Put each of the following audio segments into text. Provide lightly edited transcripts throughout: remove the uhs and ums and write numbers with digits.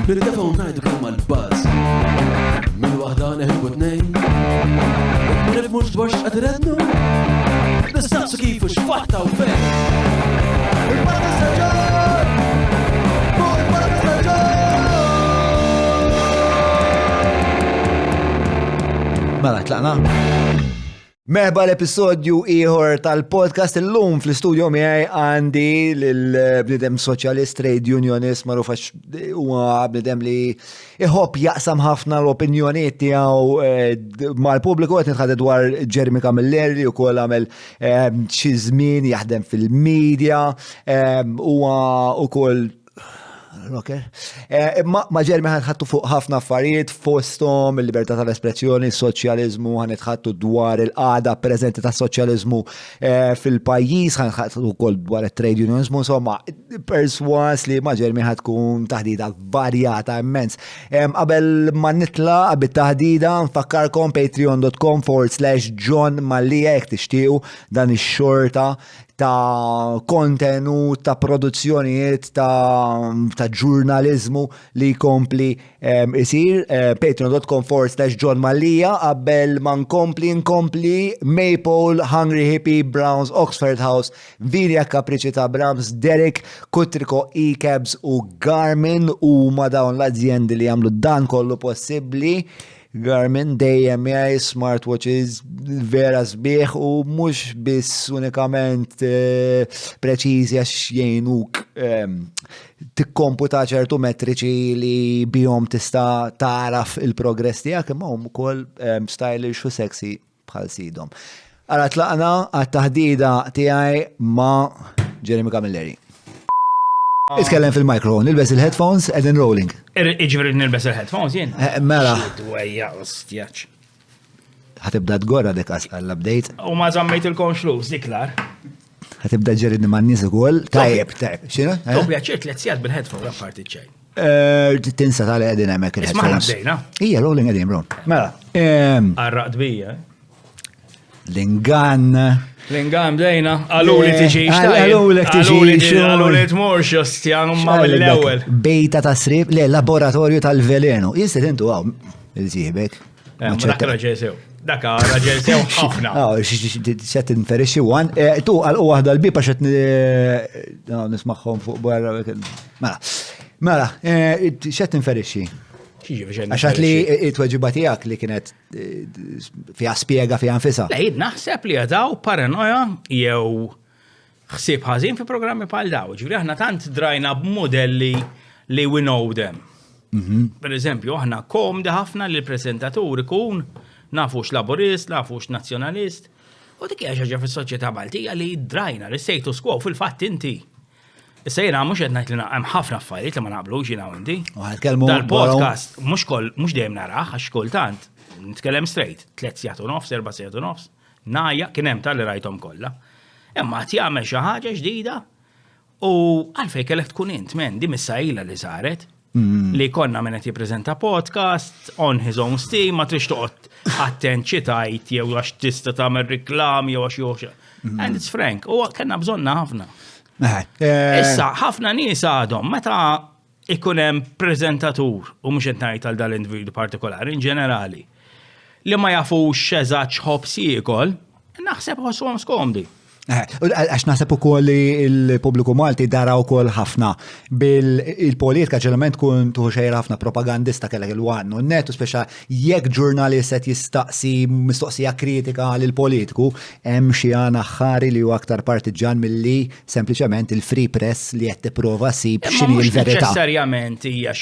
Bil-telefon ngħidu kemm għall-buzz. Mill-waħda neħbu tnejn. Ma nifhmux dwar x'qed irednu. Nistaqsu kif u x'fatta u fejn. Il-Parti Staġġar! Fuq il-Parti Staġġar! Mela, tlaqna? Merħba l-episodju ieħor tal-podcast illum fl-istudio miegħi għandi l-bnidem soċjalist trade unionist magħruf għax huwa bnidem li iħobb jaqsam ħafna l-opinjonijiet tiegħu mal-pubbliku qed nitħadded dwar Jeremy Camilleri li wkoll għamel xi żmien jaħdem fil-medja huwa wkoll rocker. Ma Jeremy ħadħattu fuq ħafna affarijiet fosthom il-libertà tal-espressjoni, is-soċjaliżmu, ħanitħattu dwar il-qagħda preżenti tas-soċjaliżmu fil-pajjiż, ħanitħattu wkoll dwar it-trade unionizmu, insomma, perswas li ma Jeremy ħadkun taħdida varjata immens. Qabel ma nitlaq bit-taħdida nfakkarkom patreon.com/John Mallia jekk tixtiequ dan ix-xorta ta' kontenut, ta' produzzjonijiet, ta' ġurnalizmu li jkompli isir patreon.com/John Mallia qabel ma nkompli Maple, Hungry Hippie, Browns, Oxford House, Vinja Capricci ta' Brahms, Derek, Kutriko, E-Cabs u Garmin u ma dawn l-azzjendi li jagħmlu dan kollu possibbli. Garmin dejjem jgħid smartwatches vera sbieħ u mhux biss unikament preċiżi għax jgħinuk tikkomputa ċertu metriċi li bihom tista' taraf il-progress tiegħek imma hum ukoll stylish u sexy bħal sidhom. Ara tlaqna għat-taħdida tiegħi ma' Jeremy Camilleri. Itkellem fil-mikrofon, nilbes il-headphones and rolling. Iġveri nilbes il-headphones jien? Mela. Dwejja, ostjaċ. Ħatibda tgorra dik għall-update. U ma zammejt il-konxlus, diklar. Ħatibda ġeridni man nies ukoll. Tajjeb. X'inhu? U pjaċir tletzjat bil-headphone rapparti ċej. Tinsa tal qegħdin hemmhekk il-headphones. Isma' ħabdejna. Hija rolling qegħdin bron. Mela. Arraqt bija. L-ingann. L-ingam dejna, għallu li tiġi Għallu li tiġi għallu li tmurx ostjan ma mill-ewel. Bejta ta' srib, le, laboratorju tal-velenu. Jistet intu għaw, il-ġibek. Dak raġel sew. Dak raġel sew ħafna. Xet inferixi għan. Tu għal-u għahda l-bipa xet nismaħħom fuq barra. Mela, xet inferixi. Għaxat li it-tweġibatijak li kienet fija spiega fija nfisa. Lejid, naħseb li għadaw paranoja jew xsib ħazin fi programmi pal daw. Ġivri aħna tant drajna b'modelli li we know them. Per eżempju, aħna komdi ħafna li l-presentatur ikun nafux laborist, nafux nazjonalist. U dik ħaġa fis-soċjetà Maltija li drajna li status quo fil-fatt inti. Issa jena mux għednajt li hemm ħafna affarijiet li ma naqblux jina għandi. Dal-podcast mux dejjem naraħ għax kultant nitkellem straight, 3 sigħat u nofs, 4 sigħat u nofs, najja kien hemm tal-li rajthom kollha. Imma tjagħmel xi ħaġa ġdida u għalfejn kellek tkun int men di missajla li saret li konna minn qed jippreżenta podcast on his own steam ma trix toqgħod attent xi tajt jew għax tista' tagħmel riklami jew għax jew. And it's frank, u kellna bżonna ħafna. Issa, ħafna nies għadhom, meta ikun hemm preżentatur, u mhux qed ngħid għal dal-individu partikolari, in ġenerali, li ma jafux eżatt x'ħobb siekol, naħseb ħossuhom skomdi. Għax naħseb ukoll li l-pubbliku Malti dara wkoll ħafna bil-politika ġeneralment tkun tuħu xejra ħafna propagandista kellek il-għannu. Nettu speċa jekk ġurnalist qed jistaqsi mistoqsija kritika lil politiku hemm xi għana ħari li huwa aktar partiġan milli sempliċement il-free press li qed tipprova ssib x'inhi l-verità. Neċessarjament hija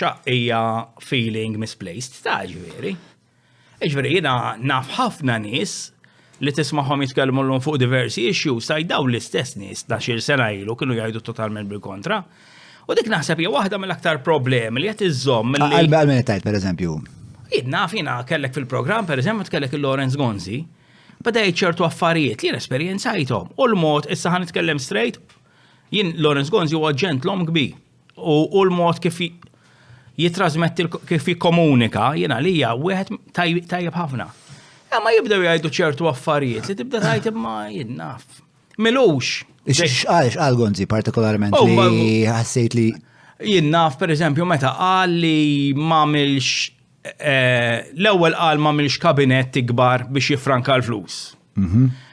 feeling misplaced ta' ġifieri. Ġifieri jiena naf ħafna nies li tismaħom jitkellmu l fuq diversi issues sa jdaw l-istess nies ta' xil sena ilu kienu jgħidu totalment bil-kontra. U dik naħseb hija waħda mill-aktar problemi li qed iżomm li. Għal-min tajt pereżempju. Naf jiena kellek fil-programm pereżempju tkellek il-Lawrence Gonzi, beda ċertu affarijiet li esperjenzajthom. U l-mod issa ħan nitkellem straight, jien Lawrence Gonzi huwa ġentlom kbir. U l-mod kif jitrasmetti kif jikkomunika jiena li hija wieħed tajjeb ħafna. Ma jibdew jgħidu ċertu affarijiet li tibda tajt imma jinnaf. Milux. Għal Gonzi partikolarment li ħassejt li Jien naf pereżempju meta qal li m'għamilx l-ewwel qal m'għamilx kabinett ikbar biex jiffranka l-flus.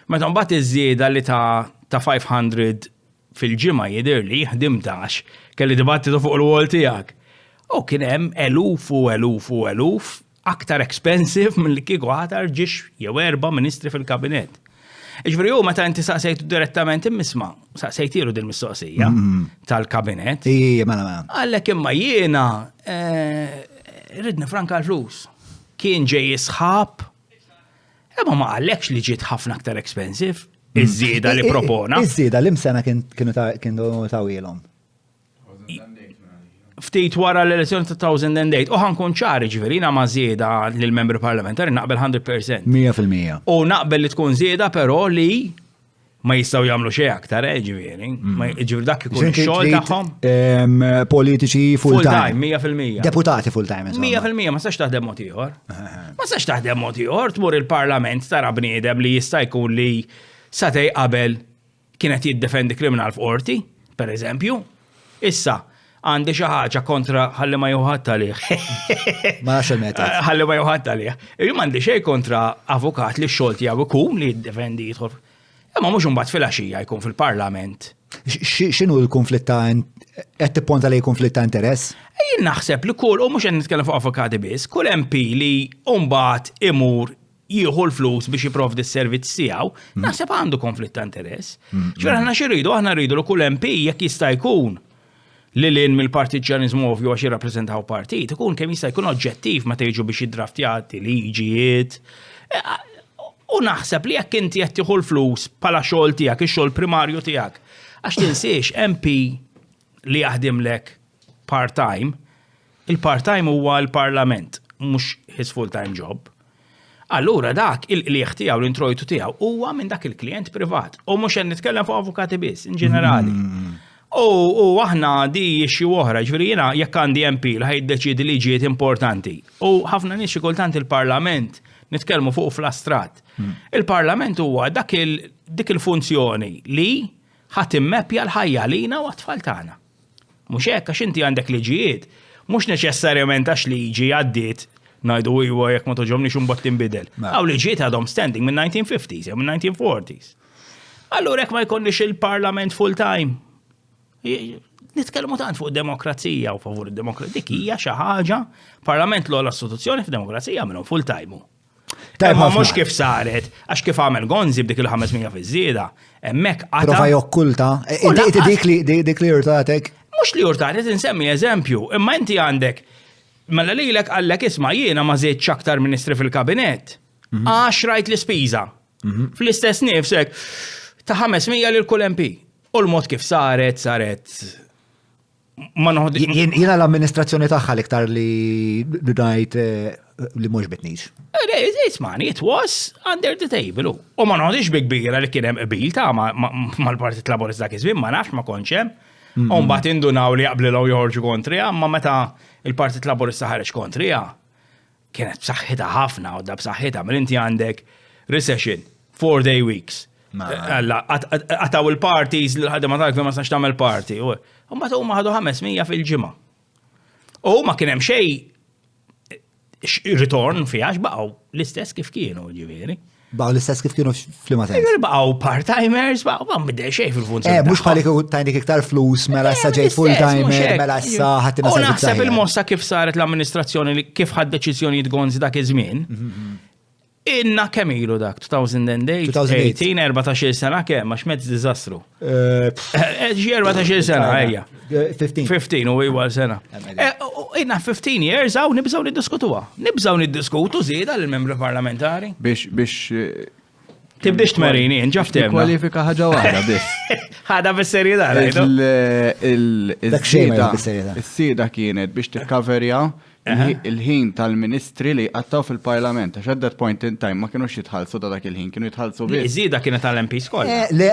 Meta mbagħad iż-żieda li ta' 500 fil-ġimgħa jidhirli ħdimtax kelli dibattitu fuq il-wall tiegħek. U kien hemm eluf u eluf u eluf aktar expensive milli kieku ħatar ġiex jew 4 ministri fil-kabinett. Ġifieri hu meta inti saqsejtu direttament immisma' saqsejtielu din mistoqsija tal-kabinett. Mela. Għallek imma jiena ridni franka l-flus. Kien ġej jisħab, imma ma għallekx li ġiet ħafna aktar expensive, iż-żieda li propona. Iż-żieda li msena kienu tawilhom. Ftit wara l-elezzjoni ta' 2008, ħankun ċari ġifieri jiena ma' żieda lill-membri parlamentari naqbel 100%. 100%. U naqbel li tkun żieda però li ma jistgħu jagħmlu xejn aktar ġifieri. Ġifieri dak ikun ix-xogħol tagħhom. Politiċi full-time. 100%. Deputati full-time. 100% ma sax taħdem mod ieħor. Ma sax taħdem mod ieħor tmur il-Parlament tara bniedem li jista' jkun li satej qabel kienet jiddefendi kriminal f'qorti, pereżempju. Issa għandi xi ħaġa kontra ħalli ma juħadd għalih. Ma nafx il-meta. Ħalli ma juħadd għalih. M'għandi xejn kontra avukat li x-xogħol tiegħu ikun li jiddefendi jidħol. Imma mhux imbagħad filgħaxija jkun fil-Parlament. X'inhu l-konflitt ta' qed tipponta lejn konflitt ta' interess? Jien naħseb li kull u mhux qed nitkellem fuq avukati biss, kull MP li mbagħad imur jieħu l-flus biex jipprovdi s-servizz tiegħu, naħseb għandu konflitt ta' interess. Ġifier aħna x'iridu, aħna rridu li kull MP jekk jista' jkun li lin mill-partiġanizmu ovvju għax jirrappreżentaw partit, ikun kemm jista' jkun oġġettiv meta jiġu biex jiddraftjati liġijiet. U naħseb li jekk inti qed tieħu l-flus bħala xogħol tiegħek, ix-xogħol primarju tiegħek, għax tinsiex MP li jaħdimlek part-time, il-part-time huwa l-Parlament, mhux his full-time job. Allura dak il-qlieħ tiegħu l-introjtu tiegħu huwa minn dak il-klijent privat. U mhux qed nitkellem fuq avukati biss, in ġenerali. U aħna di xi oħra, ġifieri jiena jekk għandi MP li ħajdeċiedi liġijiet importanti. U ħafna nies xi kultant il-Parlament nitkellmu fuq fl-astrat. Il-Parlament huwa dik il-funzjoni li ħadd immeppja l-ħajja lina u għat-tfal tagħna. Mhux hekk għax inti għandek liġijiet, mhux neċessarjament għax liġi għaddiet ngħidu huwa jekk ma toġobniex imbagħad tinbidel. Aw liġijiet għadhom standing minn 1950s jew minn 1940s. Allura hekk ma jkollniex il-Parlament full-time. Nitkellmu tant fuq demokrazija u favur id-demokrazija. Dik hija xi ħaġa, Parlament l-ogħla istituzzjoni f'demokrazija minnhom full-time. Imma mhux kif saret, għax kif għamel Gonzi b'dik il-500 fiż-żieda, hemmhekk qatta. Prova jokkulta. Dik li urtatek. Mhux li urtatek, insemmi eżempju, imma inti għandek mela lilek qallek isma' jiena ma żiedx aktar ministri fil-kabinett. Għax rajt l-ispiża. Fl-istess nifsek ta' 500 lil kull MP. U l-mod kif saret ma noħdi. Jiena l-amministrazzjoni tagħha l-iktar li ngħid li mhux bitnix. Ismani, it was under the table. U ma noħdix bi kbira li kien hemm qbil ta' mal-Partit Laburista dak iż-żmien ma nafx ma kontx hemm. U mbagħad indunaw li jaqblilhom joħorġu kontrija, ma meta il-Partit Laburista ħareġ kontrija kienet b'saħħitha ħafna u da b'saħħitha mill inti għandek recession, 4-day weeks. Għataw il-parties li ħadem għatak ma sax tamel party. U ma ta' ħadu 500 fil-ġimma. U ma kienem xej return fijax baqaw l-istess kif kienu ġiviri. Baqaw l-istess kif kienu fl-maten. Baqaw part-timers, baqaw ma bidej xej fil-funzjoni. Mux bħalik tajnik iktar flus, mela issa ġejt full-timer, mela issa ħattina servizz. U naħseb il-mossa kif saret l-amministrazzjoni li kif ħad deċiżjonijiet Gonzi dak iż-żmien. Inna kemm ilu dak, 2008, 18, 14 sena kemm, għax mezz diżastru. Ġi 14 sena, ejja. 15 u iwal sena. Inna 15 years għaw nibżaw niddiskutuha. Nibżaw niddiskutu żieda l-membri parlamentari. Biex tibdix tmerini, nġaftem. Kwalifika ħaġa waħda biss. Ħada bis-serjetà, il-sida kienet biex tikkaverja il-ħin tal-ministri li għattaw fil-parlament, għax at that point in time ma kienux jitħallsu dak il-ħin, kienu jitħallsu biss. Iżida kienet għall-MPs kollha. Le,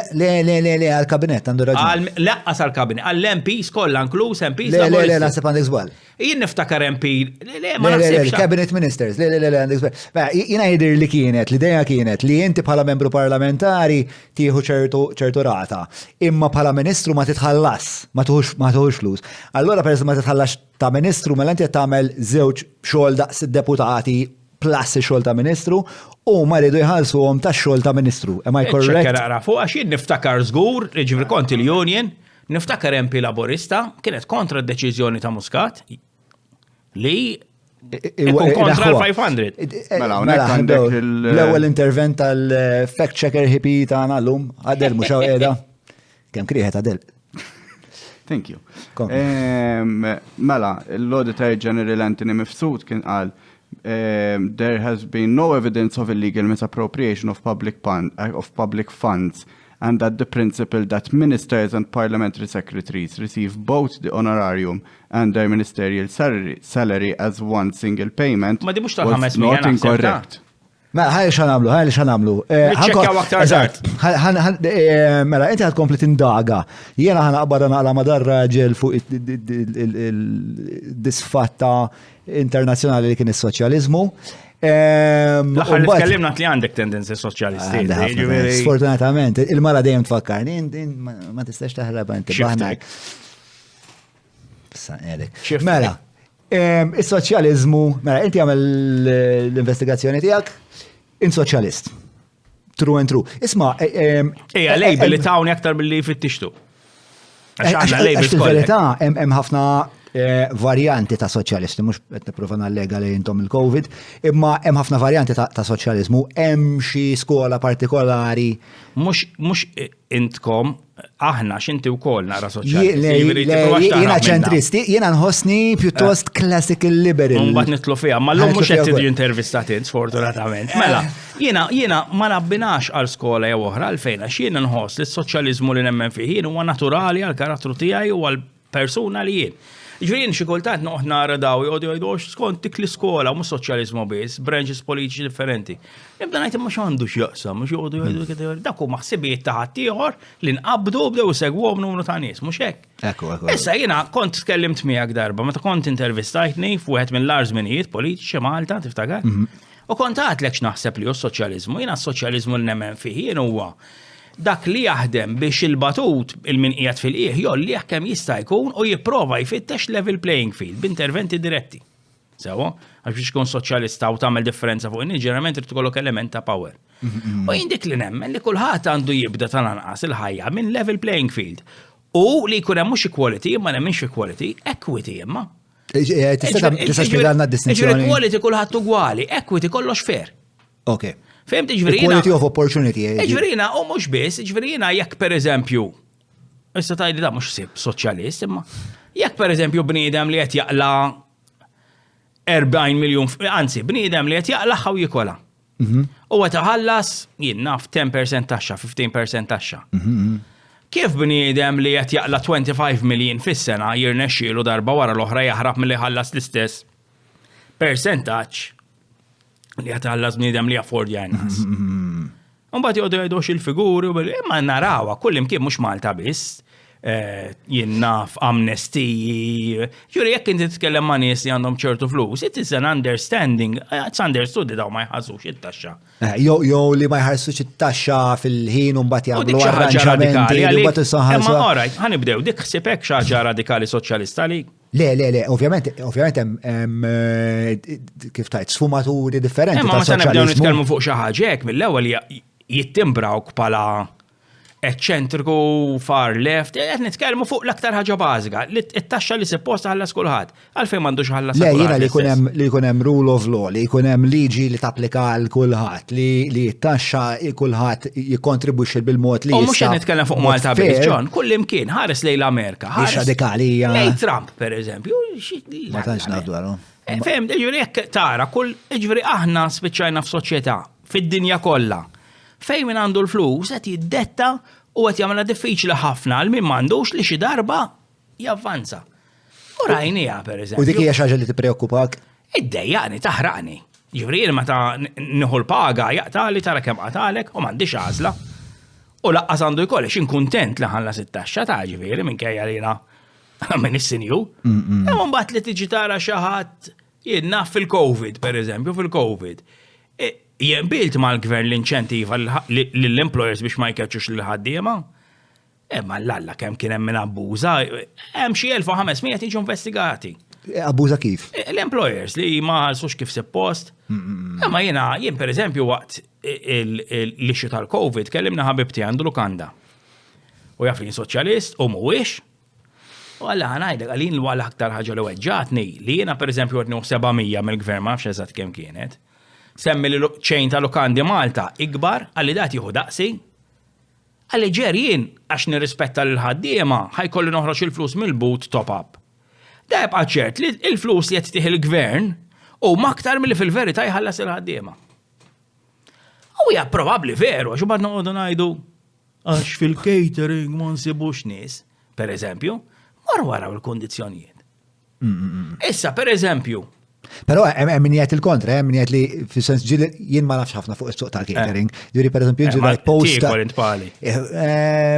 għal-kabinet, għandu raġun. Laqqas għall-kabinet, għall-MPs kollha, inkluż MPs. Le, naħseb għandek żball. Jien niftakar MP, ma naħsibx. Cabinet Ministers, għandek żball. Jiena jidher li l-idea kienet li inti bħala membru parlamentari tieħu ċertu rata, imma bħala ministru ma titħallas, ma tuħux flus. Allora per ma titħallax ta' ministru, mela inti tagħmel żewġ xogħol daqs id-deputati plus xogħol ta' ministru u ma rridu jħallsuhom tax-xogħol ta' ministru. Am I correct? Ċekkera fuq għax jien niftakar żgur, ġifri kont il-Union, niftakar MP Laborista kienet kontra d-deċiżjoni ta' Muscat li ikun kontra l-500. Mela, hawnhekk għandek l-ewwel intervent tal-fact checker hippie tagħna llum, Adel mhux hawn qiegħda. Kemm krieħed Adel. Thank you. Mela, l-Auditor General Anthony Mifsud kien qal there has been no evidence of illegal misappropriation of public funds and that the principle that ministers and parliamentary secretaries receive both the honorarium and their ministerial salary as one single payment was not incorrect. Ma ħaj xanamlu. Niċċekkjaw aktar żart. Mela, inti ħadkompli tindaga. Jiena ħanaqbad naqla madar raġel fuq disfatta internazzjonali li kien is-soċjaliżmu. L-aħħar li tkellimna li għandek tendenzi soċjalisti. Sfortunatament, il-mara dejjem tfakkarni, ma tistax taħrab inti baħnak. Mela, is-soċjaliżmu, mela, inti għamel l-investigazzjoni tiegħek in-soċjalist. True and true. Isma' Ejja, label li tawni aktar billi fittixtu. Għax fil-verità hemm ħafna varjanti ta' soċjalisti, mhux qed nipprova nallega li intom il-COVID, imma hemm ħafna varjanti ta' soċjaliżmu, hemm xi skola partikolari. Mhux intkom aħna x'inti wkoll nara soċjalisti. Jiena ċentristi, jiena nħossni pjuttost classical liberal. Mbagħad nitlu fiha, ma llum mhux qed tiġi intervistat int sfortunatament. Mela, jiena ma nabbinax għal skola jew oħra għalfejn għax jiena nħoss li s-soċjaliżmu li nemmen fih jien huwa naturali għal karattru tiegħi u għal persuna li jien. Ġvien xi kultant noqgħod nara daw jgħidu skont dik l-iskola mhux soċjaliżmu biss, branches politiċi differenti. Nibda ngħid imma x'għandu x'jaqsam, mhux jgħodu jgħidu dak huma ħsibijiet ta' ħadd ieħor li nqabdu bdew isegwhom numru ta' nies, mhux hekk. Ekku. Issa jiena kont tkellimt miegħek darba meta kont intervistajtni f'wieħed mill-ar żminijiet politiċi Malta tiftakar. U kont għadlek x'naħseb li hu s-soċjaliżmu, jiena s-soċjaliżmu li nemmen fih jien huwa dak li jaħdem biex il-batut il-min qiegħed fil-qieħ jolli kemm jista' jkun u jipprova jfittex level playing field b'interventi diretti. Sewa, għax biex tkun soċjalista u tagħmel differenza fuq in-nies ġeneralment irid ikollok element ta' power. U jien dik li nemmen li kulħadd għandu jibda tal-anqas il-ħajja minn level playing field. U li jkun hemm mhux equality, imma nemminx equality, equity imma. Tista' spjegalna d-distinzjoni. Equality kulħadd ugwali, equity kollox fair. Okay. Femt ġverina. Equality of opportunity. Ġverina, u mux biss, ġverina jekk per eżempju, issa tajdi da mux sib soċjalist, imma jekk per eżempju bniedem li qed jaqla 40 miljon, anzi, bniedem li qed jaqla ħaw jikola. U qed iħallas jien naf 10% taxxa, 15% taxxa. Kif bniedem li qed jaqla 25 miljon fis-sena jirnexxielu darba wara l-oħra jaħrab milli ħallas l-istess percentaġġ li għatħallas bniedem li afford jgħajnas. Unbat jgħodu jgħidux il-figuri, imma narawa, kullim kien mux Malta biss, jinnaf, amnestiji, ġuri jekk inti titkellem ma' nies li għandhom ċertu flus, it is an understanding, it's understood daw ma jħassux it-taxxa. Jow li ma jħassux it-taxxa fil-ħin unbat jgħamlu arranġamenti li bat s-saħħa. Ma orajt, ħanibdew, dik ħsibek xaġa radikali soċjalista li? Le, ovvjament kif tajt sfumaturi differenti ta' soċjalizmu. Ma nibdew nitkellmu fuq xi ħaġa hekk mill-ewwel jittimbrawk bħala eċċentriku far left, qed nitkellmu fuq l-aktar ħaġa bażika, it-taxxa li suppost ħallas kulħadd. Għalfejn m'għandux ħallas kulħadd. Le, jiena li jkun hemm rule of law, li jkun hemm liġi li tapplika għal kulħadd, li t-taxxa kulħadd jikkontribwixxi bil-mod li jista'. U mhux qed nitkellem fuq Malta biss, John, kull imkien ħares lejn l-Amerika. Ħares radikali hija. Lejn Trump, pereżempju. Ma tantx ngħidu għalhom. Fehm, jiġri jekk tara, kull jiġri aħna spiċċajna f'soċjetà fid-dinja kollha. Fejn min għandu l-flus qed jiddetta u qed jagħmilha diffiċli ħafna għal min m'għandux li xi darba javvanza. U rajnija, per eżempju. U dik hija xi ħaġa li tippreokkupak? Id-dejjaqni, taħraqni. Ġifri, meta nieħu l-paga jaqtali tara kemm qatalek u m'għandix għażla. U laqqas għandu jkollix inkuntent li ħalla 16 ta' ġifieri minkejja li jiena minn is-sinju. Imma mbagħad li tiġi tara xi ħadd jiena fil-COVID, pereżempju, fil-COVID. Jien bilt mal-gvern l-inċentiva lill-employers biex ma jkeċċux lill-ħaddiema. Imma l-alla kemm kien hemm min abbuża, hemm xi 1500 jiġu investigati. Abbuża kif? L-employers li ma ħalsux kif suppost. Imma jien per eżempju waqt l-ixxu tal-COVID kellimna ħabib tiegħi għandu lukanda. U jaf li soċjalist u mhuwiex. U għalla ħanajdek għalin l-għal aktar ħaġa li weġġatni li jiena per eżempju għetni 700 mill-gvern ma nafx eżatt kemm kienet. Semmi li ċejn ta' lukandi Malta ikbar għalli dat jieħu daqsi. Għalli ġerjien għax nirrispetta l-ħaddiema ħajkolli noħroġ il-flus mill-boot top-up. Da jibqa' ċert li il-flus li qed tieħi il-gvern u maktar milli fil-verità jħallas il-ħaddiema. U hija probabbli veru għax bad noqogħdu ngħidu għax fil-catering ma nsibux nies, pereżempju, mar waraw il-kondizzjonijiet. Issa pereżempju. Però hemm min jgħid il-kontra, hemm min jgħid li fis-sens ġieli jien ma nafx ħafna fuq is-suq tal-catering. Ġieli pereżempju ġieli post.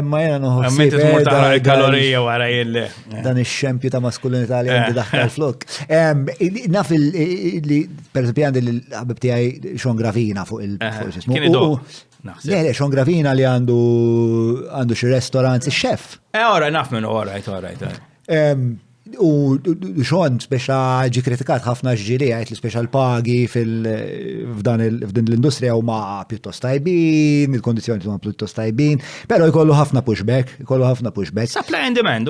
Ma jiena noħossi. Meta tmur tara l-kalorija wara jelle. Dan ix-xempju ta' maskulinità li għandi daħħal flok. Naf li pereżempju għandi l-ħabib tiegħi Sean Gravina fuq il-ismu. Le, Sean Gravina li għandu xi restaurant ix-xef. Ora naf minnu, orajt. U xon speċa ġi kritikat ħafna ġiri għajt li speċa l-pagi f'dan l-industrija u ma pjuttost tajbin, il-kondizjoni huma pjuttost tajbin, pero jkollu ħafna pushback. Supply and demand,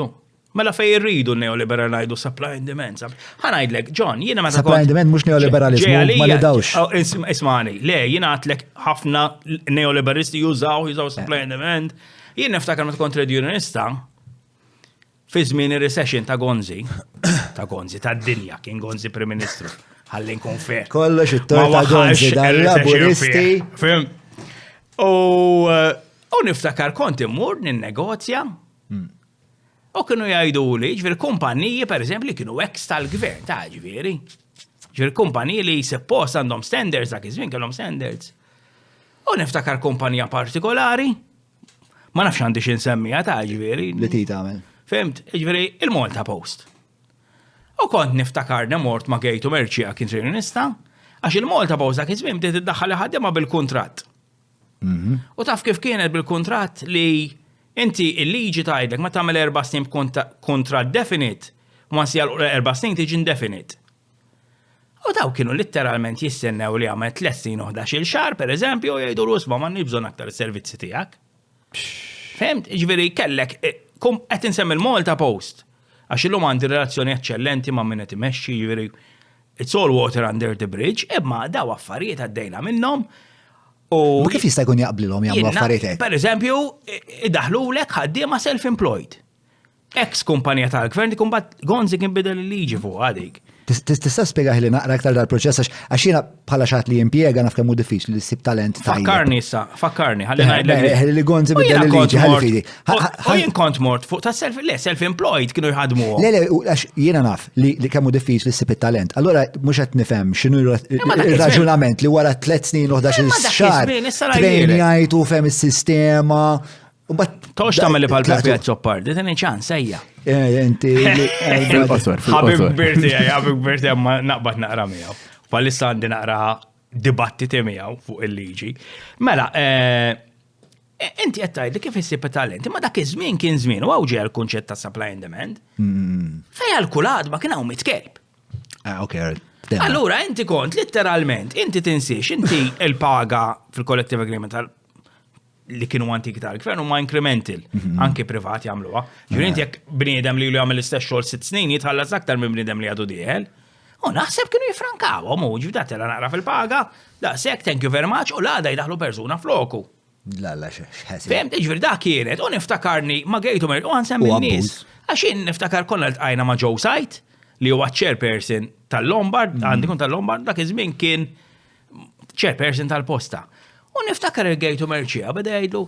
mela fej irridu neoliberal ngħidu supply and demand. Ħanajdlek, John, jiena meta supply and demand mhux neoliberalizmu, ma li dawx. Ismani, le, jiena għatlek ħafna neoliberalisti jużaw supply and demand. Jien niftakar meta kont trade unionista, fi żmien ir-recession ta' Gonzi, tad-dinja, kien Gonzi Prim Ministru, ħalli nkun fair. Kollox it-tort ta' Gonzi dal-laburisti. Fim. U niftakar kont immur nin-negozja. U kienu jgħidu li ġifieri kumpaniji pereżempju li kienu ex tal-gvern ta' ġifieri. Ġifieri kumpaniji li suppost għandhom standards dak iż-żmien kellhom standards. U niftakar kumpanija partikolari, ma nafx għandi xi nsemmija ta' ġifieri. Li ti tagħmel. Fimt, ġveri, il-Malta Post. U kont niftakar mort ma gejtu merċija kien trionista, għax il-Malta Post dak iż-żmien bdiet iddaħħal ħaddiema bil-kuntratt. U taf kif kienet bil-kuntratt li inti il-liġi tgħidlek ma tagħmel 4 snin kuntratt definite, u ma nsjal 4 snin tiġi indefinite. U daw kienu letteralment jistennew li għamet 3 snin u 11 xahar, pereżempju, jgħidu rusma ma nibżon aktar is-servizzi tiegħek. Fimt, ġveri, kellek qed insemmi l-Malta Post, għax illum għandi relazzjoni eċċellenti ma' min qed imexxi, jiġri it's all water under the bridge, imma daw affarijiet għaddejna minnhom. U kif jista' jkun jaqblilhom jagħmlu affarijiet hekk? Pereżempju, idaħlulek ħaddiema self-employed. Ex kumpanija tal-gvern dik imbagħad Gonzi kien bidel il-liġi fuq għadik. Tista' spjegaħ li naqra aktar dal-proċess għax jiena bħala xatt li jimpjega naf kemm hu diffiċli li ssib talent tajjeb. Fakkarni issa, ħalli ngħidlek. Li Gonzi bidel il-liġi ħalli. U jien kont mort fuq ta' self-employed kienu jħadmuhom. Le, għax jiena naf li kemm hu diffiċli ssib it-talent. Allura mhux qed nifhem x'inhu ir-raġunament li wara 3 snin u 11 xahar trejnjajtu fem is-sistema. Tox tamel li pal-Pepi għadżoppardi, t-tani ċan, sejja. Inti. Ħabib birti għamma naqbat naqra miegħu. Palissa għandi naqra dibattiti miegħu fuq il-liġi. Mela, inti għettajt li kif jissib talenti, ma dak iż-żmien kien żmien, u għawġi għal-kunċett ta' supply and demand. Fej għal-kulad ma kien hawn mitkelb. Allura, inti kont literalment, inti tinsiex, inti il-paga fil-collective agreement li kienu antik tal-gvern u ma incremental, anke privati għamluha. Ġurinti jekk bniedem li għamil l-istess xogħol 6 snin jitħallas aktar minn bniedem li għadu dieħel. U naħseb kienu jifrankaw, u ġibdat tela naqra fil-paga, daqshekk thank you very much, u l-għada jdaħlu persuna floku. Lalla xeħsi. Femt, ġviri da kienet, u niftakarni ma għejtu mer, u għansemmi n-nies. Għaxin niftakar konna l-tqajna ma Joe Site, li huwa chairperson tal-Lombard, għandikun tal-Lombard, dak iż-żmien kien chairperson tal-Posta. U niftakar il-gejtu merċija, beda jgħidu,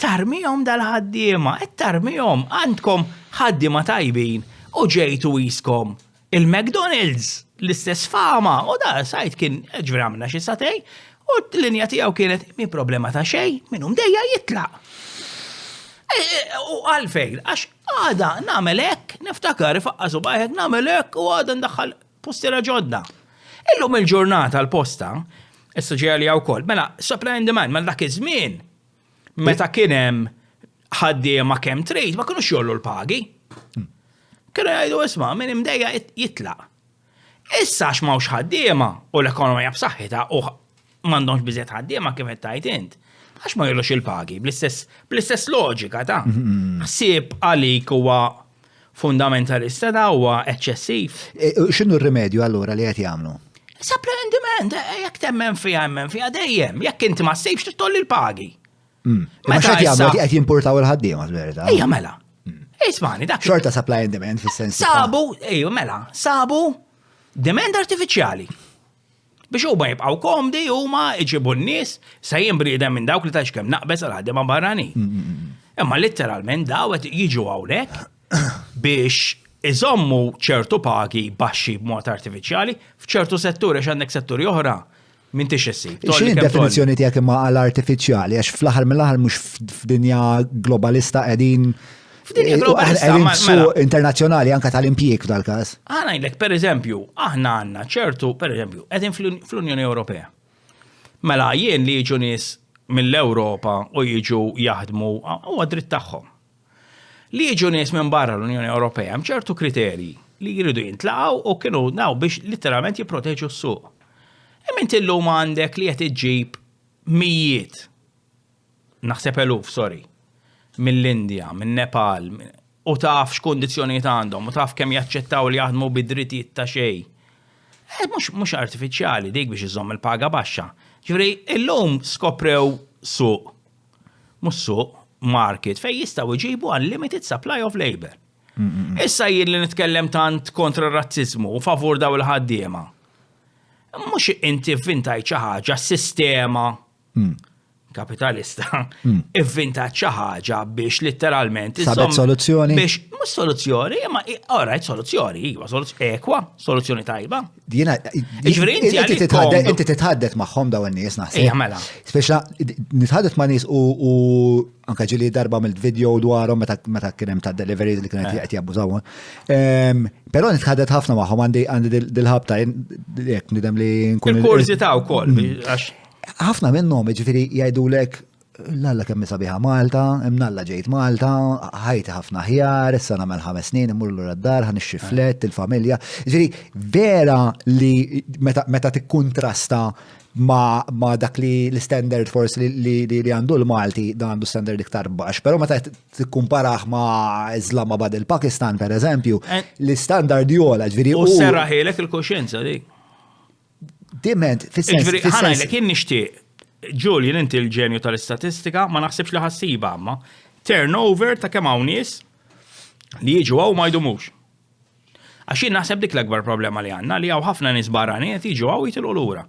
tarmijom dal-ħaddiema, tarmijom, għandkom ħaddiema tajbin, u ġejtu jiskom il-McDonald's l-istess fama, u da sajt kien ġveri għamna xi satej, u l-linja tiegħu kienet mi problema ta' xejn, minnhom dejja jitlaq. U għalfejn, għax għada nagħmel hekk, niftakar ifaqqasu baħek nagħmel hekk u għada ndaħħal postiera ġodda. Illum il-ġurnata l-posta, issa ġejja wkoll, mela supply and demand, mela dak iż-żmien meta kien hemm ħaddiema kemm trid ma kinux jollu l-pagi. Kienu jgħidu isma' minn imdejja jitlaq. Issa x'mawx ħaddiema u l-ekonomija b'saħħitha u m'għandhomx biżejjed ħaddiema kif qed tgħid int. Għax ma jollux il-pagi bl-istess loġika ta' ħsieb għalik huwa fundamentalista da huwa eċċessiv. X'inhu r-rimedju allura li qed jagħmlu? Supply and demand, jekk temmen fiha dejjem, jekk inti ma ssejbx titolli l-pagi. Ma x'qed jagħmlu qed jimportaw il-ħaddiema verità. Ejja mela. Ismani, dak. Xorta supply and demand fis-sens. Sabu demand artifiċjali. Biex huma jibqgħu komdi huma iġibu n-nies se jinbriedem minn dawk li tax kemm naqbes għal ħaddiema barrani. Imma litteralment daw qed jiġu hawnhekk biex iżommu ċertu pagi baxxi b'mod artifiċjali f'ċertu setturi x'għandek setturi oħra min tix issib. X'in definizzjoni tiegħek imma għal artifiċjali għax fl-aħħar mill-aħħar mhux f'dinja globalista qegħdin f'dinja globalista internazzjonali anke tal-impjieg f'dal-każ. Ngħidlek pereżempju, aħna għandna ċertu pereżempju qegħdin fl-Unjoni Ewropea. Mela jien li jiġu nies mill-Ewropa u jiġu jaħdmu huwa dritt tagħhom. Li jiġu nies minn barra l-Unjoni Ewropea hemm ċertu kriterji li jridu jintlaqgħu u kienu naw biex litteralment jipproteġu s-suq. Imma illum għandek li qed iġġib mijiet, naħseb eluf, sorry, mill-Indja, minn Nepal, u taf x'kundizzjonijiet għandhom, u taf kemm jaċċettaw li jaħdmu bid-drittijiet ta' xejn. Mhux artifiċjali dik biex iżomm il-paga baxxa. Ġifieri illum skoprew suq, mhux suq, market fejn jistgħu jġibu unlimited supply of labor. Issa jien li nitkellem tant kontra r-razziżmu u favur daw il-ħaddiema. Mhux inti vvintajt xi ħaġa sistema kapitalista ivvintajt xi ħaġa biex litteralment sabet soluzzjoni. Biex mhux soluzzjoni, imma alright soluzzjoni, iva ekwa, soluzzjoni tajba. Inti titħaddet magħhom daw in-nies naħseb. Ejja mela. Speċa nitħaddet ma' nies u anke ġili darba mill-video dwarhom meta kien hemm ta' deliveries li kienet qed jabbużawhom. Però nitħaddet ħafna magħhom għandi dil-ħabta jekk nidem li nkun il-kurzità wkoll għax ħafna minnhom jiġifieri jgħidulek l-alla kemm sabiħa Malta, imnalla ġejt Malta, ħajti ħafna ħjar, issa nagħmel 5 snin immur lura d-dar, ħanixxiflet il-familja. Jiġifieri vera li meta tikkuntrasta ma dak li l-standard force li għandu l-Malti da għandu standard iktar baxx, però meta tikkumparah ma' Islamabad il-Pakistan pereżempju, l-standard jola ġifieri u serraħilek il-kuxjenza dik. Diment, fis-sens. Ħanajlek jien nixtieq Julian inti l-ġenju tal-istatistika ma naħsibx li ħassiba imma turnover ta' kemm hawn nies li jiġu hawn ma jdumux. Għax jien naħseb dik l-akbar problema li għandna li hawn ħafna nies barranin qed jiġu hawn jitilqu lura.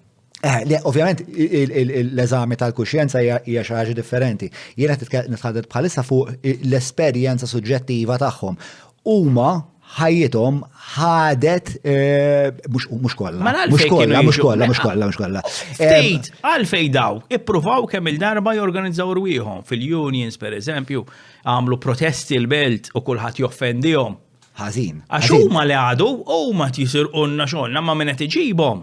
Ovvjament l-eżami tal-kuxjenza hija xi ħaġa differenti. Jiena nitħaddet bħalissa fuq l-esperjenza suġġettiva tagħhom. Huma ħajjithom ħadet mhux kollha. Ftit għalfejn daw ippruvaw kemm il-darba jorganizzaw rwieħhom fil-unions pereżempju għamlu protesti l-belt u kulħadd joffendihom. Ħażin. Għax huma li għadu huma tisirqulna xogħolna ma min qed iġibhom.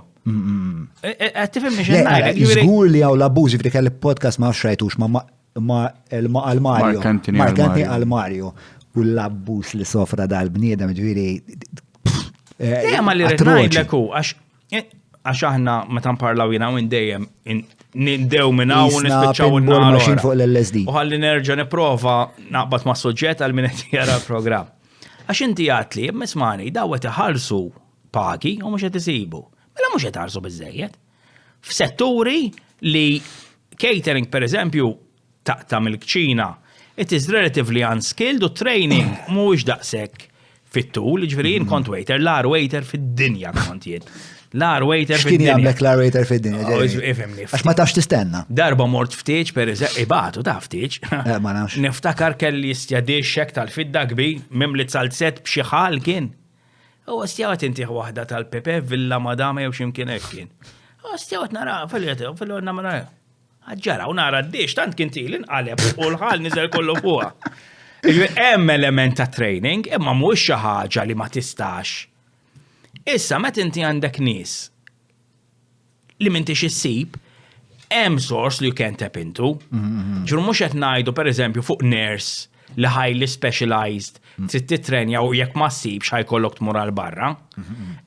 Qed tifhimni x'ngħidlek. Żgur li hawn l-abbuż jiġri kelli podcast ma xrajtux ma' Mario. Markanti għal Mario. U l-abbuż li sofra dal-bniedem ġifieri. Ma li rrid ngħidlek hu għax aħna meta nparlaw jiena u dejjem nindew minn hawn u nispiċċaw in-nar fuq l-LSD. U ħalli nerġa' nipprova naqbad ma' suġġett għal min qed jara l-programm. Għax inti għad li ismani daw qed iħallsu pagi u mhux qed isibu. Mela mhux qed iħallsu biżżejjed. F'setturi li catering pereżempju ta' mill-kċina it is relatively unskilled u training mhuwiex daqshekk fit-tul, ġifieri jien kont waiter, l-ar waiter fid-dinja kont jien. L-ar waiter X'kien fid-dinja. jagħmlek l-waiter fid-dinja? Oh, ifhimni. Għax ma tafx tistenna. Darba mort ftiġ, per eżempju, ibatu ta' ftiġ. Ma nafx. Niftakar kelli stjadixxek tal-fidda kbir, mimli salzet b'xi ħal kien. U stjawat intiħ waħda tal-Pepe, Villa Madama jew ximkien hekk kien. U stjawat nara, fil-għodna nara. Ġara, u nara d-dix, tant kien tilin qaleb u l-ħal niżel kollu fuqha. Hemm element ta' training, imma mhuwiex xi ħaġa li ma tistax. Issa meta inti għandek nies li m'intix issib, hemm source li you can tap into. Ġur mhux qed ngħidu pereżempju fuq nurse li highly specialized trid titrenja u jekk ma ssibx ħajkollok tmur għal barra.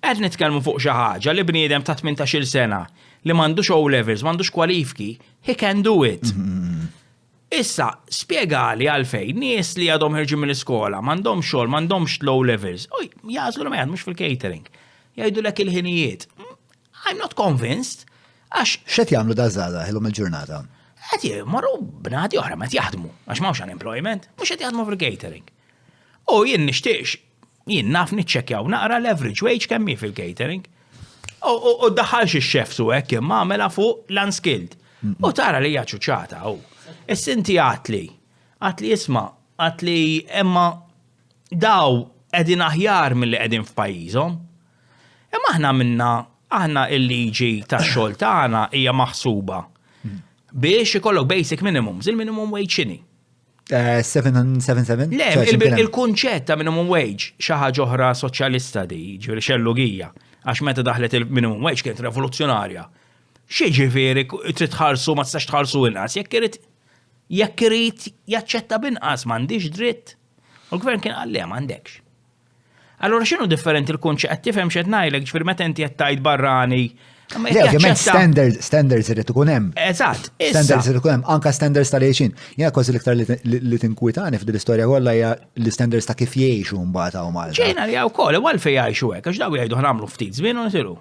Qed nitkellmu fuq xi ħaġa li bniedem ta' 18-il sena li m'għandux O levels, m'għandux kwalifiki, he can do it. Issa, spjegali għalfejn nies li għadhom ħirġu mill-iskola, m'għandhomx xogħol, m'għandhomx low levels. Jażlu ma mhux fil-catering. Jgħidulek il-ħinijiet. I'm not convinced. Għax X'qed jagħmlu da żgħażagħ ilhom il-ġurnata? qed marru bnadi oħra ma jaħdmu għax m'hawnx unemployment, mhux qed jaħdmu fil-catering. U jien nixtieqx, jien naf niċċekkjaw naqra l-average wage kemm hi fil-catering. U daħħalx ix-chefs u hekk imma għamela fuq l-unskilled. U tara li hija ċuċċata u. Is-sinti għatli isma' għatli imma daw qegħdin aħjar milli qegħdin f'pajjiżhom. Imma aħna minna aħna il-liġi tax-xogħol tagħna hija maħsuba biex ikollok basic minimums, il-minimum wage x'inhi? 777? Le, il-kunċett ta' minimum wage xi ħaġa oħra soċjalista di, ġifieri xellugija, għax meta daħlet il-minimum wage kienet revoluzzjonarja. Xi ġifieri trid tħallsu ma tistax tħallsu inqas, jekk irid jaċċetta b'inqas m'għandix dritt. U l-gvern kien qal le m'għandekx. Allora x'inhu differenti l-kunċett qed tifhem x'qed ngħidlek, ġifieri meta inti qed tgħid barrani. Le, ovvjament standards irid ikun hemm. Eżatt. Standards irid ikun hemm, anke standards tal-għejxin. Jiena kważi l-iktar li tinkwitani f'din l-istorja kollha hija l-standards ta' kif jgħixu mbagħad hawn Malta. ġejna li wkoll għalfejn jgħixu hekk għax daw jgħidu ħnamlu ftit żmien u nisiru.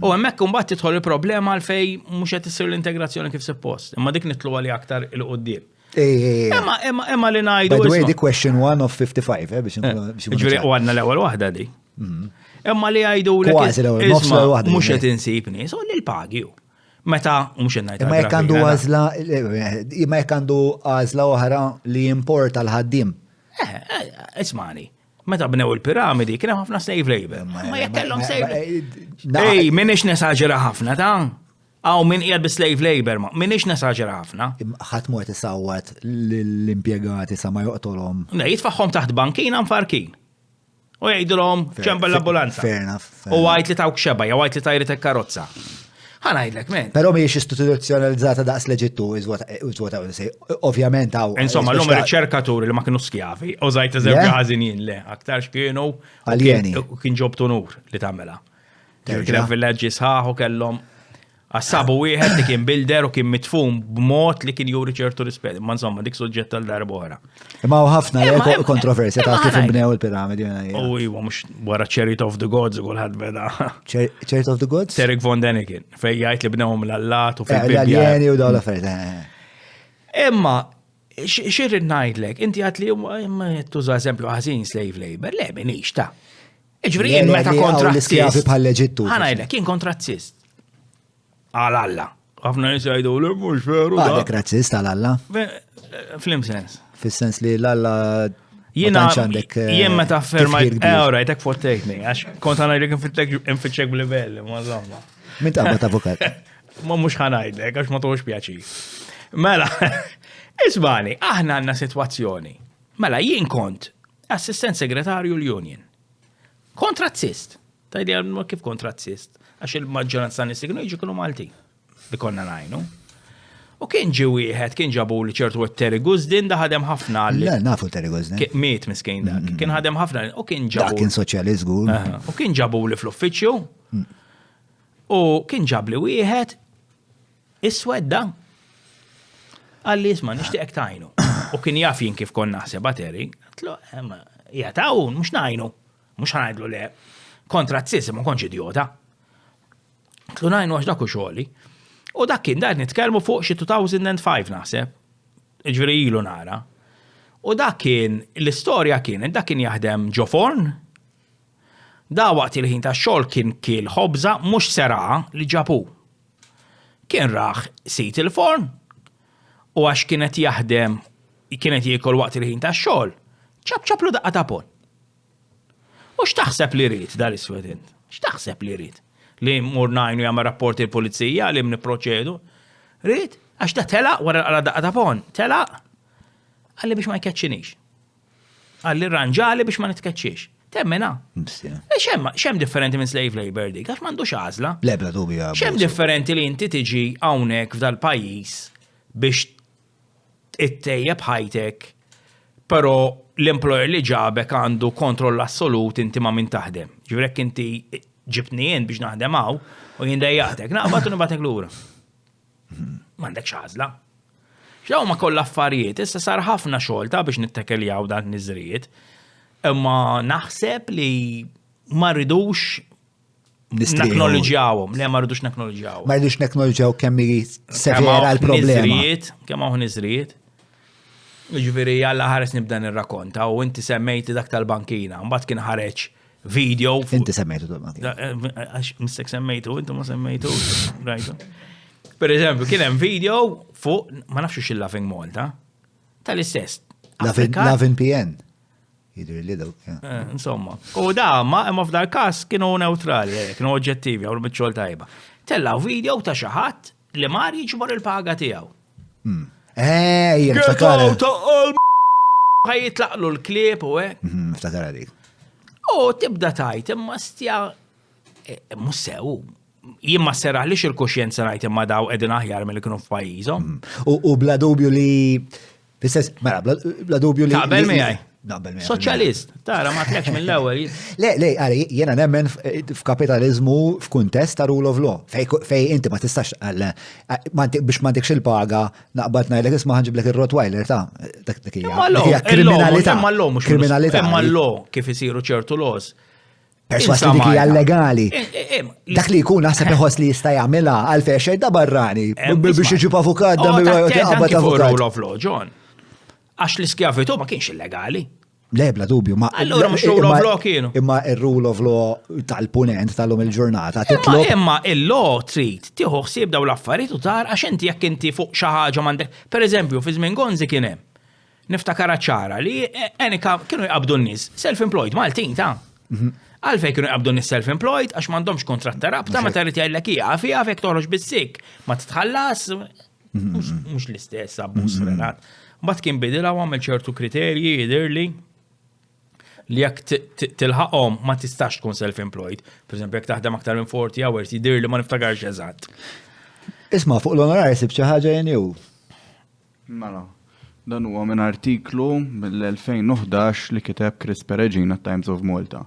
U hemmhekk imbagħad tidħol il-problema għalfejn mhux qed issir l-integrazzjoni kif suppost. Imma dik nitlu għali aktar il-qudiem. Imma li ngħidu. By the way, di question 1 of 55, biex ġifieri u għandna l-ewwel waħda di. Imma li għajdu l-ek mux qed insib nies u li l-pagi. Meta mhux qed ngħid. Imma jekk għandu għażla oħra li importa l-ħaddiem. Ismani, meta bnew il-piramidi kien hemm ħafna slave labor. Ma jekk kellhom slave. Minix nesaġera ħafna ta' Għaw min qiegħed bi-slave labor, ma minix nesaġera ħafna. Ħadd mort isawwat l-impjegati sa ma joqtolhom. Jitfaħħom taħt bankina mfarkin. U jgħidulhom ċemba l-ambulanza. Fair enough. U għajt li tawk xeba, jew għajt li tajrit karozza. Ħanajdlek, men. Però mhijiex istituzzjonalizzata daqs leġittu, ovvjament hawn. Insomma, l-lum riċerkaturi li ma kienu skjavi, u żajt eżempju ħażinin le, aktar x'kienu Aljeni. kien ġobtu nur li tagħmilha. Kien villaġġi sħaħ u kellhom Assabu wieħed li kien builder u kien mitfum b'mod li kien juri ċertu rispett. Ma insomma, dik suġġett tal-darba oħra. Imma ħafna kontroversja ta' kif inbnew il-piramidi. U iwa mhux wara Chariot of the Gods u kulħadd beda. Chariot of the Gods? Derek Von Däniken, fejn jgħid li bnewhom l-allat u fil-Bibja. L-aljeni u dawn l-affarijiet. Imma xirrid ngħidlek, inti għad li imma tuża eżempju ħażin slave labor, le minix ta'. Ġifieri jien meta kontrazzist. Ħanajdlek, kien kontrazzist. Għal-alla. Għafna nisajdu li mux veru. Għadek razzist għal-alla? Fl-imsens. Fil-sens li l-alla jien meta ferma rajtek fottejtni, għax kont għanajdlek infittxek b'livelli, ma zomma. Min taqbat avukat? Ma mux għanajdlek, għax ma toħx pjaċi. Mela, isbani, aħna għanna situazzjoni. Mela, jien kont assistent segretarju l-Union. Kontrazzist. Tajdi għal kif kontrazzist. Għax il-maġġoranza nies kienu jiġu kienu Malti li konna ngħinu. U kien ġi wieħed kien ġabu li ċertu Terry Guzdin da ħadem ħafna. Le, nafu Terry Guzdin. Miet miskejn dak. Kien ħadem ħafna u kien ġabu. Dak kien soċjaliст żgur. U kien ġabu li fl-uffiċċju. U kien ġab li wieħed iswedda. Għalli isma' nixtieq tajnu. U kien jaf jien kif konna naħseb Terry. Għatlu, jatawn, mhux ngħinu. Mhux ħanajdlu le. Kontrazzist ma konċ idiota. Tlu najnu għax daku xogħli. U dak kien dar nitkellmu fuq xi 2005 naħseb. Ġifieri ilu nara. U dak kien l-istorja kienet dak kien jaħdem Ġo Forn. Da waqt il-ħin ta' xogħol kien kiel ħobża mhux seraqa li ġabu. Kien raħ sit il-forn u għax kienet jaħdem, kienet jiekol waqt il-ħin ta' xogħol, ċabċablu daqqa ta' pon. U x'taħseb li rrid dal-iswed int? X'taħseb li rrid? Li mur najnu jagħmel rapport il-pulizija li niproċedu? Rrid? Għax ta' telaq wara daqqa ta' pon, telaq. Għalli biex ma jkeċċinix. Għalli rranġali biex ma nitkeċċix. Temmena. Xem differenti minn slave labor dik, għax m'għandux għażla. Lebla dubja. Xem differenti li inti tiġi hawnhekk f'dal pajjiż biex ittejjeb ħajtek, però l-employer li ġabek għandu kontroll assolut inti ma' min taħdem. Ġivrek inti ġibtni jien biex naħdem hawn u jindejjatek, naqbad u nibatek lura. M'għandekx għażla. X'daw ma kollha affarijiet, issa sar ħafna xogħol ta' biex nittekeljaw dan niżrijiet. Imma naħseb li ma rridux neknoloġjawhom, le ma rridux neknoloġjawhom. Ma rridux neknoloġjaw kemm severa l-problema. Kemm hawn niżrijiet. Jiġifieri Alla ħares nibda nirrakkonta u inti semmejti dak tal-bankina, mbagħad kien ħareġ video. Inti semmejtu tal-bankina. Għax mistek semmejtu, inti ma semmejtu. Rajtu. Per eżempju, kien hemm video fuq ma nafx x'il-Laughing Malta tal-istess. Laughing PN. Jidir li daw. Insomma. U da, ma f'dal każ kienu neutrali, kienu oġġettivi, għu l-bicċol tajba. Tellaw video ta' xi ħadd li mar jiġbor il-paga tiegħu. Jien ftakara. Ħajitlaqlu l-klip u hekk. Ftakara dik. U tibda tajt, imma stja mussew. Jien ma serraħlix il-kuxjenza ngħid imma daw qegħdin aħjar milli kienu f'pajjiżhom. U bla dubju li bla dubju li. Taqbel miegħi. Naqbel miegħi. Soċjalist, tara ma tlekx mill-ewwel. Le, jiena nemmen f'kapitaliżmu f'kuntest ta' rule of law. Fej inti ma tistax biex m'għandekx il-paga naqbad ngħidlek isma' ħanġiblek ir-Rottweiler ta' dak hija kriminalità. Kriminalità. Imma l-law kif isiru ċertu laws. Perswas li dik hija legali. Dak li jkun naħseb iħoss li jista' jagħmilha għalfejn xejn da barrani. Biex iġib avukat da qabad avukat. Rule of law, John. Għax l-iskjavitu ma kienx illegali. Le, bla dubju. Allura mhux rule of law kienu. Imma ir-rule of law tal-punent tal-lum il-ġurnata. Imma il-law trid tieħu ħsieb daw l-affarijiet u tar għax inti jekk inti fuq xi ħaġa m'għandek. Pereżempju, fi żmien Gonzi kien hemm. Niftakar ċara li kienu jqabdu n-nies self-employed Maltin ta'. Għalfej kienu jqabdu n-nies self-employed għax m'għandhomx kontratt ta' rabta ma tarid jgħidlek hija għafek toħroġ bis-sik. Ma titħallas mhux l-istess abbuż frenat. Mbagħad kien bidilha għamel ċertu kriterji jidhirli li jekk tilħaqhom ma tistax tkun self-employed. Pereżempju jekk taħdem aktar minn 40 hours jidhirli ma niftakarx eżatt. Isma' fuq l-onorari sib xi ħaġa jew. Mela, dan huwa minn artiklu mill-2011 li kiteb Chris Peregrin at Times of Malta.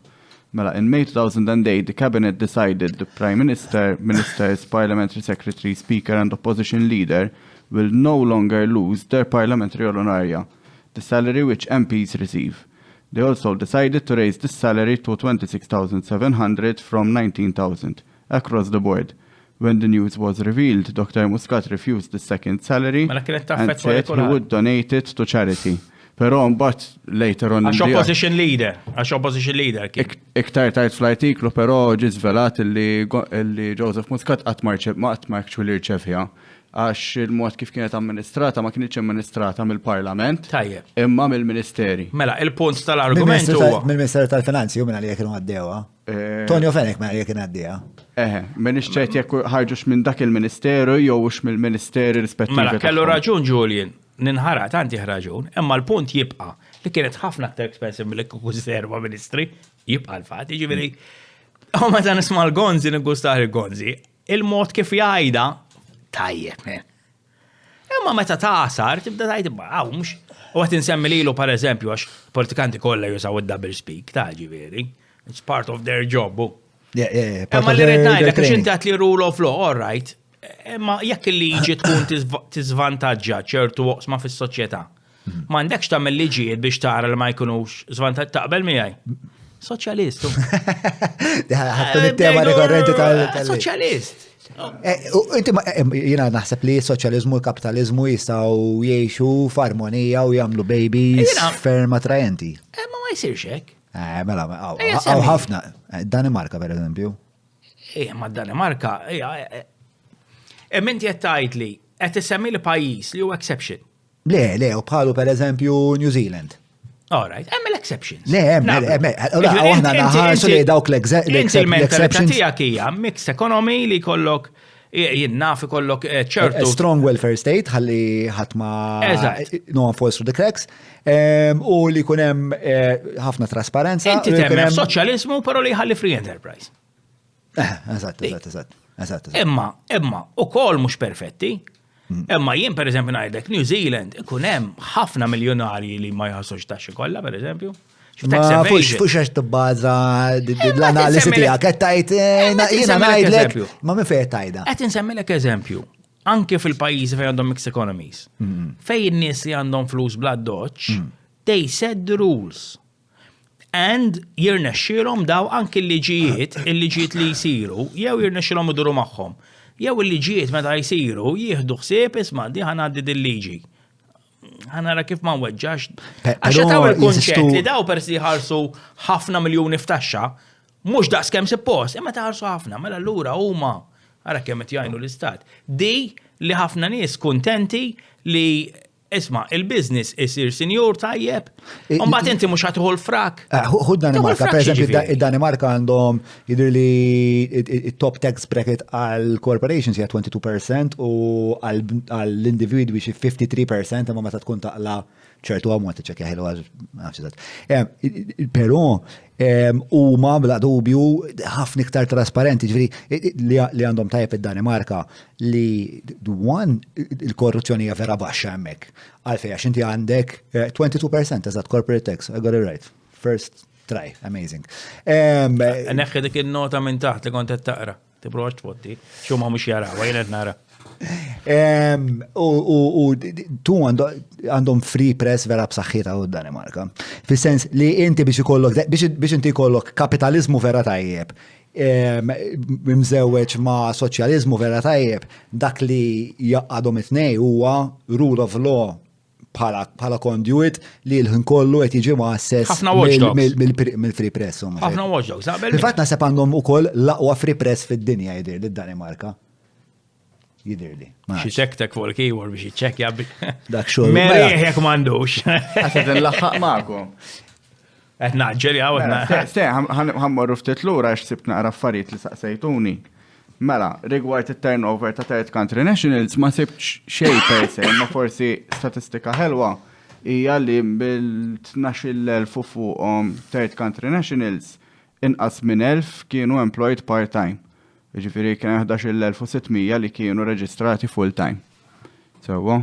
Mela, in May 2008, the cabinet decided the Prime Minister, Ministers, Parliamentary Secretary, Speaker and Opposition Leader will no longer lose their parliamentary honoraria, the salary which MPs receive. They also decided to raise this salary to 26,700 from 19,000 across the board. When the news was revealed, Dr. Muscat refused the second salary and said he would donate it to charity. Pero mbagħad later on. Għax opposition leader. Iktar tajt fl-artiklu, però ġi żvelat li Joseph Muscat qatt ma rċev li rċevja. Għax il-mod kif kienet amministrata ma kienx amministrata mill-Parlament. Tajjeb. Imma mill-Ministeri. Mela, il-punt tal-argument huwa. Mill-Ministeru tal-Finanzi u minn għalija kienu għaddewha. Tonio Fenek minn għalija kien għaddejha. Minix ċert jekk ħarġux minn dak il-Ministeru jew mill-Ministeri rispettivi. Mela, kellu raġun Julian. Ninħarat għandi raġun, imma l-punt jibqa li kienet ħafna aktar expensive mill-ekkużerva ministri, jibqa l-fat, ġiviri, u meta nisma l-Gonzi, nigustaħ il-Gonzi, il-mod kif jgħida, tajjeb, imma meta tasar, tibda tajt, mux, u għat insemmi lilu par eżempju, għax politikanti kolla jusaw il-double speak, ta' ġiviri, it's part of their job, imma li rritnajda, kħax inti għat li rule of law, all right, imma jekk il-liġi tkun tiżvantaġġa ċertu waqsma fis-soċjetà. M'għandekx tagħmel liġijiet biex tara li ma jkunux żvantaġġ taqbel miegħi. Soċjalist. Ħadd it-tema rikorrenti Soċjalist. Inti jiena naħseb li s-soċjaliżmu u l-kapitaliżmu jistgħu jgħixu f'armonija u jagħmlu babies ferm attrajenti. Ma jsirx hekk. Mela, għaw ħafna. Danimarka, per eżempju. Ma Danimarka, minti jettajt li, għet semmi li pajis li u exception. Le, u bħalu per eżempju New Zealand. All right, hemm l-exceptions. Le, għahna naħarsu li dawk l-exceptions. l-exceptions. Tijak hija mixed economy li kollok jinnaf kollok ċertu. Strong welfare state, ħalli ħatma no one falls through the cracks. U li kunem ħafna trasparenza. Inti temmen soċjalizmu, pero li ħalli free enterprise. Eżatt. Imma, u kol mux perfetti. Imma jien per eżempju ngħidlek New Zealand ikun hemm ħafna miljonarji li ma jħassux taxxi kollha per eżempju. Ma fux għax tibbaża l-analisi tiegħek qed tajt jiena ngħidlek ma min fejn tajda. Qed insemmilek eżempju. Anke fil-pajjiżi fejn għandhom mixed economies. Fejn in-nies li għandhom flus bla doċċ, they set the rules. And jirnexxilhom daw anke il-liġijiet li jsiru jew jirnexxilhom iduru magħhom. Jew il-liġijiet meta jsiru jieħdu ħsieb isma' di ħanaddi din-liġi. Ħanara kif ma nweġġax. Għax taw il-kunċett li daw persi ħarsu ħafna miljuni f'taxxa, mhux daqskemm suppost, imma taħarsu ħafna, mela allura huma ara kemm qed jgħinu l-istat. Di li ħafna nies kuntenti li isma' il-business isir sinjur tajjeb, u mbagħad inti mhux ħatuħu l-frak. Ħud Danimarka, pereżempju id-Danimarka għandhom jidher li it-top tax bracket għal corporations hija 22% u għall-individwi xi 53% imma meta tkun taqla ċertu ammont ċekkja ħelu għal però huma bla dubju ħafna iktar trasparenti, ġifieri li għandhom tajjeb id-Danimarka li il-korruzzjoni hija vera baxxa hemmhekk. Għalfejn għax inti għandek 22% eżatt corporate tax. I got it right. First try, amazing. Neħħi dik in-nota minn taħt li kont qed taqra. Tipprovax tfotti. X'huma mhux jarawha jien qed nara. U tu għandhom free press vera b'saħħitha u d-Danimarka. Fis-sens li inti biex inti kollok kapitalizmu vera tajjeb, mimżewweġ ma' soċjaliżmu vera tajjeb, dak li jaqadhom it-tnejn huwa rule of law bħala conduit li l-ħin kollu qed jiġi assess mill-free press. Ħafna watchdogs. Fil-fatt naħseb għandhom ukoll l-aqwa free press fid-dinja jidher lid-Danimarka. Jidirli. Xi tektek fuq il-keyword biex jiċċekkja dak xogħol. Merieħ jekk m'għandux. Għaset nlaħħaq magħkom. Qed naġġel jew ħammorru ftit lura għax sibt naqra affarijiet li saqsejtuni. Mela, rigward it-turnover ta' third country nationals ma sibtx xejn per se, ma forsi statistika ħelwa hija li bil-12,000 fuqhom third country nationals inqas minn 1,000 kienu employed part-time. Ġifiri kien 11,600 li kienu reġistrati full-time. Sewa,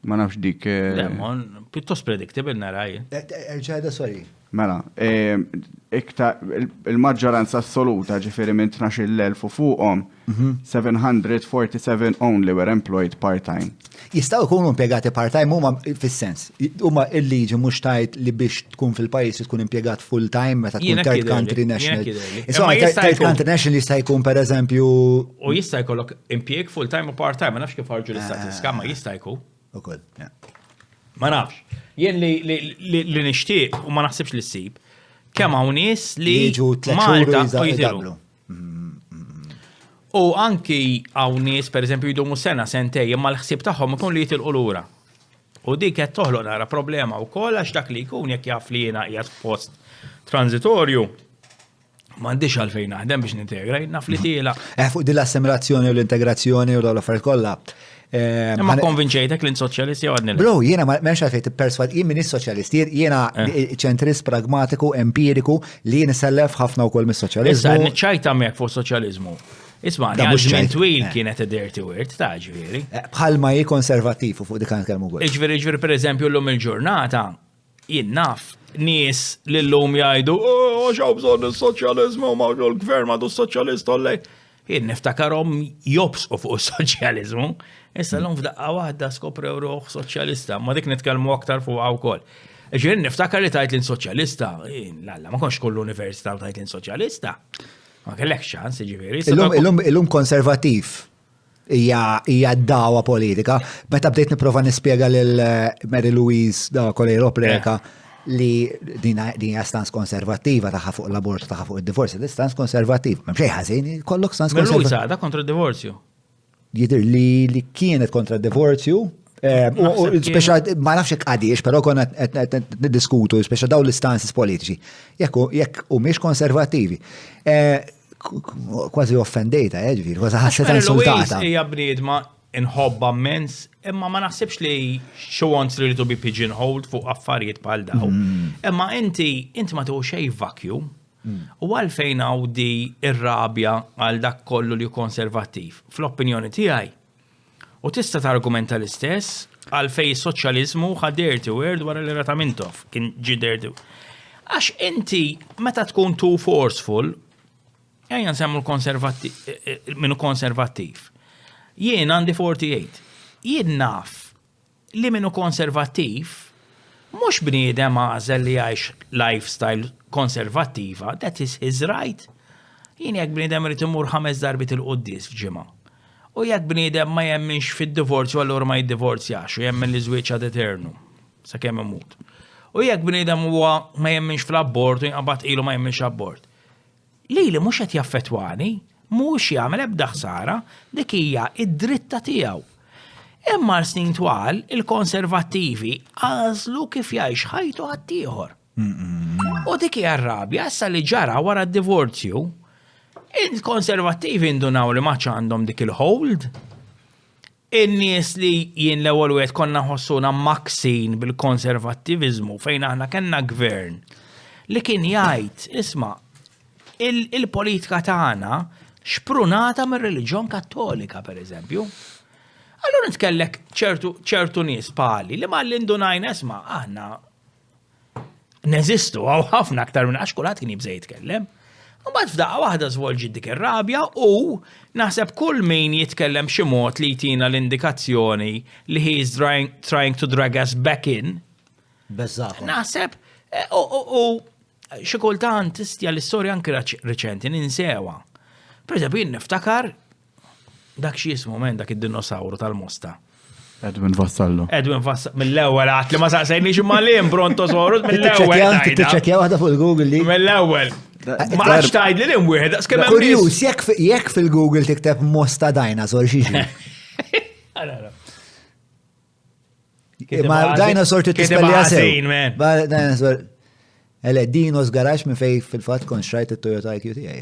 ma nafx dik. Lemon, pittos predictable naraj. Erġajda, sorry. Mela, il-maġġoranza assoluta ġifiri minn 12,000 fuqhom, 747 only were employed part-time. Jistaw ikunu impjegati part-time huma fis-sens. Huma il-liġi mhux tajt li biex tkun fil-pajjiż tkun impjegat full-time meta tkun third country national. Insomma, third country national jista' jkun pereżempju. U jista' jkollok impjeg full-time u part-time, ma nafx kif ħarġu l-istatistika, ma jista' jkun. Ukoll, ma nafx. Jien li nixtieq u ma naħsibx li ssib kemm hawn nies li Malta u jidhru. U anki hawn nies pereżempju jdumu sena sentej imma l-ħsieb tagħhom ikun li jitilqu lura. U dik qed toħloq nara problema wkoll għax dak li jkun jekk jaf li jiena qiegħed f'post transitorju m'għandix għalfejn naħdem biex nintegra, naf li tielaq. Fuq din l-assimilazzjoni u l-integrazzjoni u dawn l-affarijiet kollha. Ma konvinċejtek l-insoċjalisti għadni. Bro, jiena menx għalfejn tipperswad, jien minni soċjalisti, jiena ċentrist pragmatiku, empiriku, li jien sellef ħafna wkoll mis-soċjalizmu. Issa niċċajta mek fuq soċjaliżmu. Isma' għal twil kienet dirty word ta' ġifieri. Bħalma hi konservattiv fuq dik kan kelmu wkoll. Ġifieri pereżempju llum il-ġurnata jien naf nies li llum jgħidu x'hawn bżonn is-soċjaliżmu ma l-gvern m'għadu soċjalist ollej. Jien niftakarhom jobsqu fuq is-soċjaliżmu. Issa l-lum f'daqqa waħda skoprew ruħ soċjalista, ma dik nitkellmu aktar fuq wkoll. Ġifieri niftakar li tajt l-soċjalista, lalla ma konx kull università tajt l-soċjalista. Ma kellek ċans, ġifieri. Illum konservattiv hija dawa politika. Meta bdejt nipprova nispjega lil Mary Louise da Kolej Ropreka li din hija stans konservattiva taħħa fuq l-abort taħħa fuq id-divorzju, di stans konservattiv. M'hemm xejn ħażin, kollok stans Mela konservattiv. Luisa, da kontra d-divorzju. Jidher li kienet kontra d-divorzju. Speċa ma nafx hekk għadix, però konna qed niddiskutu speċa dawn l-istanzis politiċi. Jekk humiex konservattivi. Kważi offendejta, ġifieri, kważi ħasset insultata. Hija bniedma inħobba mens, imma ma naħsibx li she wants really to be pigeonholed fuq affarijiet bħal daw. Imma inti ma tuħu xej vacuum, u għalfejn hawn di ir-rabja għal dak kollu li konservattiv. Fl-opinjoni tiegħi. U tista' targumenta l-istess għalfej soċjaliżmu ħadirti word wara li rata Mintoff kien ġiderti. Għax inti meta tkun too forceful, ejja nsemmu minnu konservattiv. Jien għandi 48. Jien naf li minnu konservattiv mhux bniedem għażel li jgħix lifestyle konservattiva, that is his right. Jien jekk bniedem irid imur 5 darbit il-qudies f'ġimgħa. U jekk bniedem ma jemminx fid-divorzju allura ma jiddivorzjax u jemmen li żwieġ ad eternum sakemm imut. U jekk bniedem huwa ma jemminx fl-abort u jinqabad ilu ma jemminx abort. Lili mhux qed jaffettwani, mhux jagħmel ebda ħsara, dik hija id-dritta tiegħu. Imma snin twal il-konservattivi għażlu kif jgħix ħajtu ħaddieħor. U dik hija r-rabja issa li ġara wara d-divorzju, il-konservattivi indunaw li maċ għandhom dik il-hold. In-nies li jien l-ewwel wieħed konna ħossuna maksin bil-konservattivizmu fejn aħna kellna gvern li kien jgħid, isma' il-politika tagħna xprunata mir-reliġjon Kattolika pereżempju. Allura nitkellek ċertu nies pali li ma l-indunajna isma' aħna neżistu għaw ħafna aktar minn għax kulħadd kien jibżej jitkellem. U bad f'daqqa waħda żvolġi dik ir-rabja u naħseb kull min jitkellem xi mod li jtina l-indikazzjoni li he is trying to drag us back in. Beżżakom. Naħseb u xi kultant tistja l-istorja anke reċenti ninsewa. Pereżempju jien niftakar dak xi jismu men dak id-dinosawru tal-Mosta. Edwin Vassallo. Edwin Vassallo mill-ewwel għat li ma saqsejniex imma liem Brontosaurus mill-ewwel. Tiċċekkjaw waħda fuq il-Google li. Mill-ewwel. Ma għax tajd li lim wieħed daqs kemm hemm. Kurjus, jekk fil-Google tikteb Mosta Dinosaur xi. Ma dinosaur tispellija sew. Dinosaur. Dinos garax minn fej fil-fatt konxrajt it-Toyota IQTA.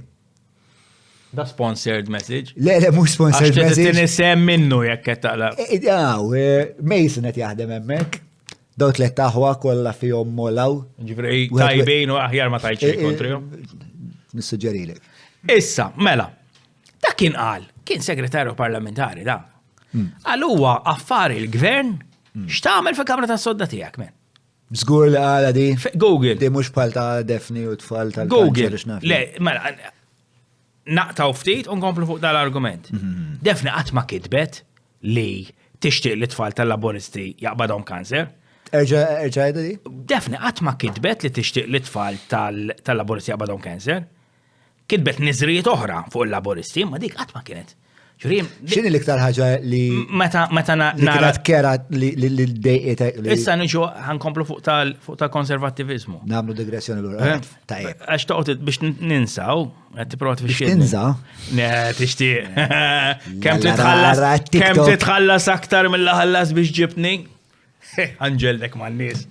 Da sponsored message. Le, mux sponsored message. Għax tinisem minnu jekk qed taqlaq. Mason qed jaħdem hemmhekk. Daw tliet taħwa kollha fihom molaw. Ġifri tajbejn u aħjar ma tajċi kontriju. Nissuġġerilek. Issa, mela, da kien segretarju parlamentari da. Għal huwa affari il-gvern x'tagħmel fil-Kamra tas-Sodda tiegħek men. Żgur li għala di. Google. Di mhux bħal ta' Defni u tfal tal Google. Le, mela, naqtaw ftit u nkomplu fuq dal-argument. Defni qatt ma kitbet li tixtieq li tfal tal-laboristi jaqbadhom kanser. Erġa' di? Defni qatt ma kitbet li tixtieq li tfal tal-laboristi jaqbadhom kanser. Kitbet niżrijiet oħra fuq il-laboristi, ma dik qatt ma kienet. X'inhi l-iktar ħaġa li meta nara kera li dejqiet. Issa niġu ħankomplu fuq tal-konservattivizmu. Nagħmlu digressjoni lura. Tajjeb. Għax toqgħod biex ninsaw, qed tipprova tfixxi. Tinsa? Ne, tixtieq. Kemm titħallas aktar mill-ħallas biex ġibni? Anġeldek man-nies.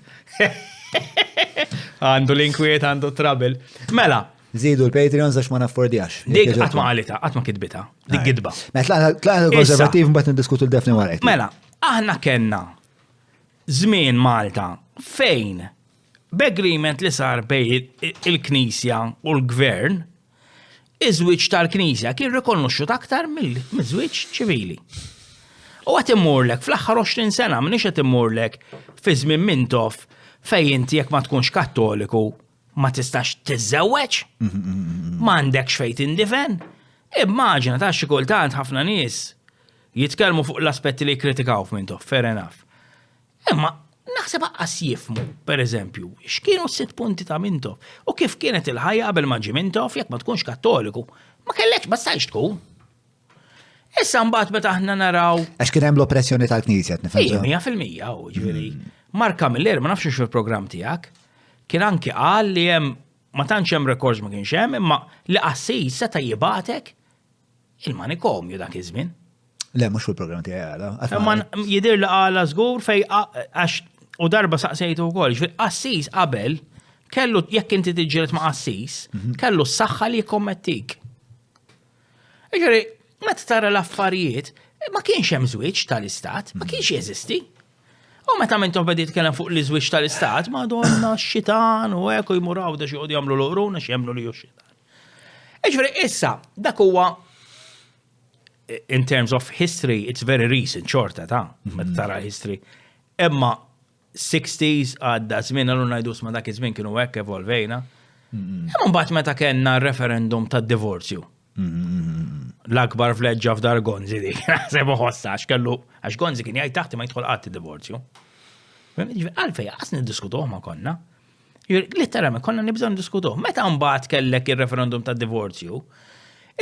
Għandu l-inkwiet, għandu trouble. Mela, Zidu l-Patreons għax ma naffordjax. dik qatt ma qalita, qatt ma kitbita. Dik gidba. Mela tlaqna l-konservativ mbagħad niddiskutu l-defni warajt. Mela, aħna kellna żmien Malta fejn b'agreement li sar bej il-Knisja u l-Gvern iż-żwieġ tal-Knisja kien rikonoxxut aktar mill-żwieġ ċivili. U qed immurlek fl-aħħar 20 sena m'iniex qed immurlek fi żmien Mintoff fejn inti jekk ma tkunx Kattoliku ma tistax tiżżewweġ? M'għandekx fejn tindifen? Immaġina ta' xi kultant ħafna nies jitkellmu fuq l-aspetti li jikkritikaw f'Mintoff, fair enough. Imma naħseb aqqas jifmu, pereżempju, x'kienu s-sitt punti ta' Mintoff u kif kienet il-ħajja qabel ma ġie Mintoff jekk ma tkunx Kattoliku. Ma kellekx ma stajx tkun. Issa mbagħad meta aħna naraw. Għax kien hemm l-oppressjoni tal-Knisja nifhem. 100% ġifieri. Marka Miller ma nafx fil-programm tiegħek. kien anki qal li hemm ma tantx hemm records ma kienx hemm, imma li Assis seta' jibatek il-manikomju dak iż-żmien. Le, mhux fil-programm tiegħi għala. Imma jidir li qala żgur fej għax u darba saqsejtu wkoll, Assis qabel kellu jekk inti tiġġieled ma' Assis, kellu s-saħħa li jikkommettik. Ġifieri, meta tara l-affarijiet, ma kienx hemm żwieġ tal-istat, ma kienx jeżisti. U meta mintom bedi tkellem fuq l-żwieġ tal-istat, Madonna x-xitan u hekk u jmuraw da xi jqogħdu jagħmlu l-qruna xi jagħmlu li x-xitan. Ġifieri, issa dak huwa in terms of history, it's very recent, xorta ta' meta tara history. Imma 60s għadda żmien għallu ngħidu ma dak iż-żmien kienu hekk evolvejna. Imma mbagħad meta kellna referendum tad-divorzju. L-akbar fleġġa f'dar Gonzi dik. Sebu ħossa għax kellu għax Gonzi kien jgħid taħti ma jidħol qatt id-divorzju. Għalfej qas niddiskutuh ma konna. Literalment konna nibżgħu niddiskutuh. Meta mbagħad kellek ir-referendum tad-divorzju,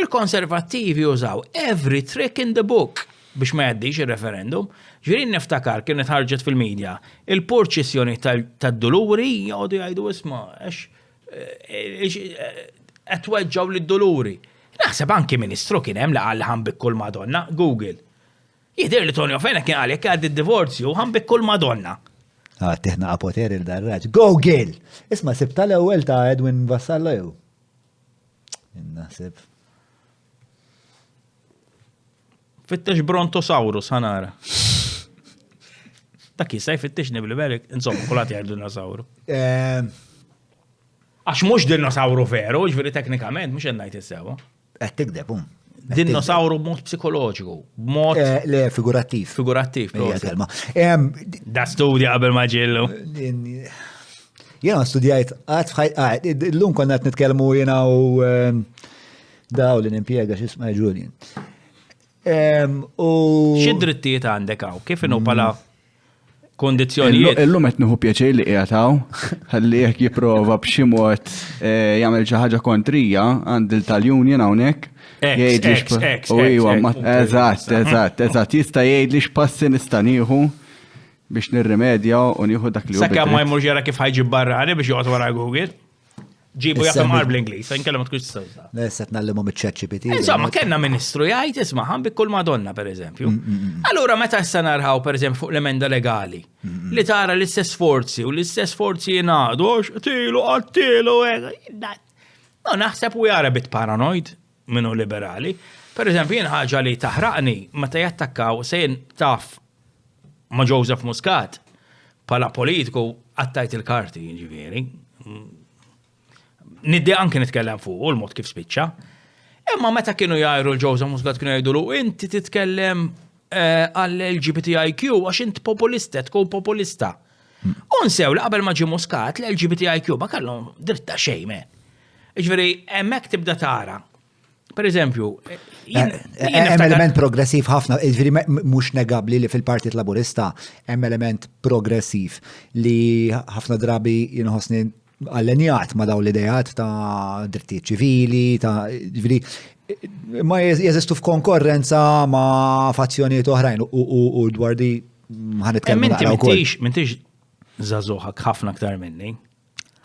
il-konservattivi użaw every trick in the book biex ma jgħaddix il-referendum. Ġirin niftakar kienet ħarġet fil-medja il-purċissjoni tad-doluri jgħodu jgħidu isma' qed weġġaw lid-doluri. Naħseb anki ministru kien hemm li qal ħanbik kull Madonna, Google. Jidher li Tonio Fejna kien qal jekk għaddi d-divorzju ħanbik kull Madonna. Teħna poteri l-darraġ. Google! Isma' sib tal-ewwel ta' Edwin Vassallo. Naħseb. Fittex Brontosaurus ħanara. Dak jista' jfittex nibli belek, insomma, kulħadd jgħidu dinosauru. Għax mhux dinosauru veru, ġifieri teknikament mhux qed ngħid issewa. Qed tikdeb Dinosauru b'mod psikoloġiku, b'mod le figurattiv. Figurattiv, kelma. Da studja qabel ma ġillu. Jiena studjajt l-lum konna qed nitkellmu jiena u daw li nimpjega x'isma' Julian. Xi drittijiet għandek hawn? Kif inhu bħala kondizzjonijiet? Illum qed nieħu pjaċir li qiegħed hawn, ħalli jekk jipprova b'xi mod jagħmel xi ħaġa kontrija għand il-tal-Union hawnhekk. Eżatt, jista' jgħidli x'passi nista' nieħu biex nirrimedja u nieħu dak li hu. Sakemm ma jmurx jara kif ħajġib barra ħani biex joqgħod wara Google. Ġibu jafhem mar bl-Ingliż, inkellem ma tkunx tistgħu. Lesa tnallimhom iċ-ChatGPT. Insomma, kellna ministru jgħid isma' ħanbik kull Madonna pereżempju. Allura meta issa narħaw pereżempju fuq l-emenda legali li tara l-istess forzi u l-istess forzi jingħadu tilu qattilu no naħseb u jara bit paranoid minnu liberali. Pereżempju jien ħaġa li taħraqni meta jattakkaw sejn taf ma' Joseph Muscat bħala politiku għattajt il-karti ġifieri. Niddi anke nitkellem fuq u l-mod kif spiċċa. Imma meta kienu jgħidu l-Joseph Muscat kienu jgħidulu inti titkellem għall-LGBTIQ għax inti populista, tkun populista. Unsew li qabel ma ġie Muscat l-LGBTIQ ma kellhom dritta xejn. Ġifieri hemmhekk tibda tara. Per eżempju, hemm element progressiv ħafna, ġifieri mhux negabbli li fil-Partit Laburista hemm element progressiv li ħafna drabi jinħossni allenjat ma daw l-idejat ta' drittijiet ċivili, ta' ġifieri ma jeżistu f'konkorrenza ma' fazzjonijiet oħrajn u dwar di ħanitkellmu naqra wkoll. M'intix żagħżugħak ħafna aktar minni.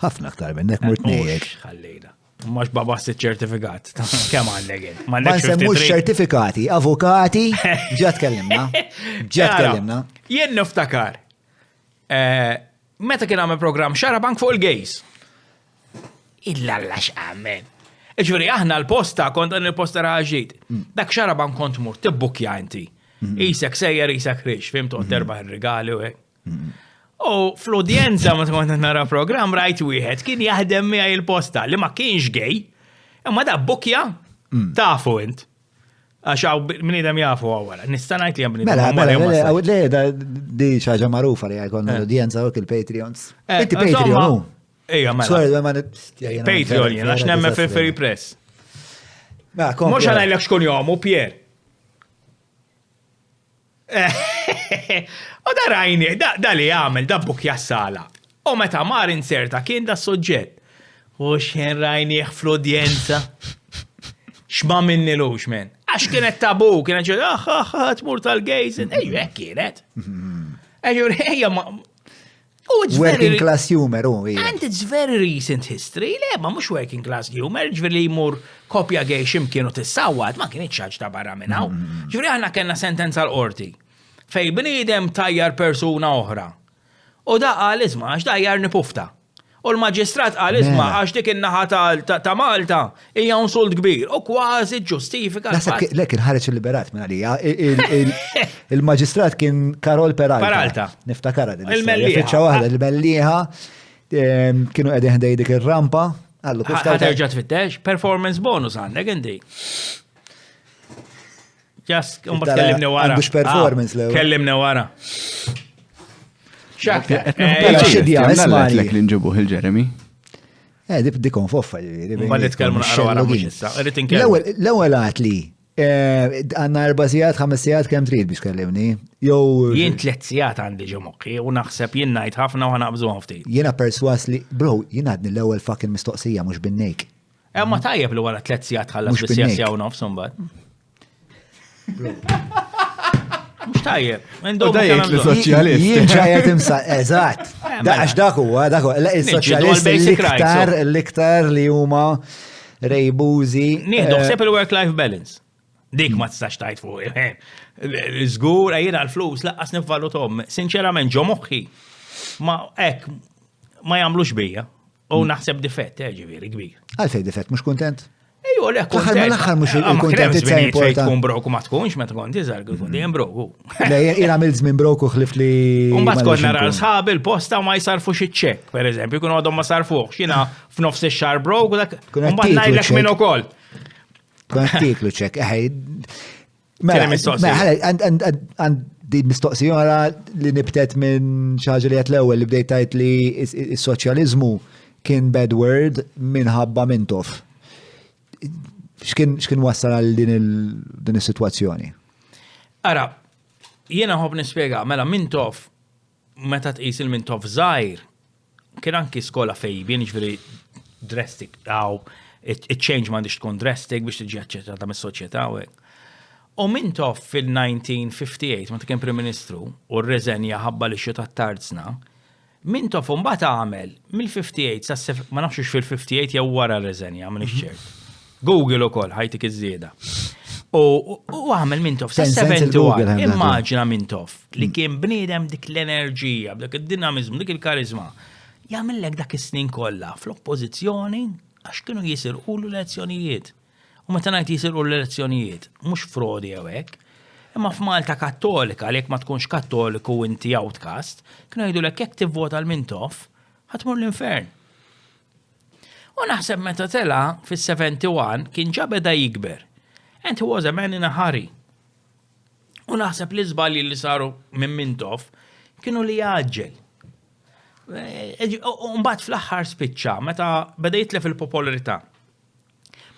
Ħafna aktar minnek murt ngħidlek. Ħallejna. Mhux babas iċ-ċertifikat. Kemm għandek jien? Ma nsemmux ċertifikati, avukati, ġa tkellimna. Jien niftakar. Meta kien għamel programm Xarabank fuq il-gays. Illa x'għamel. Ġifieri aħna l-posta kont dan il-posta raġit. Dak Xarabank kont mur tibbukja inti. Isek sejjer isek rix, fimtu terbaħ ir-rigali u hekk. U fl-udjenza ma tkun nara programm rajt wieħed kien jaħdem miegħi il-posta li ma kienx gay, imma da bukja tafu int. Għax hawn bniedem jafu wara. Nista' ngħid li hemm Mela, di xi ħaġa magħrufa li jkollna l-udjenza u il-Patreons. Inti Patreon hu. Ejja mela. Patreon jien għax nemmen fil-Free Press. Mhux ngħidlek xkun jom u Pier. U da rajni, da li għamil, da bukja s-sala. U meta mar inserta kien da soġġett. U xen rajni fl-udjenza. Xma minni lux men. Għax kienet tabu, kienet ġed, tmur tal-gejs. Ejju, kienet. Ejju, ejja, Oh, it's Working very- class humor, hija. And it's very recent history, le, ma mux working class humor, ġveri jmur kopja għej ximkienu tissawad, ma kien iċċaġ ta' barra minnaw. Ġveri għanna kena sentenza l-qorti. Fej bnidem tajjar persuna oħra. U da għal izma, għax dajjar nipufta. U l-maġistrat għal izma, għax dik in-naħa ta' Malta, hija insult kbir. U kważi ġustifika. Nasab lek il-ħareċ il-liberat minn għalija. Il-maġistrat kien Karol Peralta. Peralta. Niftakara din. Il-Melliħa. Fiċċa waħda, il-Melliħa. Kienu għedin ħdej dik il-rampa. Għallu, ħaterġa tfittex, performance bonus għandek inti. Just, unbat Tara, kellimni wara. għandux performance l-ewwel. Kellimni wara. Xakta. Mela, xidja, ismani. Lek li nġibu il-Jeremy. Dikon foffa. Ma nitkellmu naqra wara mhux issa. Irrid inkellmu. L-ewwel għat li. Għanna 4 sigħat, 5 sigħat kemm trid biex kellimni. Jow. Jien 3 sigħat għandi ġemoqqi u naħseb jien ngħid ħafna u ħanaqbżu ftit. Jiena perswas li, bro, jien għadni l-ewwel fucking mistoqsija mhux bin-nejk. Ma tajjeb li wara 3 sigħat ħallas Mhux bis-sija bin-nejk. sija u nofs imbagħad. Mhux tajjeb. U da jgħid li soċjalist. Jien ġajet imsa, eżatt. Għax dak huwa, il-soċjalist basic rights, l-iktar li huma rejbużi. Nieħdu ħseb il-work-life balance. Dik ma tistax tajt fuq. Żgur għajjina l-flus laqqas nifvalutom. Sinċerament ġo moħħi. Ma hekk ma jagħmlux bija. U naħseb difett, ġifieri kbir. Għalfej difett, mhux kuntent? Ejju, le, L-aħħar mhux il-kuntent importanti. importanti. Tkun broku ma tkunx, meta tkun tiżar, tkun dejjem broku. Le, jien għamilt minn broku xlif li. Mbagħad kont nara sħabi l-posta ma jsarfux iċ-ċekk, pereżempju, jkunu għadhom ma sarfux. Jiena f'nofs ix-xahar broku dak. Kun qed Mbagħad tiklu ngħidlek check. minn ukoll. Kont tiklu ċek, Kien mistoqsija. Għandi mistoqsija li nibtet minn xaġa li għat l-ewwel li bdejt tajt li s-soċjalizmu kien bad word minħabba Mintoff. X'kien wassal għal din is-sitwazzjoni? Ara, jiena ħobb nispjega, mela Mintoff, meta tqis il-Mintoff żgħir, kien anki skola fejbien, jiġifieri drastic, it-change m'għandix tkun drastic biex tiġi aċċettata mis-soċjetà u hekk. U Mintoff fil-1958, meta kien Prim Ministru, u rreżenja ħabba li xi tat-tarzna, Mintoff mbagħad għamel mill-58 sa ma nafx fil-58 jew wara r-reżenja, m'iniex ċert. Google ukoll ħajtik iż-żieda. U għamel Mintoff sa 71. Immaġina Mintoff li kien bniedem dik l-enerġija, dik id-dinamizmu, dik il-karizma. Jagħmellek dak is-snin kollha fl-oppożizzjoni għax kienu jisirqu l-elezzjonijiet. U meta ngħid jisirqu l-elezzjonijiet, mhux frodi jew hekk, imma f'Malta Kattolika għalhekk ma tkunx Kattoliku u inti outcast, kienu jgħidulek jekk tivvota l-Mintoff, ħatmur l-infern. U naħseb meta tela fis-71 kien ġa beda jikber. And he was a man in a hurry. U naħseb li żbalji li saru minn Mintoff kienu li jaġġel. U mbagħad fl-aħħar spiċċa meta beda jitlef il-popolarità.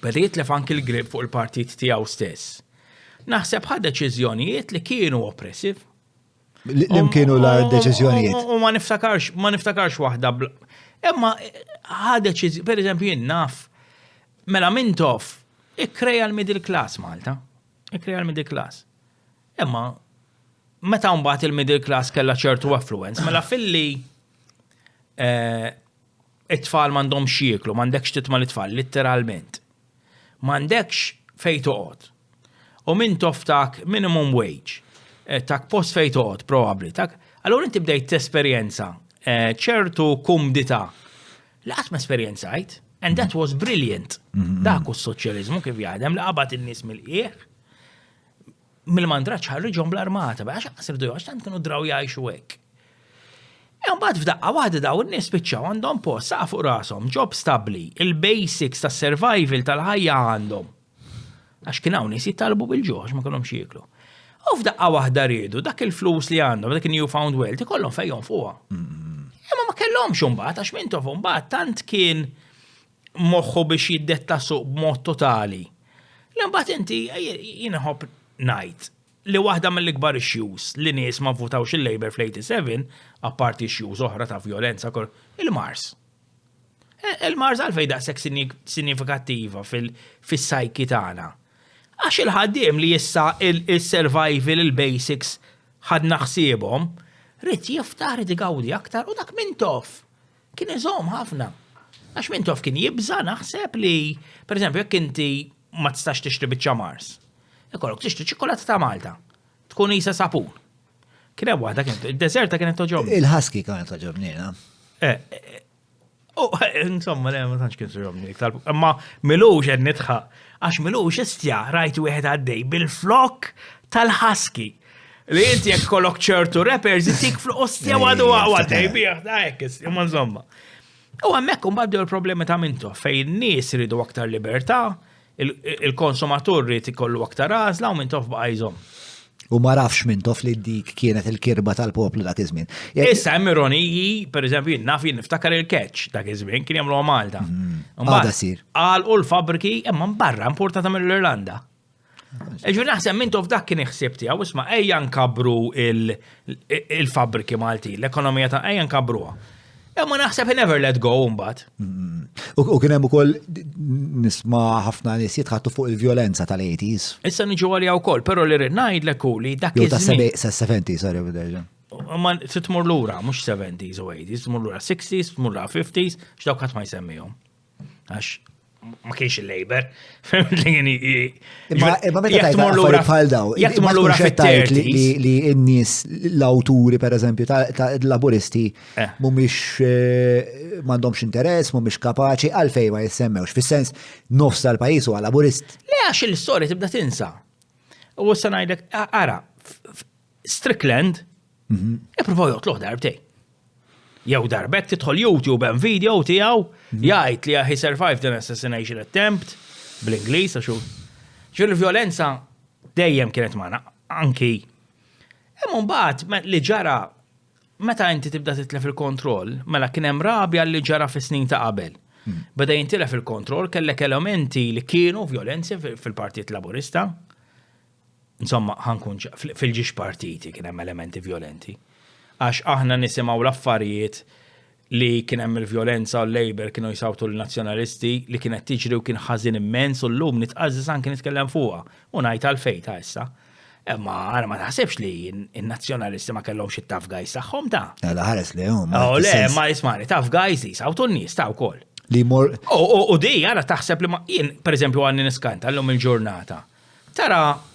Beda jitlef anki l-grib fuq il-partit tiegħu stess. Naħseb ħad deċiżjonijiet li kienu oppressiv. Lim kienu l-deċiżjonijiet. U ma niftakarx waħda. Imma ħadeċ, per eżempju, jien naf, mela Mintoff, ikkreja l-middle class Malta. Ikkreja l-middle class. Imma, meta mbagħad il-middle class kellha ċertu affluence, mela filli it-tfal m'għandhomx jieklu, m'għandekx titma' l-itfal, letteralment. M'għandekx fejn toqgħod. U Mintoff tak minimum wage, tak post fejn toqgħod, probabbli. Allura inti bdejt tesperjenza ċertu kumdità. Laqas ma esperjenzajt, and that was brilliant. Dak u s-soċjalizmu kif jgħadem li qabad in-nies mill-qiegħ mill-mandraċ ħarriġhom bl-armata, biex għasirdu għax tant kienu draw jgħixu hekk. Mbagħad f'daqqa waħda daw in-nies spiċċaw għandhom post saqa fuq rashom, job stabbli, il-basics tas-survival tal-ħajja għandhom. Għax kien hawn nies jittalbu bil-ġuħ ma kellhomx jieklu. U f'daqqa waħda riedu dak il-flus li għandhom, dak il-newfound wealth, ikollhom fejhom fuqha. Imma ma kellhomx imbagħad għax Mintoff imbagħad tant kien moħħu biex jiddetta suq b'mod totali. Li mbagħad inti jiena ħobb ngħid li waħda mill-ikbar issues li nies ma votawx il-Labor fl-87 apparti issues oħra ta' violenza il-Mars. Il-Mars għalfejn daqshekk sinifikattiva fis-sajki tagħna. Għax il-ħaddiem li issa il-survival, il-basics ħadna ħsiebhom, Rid jiftaħ, rid igawdi aktar, u dak Mintoff kien iżom ħafna. Għax Mintoff kien jibża naħseb li, per eżempju, jekk inti ma tistax tixtri biċċa Mars, ikollok tixtri ċikolata ta' Malta, tkun isa sapun. Kien hemm waħda kienet, id-deserta kienet toġobni. Il-ħaski kienet toġobni, na? Insomma, ma tantx kien toġobni. Imma Milux qed nitħa, għax Milux istja rajt wieħed għaddej bil-flok tal-ħaski. Li inti jekk kollok ċertu rappers jittik fl-ostja għadu għaddej bieħ, da' jekk, imma insomma. U għammek mbagħad il-problemi ta' Mintoff fejn nies iridu aktar libertà, il-konsumatur rrid ikollu aktar għażla u Mintoff baqa' jżomm. U ma rafx Mintoff li dik kienet il-kirba tal-poplu dak iż-żmien. Issa hemm ironiji, pereżempju, naf niftakar il-catch dak iż-żmien kien jagħmluha Malta. Għada sir. Għalqu l-fabriki imma barra importata mill-Irlanda. Ġur naħseb Mintoff dak kien iħsieb tiegħu, isma' ejja nkabru il-fabriki Malti, l-ekonomija ta' ejja nkabruha. Ma naħseb never let go mbagħad. U kien hemm ukoll nisma' ħafna nies jitħattu fuq il-vjolenza tal-80s. Issa niġu għalija wkoll, però li rid ngħidlek hu li dak iż-żmien. Sa-70s, sorry b'derġa. Ma tmur lura, mhux 70s u 80s, tmur lura 60s, tmur lura 50s, x'dawk ħadd ma jsemmihom. Għax ma kienx il-Labor. Imma meta tajt affarijiet bħal daw, jekk tmur lura fit-30s li n-nies l-awturi pereżempju tal-laburisti mhumiex m'għandhomx interess, mhumiex kapaċi għalfejn ma jissemmewx. Fis-sens nofs tal-pajjiż huwa laburist. Le għax l-istorja tibda tinsa. U issa ngħidlek ara, Strickland ippruvaw jogħtluh darbtejn. Jew darbek tidħol YouTube hemm video tiegħu jgħid li he survived an assassination attempt bl-Ingliż għax ġiel il-vjolenza dejjem kienet magħna anki. Hemm mbagħad li ġara meta inti tibda titlef il-kontroll, mela kien hemm rabja li ġara fis-snin ta' qabel. Beda jintilef il-kontroll kellek elementi li kienu vjolenzi fil-Partit Laburista. Insomma, ħankun fil-ġiex partiti kien hemm elementi violenti. Għax aħna nisimgħu l-affarijiet li kien hemm il-vjolenza u l-Labor kienu jsawtu l-nazzjonalisti li kienet tiġri u kien ħażin immens u llum nitqażżis anke nitkellem fuqha u ngħid għalfejn ta' issa. Imma ara ma taħsebx li n-nazzjonalisti ma kellhomx it-tough guys tagħhom ta'. La ħares li hum. Le, ma ismani, tough guys li sawtu n-nies ta' wkoll. Li mor. U di ara taħseb li ma jien pereżempju għandi niskanta llum il-ġurnata. Tara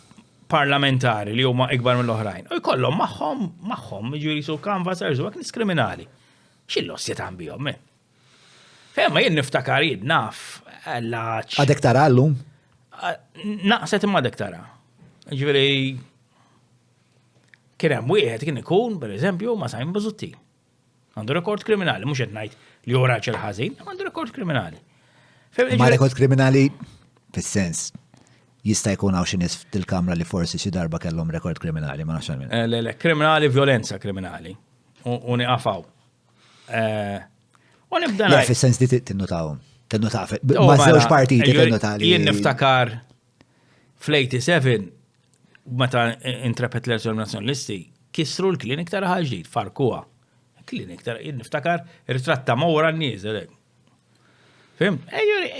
parlamentari li huma ikbar mill-oħrajn. U jkollhom magħhom jiġri su canvassers u hekk nies kriminali. X'illos jitam bihom min? Fejn ma jien niftakar jien naf għallax. Għadek tara llum? Naqset imma għadek tara. Ġifieri kien hemm wieħed kien ikun pereżempju ma' Simon Buzutti. Għandu rekord kriminali, mhux qed ngħid li hu raġel ħażin, għandu rekord kriminali. Ma rekord kriminali fis-sens. Jista' jkun hawn xi nies fil-Kamra li forsi xi darba kellhom rekord kriminali, ma nafx għalmin. Le, kriminali, violenza kriminali. U niqafaw. U nibda ngħid. Fis-sens li tinnotawhom. Tinnotaf. Ma' żewġ partiti tinnotali. Jien niftakar fl-87 meta intrepet l-elezzjoni nazzjonalisti kisru l-klinik ta' ħaġdid, farkuha. Klinik ta' jien niftakar ritratta mowra n-nies. Fim?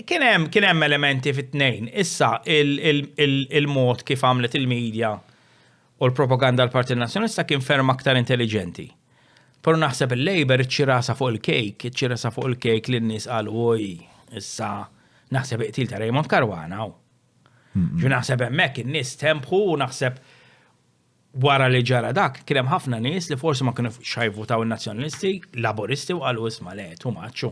Kien hemm elementi fit-tnejn. Issa il-mod kif għamlet il-medja u l-propaganda l-Partit Nazzjonalista kien ferm aktar intelligenti. Però naħseb il-Labor iċċirasa fuq il-kejk li n-nies qalu oj, issa naħseb iqtil ta' Raymond Caruana. Ġu naħseb hemmhekk in-nies tempħu u naħseb wara li ġara dak kien hemm ħafna nies li forsi ma kienu xajvutaw in-nazzjonalisti, laboristi u qalu isma' le tu maċċu.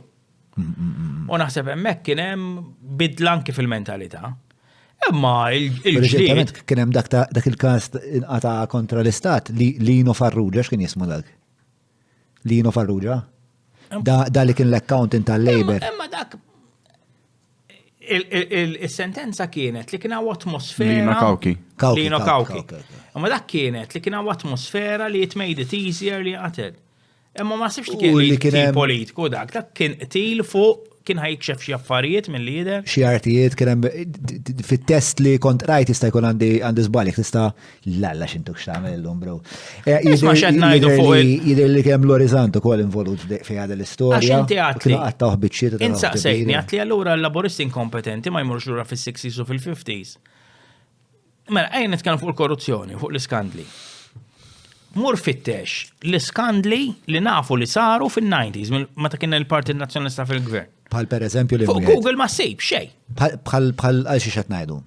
U naħseb hemmhekk kien hemm bidla anke fil-mentalità. Imma il-ġdid kien hemm dak il-każ inqata' kontra l-Istat li Lino Farrugia x'kien jismu dak? Lino Farrugia? Da li kien l-accountant tal-Labor. Imma dak il-sentenza kienet li kien hawn atmosfera. Lino Kawki. Imma dak kienet li kien hawn atmosfera li it made it easier li qatel. Imma ma sibx li kien politiku dak kien qtil fuq kien ħajkxef xi affarijiet mill-lider. Xi artijiet kien hemm fit-test li kont rajt jista' jkun għandi żbalek tista' lalla x'intuk x'tagħmel illum bro. Isma' x'qed ngħidu fuq jidher li kemm l-Orizzont ukoll involut fi għadha l-istorja. Għax inti għatli. Qattaw biċċiet. Insaqsejni għatli allura l-laboristi inkompetenti ma jmurx lura fis-60s u fil-50s. Mela ejn nitkellmu fuq il-korruzzjoni, fuq l-iskandli. mur fittex l-iskandli li nafu li saru fin-90s meta kien il-Partit Nazzjonalista fil-Gvern. Bħal per eżempju li Fuq Google ma sejb xejn. Bħal għal xi xed ngħidu.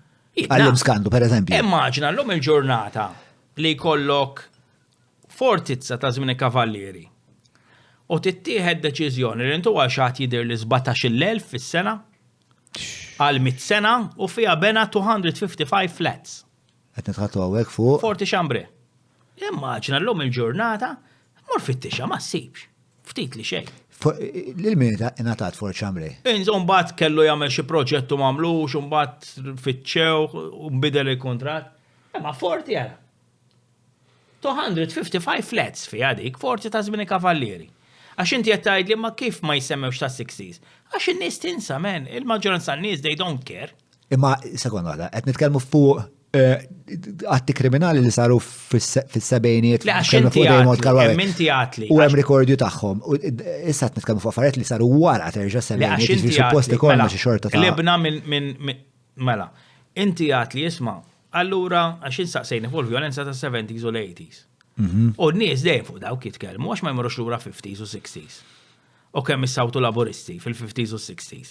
Għallim skandlu per eżempju. Immaġina l-lum il-ġurnata li jkollok fortizza ta' żmien kavallieri u tittieħed deċiżjoni li intu għaxat jidher li 17,000 fis-sena għal 100 sena u fiha bena 255 flats. Qed nitħattu hawnhekk fuq. Forti Xambre. Immaġina l-lum il-ġurnata mor fit-tixa ma ssibx. Ftit li xejn. L-minita ingħatat Fort Xambre. Inżom bat kellu jagħmel xi proġettu m'għamlux, u mbagħad fitxew u nbidel il-kuntratt. Ma forti għara. 255 flats fi dik, forti ta' żmien kavallieri. Għax inti qed tgħidli ma kif ma jsemmewx ta' 60s. Għax in-nies tinsa men, il-maġġoranza n-nies they don't care. Imma sekond waħda, qed nitkellmu fuq atti kriminali li saru fis-sebgħinijiet. Le għax inti għatli. U hemm rekordju tagħhom. Issa qed nitkellmu fuq affarijiet li saru wara terġa' sebgħinijiet jiġri suppost ikollna xi xorta ta' libna minn mela. Inti għatli isma' allura għax insaqsejni fuq il-vjolenza ta' 70s u l-80s. U n-nies dejjem fuq dawk jitkellmu għax ma jmorrux lura 50s u 60s. U kemm issawtu laboristi fil-50s u 60s.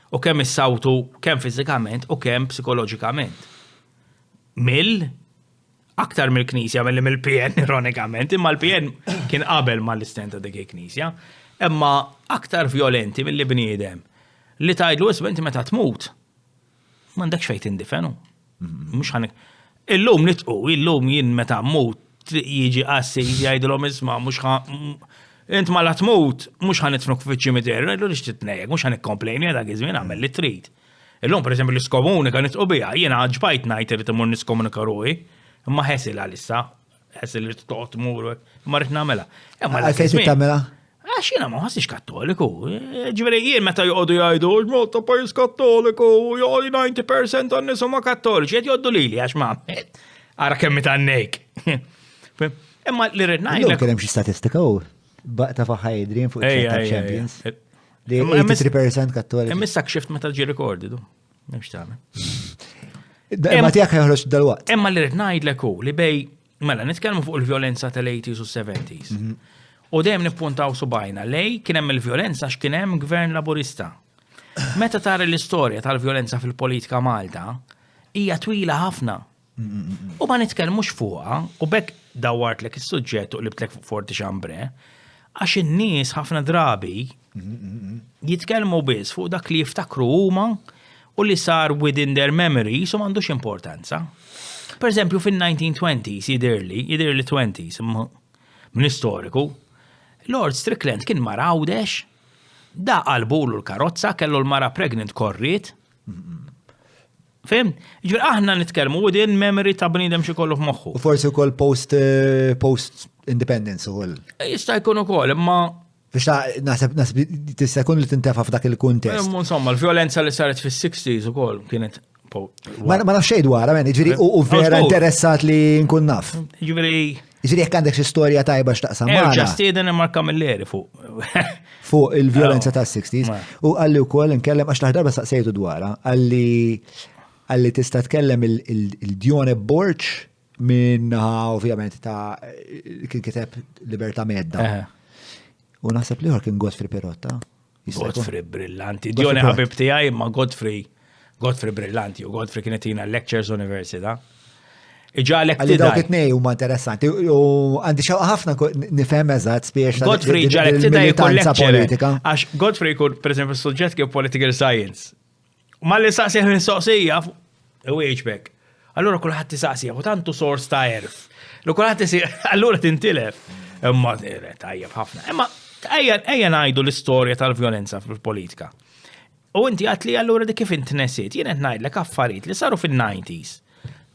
U kemm issawtu kemm fiżikament u kemm psikoloġikament. Aktar mill-Knisja mill-PN ironikament, imma l-PN kien qabel mal-istenta dik il-Knisja, imma aktar violenti mill-bniedem li tgħidlu isma' inti meta tmut m'għandekx fejn tindifenu. Mhux illum nitqu, illum jien meta mmut jiġi qassi jgħidilhom isma' mhux int ma la tmut, mhux ħanitfnuk fiċ-ċimiteru, ngħidlu li x'titnejjek, mhux ħanikkomplejni dak iż-żmien għamel li trid. Illum pereżempju l-iskomunika nitqu biha, jiena ġbajt ngħid irid imur niskomunika ruħi, imma ħesil għalissa, ħesil li toqgħod tmur, imma rrid nagħmilha. Għalfejn trid tagħmilha? Għax jiena ma ħassix kattoliku. Ġifieri jien meta joqogħdu jgħidu Malta pajjiż kattoliku, jgħidu 90% tan-nies huma kattoliċi, qed jgħoddu lili għax ma ara kemm mitannejk. Imma li rid ngħidlek. Kien hemm xi statistika hu ta' faħħa jidrin fuq il-Champions. Li 83% kattoliċi. Hemm issa kxift meta ġi rekordi du. M'hemmx tagħmel. Ma tiegħek ħajħroġ dal-waqt. Imma li rid ngħidlek hu li bej mela nitkellmu fuq il-vjolenza tal-80s u 70s. U dejjem nippuntaw subajna lej kien hemm il-vjolenza x'kien hemm gvern laburista. Meta tara l-istorja tal-vjolenza fil-politika Malta hija twila ħafna. U ma nitkellmux fuqha u bekk dawwartlek is-suġġett u libtlek fuq Forti Xambre għax in-nies ħafna drabi jitkellmu biss fuq dak li jiftakru huma u li sar within their memory so m'għandux importanza. Per eżempju fin-1920s jidirli 20s minn istoriku, Lord Strickland kien mara għawdex, da qalbulu l-karozza kellu l-mara pregnant korriet. Fim? Ġur aħna nitkellmu within memory ta' bniedem xi kollu f'moħħu. U forsi wkoll post-independence ukoll. Jista' jkun ukoll, imma biex naħseb tista' jkun li tintefa' f'dak il-kuntest. Insomma, l-vjolenza li saret fis-60s ukoll kienet ma nafx xejn dwar, ġifieri u vera interessat li nkun naf. Ġifieri jekk għandek xi storja tajba x'taqsam magħna. Ġa stieden immarka mill-leri fuq. Fuq il-vjolenza tas-60s. U għalli wkoll nkellem għax l-aħħar darba staqsejtu dwarha, għalli tista' tkellem il-Djone Borċ minnaħa ovvjament ta' kien kiteb Libertà Medda. U naħseb liħor kien Godfrey Perotta. Godfrey brillanti. Djone ħabib tiegħi imma Godfrey brillanti u Godfrey kienet jina Lectures Università. Iġalek għalli dawk it-nej huma interessanti u għandi xaw ħafna nifhem eżatt spiex Godfrey ġalek tidaj jkun lecturer. Għax Godfrey jkun pereżempju suġġett kif political science. Ma li saqsih mistoqsija u hback. Allura kulħadd tisaqsija u tantu sors ta' erf. Lu kulħadd allura tintilef. Imma tajjeb ħafna. Imma ejja ngħidu l-istorja tal-vjolenza fil-politika. U inti għatli allura di kif inti nesiet, jien qed ngħidlek affarijiet li saru fin-90s.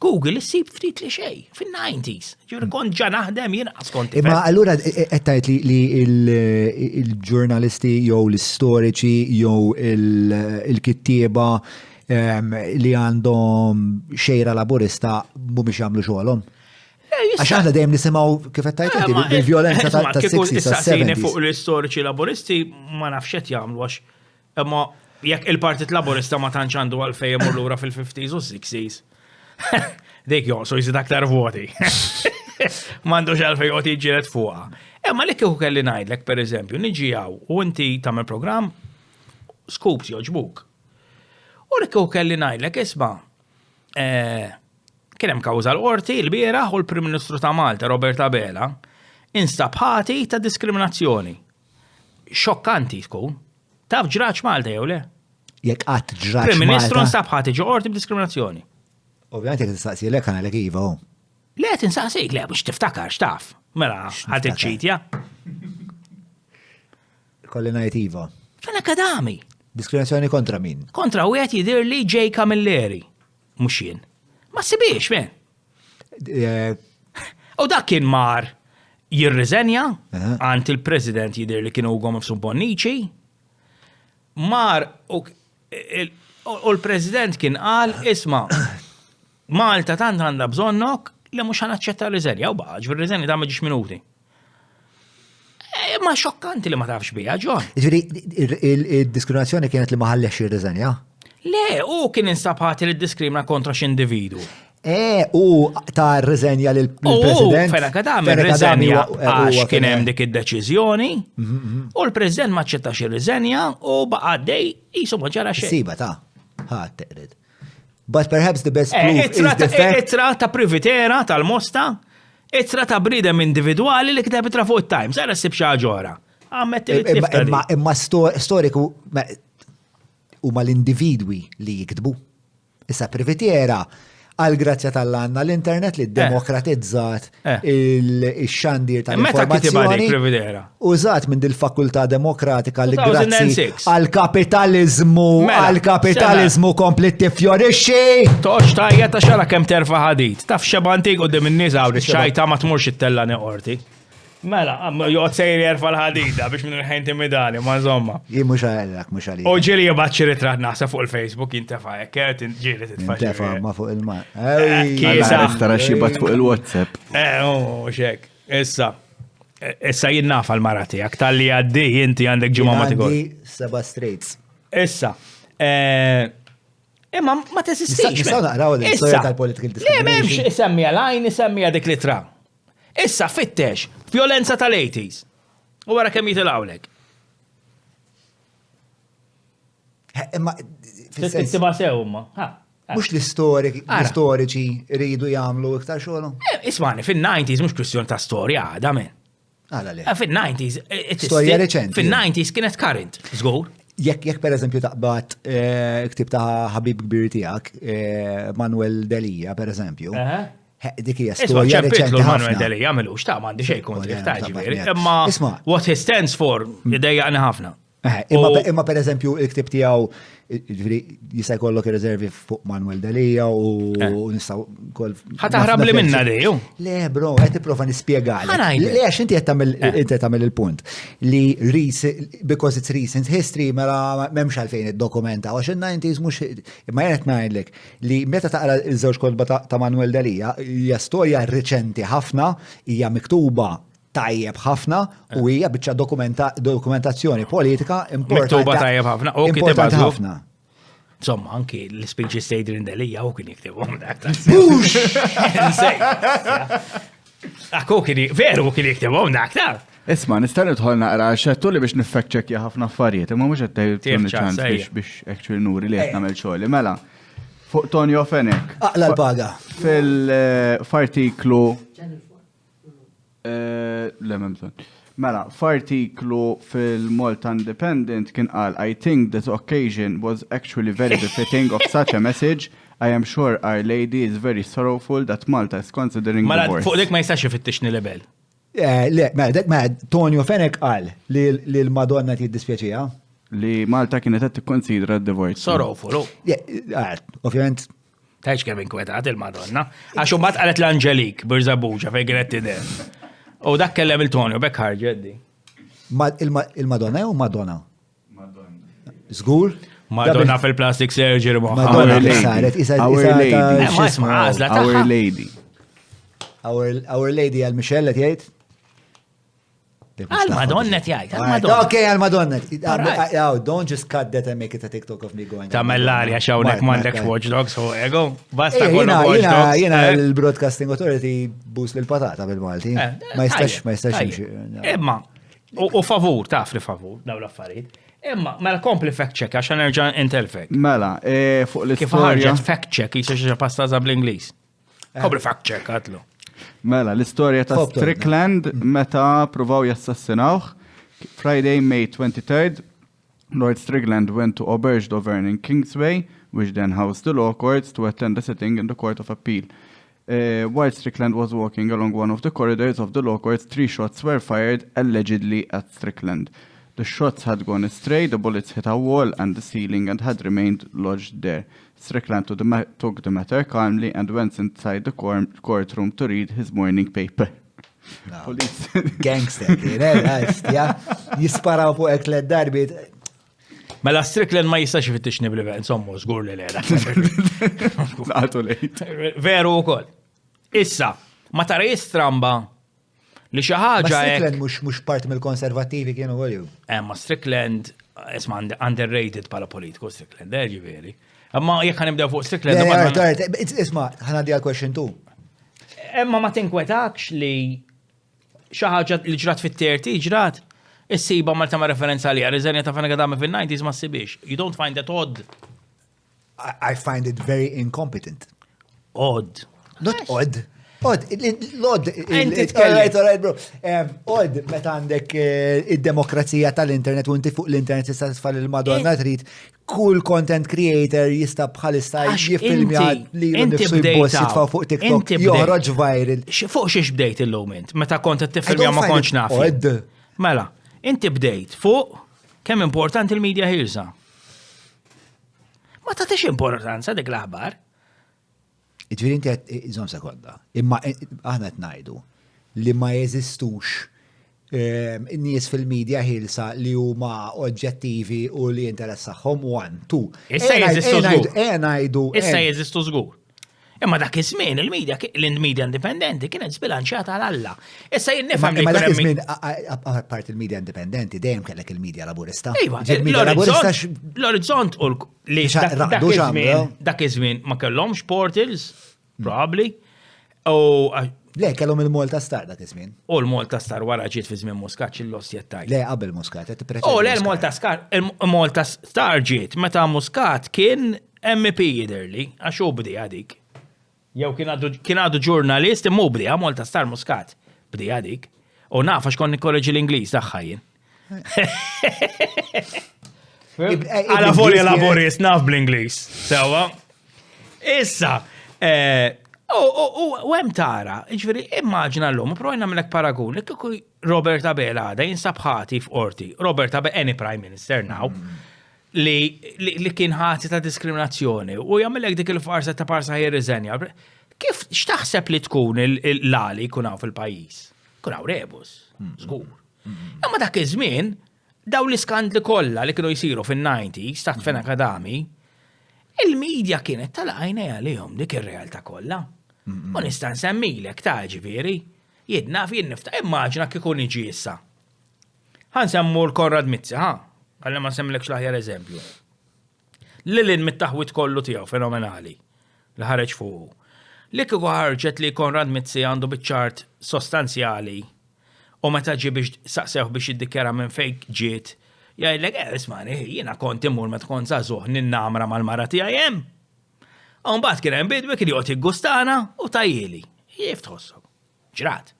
Google issib ftit li xej, fin-90s. Ġuri kont ġa naħdem jien skont. Imma allura qed tgħid li il-ġurnalisti jew l-istoriċi jew il-kittieba li għandhom xejra laburista mhumiex jagħmlu xogħolhom. Għax aħna dejjem nisimgħu kif qed tgħid bil-vjolenza tas-60s tas-70s. Fuq l-istoriċi laburisti ma nafx qed jagħmlu għax imma jekk il-Partit Laburista ma tantx għandu għalfejn imur lura fil-50s u 60s. Dik jonsu jżid aktar voti. M'għandux għalfejn qed jiġġieled fuqha. Imma li kieku kelli ngħidlek pereżempju niġi hawn u inti tagħmel programm scoops joġbuk. U li kieku kelli ngħidlek isma' kien hemm kawża l-qorti l-bieraħ u l-Prim Ministru ta' Malta Robert Abela instab ħati ta' diskriminazzjoni. Xokkanti tkun. Taf ġraġ Malta jew le? Jekk qatt ġraġ Malta. Prim Ministru instab ħati ġo qorti b'diskriminazzjoni. Ovvjament jekk tistaqsi lek għana lek iva. Le tinsaqsik le biex tiftakar x'taf. Mela ħadd iċċitja. Kolli ngħid iva. Fil-akadami. Diskriminazzjoni kontra min? Kontra wieħed jidirli J. Camilleri. Mhux jien. Ma sibiex men. U dak kien mar jirriżenja għand il-President jidir li kienu Ugo Mifsud Bonnici. Mar u l-President kien qal isma' Malta tant għandha bżonnok li mhux ħanaċċetta riżenja u baġ bir-riżenja ta' ma ġiex minuti. Ma xokkanti li ma tafx biha, Ġon. Ġifieri il-diskriminazzjoni kienet li ma ħallex jirriżenja? Le, u kien instab ħati li diskrimina kontra x'individu. U ta' riżenja lill-President. Fil-akadami riżenja għax kien hemm dik id-deċiżjoni u l-President ma ċċettax ir-riżenja u baqa' dej qisu ma ġara xejn. Siba ta' ħadd teqred. But perhaps the best proof is the fact. Itra ta' privitera tal-Mosta, itra ta' bridem individwali li kiteb itra fuq it-Times, għara ssib xi ħaġa ora. Għammet il-tifta. Imma storiku huma l-individwi li jiktbu. Issa privitera għal grazzja tal-għanna l-internet li demokratizzat il-xandir tal-informazzjoni użat minn dil-fakultà demokratika li grazzi għal-kapitalizmu komplet tifjorixxi. Toċ tajja ta' xara kem terfa ħadit. Taf xabantik u dim n-nies għawri xajta ma tmurx it-tella neqorti. Mela, joqgħod sejri jerfa' l-ħadida biex minn ħajn timidani, ma żomma. Jien mhux għalek, mhux għalik. U ġieli jibaċċi ritrat naħseb fuq il-Facebook jintefa' hekk ġieli titfaċċi. Intefa' ma fuq il-mar. Kiesa. Tara xibat fuq il-WhatsApp. Xek. Issa jien nafa l-mara tiegħek tal-li għaddi inti għandek ġimgħa ma tigol. Għandi 7 streets. Issa. Imma ma tesistix. Nistgħu naqraw l-istorja tal-political discrimination. Le m'hemmx isemmija lajn, isemmija dik litra. Issa fittex, violenza tal-80s. U wara kemm jitilgħulek. Imma Tistiba sew imma. mhux l-istoriċi rridu jagħmlu iktar xogħol. Ismani, fin-90s mhux kwistjoni ta' storja għada men. Għala le. Fin-90s. Storja reċenti. Fin-90s kienet current, żgur. Jekk pereżempju taqbad ktib ta' ħabib kbir tiegħek, Manuel Delija pereżempju. Dik hija storja reċenti ħafna. Manuel Delija għamilux ta' m'għandi xejn kontra ta' ġifieri. Imma what he stands for idejjaqni ħafna. Imma pereżempju l-ktib tiegħu jista' jkollok ir-reservi fuq Manuel Delija u nistgħu wkoll. Ħataħrab li minna dejju. Le bro, qed tipprova nispjegalek. Le għax inti qed tagħmel il-punt li because it's recent history mela m'hemmx għalfejn iddokumenta għax in-90s mhux imma jien qed ngħidlek li meta taqra ż-żewġ kotba ta' Manuel Delija hija storja reċenti ħafna, hija miktuba tajjeb ħafna u hija biċċa dokumentazzjoni politika importanti. Miktuba tajjeb ħafna. Importanti ħafna. Insomma, anki l-speeches ta' Adrian Delija u kien jiktibhom dak. Akku kien veru kien jiktibhom dak ta'. Isma' nista' nidħol naqra xettu li biex niffact-checkja ħafna affarijiet, imma mhux qed tgħid biex actually nuri li qed nagħmel xogħol. Mela, fuq Tonio Fenek. Aqla l-paga. F'artiklu Mela, f'artiklu fil-Malta Independent kien qal I think this occasion was actually very befitting of such a message. I am sure Our Lady is very sorrowful that Malta is considering divorce. Mela, fuq dik ma jistax jifittixni lebel. Le, ma Tonio Fenek qal li l-Madonna tiddispjaċija. Li Malta kienet qed tikkonsidra d-divorce. Sorrowful. Ovvjament. Tajx kemm inkwetat il-Madonna. Għax imbagħad qalet l-Anġelik Birżabuġa fejn kienet tidher. U dak kellem il-Tonio bekk ħarġeddi. Il-Madonna jew Madonna? Madonna. Żgur? Madonna fil-plastic surgery moħħa. Madonna li saret Our Lady. Ma jisma' għażla Our Lady. Our Lady għal Michelle qed jgħid? Għal-Madonna tjajt, għal-Madonna. Okay, għal-Madonna. Alright. Don't just cut that and make it a TikTok of me going. Ta' mellari għax hawnhekk m'għandekx Watch Dogs u ego. Basta kollu Jena Watch Dogs. il-Broadcasting Authority bus l-patata bil-Malti. Ma jistax jimxi. Imma, u favur, taf li favur, daw l-affarijiet. Imma, mela kompli fact check għax nerġa' intelfek. Mela, fuq Kif l-istorja. ħarġet fact check jisa xi pastaza bl-Ingliż. Kompli fact check għatlu. Mela, l-istorja ta' Fobton. Strickland meta provaw jassassinawh. Friday, May 23rd, Lord Strickland went to Auberge d'Auvergne in Kingsway, which then housed the law courts, to attend a sitting in the Court of Appeal. While Strickland was walking along one of the corridors of the law courts, 3 shots were fired, allegedly at Strickland. The shots had gone astray, the bullets hit a wall and the ceiling and had remained lodged there. Strickland took the matter calmly and went inside the courtroom to read his morning paper. Police. Gangster, jisparaw fuq eklet darbit. Mela Strickland ma jistax jifittixni bl-event, insomma, żgur li l-għeda. Għatu lejt. Veru wkoll. Issa, ma tara jistramba li xi ħaġa Strickland hekk. mux part mill-konservativi kienu għolju. Ma Strickland, isma' underrated pala politiku Strickland, ġifieri. Amma jekk ħanibdew fuq Strickland. Isma, ħanaddi għal-question tu. Imma ma tinkwetakx li xi ħaġa li ġrat fit-30 ġrat. Is-siba Malta ma referenza li għal-riżenja ta' Fana Gaddafi fil-90s ma ssibix. You don't find that odd. I find it very incompetent. Odd. Not odd. Odd. L-odd. Inti tkellem. Alright, bro. Odd, meta għandek id-demokrazija tal-internet u inti fuq l-internet tista' tfal il-Madonna trid kull content creator jista' bħalissa jiffilmja li nifsu jboss jitfaw fuq TikTok joħroġ viral. Fuq xiex bdejt il-lument? Meta kont qed tiffilmja ma kontx naf. Odd. Mela, inti bdejt fuq kemm importanti il-media ħilsa. Ma tagħtix importanza dik l-aħbar. Iġviri inti għed, iżom sekonda, imma aħna t-najdu li ma jeżistux nies fil-medja ħilsa li huma oġġettivi u li interessaħħom 1, 2. Issa jeżistu żgur. Ngħidu. Issa jeżistu żgur. Imma dak iż-żmien il-medja indipendenti kienet zbilanċjata għal-Alla. Issa jien nifhem li dak iż-żmien apart il-medja indipendenti dejjem kellek il-medja laburista. Iva, l-orizzont u li dak iż-żmien ma kellhomx portals, probably. Le, kellhom il-Malta Star dak iż-żmien. U l-Malta Star wara ġiet fi żmien Muscat x'illos jettaj. Le, qabel Muscat, qed U le l-Malta Star ġiet meta Muscat kien MP jiderli, għax hu bdi għadik. Jew kien għadu ġurnalist imma bdi Malta Star Muscat. Bdi għadik. U naf għax kon nikkorreġi l-Ingliż tagħha jien. Għala volja laborist naf bl-Ingliż. Sewa. Issa, u hemm tara, ġifieri immaġina llum, provajna nagħmlek paragun, li kieku Robert Abela għada jinsab ħati f'qorti. Robert Abela, any Prime Minister now, li kien ħati ta' diskriminazzjoni u jagħmilek dik il-farsa ta' parsa jirriżenja. Kif x'taħseb li tkun il-lali jkun hawn fil-pajjiż? Kun hawn rebus, żgur. Imma dak iż-żmien, daw l-iskandli kollha li kienu jsiru fin-90s taħt Fena Kadami, il-medja kienet tal-għajna għalihom dik ir-realtà kollha. U nista' nsemmilek ta' ġifieri, jidna fien nifta' immaġina kikun iġi issa. Ħansemmu l-Konrad Mizzi, għalli ma nsemmilekx l-aħjar eżempju. Lilin mit-taħwit kollu tiegħu fenomenali li ħareġ fuq. Li kieku ħarġet li Konrad Mizzi għandu biċ-ċart sostanzjali u meta ġi biex saqsew biex jiddikjara minn fejn ġiet, jgħidlek ismani, jiena kont imur meta kont żagħżugħ ninnamra mal-mara tiegħi hemm. U mbagħad kien hemm bidwi kien joqgħod jiggustana u tajjeli. Kif tħossok? Ġrat.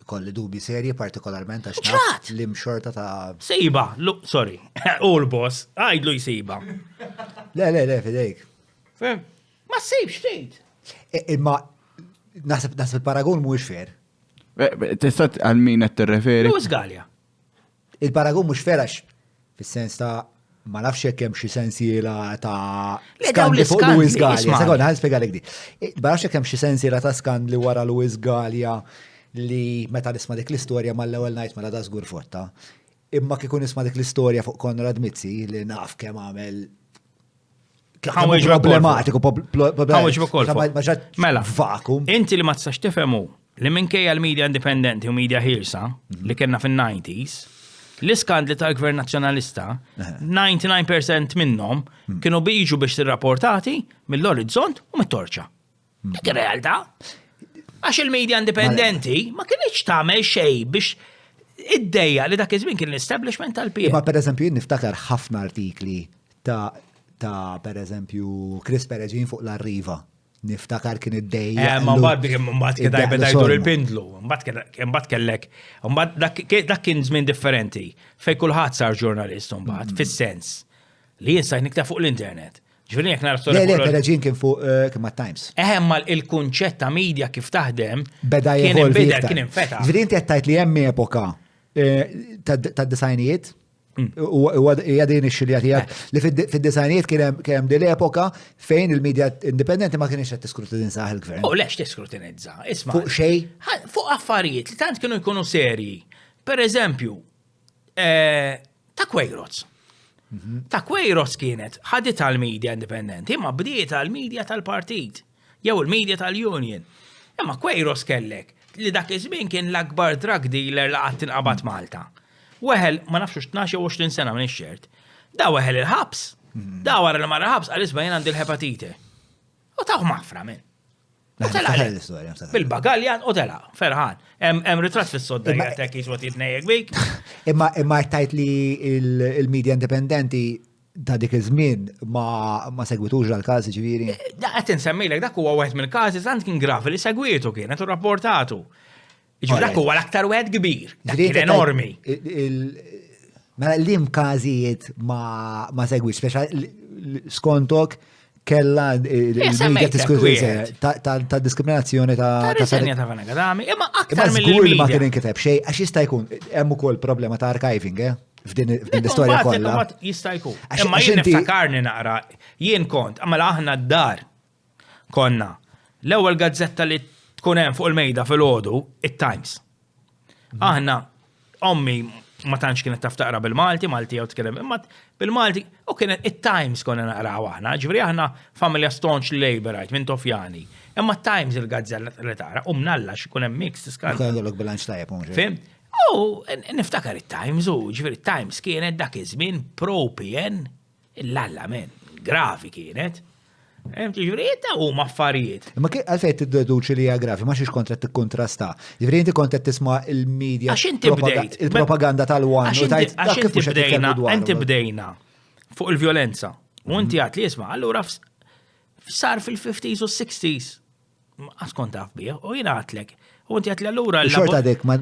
Kolli dubi serji partikolarment għax Ġrat. l-imxorta ta' Sejba, sorry, u l-boss, għajdlu jisejba. Le, fidejk. Ma sejbx tgħid. Imma naħseb il-paragun mhuwiex fair. Tista' għal min qed tirreferi? Louis Gallia. Il-paragun mhux fair għax fis-sens ta' ma nafx hekk hemm xi sensiela ta' Le, dawn skandli fuq l-iskandli, Louis Gallia. isma'. Sekonda, ħan spjegalek di. Ma nafx hekk hemm xi sensiela ta' skandli wara Louis Gallia li meta nisma' dik l-istorja mal-ewwel ngħid mela da żgur fotta. Imma kieku nisma' dik l-istorja fuq Konrad Mizzi li naf kemm għamel problematiku, Ħawieġ ukoll. Mela, Inti li ma tistax tifhemu li minkejja l-medja indipendenti u medja ħirsa li kienna fin-90s, l-iskandli tal-gvern nazzjonalista, 99% minnhom kienu biġu biex tirrapportati mill-orizzont u mit-torċa. Dik ir-realtà. Għax il-medja indipendenti ma kienx tagħmel xejn biex id-dejja li dak iż-żmien kien l-establishment tal-PM. Ma pereżempju niftakar ħafna artikli ta' pereżempju Chris Pereġin fuq l-Arriva. Niftakar kien id-dejja. Ma mbagħad kien beda jdur il-pindlu, mbagħad kellek, dak kien żmien differenti fejn kulħadd sar ġurnalist mbagħad fis-sens li jinsaj nikta fuq l-internet. Ġifieri jekk nara Le, Pereġin kien fuq kien mat-Times. Ma il-kunċett ta' media kif taħdem Beda kien jevolvi. inbidel, kien infeta. Ġifieri inti qed tgħid li hemm epoka tad-disajnijiet u jgħadin ix-xilja tiegħek li fid-disajnijiet kien hemm din l-epoka fejn il-medja indipendenti ma kienx qed tiskrutinizza il-gvern. Lex tiskrutinizza, isma'. Fuq xejn? Fuq affarijiet li tant kienu jkunu serji. Per eżempju, ta' Queiroz. Ta' Queiroz kienet ħadit tal-medja indipendenti, imma bdiet tal-medja tal-partit, jew il-medja tal-union. Imma Queiroz kellek li dak iż-żmien kien l-akbar drug dealer li qatt tinqabad Malta. Weħel, ma nafx 12 jew 20 sena minn ix-xert. Da weħel il-ħabs. Da wara li mara ħabs għal isma' jien għandi l-hepatite. U taħ mafra minn. Bil-bagaljan u tela, ferħan. Hemm ritratt fis-sodda jgħetek jiswat jitnejjek bik. Imma tajt li il-medja indipendenti ta' dik iż-żmien ma segwitux għal-każi ġifieri. Da qed insemmilek dak huwa wieħed mill-każi tant kien gravi li segwitu kienet u rapportatu. Ġifieri dak huwa l-aktar wieħed kbir. Kien enormi. Mela l-lim każijiet ma segwitx, speċa skontok kella il-medja diskussjoni ta' diskriminazzjoni ta' risenja ta' Venegadami, imma Imma aktar żgur li ma mill-medja. kien inkiteb xejn għax jista' jkun hemm ukoll problema ta' archiving, f'din l-istorja kollha. Jista' jkun. Għax- Imma għax jien inti- niftakarni naqra, jien kont, għamela aħna d-dar konna. L-ewwel gazzetta li tkun hemm fuq il-mejda fil-ħodu, it-Times. Aħna, ommi ma tantx kienet taf taqra bil-Malti, Malti jew tkellem imma bil-Malti, u kienet it-Times konna naqraw aħna, ġifieri aħna familja staunch Labourite minn Tofjani. Imma Times il-gazzetta li taqra, u mnalla x'ikun hemm mix tiskant. Ukoll jkollok bilanċ tajjeb mhux. Fim? Niftakar it-Times u ġifieri it-Times kienet dak iż-żmien pro-PN, il-lalla men, gravi kienet. Ġifieri ta' huma affarijiet. Imma għalfejn tiddeduċi li hija grafi, ma xiex kontra tikkontrasta. Ġifieri inti kont qed tisma' il-medja Għax inti bdejt. il-propaganda tal-wan u tajt dak kif mhux qed titkellmu dwar. Inti bdejna fuq il-vjolenza. U inti għat li jisma' allura sar fil-50s u 60s. Għaskont taf bih, u jina għatlek. U inti għat li allura Xorta dik ma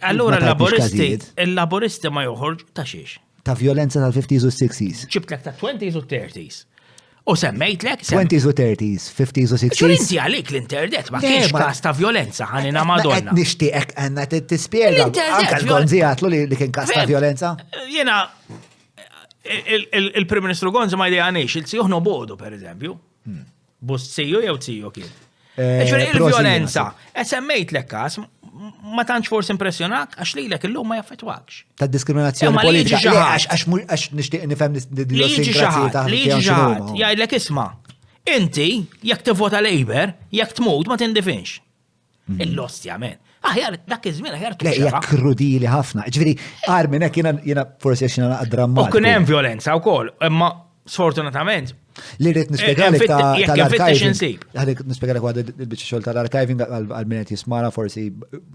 allura tajtix il-laboristi ma joħorġ ta' xiex. ta' violenza tal-50s u 60s. ċibtlek ta' 20s u 30s. U semmejtlek 20s u 30s, 50s u 60s. ċurinti għalik l-internet ma kienx kas ta' violenza ħanina Madonna. Nishtiqek għanna t-tispiega. L-internet, Anka l-Gonzi għatlu li kien kas ta' Fem, violenza. Jena, il-Prim Ministru Gonzi ma jdejgħanix, il-tsijuħ nobodu, per eżempju. Bus tsiju jew tsiju kien. Il-violenza, semmejt l-kas, ma tantx forsi impressjonak, għax li l-ek il-lum ma jaffetwakx. Ta' diskriminazzjoni Imma li politika. jiġi ġaħat. Għax nishtiq nifem Li jiġi xaħat, li jiġi xaħat, jgħidlek isma, inti, jek tivvota Labour, jek tmut ma tindifinx. Il-lostja, men. Aħjar, dak iż-żmien aħjar Le, hija tuxxaħ. krudili ħafna. Ġifieri, għarmin hekk jiena forsi għax jiena U kien hemm violenza wkoll, imma sfortunatament Li rrit nispiegalek jekk infittex tal-archiving. insib. Għalik nispiegalek għad il-bicċa xol tal-archiving għal-minet jismana forsi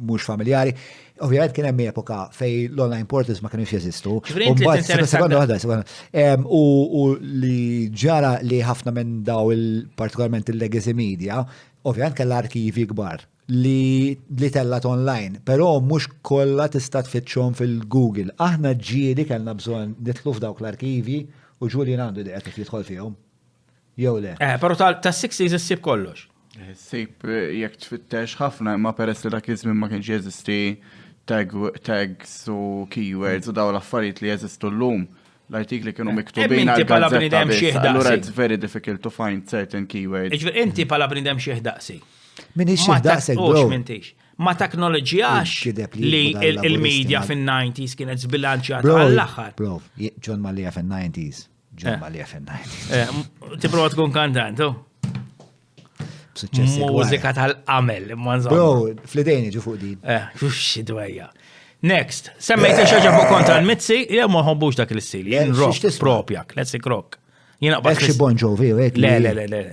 mux familjari. Ovvijament kien hemm epoka fej l-online portals ma kienux jeżistu. Ġifieri inti li tinteressak U li ġara li ħafna minn daw partikolarment il-legacy media, ovvijament kella arkivi kbar li tellat online, però mhux kollha tista' tfittxhom fil-Google. Aħna ġieli kellna bżonn nitlu f'dawk l-arkivi u Julian għandu idea kif jidħol fihom. Jew le. Però tas-60s issib kollox. Sip, jek tfittex ħafna, imma peress li dak iż-żmien ma kienx jeżisti tags u keywords u daw l-affarijiet li jeżistu llum. L-artikli kienu miktubin Inti pala bnidem biss, xi allura ħdaqsi. it's very difficult to find certain keywords. Ġifier inti pala bnidem xi ħdaqsi. Min ixxi daqsek, bro. Ma teknoloġijax Kideb li li jibda l-laburisti il-medja ma- fin-90s kienet zbilanċjata Bro, għall-aħħar. bro, John Malia fin-90s. John Malia fin-90s. Tipprova tkun kantant, Suċċessi kbar. Mużika tal-qamel, imma nżomm. Bro, fl-idejni ġu fuq din. Xidwejja. Next, semmejt xaġa fuq kontra l-Mitzi, jew ma ħobbux dak l-istil. Jien rock x'tisma'? propjak, let's say rock. Jien Ek xi Bon Jovi, ek. Le.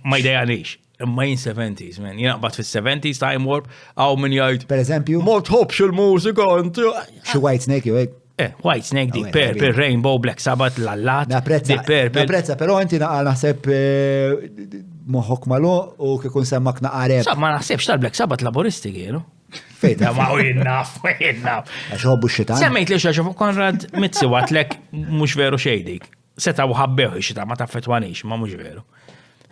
Ma jdejjanix. Ma jien 70s, man. Jien aqbad fis-70s Time Warp, għaw min jgħid. Per eżempju, Ma tħobbx il-mużika inti. xi White Snake jew ek. White Snake, Deep Oh, yeah, Purple, yeah. Rainbow, Black Sabbath, Lallat, Deep Purple. Napprezza, però inti naqal naħseb moħħok malu u kikun semmak naqareb. Sa, ma naħsebx tal-Black Sabbath laboristi kienu. Fejta, Ma u jinnaf. għax hobbu x-xitan. Semmejt li xaġa fuq Konrad Mitzi għatlek mux veru xejdik. Seta u ħabbeħu xita ma taffetwanix, ma mux veru.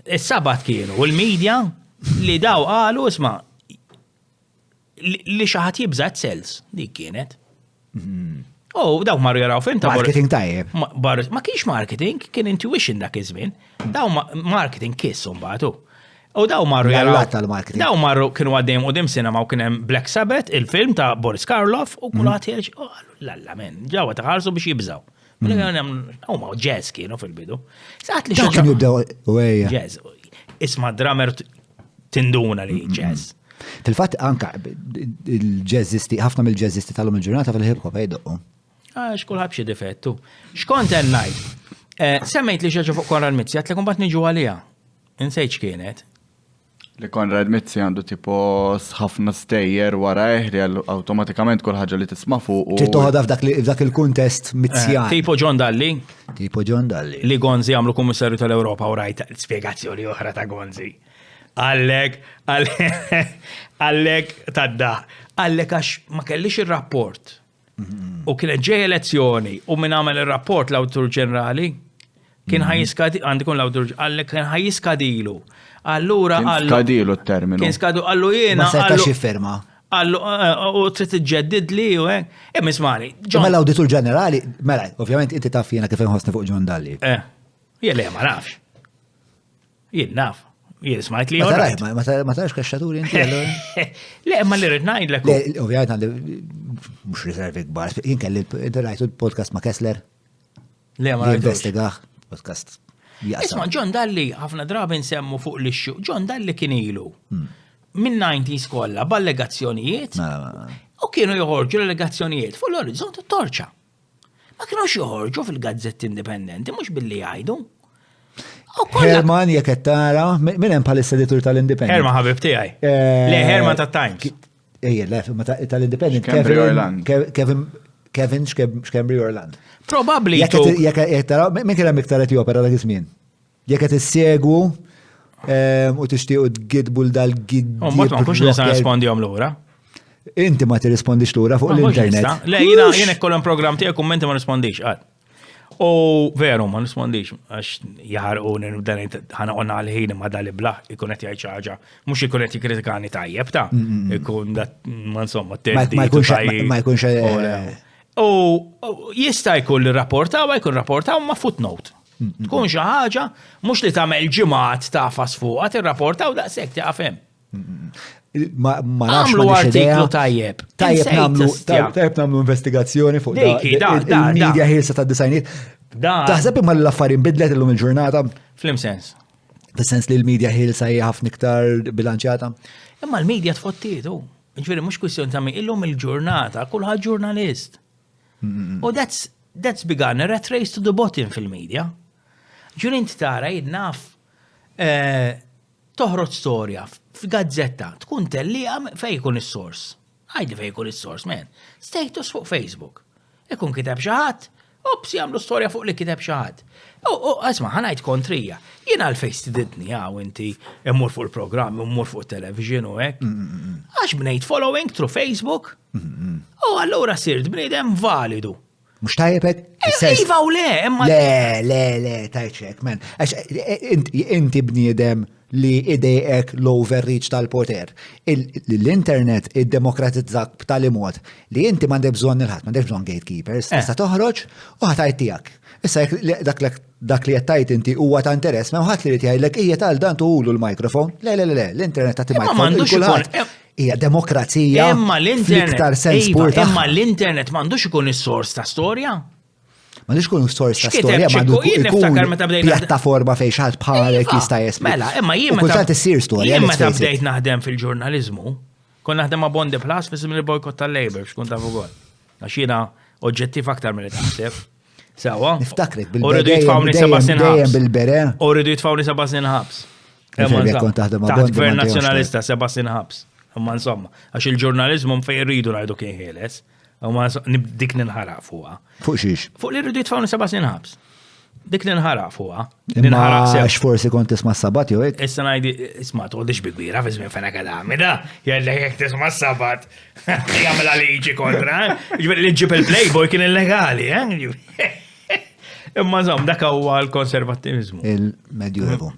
Is-sabat kienu, u l-medja li daw għalu isma li xaħat jibżat sels, dik kienet. Oh, daw marru jaraw film ta' Marketing tajjeb. Ma kienx marketing, kien intuition dak iż-żmien. Daw marketing kissum batu. U daw marru jaraw. L-allat tal-marketing. Daw marru kienu għaddejjem u dim sinema u kien hemm Black Sabbath, il-film ta' Boris Karloff u kulħadd jerġ, lalla men, ġewwa taħarsu biex jibżaw. U ma jazz kienu fil-bidu. Saqt li Daw xaġa. kienu jibdew u għeja. Jazz. Isma drummer tinduna li jazz. Fil-fatt anka il-jazzisti, ħafna mill-jazzisti tal-lum il-ġurnata fil-hip hop jgħidu. Għax kullħab xie difettu. Xkont najt? Semmejt li xaġa fuq Konrad Mitzi, għat li kumbat niġu għalija. Insejċ kienet. Li Konrad Mitzi għandu tipo ħafna stejjer wara li automatikament kull ħaġa li tisma' fuq. Ċi toħda f'dak il-kuntest mitzjan. Tipo John Dalli, Tipo John Dalli. li Gonzi għamlu kummissarju tal-Europa u rajt spiegazzjoni oħra ta' Gonzi. Għallek tadda. Għallek għax ma kellix il-rapport. U kienet ġej elezzjoni u minn għamel il-rapport l-Awtur ġenerali kien ħajiskadi, għandikun l-Awtur għallek kien ħajiskadilu. Allura għallu. Skadilu t-terminu. Kien skadu għallu jena. Ma setax jifferma. Għallu, u trid iġġeddid li u mismani. Ma l-auditur ġenerali, mela, ovvjament inti taf jena kif inħossni fuq John Dalli. Jien le ma nafx. Jien naf. Jien smajt li Ma tarax kaxxaturi inti allora? Le, ma li rrid ngħidlek. Ovvjament għandi mhux riservi kbar. Jien kelli rajtu l-podcast ma' Kessler. Le, ma rajtux. Investigaħ, podcast. Isma' John Dalli ħafna drabi nsemmu fuq l-ixxu. John Dalli kien ilu. Min 90s kollha b'allegazzjonijiet. U kienu joħorġu l-allegazzjonijiet fuq l-orizzont torċa. Ma kienux joħorġu fil-gazzetti indipendenti, mhux billi jgħidu. Herman jekk qed tara, min hemm bħalissa editur tal-Independent. Herman ħabib tiegħi. Le Herman tat-Times. Ejja, le, tal-Independent. Kevin Xkembri Orland. Probabbli. Jekk tara, min kien hemm iktar qed jopera dak iż-żmien. Jekk qed issegwu u tixtiequ tgidbu dal-giddi. Ma tkunx nista' nrispondihom lura. Inti ma tirrispondix lura fuq l-internet. Le, jiena kollhom programm tiegħek kummenti ma nispondix. U veru, ma nispondix, għax jaħarquni nibdanajt ħana qonna għal-ħin ma dali blaħ, ikun qed jgħid ħaġa, mhux ikun qed jikkritikani tajjeb ta' ikun dat ma insomma Ma jkunx. U jista' jkun li rapportaw, jkun rapportaw ma' footnote. Tkun xi ħaġa mhux li tagħmel ġimgħat tafas fuqha tirrapportaw daqshekk tafhem. Ma nafx Għamlu artiklu tajjeb. Tajjeb namlu investigazzjoni fuq il-media ħilsa ta' disajniet. Taħseb imma l-affarijiet bidlet illum il-ġurnata? Fl-imsens. Fis-sens li l-media ħilsa hija ħafna iktar bilanċjata? Imma l-media tfottietu. Ġifieri mhux kwistjoni ta' illum il-ġurnata kulħadd ġurnalist. U that's begun a rat race to the bottom fil-media. Ġifieri inti tara naf toħroġ storja f'gazzetta, tkun tellija fej jkun is-sors. Għajdi fej jkun is-sors, man. Status fuq Facebook. Ikun kiteb xi ħadd, ops jagħmlu storja fuq li kiteb xi ħadd. Asma' ħanajt kontrija. Jiena għalfejn tididni inti immur fuq il-programm, immur fuq television u hekk. Għax bnejt following through Facebook. U allura sirt bniedem validu. Mux tajjebek? Iva u le, imma. Le, tajċek, man. Inti bniedem li idejek l-overreach tal-poter. L-internet id-demokratizzak b'tali mod li inti m'għandek bżonn il-ħadd, m'għandek bżonn gatekeepers, tista' toħroġ u ħatajt tiegħek. Issa dak li qed inti huwa ta' interess, ma ħadd li jgħidlek hija tal dan tuħulu l-mikrofon. Le, l-internet ta' il-mikrofon. Hija demokrazija fl-iktar sens pur. Imma l-internet m'għandux ikun is-sors ta' storja. Ma nix kun sors ta' X'kiteb storja, ma ċekku, jien niftakar meta ikun bdejna- pjattaforma fejn xaħat bħalek jista' jesmi. Mela, imma jien U kultant issir storja. Jien let's meta face it. bdejt naħdem fil-ġurnalizmu, kon naħdem ma' Bondi Plus fi simili bojkot tal-Labor, xkun ta' fuqol. Għax jiena oġġettiv aktar mill taħseb. Sewa. Niftakrek U rridu jitfawni seba' snin dejjem ħabs. bil-bere. U rridu jitfawni seba' snin ħabs. Nifhem jekk kont taħdem ma' Taħt Bondi, gvern ma' dejjem nazzjonalista seba' snin ħabs. Imma insomma, għax il-ġurnalizmu fejn rridu ngħidu kien ħieles. Imma dik ninħaraq fuqha. Fuq xiex. Fuq li rridu jitfawni seba' snin ħabs. Dik ninħaraq fuqha. Imma Ninħaraq sew. x'forsi kont tisma' s-sabat jew hekk. Issa najdi, isma, toħdix bi kbira, fizmin fena kadami, da, jelle jek tisma s-sabat, jgħamela liġi kontra, ġveri li ġib il-playboy kien illegali, imma zom, dak huwa l-konservativizmu. Il-Medjuevu.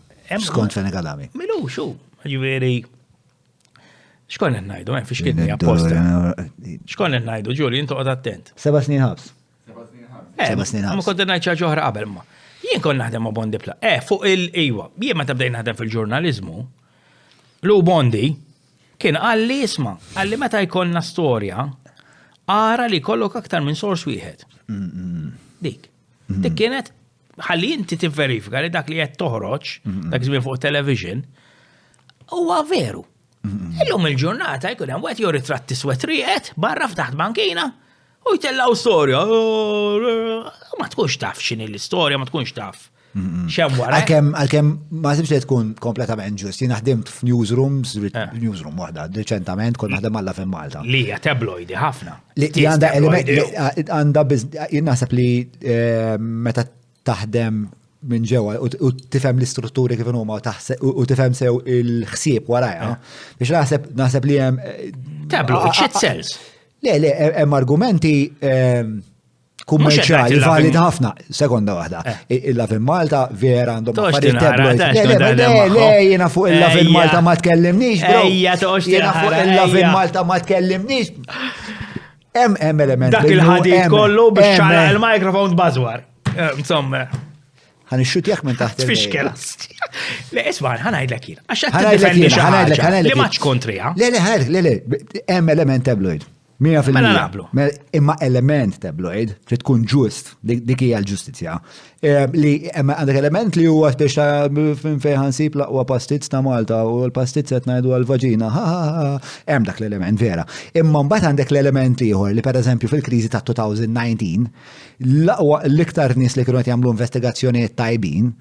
Skont fejn kalami. Milu, xu, ġveri, xkon najdu, fiex kidni apposta. Xkon najdu, ġuri, jintu għad attent. 7 snin ħabs. 7 snin Ma ħabs. kont najt ċaġa oħra qabel ma. Jien kon naħdem ma' Bondi Plus. Fuq il-ejwa, jien meta bdejn naħdem fil-ġurnalizmu, Lu Bondi kien għalli isma, għalli meta jkollna storja, ara li kollok aktar minn sors wieħed. Dik. Dik kienet, ħalli inti tivverifika li dak li qed toħroġ, dak żmien fuq television, huwa veru. Illum il-ġurnata jkun hemm wieħed jew ritratti swetriqet barra ftaħt bankina u jtellaw storja. Ma tkunx taf x'inhi l-istorja, ma tkunx taf. Xem wara. Għalkemm ma sibx li tkun kompletament ġust. Jien ħdimt f'newsrooms, newsroom waħda, reċentament kont naħdem alla fejn Malta. Li hija tabloidi ħafna. Li għandha element, għandha jien naħseb li meta taħdem minn ġewwa u tifhem l-istrutturi kif huma u tifhem sew il-ħsieb warajha. Biex naħseb li hemm Tabloid, shit sells. Le, hemm argumenti kummerċjali valid ħafna. Sekonda waħda. Il-Laf Malta vera għandhom affarijiet tabloid. Le, jiena fuq il-Laf Malta ma tkellimniex, bro. Jiena fuq il-Laf Malta ma tkellimniex. Hemm element. Dak il-ħadid kollu biex ċala il-mikrofon bażwar. Insomma. Ħan ixxutjak minn taħt Tfixkela. Le, isma' ħanajdlek jien. Għax qed ħanajdlek tiddefendi xi ħanajdlek ħaġa ħanajdlek. li maċ kontrija. Le, hemm element tabloid. 100%. Mela naqblu. Imma element tabloid, trid tkun ġust, dik hija l-ġustizzja. Li għandek element li huwa speċa fejn ħansib laqwa pastizz ta' Malta u l-pastizz qed ngħidu għall-vaġina. Hemm dak l-element vera. Imma mbagħad għandek l-element ieħor li pereżempju fil-kriżi ta' 2019 l-iktar nies li kienu qed jagħmlu investigazzjonijiet tajbin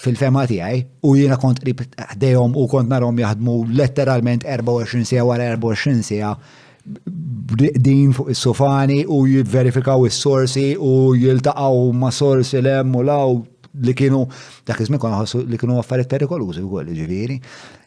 fil-fema tiegħi u jiena kont qrib ħdejhom u kont narhom jaħdmu letteralment 24 siegħa wara 24 siegħa din fuq is-sofani u jivverifikaw is-sorsi u jiltaqgħu ma' sorsi lem u law li kienu dak iż-żmien kont ħossu li kienu affarijiet perikolużi wkoll ġifieri.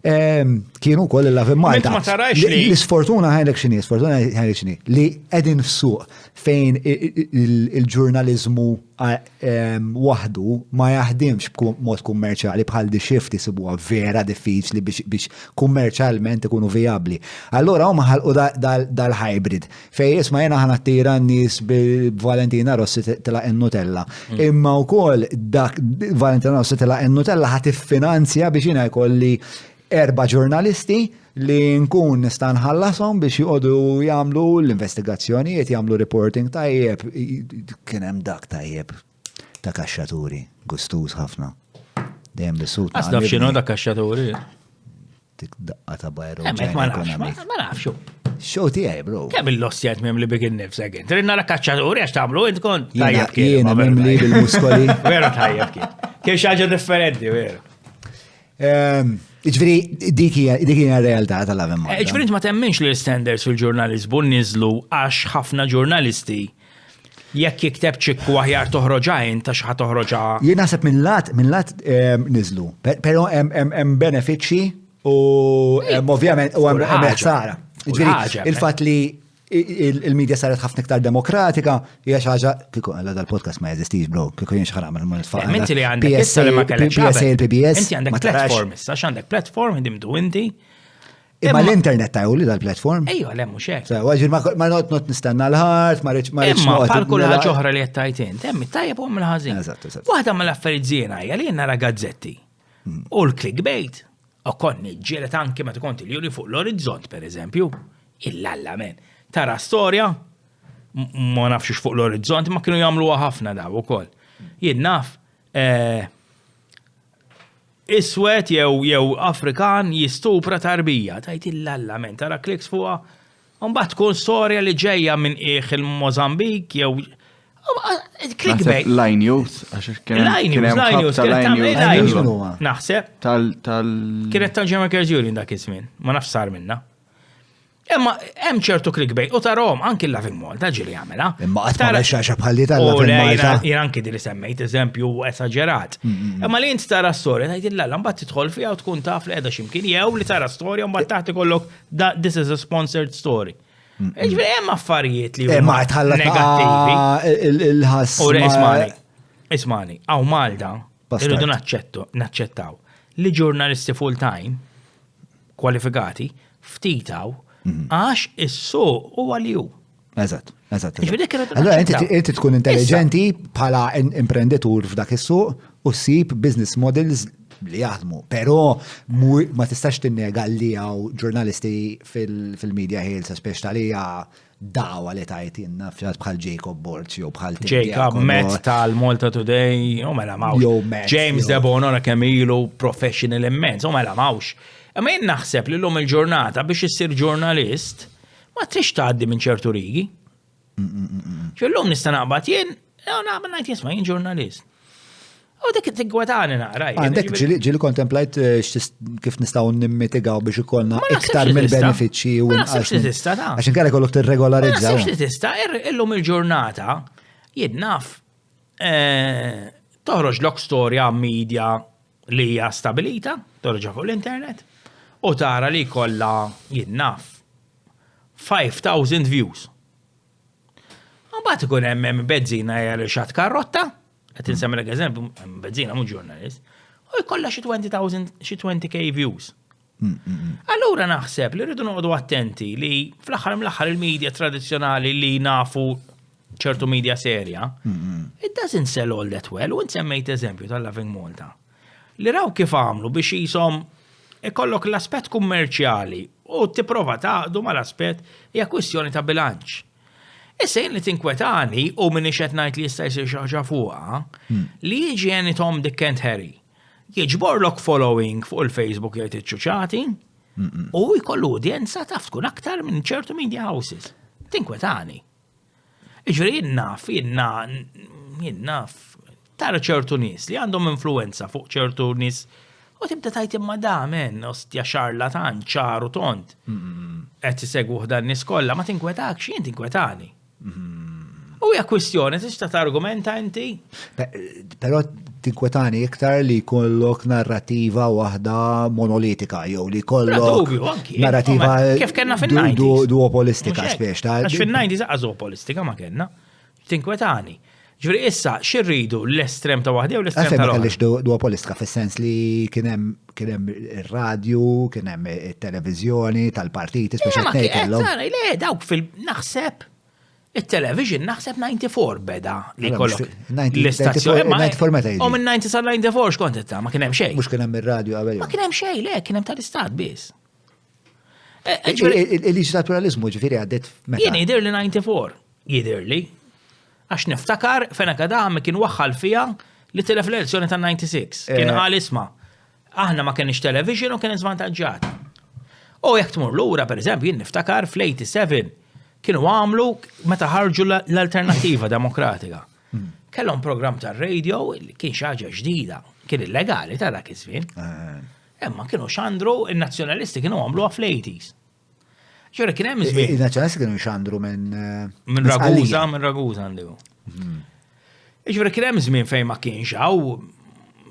Kienu wkoll il-Laf Malta. Ma tarax li l-isfortuna ħajlek x'inhi, li qegħdin f'suq fejn il-ġurnaliżmu waħdu ma jaħdimx b'mod kummerċjali bħal di xifti sibuha vera diffiċli biex kummerċjalment ikunu vijabbli. Allura huma ħalqu dal-hybrid fejn isma' jiena ħanattira n-nies b'Valentina Rossi tilaq in-Nutella. Imma wkoll dak Valentina Rossi tilaq in-Nutella ħad tiffinanzja biex jiena jkolli 4 ġurnalisti li nkun nista' nħallasom biex joqogħdu jagħmlu l-investigazzjonijiet, jagħmlu reporting tajjeb. Kien hemm dak tajjeb ta' kaxxaturi, gustuż ħafna. Dejjem bisut. Għasdaf x'inhu dak kaxxaturi. Dik daqqa ta' bajru. Ma nafx. Show tiegħi, bro. Kemm il-lossjat mem li bikin nifs again. Trinna la kaċċaturi għax tagħmlu int kont tajjeb kien. Jiena mimli bil-muskoli. Vera tajjeb kien. Kien xi ħaġa differenti, vera. Iġveri, dik hija r-realtà tal-Laf Malta. Iġveri ma temminx li l-standards fil-ġurnalizmu niżlu għax ħafna ġurnalisti jekk jikteb ċikku aħjar toħroġajn ta' xi toħroġa. Jien naħseb minn lat niżlu. Però hemm benefiċċji u ovvjament u hemm ħsara. Iġveri, il-fatt li il-medja saret ħafna iktar demokratika, hija xi ħaġa kieku għalla dal-podcast ma jeżistix, bro, kieku jien xi ħaġa mal tfaqqa. Inti li għandek issa li ma kellekx PSA, il-PBS. Inti għandek platform issa, għandek platform dimdu inti. Imma l-internet tajju li dal-platform. Ejju, għal-hemm mhux hekk. Għaġir ma not nistenna l-ħart, ma rridx imma bħal kull ħaġa oħra li qed tajt inti, hemm it-tajjeb u hemm il-ħażin. Eżatt. Waħda mill-affarijiet żiena hija li nara gazzetti. U l-clickbait. U konni ġielet anke meta konti li juri fuq l-orizzont, pereżempju, il-lalla men. Tara storja, ma nafx fuq l-orizzont, ma kienu jagħmluha ħafna daw ukoll. Jien naf iswed jew Afrikan jistupra tarbija, tajt il-lallament, tara kliks fuqha. Mbagħad tkun storja li ġejja minn qiegħ il-Mozambik jew clickbait. Line News. Line News. Naħseb. Kienet tal-Ġemakers Julian dak iż-żmien, ma nafx sar minnha. Imma hemm ċertu clickbait u tarahom anki l-Laughing Malta ġieli jagħmilha. Imma qatt ma xaxa bħalli tal-Laughing Malta. Jien anki li semmejt eżempju esaġerat. Imma li int tara storja tgħidilha mbagħad tidħol fiha u tkun taf li qiegħda x'imkien jew li tara storja u mbagħad taħt ikollok this is a sponsored story. Ġifieri hemm affarijiet li huma negattivi. Il-ħass. Ismani, hawn Malta irridu naċċettaw li ġurnalisti full time kwalifikati ftitaw għax is-suq huwa li hu. Eżatt. Allora inti tkun intelligenti bħala imprenditur f'dak is-suq u ssib business models li jaħdmu, però ma tistax tinnega li hawn ġurnalisti fil-media ħielsa speċi talija dawa li tajt inna bħal Jacob Borch jew bħal Jacob Met tal-Malta Today, u mela mawx. James Debonora Kemilu professional immens, u mela mawx. Imma jien naħseb li l-lum il-ġurnata biex issir ġurnalist ma trix tgħaddi minn ċertu rigi. L-lum nista' naqbad jien naqbad ngħid jisma' jien ġurnalist. U dik tiggwetani naqra. Għandek ġieli kontemplajt kif nistgħu nimmitigaw biex ikollna iktar mill-benefiċċji u għax inkella jkollok tirregolarizzaw. Ma nasibx tista' illum il-ġurnata jien naf toħroġ lok storja media li hija stabilita, toħroġha fuq l-internet. U tara li kollha jinnaf 5,000 views. Mbagħad ikun hemm bezzina jgħal xatt karrotta, qed insemmilek eżempju, bezzina mhu ġurnalist, u jkollha xi 20,000 xi 20k views. Allura naħseb li rridu noqogħdu attenti li fl-aħħar mill-aħħar il-medja tradizzjonali li nafu ċertu media serja, it doesn't sell all that well, u nsemmejt eżempju tal-Laughing Malta. Li raw kif għamlu biex jisom ikollok l-aspett kummerċjali u tipprova taqdu mal-aspett hija kwistjoni ta' bilanċ. Issa jien li tinkwetani u minni qed ngħid li jista' jsir xi ħaġa fuqha, li jiġi għeni Tom Dick and Harry. Jiġborlok following fuq il-Facebook jgħid iċċuċati u jkollu udjenza taf tkun aktar minn ċertu media houses. Tinkwetani. Iġri jien naf tara ċertu nies li għandhom influenza fuq ċertu nies u tibda tajt imma damen, ostja xarlatan, ċaru tont. Qed isegwu dan nies kollha ma tinkwetakx, jien tinkwetani. U hija kwistjoni tista' targumenta inti? Però tinkwetani iktar li jkollok narrativa waħda monolitika jew li jkollok narrativa kif kellna fin-90s. Duopolistika spex ta' għax fin-90s aqgħa duopolistika ma kellna. Tinkwetani. Ġifieri issa x'irridu l-estrem ta' waħda u l-estrem ta' ma kellix duopolistika fis-sens li kien hemm ir-radju, kien hemm it-televiżjoni tal-partiti speċi qed ngħidlhom. Le dawk naħseb it-television naħseb 94 beda li kollok l-istazzjoni. 94 meta jiġi. U minn 90 sa 94 x'kont ta' ma kien hemm xejn. Mhux kien hemm ir-radju qabel. Ma kien hemm xejn, le kien hemm tal-istat biss. Il-liġi tal-pluralizmu ġifieri għaddiet meta. Jien jidher li 94, jidher li għax niftakar fejn akadami kien waħħal fija li telef l-elezzjoni tan-96. Kien qal isma' aħna ma kienx television u kien żvantaġġat. U jekk tmur lura pereżempju jien niftakar fl-87 kienu għamlu meta ħarġu l-Alternattiva Demokratika. Kellhom programm tar-radio li kien xi ħaġa ġdida, kien illegali ta' dak iż-żmien. Imma kienu xandru in-nazzjonalisti kienu għamluha fl-80s. ċora kien hemm żmien. Il-nazzjonalisti kienu xandru minn Ragusa għandu. Ġifieri kien hemm żmien fejn ma kienx hawn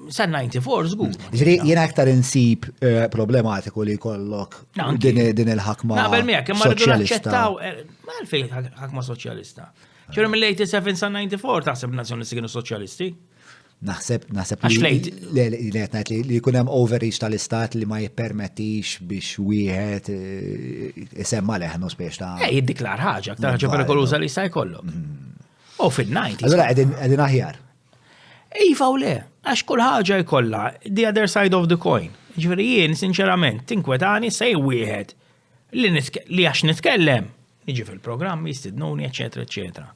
sa-94 żgur. Ġifieri jiena aktar insib problematiku li jkollok din il-ħakma soċjalista. Ma għalfejn ħakma soċjalista. ċora mill-87 sa-94 taħseb nazzjonalisti kienu soċjalisti? Naħseb li jkun hemm overreach tal-istat li ma jippermettix biex wieħed isemma leħnu spiex ta' jiddiklar ħaġa, aktar ħaġa perikoluża li jista' jkollok. U fil-90s. Allura qegħdin aħjar. Iva u le, għax kull ħaġa jkollha the other side of the coin. Ġifieri jien sinċerament tinkwetani sej wieħed li għax nitkellem iġi fil-programmi, jistidnuni, eccetera, eccetera.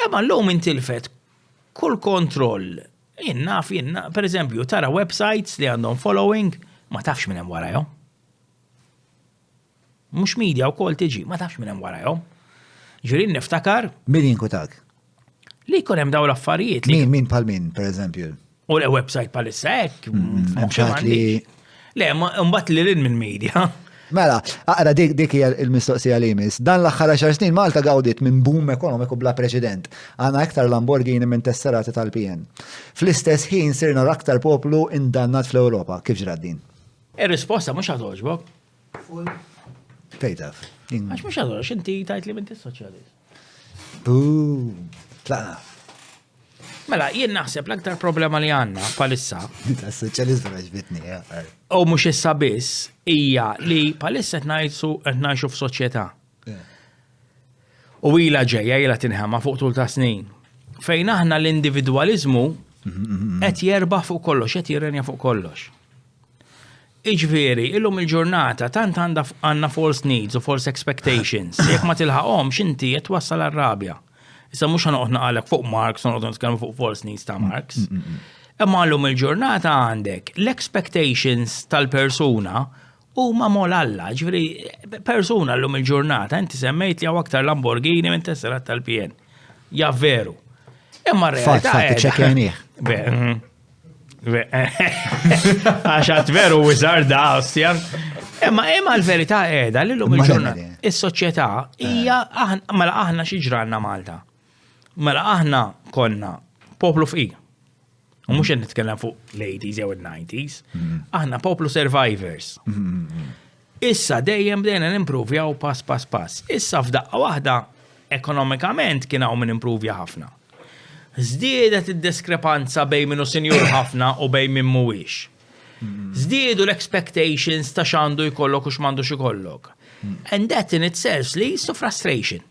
Imma l-lum intilfet kull kontroll, jenna, per eżempju, tara websites li għandhom following, ma tafx minn hemm warajhom. Mhux media wkoll tiġi, ma tafx minn hemm warajhom. Ġirin niftakar. Min jinkutak? Li jkun hemm dawn l-affarijiet. Min pal min, per eżempju? U l-website palissa hekk. li. Le, mbagħad li lin minn media. Mela, aqra dik hija l-mistoqsija li jmiss. Dan l-aħħar 10 snin Malta gawdiet minn boom ekonomiku bla preċedent. Għandna aktar Lamborghini minn tesserati tal-PN. Fl-istess ħin sirna aktar poplu indannat fl-Ewropa. Kif ġrad din? Ir-risposta mhux ħadoġbok. Fejtaf. Għax mhux ħadoġ, inti tajt li minn tis-soċjalist. Tlaqna. Mela, jien naħseb l-aktar problema li għandna palissa. Tas-soċjalist ġbitni. U mhux issa biss hija li palissa qed ngħixu f'soċjetà. U ilha ġejja ilha tinħema fuq tul ta' snin. Fejn aħna l-individwaliżmu qed jerbaħ fuq kollox, qed jirrenja fuq kollox. Iġveri, illum il-ġurnata tant għandna false needs u false expectations. Jekk ma tilħaqhomx inti qed wassal għar-rabja. Issa mhux ħanoqgħod naqalek fuq Marx, noqgħod nitkellmu fuq false needs ta' Marx. Imma llum il-ġurnata għandek l-expectations tal-persuna huma mol Alla, ġifieri persuna llum il-ġurnata inti semmejt li hawn aktar Lamborghini minn tesserat tal-PN. Ja veru. Imma r-realtà ċekkjajnieh. Għaxat veru wizarda, ostja. Imma l-verità qiegħda li llum il-ġurnata is-soċjetà hija mela aħna xi ġranna Malta. Mela aħna konna poplu fqir. U mhux qed nitkellem fuq l-80s jew il-90s. Aħna poplu survivors. Issa dejjem bdejna nimprovjaw pass. Issa f'daqqa waħda ekonomikament kien hawn min improvja ħafna. Żdiedet id-diskrepanza bejn minnu senjur ħafna u bejn min mhuwiex. Żdiedu l-expectations ta' x'għandu jkollok u x'm'għandux ikollok. And that in itself leads to frustration.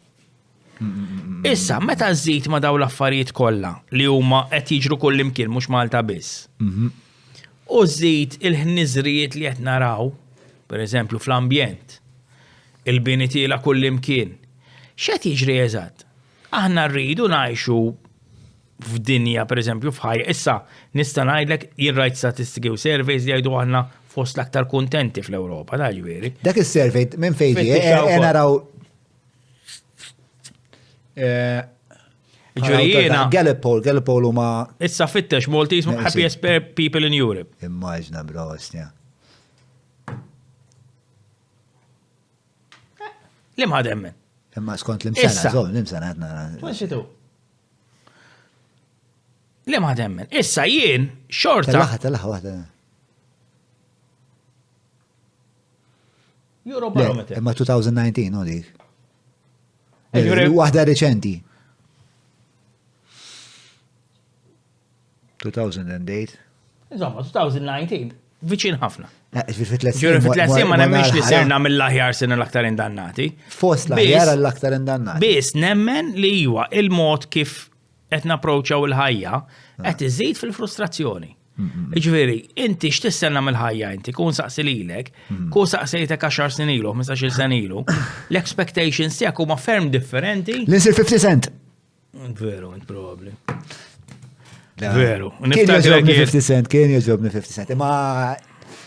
Issa, meta żżid ma' dawn l-affarijiet kollha li huma qed jiġru kull imkien mhux Malta biss. U żżid il-ħniżrijiet li qed naraw, pereżempju fl-ambjent, il-bini tiela kull imkien. X'qed jiġri eżatt? Aħna rridu ngħixu f'dinja, pereżempju f'ħajja. Issa nista' ngħidlek jien rajt statistiki u surveys li jgħidu aħna fost l-aktar kuntenti fl-Ewropa, da ġifieri. Dak is-survey minn fejn naraw Ġurijiena. Gallup poll huma. Issa fittex Maltese happiest people in Europe. Immaġna bro, ostja. Li mħademmen. Imma skont l-imsena, l-imsena għadna. 22. Li mħademmen. Issa jien, xorta. Tal-laħa waħda. Eurobarometer. Imma 2019, no dik. Waħda reċenti. 2008. Insomma, 2019, viċin ħafna. Ġuri fit-tlet ma nemmix li serna mill-aħjar sena l-aktar indannati. Fost l-aħjar l-aktar indannati. Bis nemmen li huwa il-mod kif qed napproċċaw il-ħajja qed iżid fil-frustrazzjoni. Ġifieri, inti x'tistenna mill-ħajja inti kun saqsi lilek, kun saqsejtek 10 snin ilu, 15-il sen ilu, l-expectations tiegħek huma ferm differenti. L-insir 50 cent. Veru, probabbli. Veru. Kien jogħġobni 50 cent, kien jogħġobni 50 cent. Imma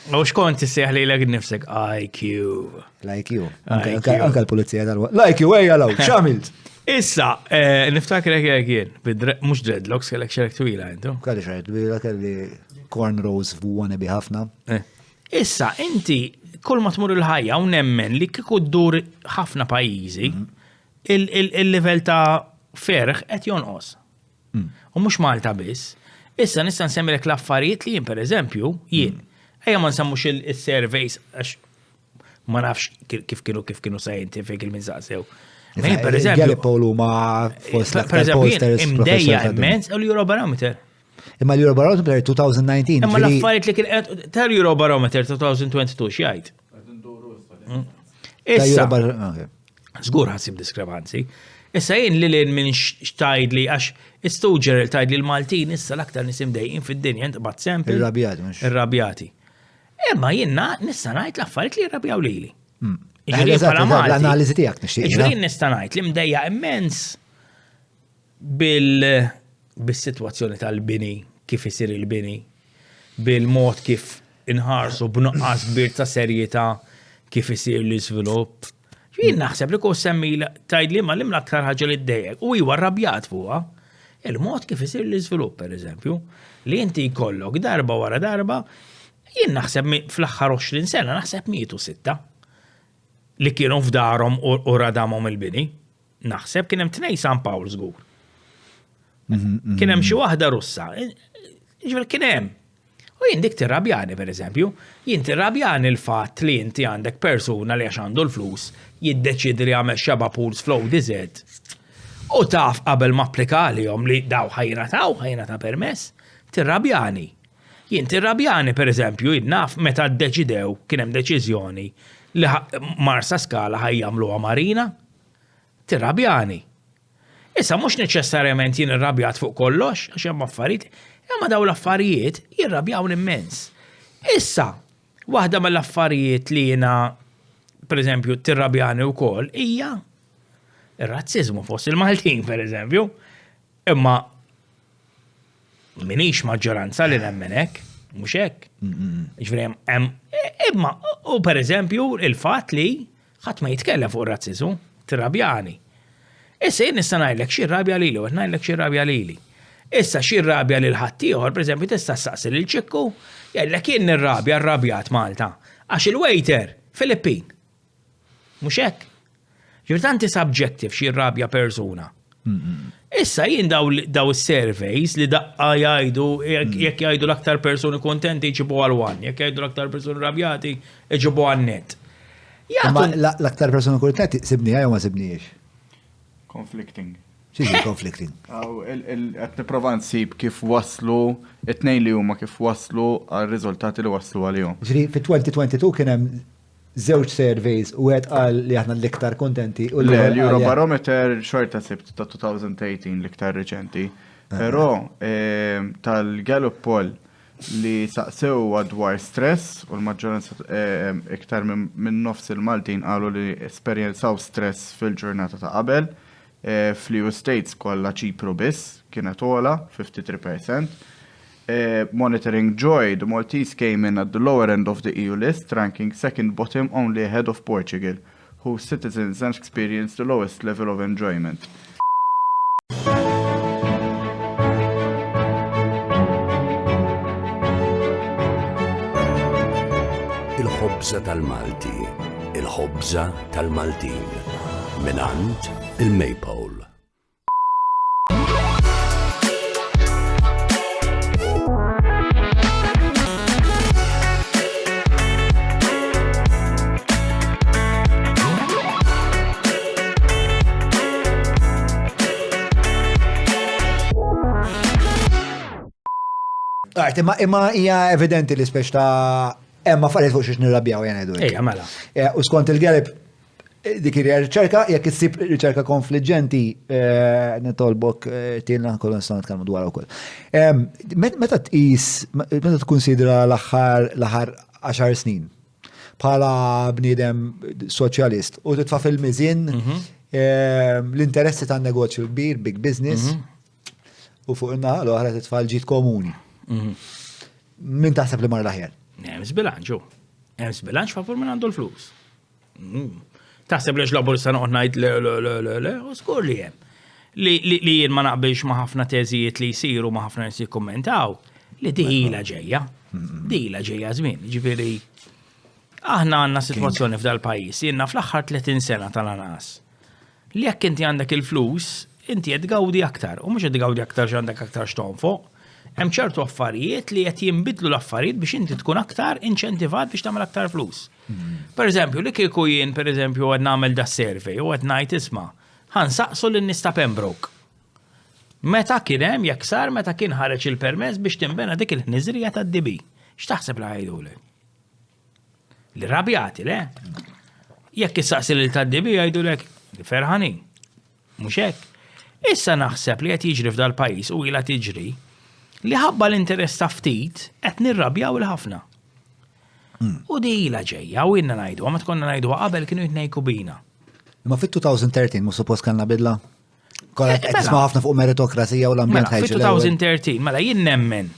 u xkont tissejħ lilek nifsek IQ. L-IQ. Anke l-pulizija tal-waqt. L-IQ ejja law, x'għamilt? Issa, niftakar kien, mux dreadlocks kellek xerek twila, intu? Kalli xerek twila, kelli cornrows f'wana biħafna. Issa, inti, kull ma tmur il-ħajja, u nemmen li kiku d-dur ħafna pajizi, il-level ta' ferħ qed jonqos. U mux Malta biss. Issa, nista' nsemmilek l-affarijiet li jien, per eżempju, jien. Ejja ma nsemmux il-surveys, għax ma nafx kif kienu scientific il-mizzaqsew. Per eżempju, Gallup ma fost l-posters imdejja immens u l-Eurobarometer. Imma l-Eurobarometer 2019. Imma l-affarijiet li kien tal-Eurobarometer 2022 x'jgħid. Issa, żgur ħassib diskrepanzi. Issa jien li lin minn xtajd li għax istuġer tajd li l-Maltin issa l-aktar nisim dejjin fid-dinja intqbad sempli. Irrabjati. Imma jiena nista' ngħid l-affarijiet li jirrabjaw lili. Ġifieri bħala Malti. L-analiżi tiegħek nixtieq. Ġifieri nista' ngħid li mdejja immens bis-sitwazzjoni tal-bini, kif isir il-bini, bil-mod kif inħarsu b'nuqqas kbir ta' serjetà kif isir l-iżvilupp. Jien naħseb li kos semmi tgħid li ma l-aktar ħaġa li ddejjek u huwa rrabjat fuqha. Il-mod kif isir l-iżvilupp pereżempju, li inti jkollok darba wara darba, jien naħseb fl-aħħar 20 sena naħseb 106 li kienu f'darhom u radamhom il-bini. Naħseb kien hemm 2 San Pawl żgur. Kien hemm xi waħda Russa. Ġifier kien hemm. U jien dik tirrabjani pereżempju, jien tirrabjani l-fatt li inti għandek persuna li għax għandu l-flus jiddeċidi li għamel xaba pools flow DZ. U taf qabel ma applikalihom li daw ħajna ta' permess, tirrabjani. Jien tirrabjani pereżempju naf meta ddeċidew kien hemm deċiżjoni li Marsa Skala ħajjamluha marina, tirrabjani. Issa mhux neċessarjament jien irrabjat fuq kollox għax hemm affarijiet, imma daw l-affarijiet jirrabjaw immens. Issa, waħda mill-affarijiet li jiena pereżempju tirrabjani wkoll hija ir-razziżmu fost il-Maltin pereżempju, imma minix maġġoranza li nemmen hekk, mhux hekk. Ġifieri hemm imma u pereżempju il-fatt li ħadd ma jitkellem fuq ir-razziżmu, tirrabjani. Issa jien nista' ngħidlek xi rrabja lili u qed ngħidlek xi rrabja lili. Issa xi rrabja lil ħadd ieħor, pereżempju tista' ssaqsi lil ċikku, jgħidlek jien nirrabja rrabjat Malta għax il-waiter Filippin. Mhux hekk? Ġifier tanti subjective xi rrabja persuna. Issa jien daw is-surveys li daqqa jgħidu jekk jgħidu l-aktar persuni kontenti jġibu għal one, jekk jgħidu l-aktar persuni rabjati jġibu għal net. Ma l-aktar persuni kontenti sibnija jew ma sibnijiex? Conflicting. X'inhi conflicting? Qed nipprova nsib kif waslu it-tnejn li huma kif waslu għar-riżultati li waslu għalihom. Ġifieri fit-2022 kien hemm żewġ surveys u għed qal li aħna l-iktar kontenti. L-Eurobarometer xorta sibt ta' 2018 l-iktar reċenti, però tal-Gallup poll li saqsew dwar stress u l-maġġoranza iktar minn nofs il-Maltin qalu li esperjenzaw stress fil-ġurnata ta' qabel. Fl-EU States kollha Ċipru biss kienet ola 53%. Monitoring joy, the Maltese came in at the lower end of the EU list, ranking second bottom only ahead of Portugal, whose citizens experienced the lowest level of enjoyment. Il-ħobża tal-Malti, il-ħobża tal-Maltin, minant il-Maypole. Imma hija evidenti li speċ ta' hemm affarijiet fuq xiex nirrabjaw jien ngħidu. Ejja mela. U skont il-Gallup dik hija riċerka, jekk issib riċerka konfliġġenti nitolbok tielna kollu nistgħu nitkellmu dwar ukoll. Meta tqis, meta tkunsidra l-aħħar 10 snin bħala bniedem soċjalist u titfa' fil-miżien l-interessi tan-negozju kbir, big business, u fuq in-naħa l-oħra titfa' l-ġid komuni. Min taħseb li mar l-aħjar? Hemm sbilanċ, hemm sbilanċ favur minn għandu l-flus. Taħseb li x'labur sa noqgħod ngħid le, u skur li hemm. Li jien ma naqbilx ma' ħafna teżijiet li jsiru ma' ħafna nies jikkummentaw li dila ġejja żmien. Ġifieri aħna għandna sitwazzjoni f'dal pajjiż, jiena fl-aħħar 30 sena tal-anas. Li jekk inti għandek il-flus, inti qed tgawdi aktar, u mhux qed tgawdi aktar x'għandek aktar x'tonfoq. Hemm ċertu affarijiet li qed jinbidlu l-affarijiet biex inti tkun aktar inċentivat biex tagħmel aktar flus. Pereżempju, li kieku jien pereżempju qed nagħmel da survey u qed ngħid isma' ħansaqsu lin-nies ta' Pembroke. Meta kien hemm jekk sar meta kien ħareġ il-permess biex tinbena dik il-ħniżrija tad-DB. X'taħseb li ħajdulek? Li rabjati le? Jekk issaqsi lil tad-DB jgħidulek ferħanin. Mhux hekk. Issa naħseb li qed jiġri f'dal pajjiż u ilha tiġri li ħabba l-interess ta' ftit qed nirrabjaw il-ħafna. U di la ġejja, u jenna najdu, ma tkonna najdu qabel kienu jitnejku bina. Ma fit-2013 mu suppost kanna bidla? Kolla Mela. tisma' ħafna fuq meritokrazija u l-ambjent Mela, ħajġu. fi-2013, mela jien nemmen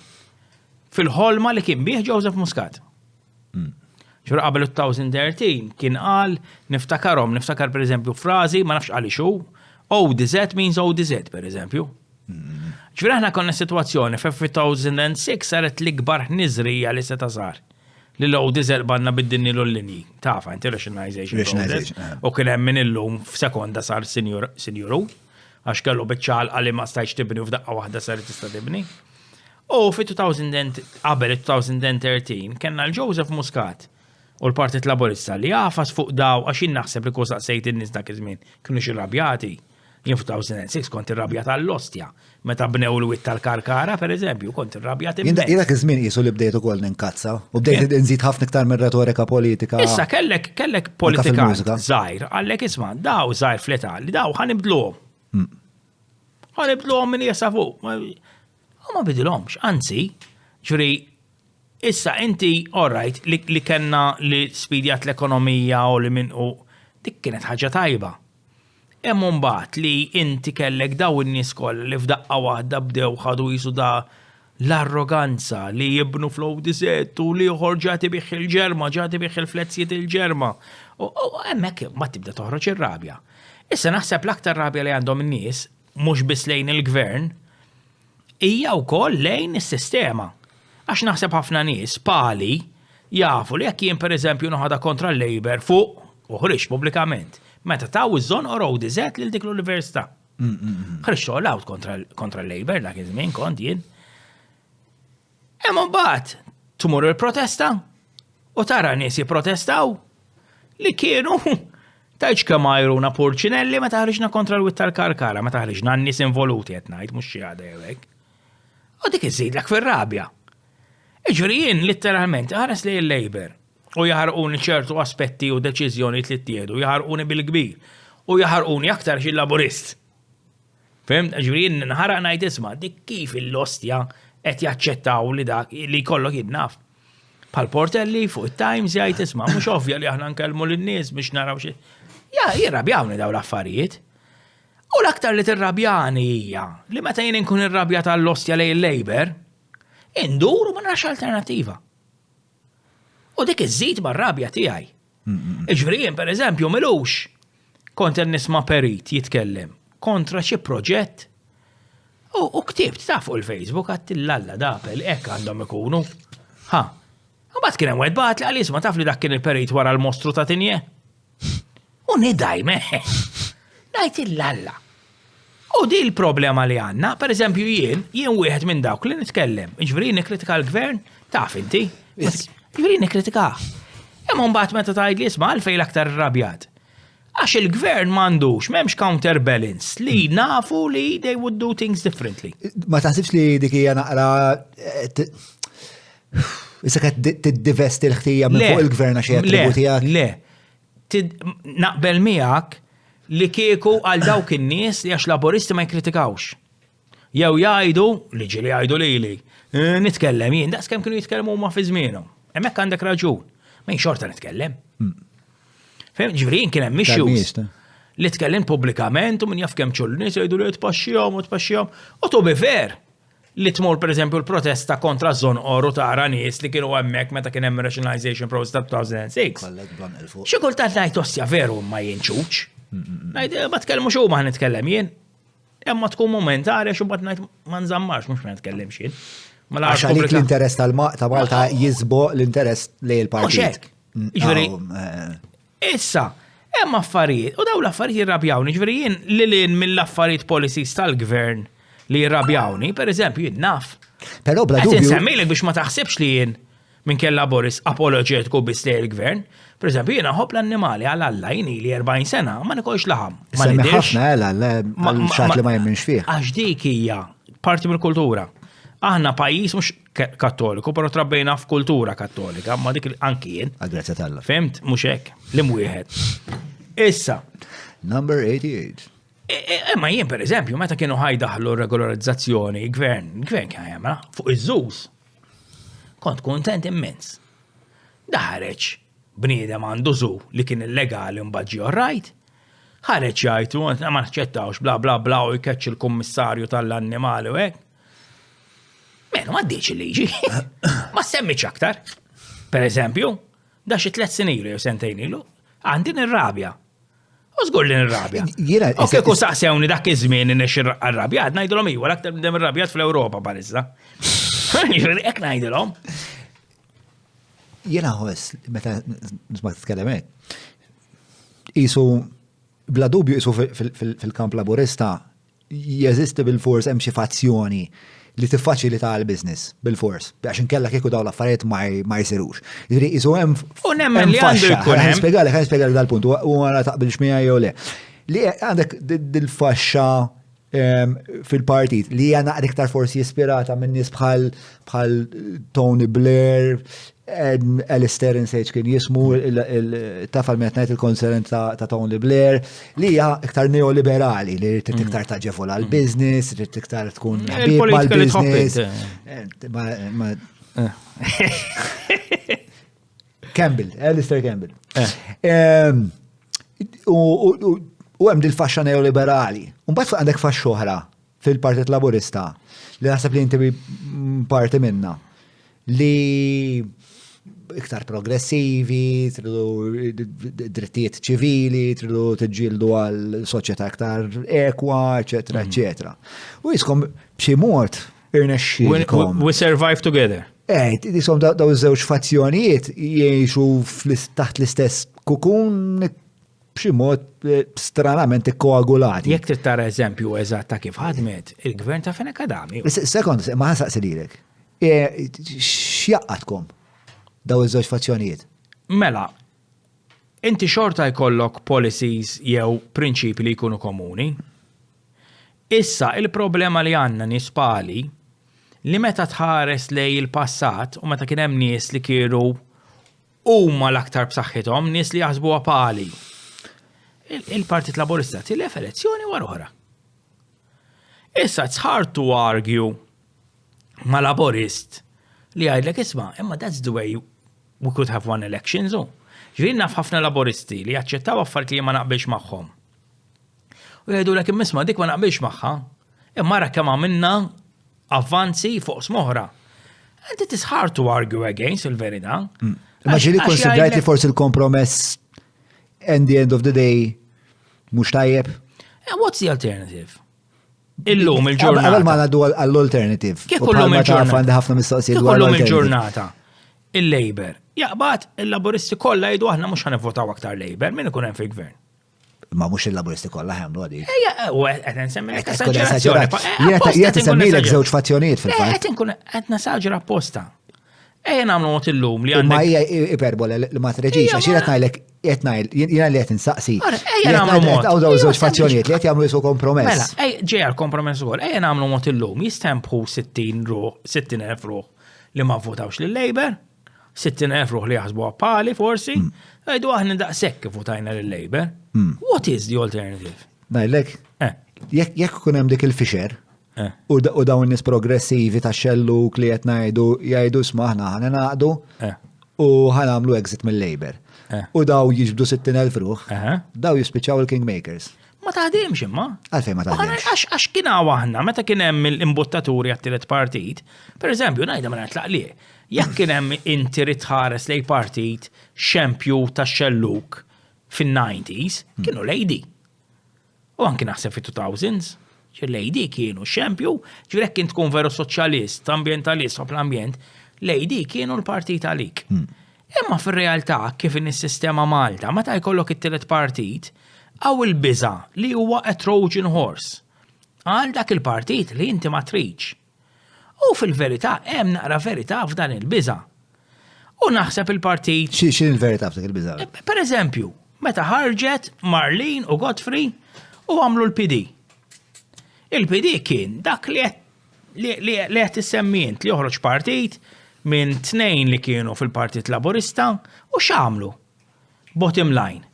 fil-ħolma li kien bih Joseph Muscat. Ġur qabel 2013 kien qal niftakar per eżempju frażi ma nafx għali xu, ODZ means ODZ per eżempju. Ġur aħna konna situazzjoni f-2006 saret l-ikbar ħniżrija li seta sar. Li l-ODZ banna bid-dinni l-linji. Tafa, inti rationalization. U kien hemm min illum f'sekonda sar sinjuru, għax kellu biċċal għalli ma stajx tibni u f'daqqa waħda sar tista' tibni. U fi-2000 qabel 2013 kellna l-Joseph Muscat u l-Partit Laburista li għafas fuq daw għax naħseb li kull saqsejt in-nies dak iż-żmien kienu xi rabjati. Jien f'2006 kont irrabjat għall-ostja. Meta bnew l-witt tal-Karkara, per eżempju, kont irrabjat immens. Jien dak iż-żmien qisu li bdejt ukoll ninkazza u bdejt inżid ħafna iktar minn retorika politika. Issa kellek politikant żgħir, għallek isma' daw żgħir fl-età li daw ħanibdluhom. Ħanibdluhom min jesa fuq. Ma bidilhomx, anzi, ġuri, issa inti orajt li kellna li spidjat l-ekonomija u li minn u dik kienet ħaġa tajba. Hemm mbagħad li inti kellek daw in-nies kollha li f'daqqa waħda bdew ħadu jisu da l-arroganza li jibnu fl-ODZ u li ġati bih il-ġerma, ġati bih il-flezzijiet il-ġerma. U hemmhekk ma tibda toħroġ ir-rabja. Issa naħseb l-aktar rabja li għandhom in-nies mhux biss lejn il-gvern hija wkoll lejn is-sistema. Għax naħseb ħafna nies pali jafu li jekk jien pereżempju noħodha kontra l-Labor fuq u ħriġ pubblikament. Meta taw iż-żon u ODZ lil dik l-università. Ħriġ toqgħod kontra l-Labor dak iż-żmien kont jien. Hemm mbagħad tumur il-protesta u tara nies jipprotestaw li kienu tajġ kemm ajruna Purċinelli meta ħriġna kontra l-witt tal-Karkara, meta ħriġna n-nies involuti qed ngħid mhux xi ħaġa hekk. U dik iżidlek fir-rabja. Iġri jien litteralment ħares li l-Labor u jaħarquni ċertu aspetti u deċiżjoni li ttieħdu, jaħarquni bil-kbir u jaħarquni aktar xi laburist. Fem, ġri jien nħaraq ngħid isma' dik kif il-ostja qed jaċċettaw li dak li jkollok jinnaf. Pal Portelli fuq it-Times jgħid isma' mhux ovvja li aħna nkellmu lin-nies biex naraw xi. Ja, jirrabjawni daw l-affarijiet. U l-aktar li tirrabjani hija li meta jien inkun irrabjat għall-ostja lejn il-Labor, induru ma narax alternattiva. U dik iż-żid mar-rabja tiegħi. Iġri jien pereżempju milux kont nisma' perit jitkellem kontra xi proġett u ktibt ta' fuq il-Facebook għattillalla dapel hekk għandhom ikunu. Ha, mbagħad kien hemm wieħed bagħat li għal isma' taf li dak kien il-perit wara l-mostru ta' tinje. U nidaj meħ. Ngħid illalla. U di l-problema li għandna, pereżempju jien wieħed minn dawk li nitkellem. Iġri nikkritika l-gvern, taf inti. Ġveri nikritika. Imma mbagħad meta tgħid li isma' għalfejn aktar irrabjat. Għax il-gvern m'għandux m'hemmx counterbalance li nafu li they would do things differently. Ma taħsibx li dik hija naqra issa qed tiddivesti l-ħtija minn fuq il-gvern għax hija tributijak. Le. Naqbel miegħek li kieku għal dawk in-nies li għax laboristi ma jkritikawx. Jew jgħidu li ġieli jgħidu lili. Nitkellem jien, daqs kemm kienu jitkellmu huma fi żmienhom. Hemmhekk għandek raġun. Mejn xorta nitkellem. Fem, ġifieri kien hemm issues li tkellem pubblikament u min jaf kemm ċollu nies jgħidu li tpaxxihom. U to be fair li tmur pereżempju l-protesta kontra żon oru tara nies li kienu hemmhekk meta kien hemm rationalization process ta' 2006. Xi kultant ngħid ossja veru ma jinċuċ. Ngħid ma tkellmu xu ma nitkellem jien. Imma tkun momentari xu mbagħad ngħid ma nżammarx mhux ma nitkellem xien. Għax għalik l-interess ta' Malta jizbo l-interess li l-partit. Ġveri, issa, hemm affarijiet, u daw l-affarijiet jirrabjawni, ġveri jien li mill-affarijiet policies tal-gvern li jirrabjawni, per eżempju, jien naf. Però bla dubju. Semmilek biex ma taħsibx li jien minn kella Boris apologetiku biss li l-gvern. Per eżempju, jiena ħobb l-annimali għal-alla jini li 40 sena ma nikolx laħam. Ma nidirx. għal-xat li ma jemminx fih. Għax dik hija parti mill-kultura. Aħna pajjiż mhux kattoliku, però trabbejna f'kultura kattolika, ma dik anki jien. Grazzi tal-la. Fimt, mhux hekk, l-imwieħed. Issa. Number 88. Ma jien pereżempju meta kienu ħajdaħlu regolarizzazzjoni, gvern kien jagħmel fuq iż-żuż. Kont kuntent immens. Daħreġ bniedem għandu żu li kien illegali mbagħad ġie right. Ħareġ jgħidu ma naċċettawx bla bla bla u jkeċċ il-kummissarju tal-annimali u hekk. Menu ma ddiċ il-liġi. Ma semmiċ aktar. Per eżempju, da xi 3 snin ilu jew sentejn ilu, għandi nirrabja. U żgur li nirrabja. U kieku saqsewni dak iż-żmien innex irrabjat, ngħidulhom iwa l-aktar bdem irrabjat fl-Ewropa bħalissa. Hekk ngħidilhom. Jiena ħoss meta nisma' titkellem hekk. Isu bla dubju isu fil-kamp laburista jeżisti bil-fors hemm xi fazzjoni li tiffaċilita għall-business bil-fors. Għax inkella kieku dawn l-affarijiet ma jsirux. Jiġri isu hemm nemmen li għandu jkun hemm. Ħanispjegali dal-punt u ma taqbilx miegħi jew le. Li għandek dil-faxxa fil-partit li hija naqra iktar forsi ispirata minn nies bħal Tony Blair, Alistair Sage kien jismu tafal metnajt il-konserent ta' Tony Blair li hija iktar neoliberali li trid iktar taġefu għall-business, trid iktar tkun ħbieb mal-business. Campbell, Alistair Campbell. U hemm dil-faxxa neoliberali. Mbagħad għandek faxxa oħra fil-Partit Laburista li naħseb li inti parti minna li iktar progressivi, tridu drittijiet ċivili, tridu tiġġieldu għal soċjetà iktar ekwa, eċetera, eċetera. U jiskom b'xi mod irnexxielkom. We survive together. Disom daw iż-żewġ fazzjonijiet jgħixu taħt l-istess kukun b'xi mod stranament koagulati. Jekk trid tara eżempju eżatt ta' kif ħadmet il-gvern ta' Fenek Adami. Sekond, ma ħasaqsi lilek. X'jaqqatkom daw iż-żewġ fazzjonijiet? Mela, inti xorta jkollok policies jew prinċipi li jkunu komuni. Issa il-problema li għandna nispali li meta tħares lej il-passat u meta kien hemm nies li kienu huma l-aktar b'saħħithom, nies li jaħsbuha pali. Il-Partit Laburista tilef elezzjoni wara oħra. Issa it's hard to argue ma' Laburist li għajdlek isma' imma that's the way we could have won elections. Ġifieri naf ħafna Laburisti li jaċċettaw affarijiet li ma naqbilx magħhom. U jgħidulek imma dik ma naqbilx magħha, imma ra kemm għamilna avvanzi fuq smoħra. And it is hard to argue against il-verità. Immaġini konsidrajt li forsi il-kompromess and the end of the day mhux tajjeb. What's the alternative? Illum il-ġurnata. Għabel ma għaddu għall-alternative. Kif kollum il-ġurnata? ħafna mistoqsijiet dwar kollum il-ġurnata. Il-Labor. Jaqbad il-Laburisti kollha jgħidu aħna mhux ħanivvotaw aktar Labor, min ikun hemm fil-gvern. Ma mhux il-Laburisti kollha ħemlu għadi. Qed nsemmilek esaġerazzjoni. Jgħid isemmilek żewġ fazzjonijiet fil-fatt. Qed inkun qed nasaġra apposta. Ejja nagħmlu mod illum li għandek. Ma hija iperbola li ma treġix għax jiena ngħidlek qed ngħid jiena li qed insaqsi. Ejja nagħmlu mod. Daw żewġ fazzjonijiet li qed jagħmlu jisu kompromess. Mela, ġejja kompromess ukoll. Ejja nagħmlu mod illum jistempħu 60,000 ruħ li ma votawx lil-Labor, 60,000 ruħ li jaħsbu pali forsi, għajdu aħna daqshekk votajna lil-Labor. What is the alternative? Ngħidlek, jekk ikun hemm dik il-fixer, u dawn nies progressivi ta' xelluk li qed jgħidu sma' aħna ħanaqdu u ħanamlu exit mill-Labor. U daw jiġbdu 60,000 ruħ, daw jispiċċaw il-Kingmakers. Ma taħdimx imma. Għalfejn ma taħdimx. Għax kien aħna meta kien hemm l-imbuttaturi għat-tielet partit, pereżempju ngħidha ma nitlaqlih, jekk kien hemm inti rid tħares lej partit xempju ta' xelluk fin-90s, kienu lejdi. U anki naħseb fit-2000s. Lejdi kienu xempju, ġirek kien tkun veru soċjalist, ambientalist u l-ambjent, lejdi kienu l-partit għalik. Imma fil-realtà kif in is-sistema Malta, meta jkollok it-tielet partit, għaw il-biża li huwa a Trojan horse. Għal dak il-partit li inti ma tridx. U fil-verità hemm naqra verità f'dan il-biża. U naħseb il-partit. X'in il-verità f'dak il-biża? Per eżempju, meta ħarġet Marlene u Godfrey u għamlu l-PD. Il-PD kien dak li qed issemmient li joħroġ partit minn 2 li kienu fil-Partit Laburista u x'għamlu? Bottom line.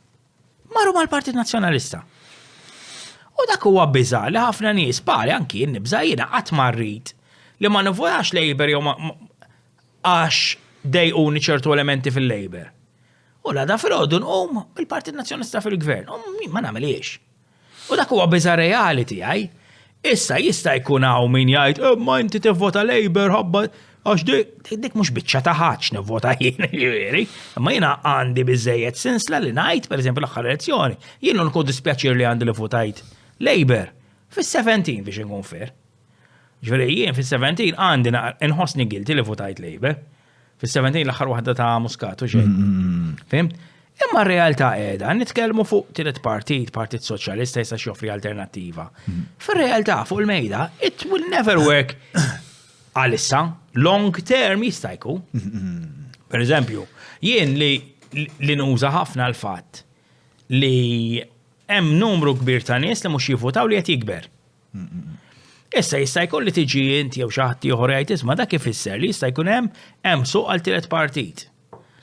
Marru mal-Partit Nazzjonalista. U dak huwa biża li ħafna nies pari anki nibża jiena qatt ma rrid li ma nivvotax Labor jew għax dejquni ċertu elementi fil-Labor. U la da fil-ħodu il-Partit Nazzjonista fil-Gvern. Ma nagħmelix. U dak huwa biża reality għaj. Issa jista' jkun hawn min jgħid, ma inti tivvota Labor ħabba għax dik mhux biċċa ta' ħadd nivvota jien jiġifieri. Imma jiena għandi biżejjed sinsla li ngħid pereżempju l-aħħar elezzjoni. Jien nkun dispjaċir li għandi li votajt Labor fis-17 biex inkun fair. Ġifieri jien fis-17 għandi inħossni guilty li votajt Labor. Fis-17 l-aħħar waħda ta' Muskatu xejn. Fimt? Imma r-realtà qiegħda nitkellmu fuq tielet Partit Soċjalista jista' joffri alternattiva. Fir-realtà fuq il-mejda, it will never work għalissa, long term jista' jkun. Per eżempju, jien li nuża ħafna l-fatt li hemm numru kbir ta' nies li mhux jivvotaw li qed jikber. Issa jista' jkun li tiġi inti jew xi ħadd ieħor jgħid isma' dak ifisser li jista' jkun hemm suq għal tielet partit.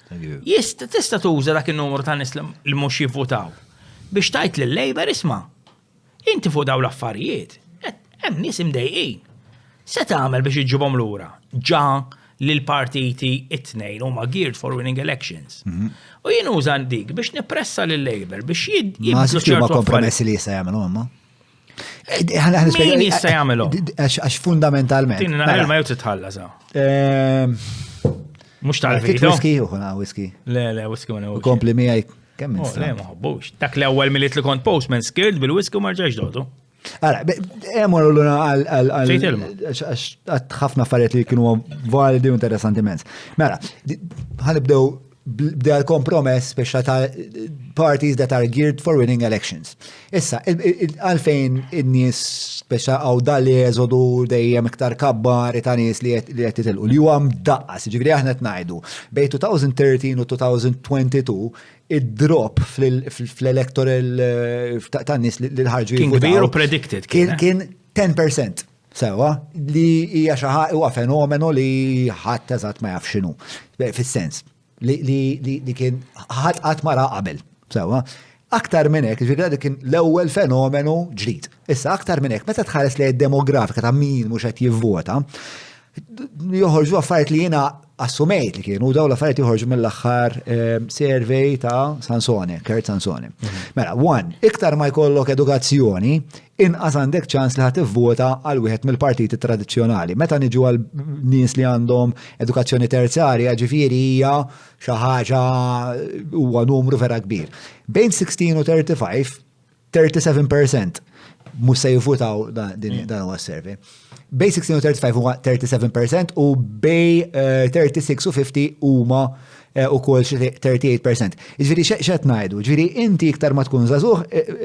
Tista' tuża dak in-numru ta' nies li mhux jivvotaw biex tgħid lil-Labor isma' inti fuq dawn l-affarijiet hemm nies imdejqin. Se tagħmel biex iġġibhom lura ġa lil partiti it-tnejn huma geared for winning elections. U jien uża dik biex nippressa lil-Labor biex jibdlu ċertu kompromessi li jista' jagħmlu huma. Min jista' jagħmelhom? Għax fundamentalment. Tin nagħmel ma jew titħallas. Mhux tal-video. Whisky u whisky. Le, whisky ma newx. Kompli miegħi kemm Le ma ħobbux. Dak l-ewwel millit li kont postman scared bil-whisky u ma rġax dodu. Ara, hemm ħafna affarijiet li kienu validi u interessanti immens. Mela, ħanibdew b'da l-kompromess speċa ta' parties that are geared for winning elections. Issa, għalfejn in-nies speċa għaw dalli jeżodu dejjem iktar kabbar ta' nies li qed titilqu li huwa mdaqqas, ġifieri aħna qed ngħidu bejn 2013 u 2022 id-drop fl-electoral ta' nies li ħarġu kien kbir u predicted kien 10%. Sewa, li hija xi huwa fenomenu li ħadd eżatt ma jaf x'inhu fis-sens. Li kien ħadd mara qabel. Sewa, aktar minn hekk, ġifieri kien l-ewwel fenomenu ġdid. Issa aktar minn hekk, meta tħares lejn id-demografika ta' min mhux qed jivvota, joħorġu affarijiet li jiena assumejt li kienu daw l-affarijiet joħorġu mill-aħħar survey ta' Sansone, Kurt Sansone. Mela, iktar ma jkollok edukazzjoni, inqas għandek ċans li ħadd ivvota għal wieħed mill-partiti tradizzjonali. Meta niġu għal nies li għandhom edukazzjoni terzarja, ġifieri hija xi ħaġa huwa numru vera kbir. Bejn 16 u 35, 37% mhux se jivvutaw dan huwa s-survey. Bej 16 u 35 huwa 37% u bej 36 u 50 huma ukoll 38%. Iġifieri x'qed ngħidu, ġifieri inti iktar ma tkun żagħżugħ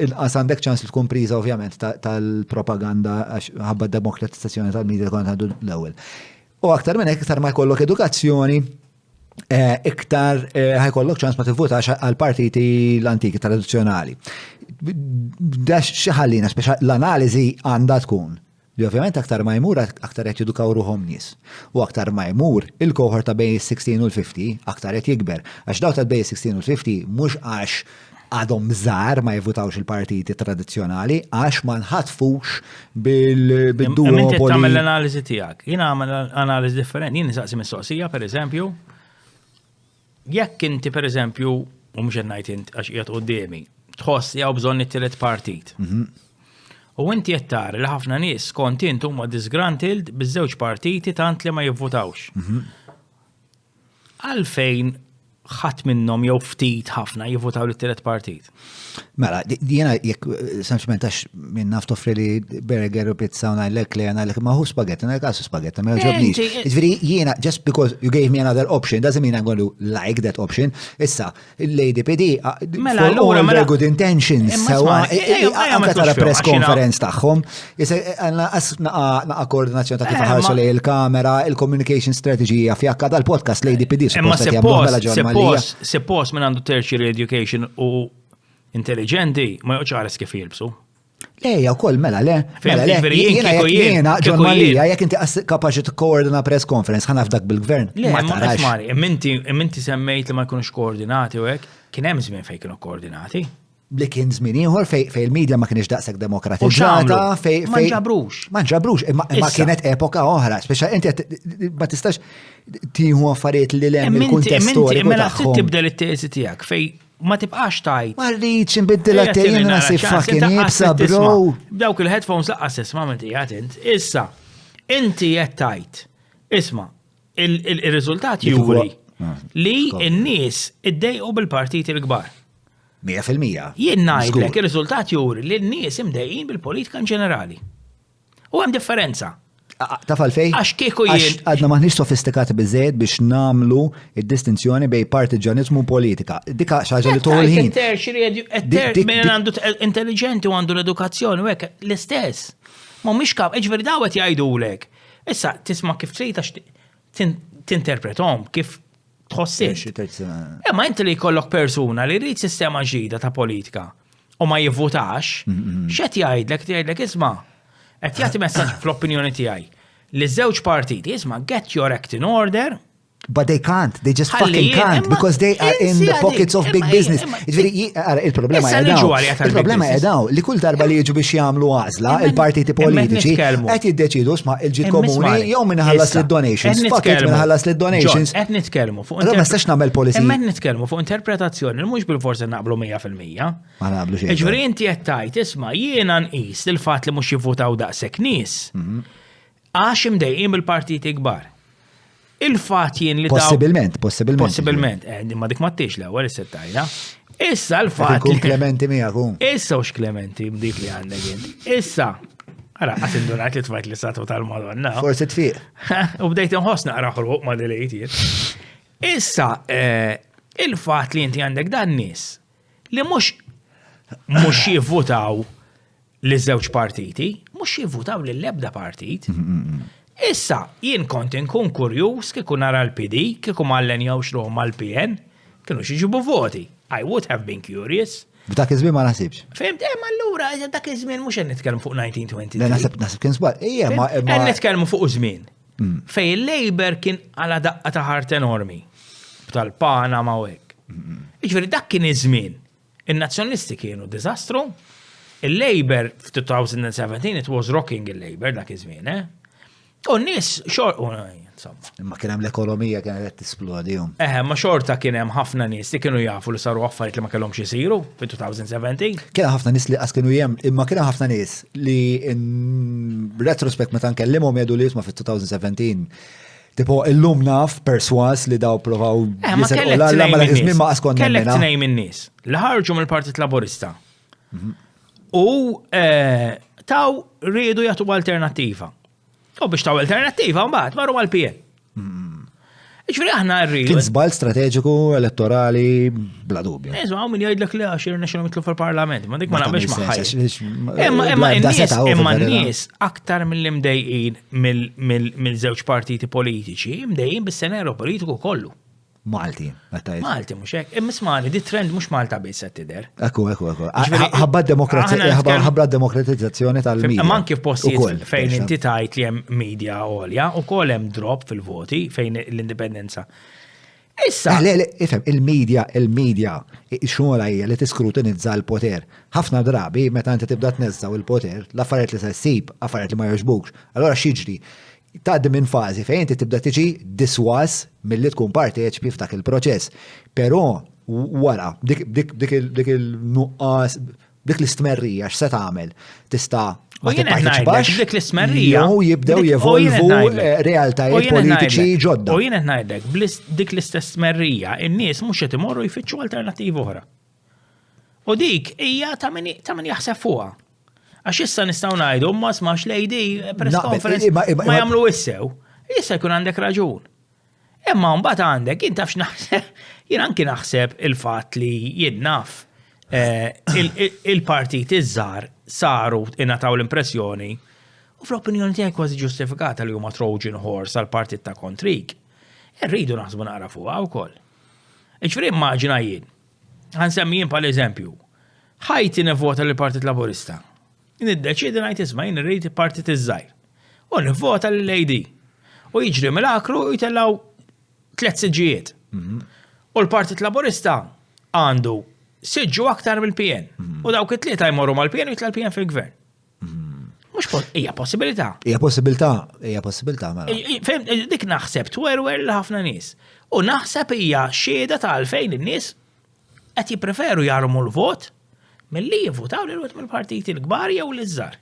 inqas għandek ċans li tkun priża ovvjament tal-propaganda għax ħabba demokratizzazzjoni tal-medja kont għandu l-ewwel. U aktar minn hekk iktar ma jkollok edukazzjoni iktar ħajkollok ċans ma tivvutax għal partiti l-antiki tradizzjonali. Da xi ħallina speċa l-analiżi għandha tkun. Li ovvjament aktar ma jmur aktar qed jedukaw ruhom nies. U aktar ma jmur il-kohort ta' bejn 16 u l-50 aktar qed jikber. Għax daw ta' bejn 16 u l-50 mhux għax għadhom żgħar ma jivvutawx il-partiti tradizzjonali għax ma nħatfux bil-duopoli. Inti tagħmel l-analiżi tiegħek. Jien għamel analiżi differenti. Jien nisaqsi mistoqsija pereżempju. Jekk inti pereżempju u mhux qed ngħid int għax qiegħed qudiemi, tħoss jew bżonn it-tielet partit. U inti qed tara li ħafna nies kont int huma disgruntled biż-żewġ partiti tant li ma jivvutawx. Għalfejn ħadd minnhom jew ftit ħafna jivvutaw lit-tielet partit. Mela, jiena jekk sempliċement għax minn naf toffri li burger u pizza u ngħidlek li ngħidlek ma hu spagetti, ngħidlek għasu spagetti, ma jogħġobniex. Jiġifieri jiena just because you gave me another option doesn't mean I'm going to like that option. Issa, il-Lady PD for all their good intentions. Sewa anke tara press conference tagħhom. Issa naqa' koordinazzjoni ta' kif ħarsu lejn il-kamera, il-communication strategy fjakka dal-podcast Lady PD suppost qed jagħmlu mela ġurnalija. Suppost minn għandu tertiary education u intelligenti ma joċares kif jilbsu. Lejja wkoll mela le. Jiena John Malija jekk inti kapaċi tikkoordina press conference ħanaf dak bil-gvern. Ma tarax. Imminti semmejt li ma jkunux koordinati u hekk, kien hemm żmien fejn kienu koordinati. li kien żmien ieħor fej il-medja ma kienx daqshekk demokratizzata, Ma nġabrux. Ma nġabrux, imma kienet epoka oħra, speċa inti ma tistax tieħu affarijiet li lem il-kuntest storiku Mela tagħhom. tibdel it-teżi tiegħek fej ma tibqax tajt. Ma rridx inbiddel għattejn nasi fucking jibsa, bro. Dawk il-headphones laqqas isma' minn tijat int. Issa, inti qed tajt. Isma' il-riżultat juri li n-nies iddejqu bil-partiti l-kbar. 100%. Jien ngħidlek ir-riżultat juri li n-nies imdejqin bil-politika in ġenerali. U hemm differenza. Tafal fej? Għax kieku jien. Għadna maħniex sofistikati bizzejed biex namlu id-distinzjoni bej partiġanizmu u politika. Dika xaġa li tuħu l-ħin. Minn għandu intelligenti u għandu l-edukazzjoni u għek l-istess. Ma mux kap, eġveri dawet jgħidu l-ek. Issa, tisma kif trejta tinterpretom, kif tħossit. Ma inti li jkollok persuna li rrid sistema ġdida ta' politika u ma jivvotax, xet jgħidlek, isma' qed jagħti messaġġ fl-opinjoni tiegħi li żewġ partiti isma' get your act in order. But they can't, they just fucking can't because they are in the pockets of big business. Il-problema għedaw, li kull darba li jiġu biex jagħmlu għażla il-partiti politiċi qed jiddeċidu sma' il-ġid komuni jew min ħallas lid-donations, fuck it min ħallas lid-donations. Qed nitkellmu fuq. Ma nistax nagħmel policy. Imma nitkellmu fuq interpretazzjoni li mhux bil-forsi naqblu 100%. Ma naqblu xejn. Ġifieri inti qed tgħid isma' jiena nqis il-fatt li mhux jivvutaw daqshekk nies għax imdejqin bil-partiti kbar. Il-fat jien li Possibilment. Ma dik mattiex l-ewwel is-settajna. Issa l-fat. Kun Klementi miegħek. Issa ux Klementi dik li għandek inti. Issa. Ara, għat indunat li tfajt li satu tal-Madonna. Forsi tfiq. U bdejt nħoss naqra ħruq ma dilejt jien. Issa, il-fat li inti għandek dan nies li mhux jivvutaw li żewġ partiti, mhux jivvutaw li l-ebda partit. Issa, jien kont inkun kurjuż kieku nara l-PD, kieku mallen jew xruħ mal-PN, kienu xiġibu voti. I would have been curious. F'dak iż-żmien ma nasibx. Fimt, ma allura, dak iż-żmien mhux qed nitkellmu fuq 1920. Naħseb kien żball. Qed nitkellmu fuq żmien. Fej il-Labor kien għala daqqa ta' ħart enormi. Tal-pana ma' hekk. Jiġifieri dak kien iż-żmien. In-nazzjonisti kienu diżastru. Il-Labor f'2017 it was rocking il-Labor dak iż-żmien, U n-nies insomma. Imma kien hemm l-ekonomija kienet qed tisplodi. Ma xorta kien hemm ħafna nies li kienu jafu li saru affarijiet li ma kellhomx isiru fi-2017. Kien ħafna nies li qas kienu imma kien ħafna nies li in retrospect meta nkellimhom jgħidu li jisma' fit-2017 tipo illum naf perswas li daw provaw jisirqu l-alla ma l-għizmin ma qas konna kellek tnejn min-nies li ħarġu mill-Partit Laburista. U taw rridu jagħtu alternattiva. U biex taw alternattiva, mbagħad marru għal-PN. Ġifieri aħna rridu. Kien żball strateġiku elettorali bla dubju. Isma' min jgħidlek li għax irnexxilhom jitlu fil-Parlament, ma dik ma naqbilx magħha. Imma n-nies aktar mill-imdejqin mill-żewġ partiti politiċi, imdejqin bis-senero politiku kollu. Malti. Malti mhux hekk. Imma smani, di trend mhux Malta biss qed tidher. Ekku. Ħabba demokratizzazzjoni tal-medja. Imma anke f'postijiet fejn inti tajt li hemm media għolja ukoll hemm drop fil-voti fejn l-indipendenza. Issa. Ifhem, il-medja xogħla hija li tiskrutinizza l-poter. Ħafna drabi meta inti tibda tneżżaw il-poter, l-affarijiet li se ssib, affarijiet li ma jogħġbukx. Allura x'jiġri? Tgħaddi minn fażi fejn inti tibda tiġi diswas milli tkun parteċipi f'dak il-proċess. Però wara dik il-nuqqas dik l-istmerrija x'se tagħmel tista' ma tipparteċipax dik l-istmerrija jew jibdew jevolvu realtajiet politiċi ġodda. U jien qed ngħidlek dik l-istess stmerrija in-nies mhux qed imorru jfittxu alternattivi oħra. U dik hija ta' min jaħseb fuqha. Għax issa nistgħu ngħidu ma smax lejdi press conference ma jagħmlu issew. Issa jkun għandek raġun. Imma mbagħad għandek jien tafx naħseb jien anki naħseb il-fatt li jien naf il-partit iż-żgħar saru ingħataw l-impressjoni u fl-opinjoni tiegħi kważi ġustifikata li huma Trojan horse għall partit ta' kontrik. Irridu naħsbu naqra fuqha wkoll. Ġifieri immaġina jien. Ħansemmi jien bħal-eżempju. Ħajti nivvota lill-Partit Laburista. Niddeċidi ngħid isma' jien irrid partit iż-żgħir. U nivvota lill-AD. U jiġri mill-akru jitellaw 3 siġġijiet. U l-Partit Laburista għandu siġġu aktar mill-PN. U dawk it-tlieta jmorru mal-PN u jitla l-PN fil-gvern. Mux hija possibilità. Hija possibilità mela. Fem, dik naħseb twerwer l-ħafna nies. U naħseb hija xieda ta' għalfejn in-nies qed jippreferu jarmu l-vot milli jivvutaw lil wieħed mill-partiti l-kbar jew l-iżżar.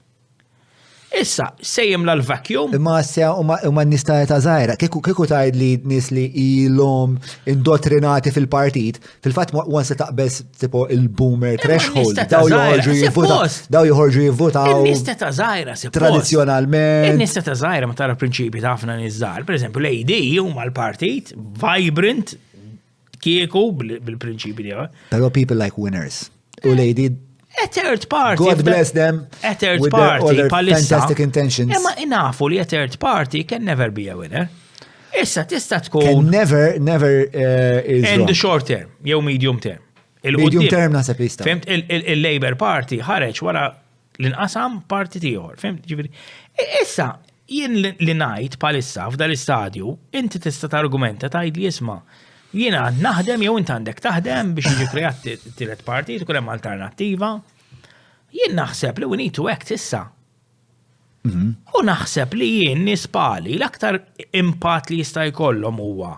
Issa, sejjem l-vacuum. Imma ssja huma nista' ta' żgħira, kieku tgħid li nies li ilhom indottrinati fil-partit, fil-fatt once taqbeż tipo il-boomer threshold, daw joħorġu jivvotaw. In-nista ta' żgħira tradizzjonalment. In-nista ta' żgħira ma tara prinċipji ta' ħafna nies żgħar. Pereżempju, l-AD huma l-partit vibrant kieku bil-prinċipji tiegħu. Però people like winners. U l-AD a third party. God bless them. A third with party. all their fantastic intentions. Imma inafu li a third party can never be a winner. Issa tista' tkun. Can never is in wrong. the short term, jew medium term. Medium term naħseb jista'. Fimt il-Labour Party ħareġ wara l-inqasam parti ieħor. Fimt ġifieri. Issa jien li ngħid palissa f'dal istadju, inti tista' targumenta tgħid li isma' jiena naħdem jew inti għandek taħdem biex jiġi kreat tielet partit, tkun hemm alternattiva. Jien naħseb li we need to act issa. U naħseb li jien nispali l-aktar impatt li jista' jkollhom huwa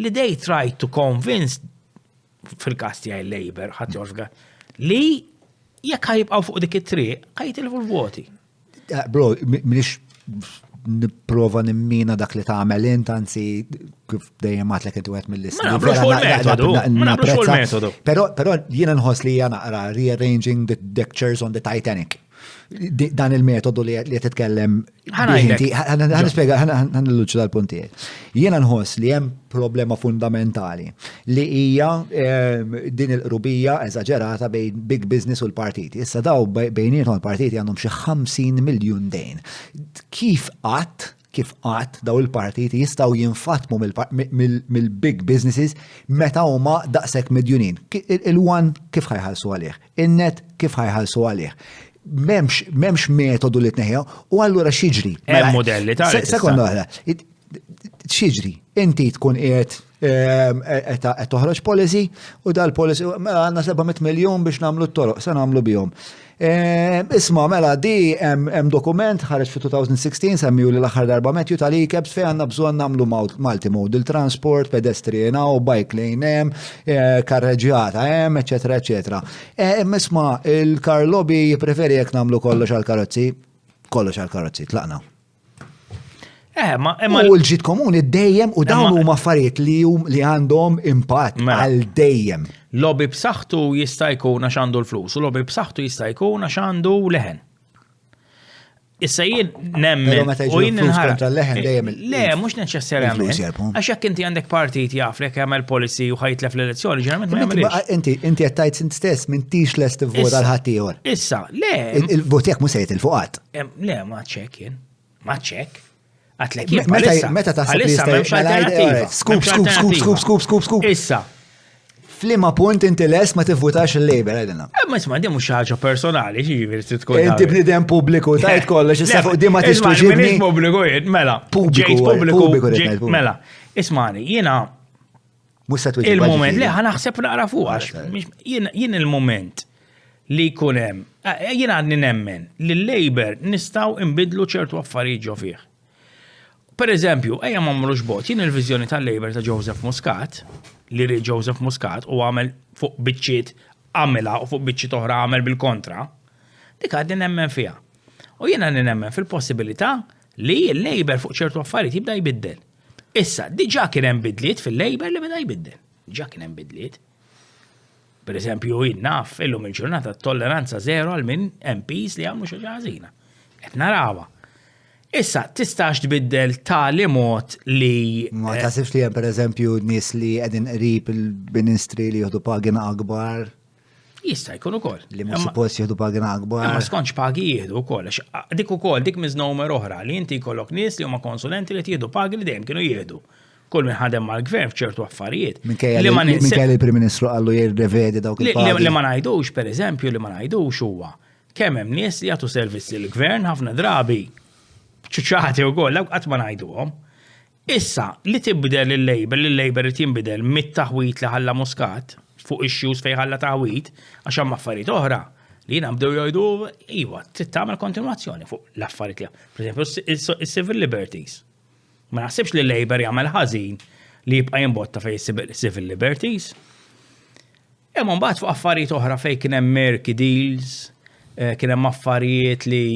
li they try to convince fil-każ tiegħi l-Labour ħadd jorfga li jekk ħajbqgħu fuq dik it-triq ħajtilfu l-voti. Bro, minix nipprova nimmina dak li tagħmel int anzi kif dejjem għatlek inti wieħed mill-lista. Ma nafux fuq il-metodu. Però jiena nħoss li hija naqra rearranging the deck chairs on the Titanic. Dan il-metodu li titkellem ħanispjega ħanilluċċu dal-punti. Jiena nħoss li hemm problema fundamentali li hija din il-qrubija eżaġerata bejn big business u l-partiti. Issa daw bejniethom il-partiti għandhom xi 50 miljun dejn. Kif qatt daw il-partiti jistgħu jinfatmu mill-big businesses meta huma daqshekk midjunin. Il-one kif ħajħallsu għalih, in-net kif ħajħallsu għalih. Memx metodu li tneħja u allura xiġri. Modelli ta' sekonda waħda. Xiġri. Inti tkun qed toħroġ policy u dal-policy għandna 700 miljun biex nagħmlu t-toroq, se nagħmlu bihom. Isma' mela di hemm dokument ħareġ fi 2016 semmiu li l-aħħar darba metju tal-ICAPS fejn għandna bżonn nagħmlu multimodal transport, pedestriana u bike lane hemm, karreġjata hemm, eċetera, eċetera. Isma' il-car lobby jippreferi jekk nagħmlu kollox għall-karozzi, tlaqna. U l-ġid komuni dejjem u dawn huma affarijiet li għandhom impatt għal dejjem. Lobby b'saħħtu jista' jkun għax għandu l-flus u lobby b'saħħtu jista' jkun għax għandu leħen. Issa jien nemmen u jien kontra l-leħen dejjem. Le, mhux neċessarjament. Għax jekk inti għandek partit jaflek jagħmel policy u ħajtlef l-elezzjoni, ġeneralment ma jagħmelx. Inti qed tgħid int stess m'intix lest tivvota l ħadd ieħor. Issa, le. Il-vot jekk mhux se jitilfu qatt. Le, ma ċekk jien. Ma ċekk. Meta taħseb li Scoop. Issa. Flima punt inti les ma tivvutax il-Labour għedina. Ma isma' di mhux ħaġa personali, ġifieri trid tkun. Inti bniedem pubbliku tajt kollox issa fuq di ma tistuġibni. Pubbliku mela. Pubbliku. Mela. Ismani, jiena il-moment li ħanaħseb naqra fuq għax jien il-moment li jkun hemm. Jien għadni nemmen li l-Labour nistgħu inbidlu ċertu affarijiet ġo fih. Per eżempju, ejja ma mmurux bot, jien il-viżjoni tal-Labour ta' Joseph Muscat, li ri Joseph Muscat u għamel fuq biċċiet għamela u fuq biċċiet oħra għamel bil-kontra, dik għaddi nemmen fija. U jiena nemmen fil-possibilità li l-Labour fuq ċertu affarijiet jibda jbiddel. Issa, diġà kien hemm bidliet fil-Labour li beda jbiddel. Diġà kien hemm bidliet. Per eżempju, jien naf illum il-ġurnata tolleranza zero għal minn MPs li għamlu xi ħażina. Qed narawha. Issa, tistax tbiddel tali mod li. Ma tasibx li hemm pereżempju nies li qegħdin qrib il-ministri li jieħdu pagina akbar. Jista' jkun ukoll. Li mhux suppost jieħdu pagina akbar. Ma skontx pagi jieħdu wkoll. Dik ukoll dik miżnomer oħra li inti jkollok nies li huma konsulenti li jieħdu pagi li dejjem kienu jieħdu. Kull minn ħadem mal-gvern f'ċertu affarijiet. Minkejja il-Prim Ministru qallu jirrevedi dawk il-pagi. Li ma ngħidux, pereżempju, li ma ngħidux huwa kemm hemm nies li jagħtu servizz lill-gvern ħafna drabi ċuċċati u għol, għat ma najduhom. Issa, li tibdel il-Labour li tinbidel mit-taħwit li ħalla Muscat fuq issues fejn ħalla taħwit għax hemm affarijiet oħra li jiena bdew jgħidu iva trid tagħmel kontinwazzjoni fuq l-affarijiet li pereżempju is-civil liberties. Ma naħsibx li Labour jagħmel ħażin li jibqa' jinbotta fejn civil liberties. Hemm mbagħad fuq affarijiet oħra fejn kien hemm Merky deals, kien hemm affarijiet li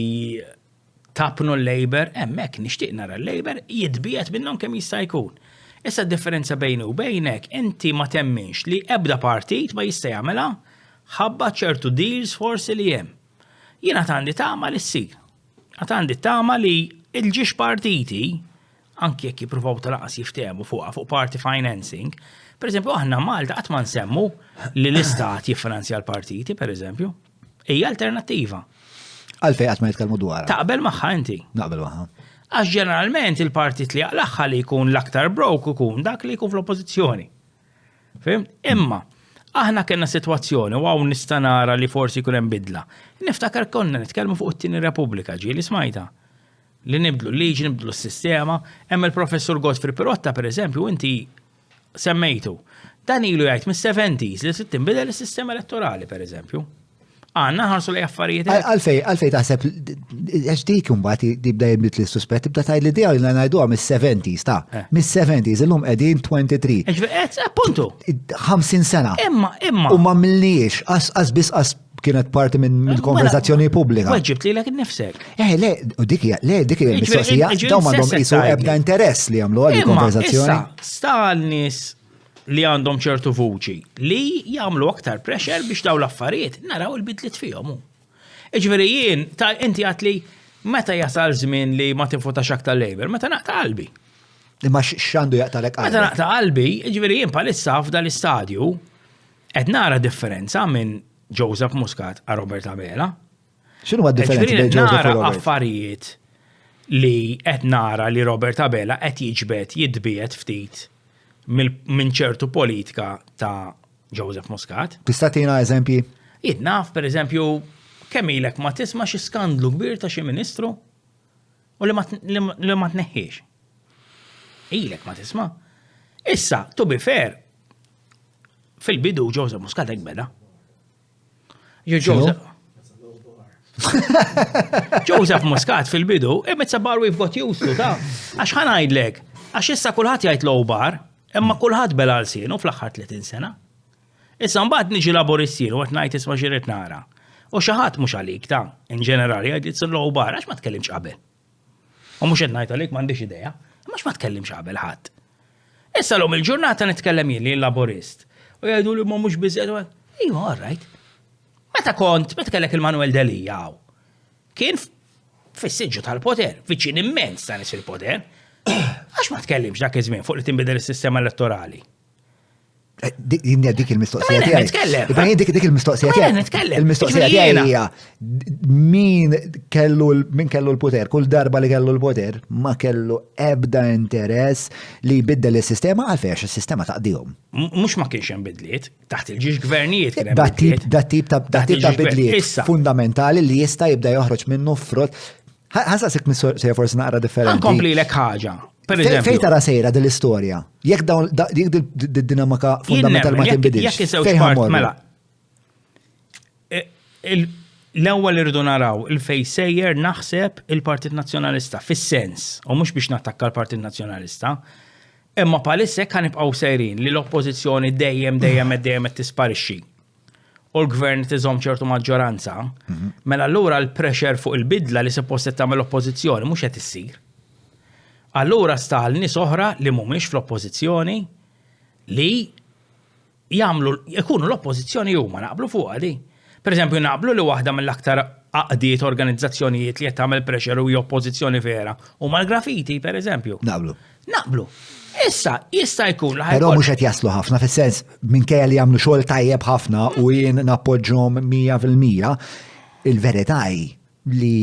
tapnu l-Labour, hemmhekk nixtieq nara l-Labour jitbiet minnhom kemm jista' jkun. Issa d-differenza bejni u bejnek, inti ma temminx li ebda partit ma jista' jagħmilha ħabba ċertu deals forsi li hemm. Jiena għandi tama li ssir. Għandi tama li il-ġiex partiti, anki jekk jippruvaw talaqas jiftehmu fuq party financing, pereżempju aħna Malta qatt ma nsemmu li l-istat jiffinanzja l-partiti, pereżempju. Hija alternattiva. Għalfej qatt ma jitkellmu dwarha. Taqbel magħha inti. Naqbel magħha. Għax ġeneralment il-partit li għal-axħa li jkun l-aktar broke ikun dak li jkun fl-oppożizzjoni. Fim? Imma, aħna kena situazzjoni u għaw nistanara li forsi jkun hemm bidla. Niftakar konna nitkellmu fuq it-tieni Repubblika ġieli smajta. Li nibdlu l-liġi, nibdlu s-sistema, hemm il-professur Godfrey Pirotta pereżempju inti semmejtu. Dan ilu jgħid mis-70s li trid tinbidel is-sistema elettorali pereżempju. Għanna ħarsu li affarijiet. Għalfej taħseb, għax dik mbagħad tibda jibdit l-suspett, tibda tgħid l-idea li ngħiduha mis-70s ta' mis-70s illum qegħdin 23. Appuntu. 50 sena. Imma. U ma millniex qas biss qas kienet parti minn konverzazzjoni pubblika. Weġġibt lilek innifsek. Le, dik hija l-mistoqsija dawn m'għandhom qisu ebda interess li jagħmlu għal konverzazzjoni. Issa sta nies li għandhom ċertu vuċi li jagħmlu aktar pressure biex daw l-affarijiet naraw il-bidliet fihom. Ġifieri jien inti għad li meta jasal żmien li ma tinfutax aktar Labour, meta naqta' qalbi. Imma x'għandu jaqtalek qalbi? Meta naqta' qalbi, ġifieri jien bħalissa f'dan l-istadju qed nara differenza minn Joseph Muscat għal Robert Abela. X'inhu d-differenza bejn Joseph u Robert? Nara affarijiet li qed nara li Robert Abela qed jiġbed jitbiet ftit minn ċertu politika ta' Joseph Muscat. Tista' tina eżempji? Jien naf pereżempju kemm ilek ma tisma' xi skandlu kbir ta' xi ministru u li ma tneħħiex. Ilek ma tisma'. Issa, to be fair, fil-bidu Joseph Muscat hekk beda. Joseph Muscat fil-bidu, it's a bar we've got used to ta' għax ħanajdlek, għax issa kulħadd jgħid low bar, imma kulħadd bela l-sien u fl-aħħar 30 sena. Issa mbagħad niġi laboristin u qed ngħid isma' ġiret nara. U xi ħadd mhux għalik ta' in ġenerali għid it's low bar għax ma tkellimx qabel. U mhux qed ngħid għalik m'għandix idea, imma ma tkellimx qabel ħadd. Issa lhom il-ġurnata nitkellem jien li laborist. U jgħidu li ma mhux biżżejjed. Iva, all right. Meta kellek il-Manuel Delija kien fis-siġġu tal-poter, viċin immens ta' nies il-poter. Għax ma tkellimx dak iż-żmien fuq li tinbidel is-sistema elettorali. Dik il-mistoqsija tiegħi. Ibqa' dik il-mistoqsija tiegħi. Il-mistoqsija tiegħi hija min kellu l-poter, kull darba li kellu l-poter ma kellu ebda interess li jbiddel is-sistema għalfejn għax is-sistema taqdihom. Mhux ma kienx hemm bidliet, taħt il-ġiex gvernijiet kien hemm bidliet. Dat tip ta' bidliet fundamentali li jista' jibda joħroġ minnu frott. Ħasasik mistoqsija forsi naqra differenti. Nkompli lek ħaġa. Fejn tara sejra dell-istorja? Jekk dawn id-dinamika fundamentali ma tinbidilx. Jekk isewx part mela. L-ewwel irridu naraw il-fejn sejjer naħseb il-Partit Nazzjonalista fis-sens, u mhux biex nattakka l-Partit Nazzjonalista, imma palissa hekk ħanibqgħu sejrin li l-oppożizzjoni dejjem qed tisparixxi. U l-gvern tiżom ċertu maġġoranza, mela allura l-pressure fuq il-bidla li suppost qed tagħmel l-oppożizzjoni mhux qed issir. Allura sta nies oħra li mhumiex fl-oppożizzjoni li jkunu l-oppożizzjoni huma naqblu fuqha di. Pereżempju naqblu li waħda mill-aktar għaqdiet organizzazzjonijiet li qed tagħmel pressure u oppożizzjoni vera huma l-graffiti pereżempju. Naqblu. Issa, jista' jkun l Però mhux qed jaslu ħafna fis-sens minkejja li jagħmlu xogħol tajjeb ħafna u jien nappoġġhom 100%, il-verità li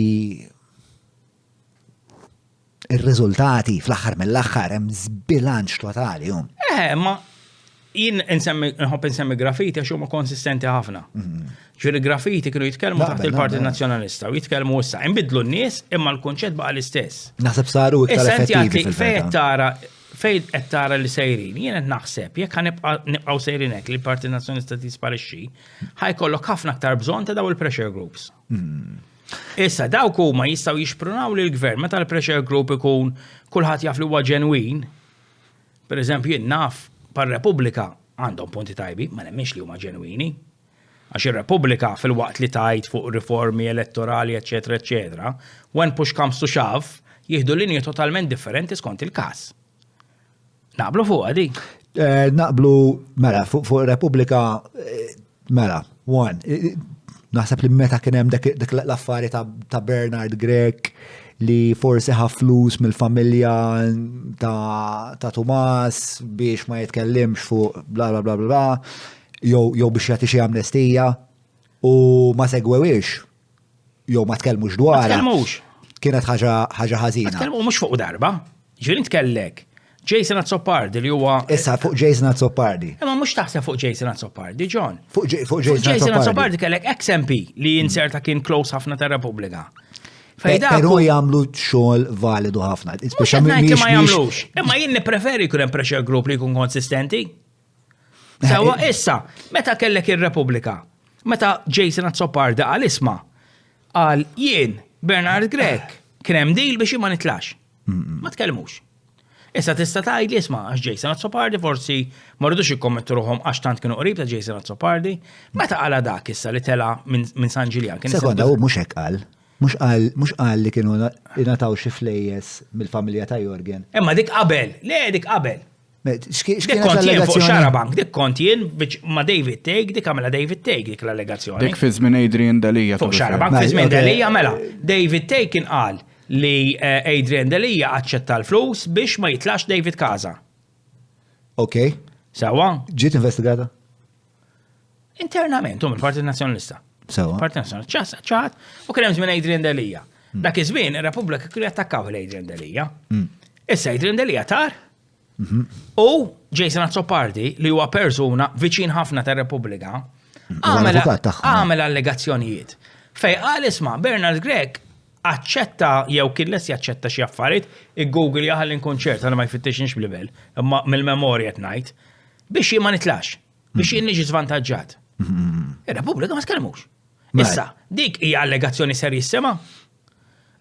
ir-riżultati fl-aħħar mill-aħħar hemm żbilanċ totali hum. Ma jien nħobb insemmi graffiti għax huma konsistenti ħafna. Ġifieri graffiti kienu jitkellmu taħt il-Partit Nazzjonalista u jitkellmu issa inbidlu n-nies imma l-kunċett baqa' l-istess. Naħseb saru iktar effettivi fil-fejn tara fejn qed tara li sejrin, jien qed naħseb jekk nibqgħu sejrin hekk li l-Partit Nazzjonalista tisparixxi, ħajkollok ħafna aktar bżonn ta' daw il-pressure groups. Issa dawk huma jistgħu jixprunaw lil gvern meta l-pressure group ikun kulħadd jaf li huwa ġenwin. Pereżempju jien naf par-Repubblika għandhom punti tajbi, ma nemmix li huma ġenwini. Għax ir-Repubblika fil-waqt li tajt fuq riformi elettorali, eċetera, eċetera, when push comes to shove, jieħdu linji totalment differenti skont il-każ. Naqblu fuq għadi? Naqblu, mela, fuq Repubblika, mela, naħseb li meta kien hemm dak l-affari ta' Bernard Grek li forsi ħaflus mill-familja ta' Tomas biex ma jitkellimx fuq bla bla bla bla, jew biex jagħti xi amnestija u ma segwewix, jew ma tkellmux dwarha. Ma tkellmux. Kienet ħaġa ħażina. Tkellmu mhux fuq darba. Ġifieri nitkellek. Jason Azzopardi li huwa. Issa fuq Jason Azzopardi. Imma mhux taħseb fuq Jason Azzopardi, John. Fuq Jason Azzopardi kellek ex-MP li jinserta kien close ħafna tar-Repubblika. Però jagħmlu xogħol validu ħafna. Speċjalment ma jagħmlux. Imma jien nippreferi jkun hemm pressure group li jkun konsistenti. Sewa issa, meta kellek ir-Repubblika, meta Jason Azzopardi qal isma' qal jien Bernard Grek kien hemm deal biex ma nitlax. Ma tkellmux. Issa tista' tgħid li isma' għax Jason Azzopardi forsi ma rridux jikkommettu ruħhom għax tant kienu qrib ta' Jason Azzopardi, meta qala dak issa li tela minn San Ġiljan kien. Sekonda u mhux hekk qal. Mhux qal li kienu ingħataw xi flejjes mill-familja ta' Jorgen. Imma dik qabel, le dik qabel. Dik kont jien fuq Xarabank, dik kont jien ma' David Take, dik għamela David Take dik l-allegazzjoni. Dik fi żmien Adrian Dalija. Fuq Xarabank fi żmien Dalija mela. David Take kien qal li Adrian Dalija aċċetta l-flus biex ma jitlax David Kaza. Ok. Sewa? Ġiet investigata? Internament, il-Partit Nazzjonalista. Sewa. Partit Nazzjonalista ċat u kien hemm żmien Adrian Dalija. Dak iż-żmien ir-Repubblika kienu jattakkaw l-Adrian Dalija. Issa Adrian Dalija tar u Jason Azzopardi li huwa persuna viċin ħafna tar-Repubblika għamel allegazzjonijiet. Fej qal isma' Bernard Grek aċċetta jew kien les jaċċetta xi affarijiet, i-Google jaħal inkonċert għal ma jfittexx b'livell, imma mill-memorja qed ngħid biex ma nitlax, biex jien niġi żvantaġġat. Ir-Repubblika ma tkellmux. Issa, dik hija allegazzjoni serjissima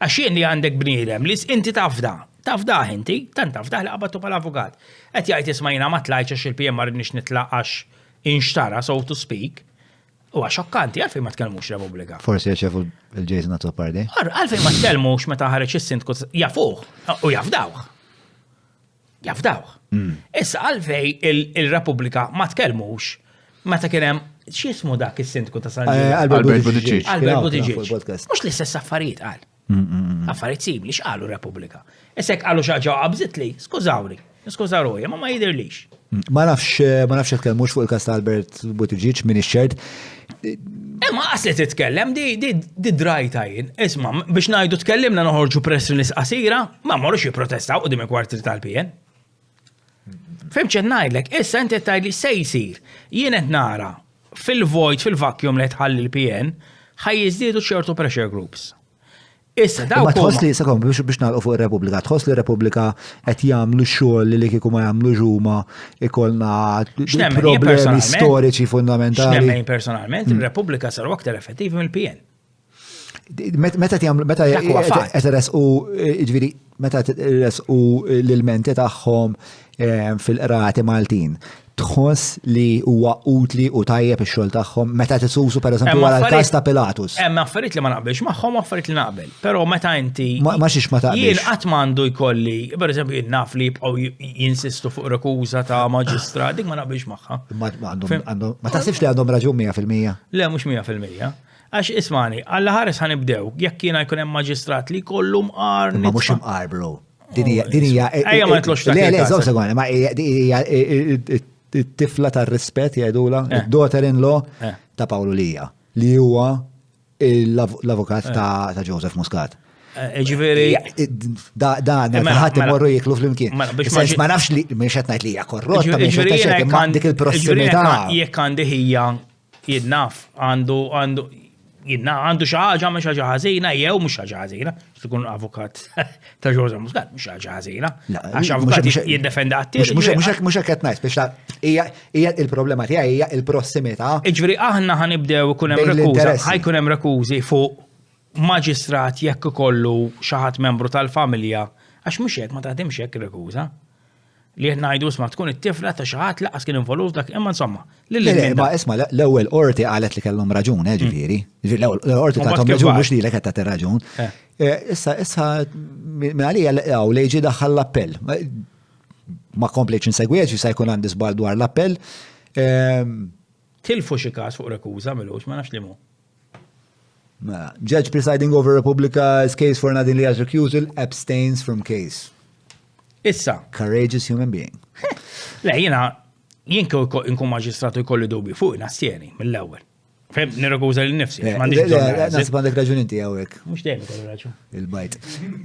għax jien li għandek bniedem li inti tafdaħ inti, tant tafdaħ li qabadtu bħal-avukat. Qed jgħid ismajna ma tlajx għax il-PM ma rridniex nitlaqax inxtara, so to speak. Huwa xokkanti għalfejn ma tkellmux Repubblika. Forsi jaċefu il-Jason Azzopardi. Għalfejn ma tkellmux meta ħareġ is-sindku jafuh u jafdawh. Jafdawh. Issa għalfejn il-Repubblika ma tkellmux meta kien hemm x'ismu dak is-sindku ta' San Ġiljan. Albert Buttigieg. Albert Buttigieg. Mhux l-istess affarijiet qal. Affarijiet simili x'qalu Repubblika. Issa qalu xi ħaġa qabżit li, skużawni, skużaw ruħi, ma jidhirlix. Ma nafx tkellmux fuq il-każ ta' Albert Buttigieg min ix-xert. Ma qaslet titkellem di drajta jien. Isma' biex ngħidu tkellimna noħorġu press release qasira, ma morrux jipprotestaw qudiem il-kwartier tal-PN. Fimx qed ngħidlek, issa inti qed tgħidli se jsir. Jien qed nara fil-void, fil-vacuum li tħalli l-PN, ħajjiżdiedu ċertu pressure groups. Issa daw. Ma tħoss li sekom biex nagħlqu fuq ir-Repubblika, tħoss li r-Repubblika qed jagħmlu x-xogħol li kieku ma jagħmlu ġuma ikollna problemi storiċi fundamentali. X'nemmen personalment, ir-Repubblika saru aktar effettivi mill-PN. Meta qed iresqu jiġifieri meta iresqu l-ilmenti tagħhom fil-qrati Maltin. Tħoss li huwa utli u tajjeb ix-xogħol tagħhom meta tisusu pereżempju wara l-każ ta' Pilatus. Hemm affarijiet li ma naqbilx magħhom affarijiet li naqbel. Però meta inti ma xiex ma taqbilx. Jien qatt m'għandu jkolli, pereżempju jien naf li jibqgħu jinsistu fuq rekuża ta' maġistrat, dik ma naqbilx magħha. Ma taħsibx li għandhom raġun 100%? Le mhux 100%. Għax ismani, alla ħares ħanibdew, jekk jiena jkun hemm maġistrat li jkollu mqar. Ma mhux imqar bro. Din hija. Ejja ma nitlux ta' le, żewġ ma hija it-tifla tar-rispett jgħidula, id-daughter-in-law ta' Pawlu Lija, li huwa l-avukat ta' Joseph Muscat. Ġifieri. Dan ħadd imorru jiklu flimkien. Ma nafx li mhix qed ngħid li hija korrotta, mhix qed ngħid dik il-prossimità. Jekk għandi ħija jinnaf għandu Jinna għandu xi ħaġa mhux ħaġa ħażina jew mhux ħaġa ħażina, tkun avukat ta' Ġorġa Muscat mhux ħaġa ħażina. Għax avukat jiddefenda għattir. Mhux hekk qed ngħid biex hija il-problema tiegħi hija il-prossimità. Iġifieri aħna ħanibdew ikun hemm rekuża, ħajkun hemm rekużi fuq maġistrat jekk ikollu xi ħadd membru tal-familja għax mhux hekk ma taħdimx hekk rekuża. Li qed ngħidu isma' tkun it-tifla ta' xi ħadd laqas kien involut dak imma insomma. Ma isma' l-ewwel qorti qalet li kellhom raġun, ġifieri. L-ewwel qorti tagħhom raġun mhux li qed tagħti raġun. Issa minn għalija hawn li jiġi daħħal l-appell. Ma komplejtx insegwiet se jkun għandi żball dwar l-appell. Tilfu xi każ fuq rekuża milux ma nafx li mu. Judge presiding over Republica's case for Nadine Leah's recusal abstains from case. Issa. Courageous human being. Le, jien inkun maġistratu jkolli dubi fuq nastjeni mill-ewwel. Fem, nirrekuża li nifsi. Nasib għandek raġun inti hawnhekk. Mhux dejjem kollu raġun. Il-bajt.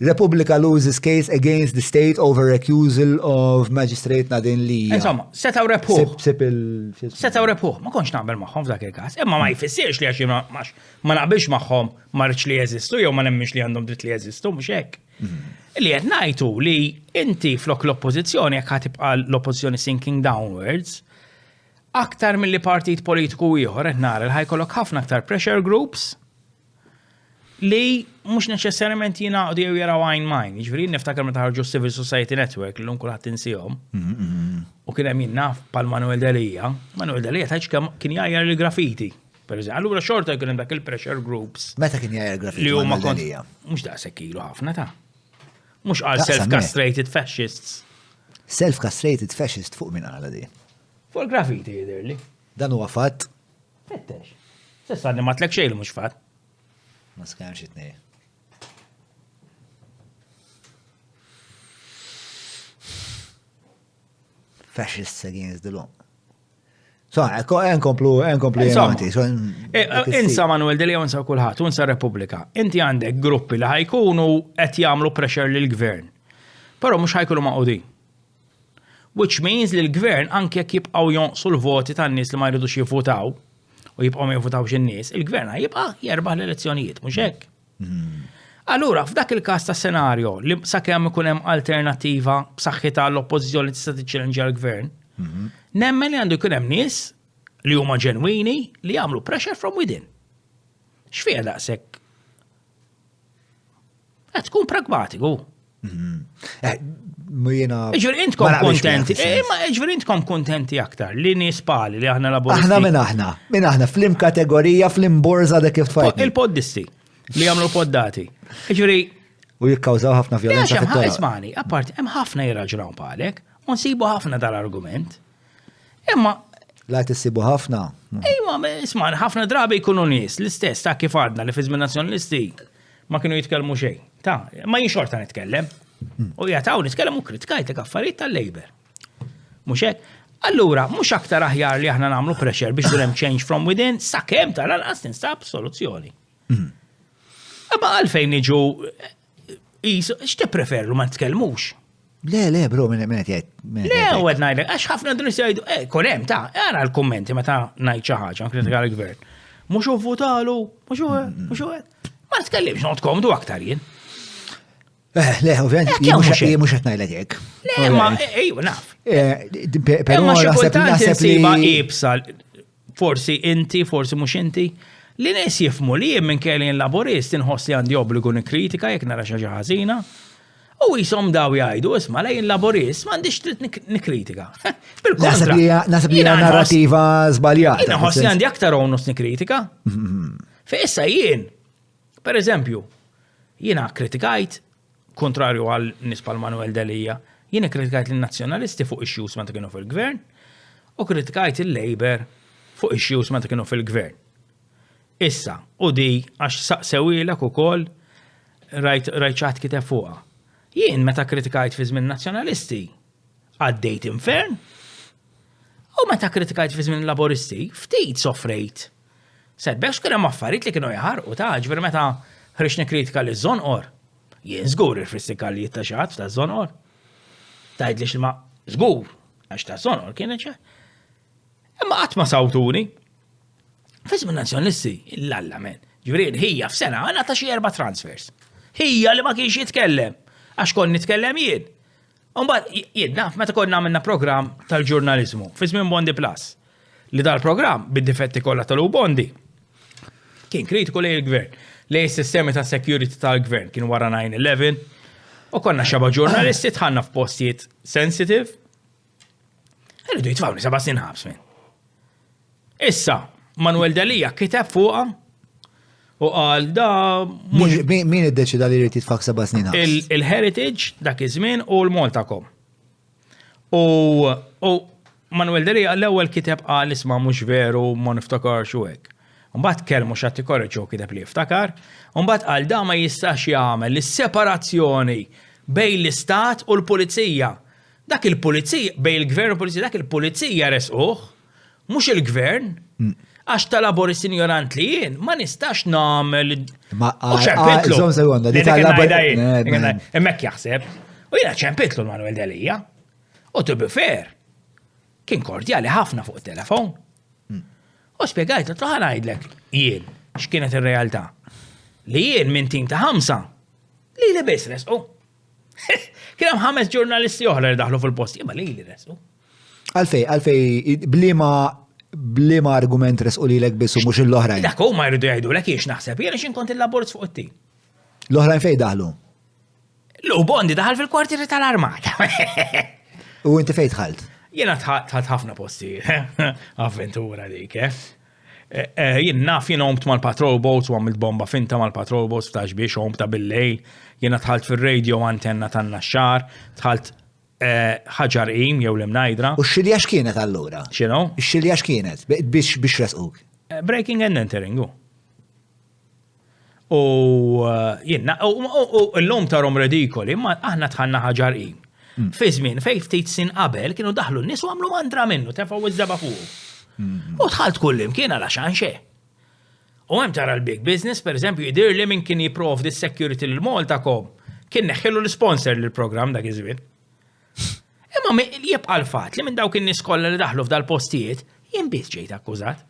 Republica loses case against the state over recusal of Magistrate Nadine Leah. Insomma, setaw rebħuh. Setaw rebħuh. Ma konx naqbel magħhom f'dak il-każ. Imma ma jfissirx li għax ma naqbilx magħhom ma rridx li jeżistu jew ma nemmix li għandhom dritt li jeżistu mhux hekk. Li qed ngħidu li inti flok l-oppożizzjoni jekk ħatibqa' l-oppożizzjoni sinking downwards, aktar milli partit politiku ieħor qed nara li ħajkollok ħafna aktar pressure groups li mhux neċessarjament jingħaqdu jew jaraw għajn majn. Jiġifieri niftakar meta ħarġu Civil Society Network li kulħadd insihom. U kien hemm jinnaf bħal Manuel Delija. Manuel Delija tgħidx kien jgħajjar il-graffiti. Pereżempju, allura xorta jkun hemm dak il-pressure groups. Meta kien jgħajjar graffiti? Li huma mhux daqshekk ilu ħafna ta'. Mhux qal self-castrated fascists. Self-castrated fascist fuq min għala di. Fuq il-graffiti jidherli. Dan huwa fatt. Fettex. S'issa ma tlek xejn mhux fatt. Ma skanx it-tnej. Fascists against the law. So, enkomplu jenati. Insa Manuel Delija unsa kulħadd, unsa Repubblika. Inti għandek gruppi li ħajkunu qed jagħmlu pressure lill-gvern. Però mhux ħajkunu maqudin. Which means li l-gvern anke jekk jibqgħu jonqsu l-voti tan-nies li ma jridux jivvutaw u jibqgħu ma jivvutawx in-nies, il-gvern jibqa' jerbaħ l-elezzjonijiet, mhux hekk. Allura, f'dak il-każ ta' senarju li sakemm ikun hemm alternattiva b'saħħitha l-oppożizzjoni tista' tiċċellenġja l-gvern, nemmen li għandu jkun hemm nies li huma ġenwini li jagħmlu pressure from within. X'fiha daqshekk? Qed tkun pragmatiku. Ġifieri intkom kontenti. Ġifieri intkom kontenti aktar li nies pali li aħna laboristi. Aħna minn aħna fl-kategorija fl-imborza dak kif tfajt. Il-poddisti li jagħmlu poddati. Ġifieri u jikkawżaw ħafna vjolenza fit-toroq. Ismani, apparti hemm ħafna jirraġunaw palek u nsibu ħafna dal-argument. Imma la tissibu ħafna. Ejma, isma' ħafna drabi jkunu nies l-istess ta' kif għadna li fiżmin nazzjonalisti ma kienu jitkellmu xejn. Ta' ma jien xorta nitkellem. U jagħtaw nitkellem u kritikajtek affarijiet tal-Labor. Mhux hekk? Allura mhux aktar aħjar li aħna nagħmlu pressure biex hemm change from within sakemm tal-anqas tinstab soluzzjoni. Imma għalfejn niġu x'tippreferu ma nitkellmux? Le, bro, minn jgħid. Le, u għed najdek, għax ħafna d-nis jgħidu, konem, ta' għara l-kommenti meta najd xaħġa, kritika l-gvern. Mux u votalu, mux u għed. Ma t-kellimx not komdu aktar jien. Le, ovvijament, jien mux għed najdek jgħek. Le, ma, ejju, naf. Pero ma xikultant insiba ibsa, forsi inti, forsi mux inti, li nis jifmu li jien minn kelli laborist inħoss li għandi obbligu nikritika jek nara xaġa ħażina. U jisom daw jgħidu, isma, lejn laborist, m'għandix trid nikritika. Nasab li narrativa żbaljata. Jien ħossi għandi aktar onus nikritika. F'issa jien, per eżempju, jiena kritikajt, kontrarju għal nies bħal Manuel Delija, jiena kritikajt l-nazzjonalisti fuq issues meta kienu fil-gvern, u kritikajt il-Labor fuq issues meta kienu fil-gvern. Issa, u di għax saqsewilek ukoll rajt ċaħat kiteb fuqha. Jien meta kritikajt fi żmien nazzjonalisti għaddejt infern u meta kritikajt fi żmien laboristi ftit soffrejt. Setbek x'kien hemm affarijiet li kienu jħarqu ta' ġifier meta ħriġ nikkritika li żonqor. Jien żgur irfistika li jittaxat ta' żonqor. Tgħidlix li ma żgur għax ta' żonqor kien ċe. Imma qatt ma sawtuni. Fi żmien nazzjonalisti, l-alla men. Ġifieri hija f'sena għandha ta' xi 4 transfers. Hija li ma kienx jitkellem għax kont nitkellem jien. Mbagħad jien naf meta konna għamilna programm tal-ġurnaliżmu fi żmien Bondi Plus li dal-programm bid-difetti kollha tal-Bondi kien kritiku lejn il-gvern, lejn is-sistemi ta' security tal-gvern kien wara 9/11 u konna xaba ġurnalisti tħanna f'postijiet sensitive. Irridu jitfawni 7 snin ħabs minn. Issa, Manuel Dalija kiteb fuqha u qal da Min iddeċida li jrid jitfak 7 snin ħabs? Il-Heritage dak iż-żmien u l-Maltacom. U Manuel Dalija l-ewwel kiteb qal isma' mhux veru ma niftakarx u hekk. Mbagħad kelmu x'għad ikorreġu kiteb li jiftakar, u mbagħad qal da ma jistax jagħmel is-separazzjoni bejn l-istat u l-pulizija. Dak il-pulizija, bejn il-gvern u l-pulizija, dak il-pulizija resquh, mhux il-gvern. Għax tal-laborist ignorant li jien, ma nistax nagħmel. U ċempitlu. Hemmhekk jaħseb. U jiena ċempitlu l-Manuel Dalija. U to be fair, kien kordjali ħafna fuq it-telefon. U spjegajt li ngħidlek jien x'kienet ir-realtà. Li jien minn tim ta' 5 li biss resqu. Kien hemm 5 ġurnalisti oħra li daħlu fil-post, imma li resqu. Għalfej, blima argument resqu lilek biss u mhux l-oħrajn. Dak huma jridu jgħidulek jiex naħseb, jiena x'in kont il-laborz fuq it-tim. L-oħrajn fejn daħlu? Bondi daħal fil-kwartieri tal-armata. U inti fejn dħalt? Jiena tħalt ħafna posti, avventura dik, Jien naf jiena omt mal-patrol boats u għamilt bomba finta mal-patrol boats f'tax biex omta bil-lejl, jiena tħalt fil-radio antenna tan-naxxar, tħalt ħaġar im jew l-imnajdra. U x-xilja x'kienet allura? X'inhu? X-xilja x'kienet biex resquk? Breaking and entering. U jiena l-lum tarom redikoli, ma aħna tħanna ħaġar im. Fi żmien fejn ftit sin qabel kienu daħlu n-nies u għamlu mandra minnu tefgħu iż-żeba fuq. U tħalt kullim kien għal xanxe. U hemm tara l-big business, pereżempju, jidher li min kien jipprovdi s-security lil Maltacom kien neħħelu l-sponsor lill-programm dak iż-żmien. Imma jibqa' l-fatt li minn dawk in-nies kollha li daħlu f'dal postijiet jien biss ġejt akkużat.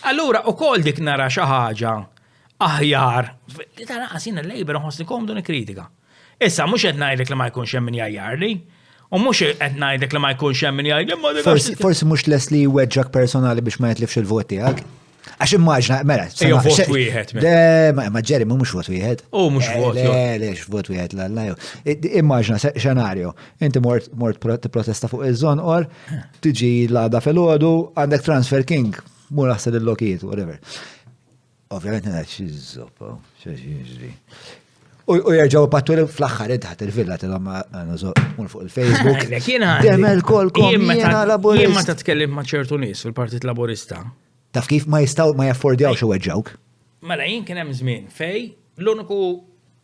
Allura ukoll dik nara xi ħaġa aħjar li tara qasina l-lejber nħossni komdu nikkritika. Issa mhux qed ngħidlek li ma jkunx hemm min jajjarni. U mux qed ngħidlek li ma jkunx hemm min jgħid. Forsi mhux les li weġġak personali biex ma jitlifx il-vot tiegħek. Għax immaġna, mela. Ejja vot wieħed. Ma ġeri mhux vot wieħed. U mhux vot. Lex vot wieħed l immaġna xenarju. Inti mort protesta fuq iż-żonqor, tiġi l-għada filgħodu, għandek transfer king, mur naħsed il-lokiet, whatever. Ovvjament ngħid xi żoppa, xi U jerġaw pattu fl-axħar taħt il-villa t-għamma għanna fuq il-Facebook. Demel kol jena laborist. Jien ma ta' tkellim ma' ċertu nis fil-Partit Laborista. Taf kif ma jistaw ma jaffordjaw xo weġġawk? Mela jien kien hemm żmien fej l-uniku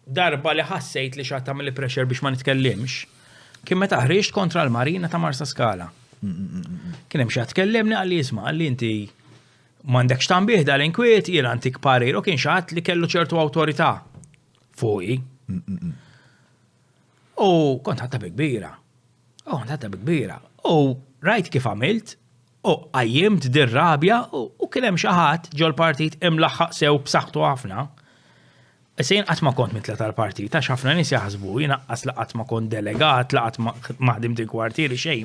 darba li ħassejt li xatt tagħmel pressure biex ma nitkellimx kien meta ħriġt kontra l-Marina ta' Marsa Skala. Kien hemm xi tkellimni għalli jisma' għalli inti m'għandekx tanbih dal-inkwiet jien antik parir u kien xi li kellu ċertu awtorità fuqi. U kont ħatta bi kbira. U rajt kif għamilt, u għajjimt dir-rabja u kien hemm xi ħadd ġol partit imlaħħaq sew b'saħħtu ħafna. Sejn qatt ma kont mitla tal-partit, għax ħafna nies jaħsbu jinaqqas la qatt ma kont delegat, la qatt ma ħdimt il-kwartieri xejn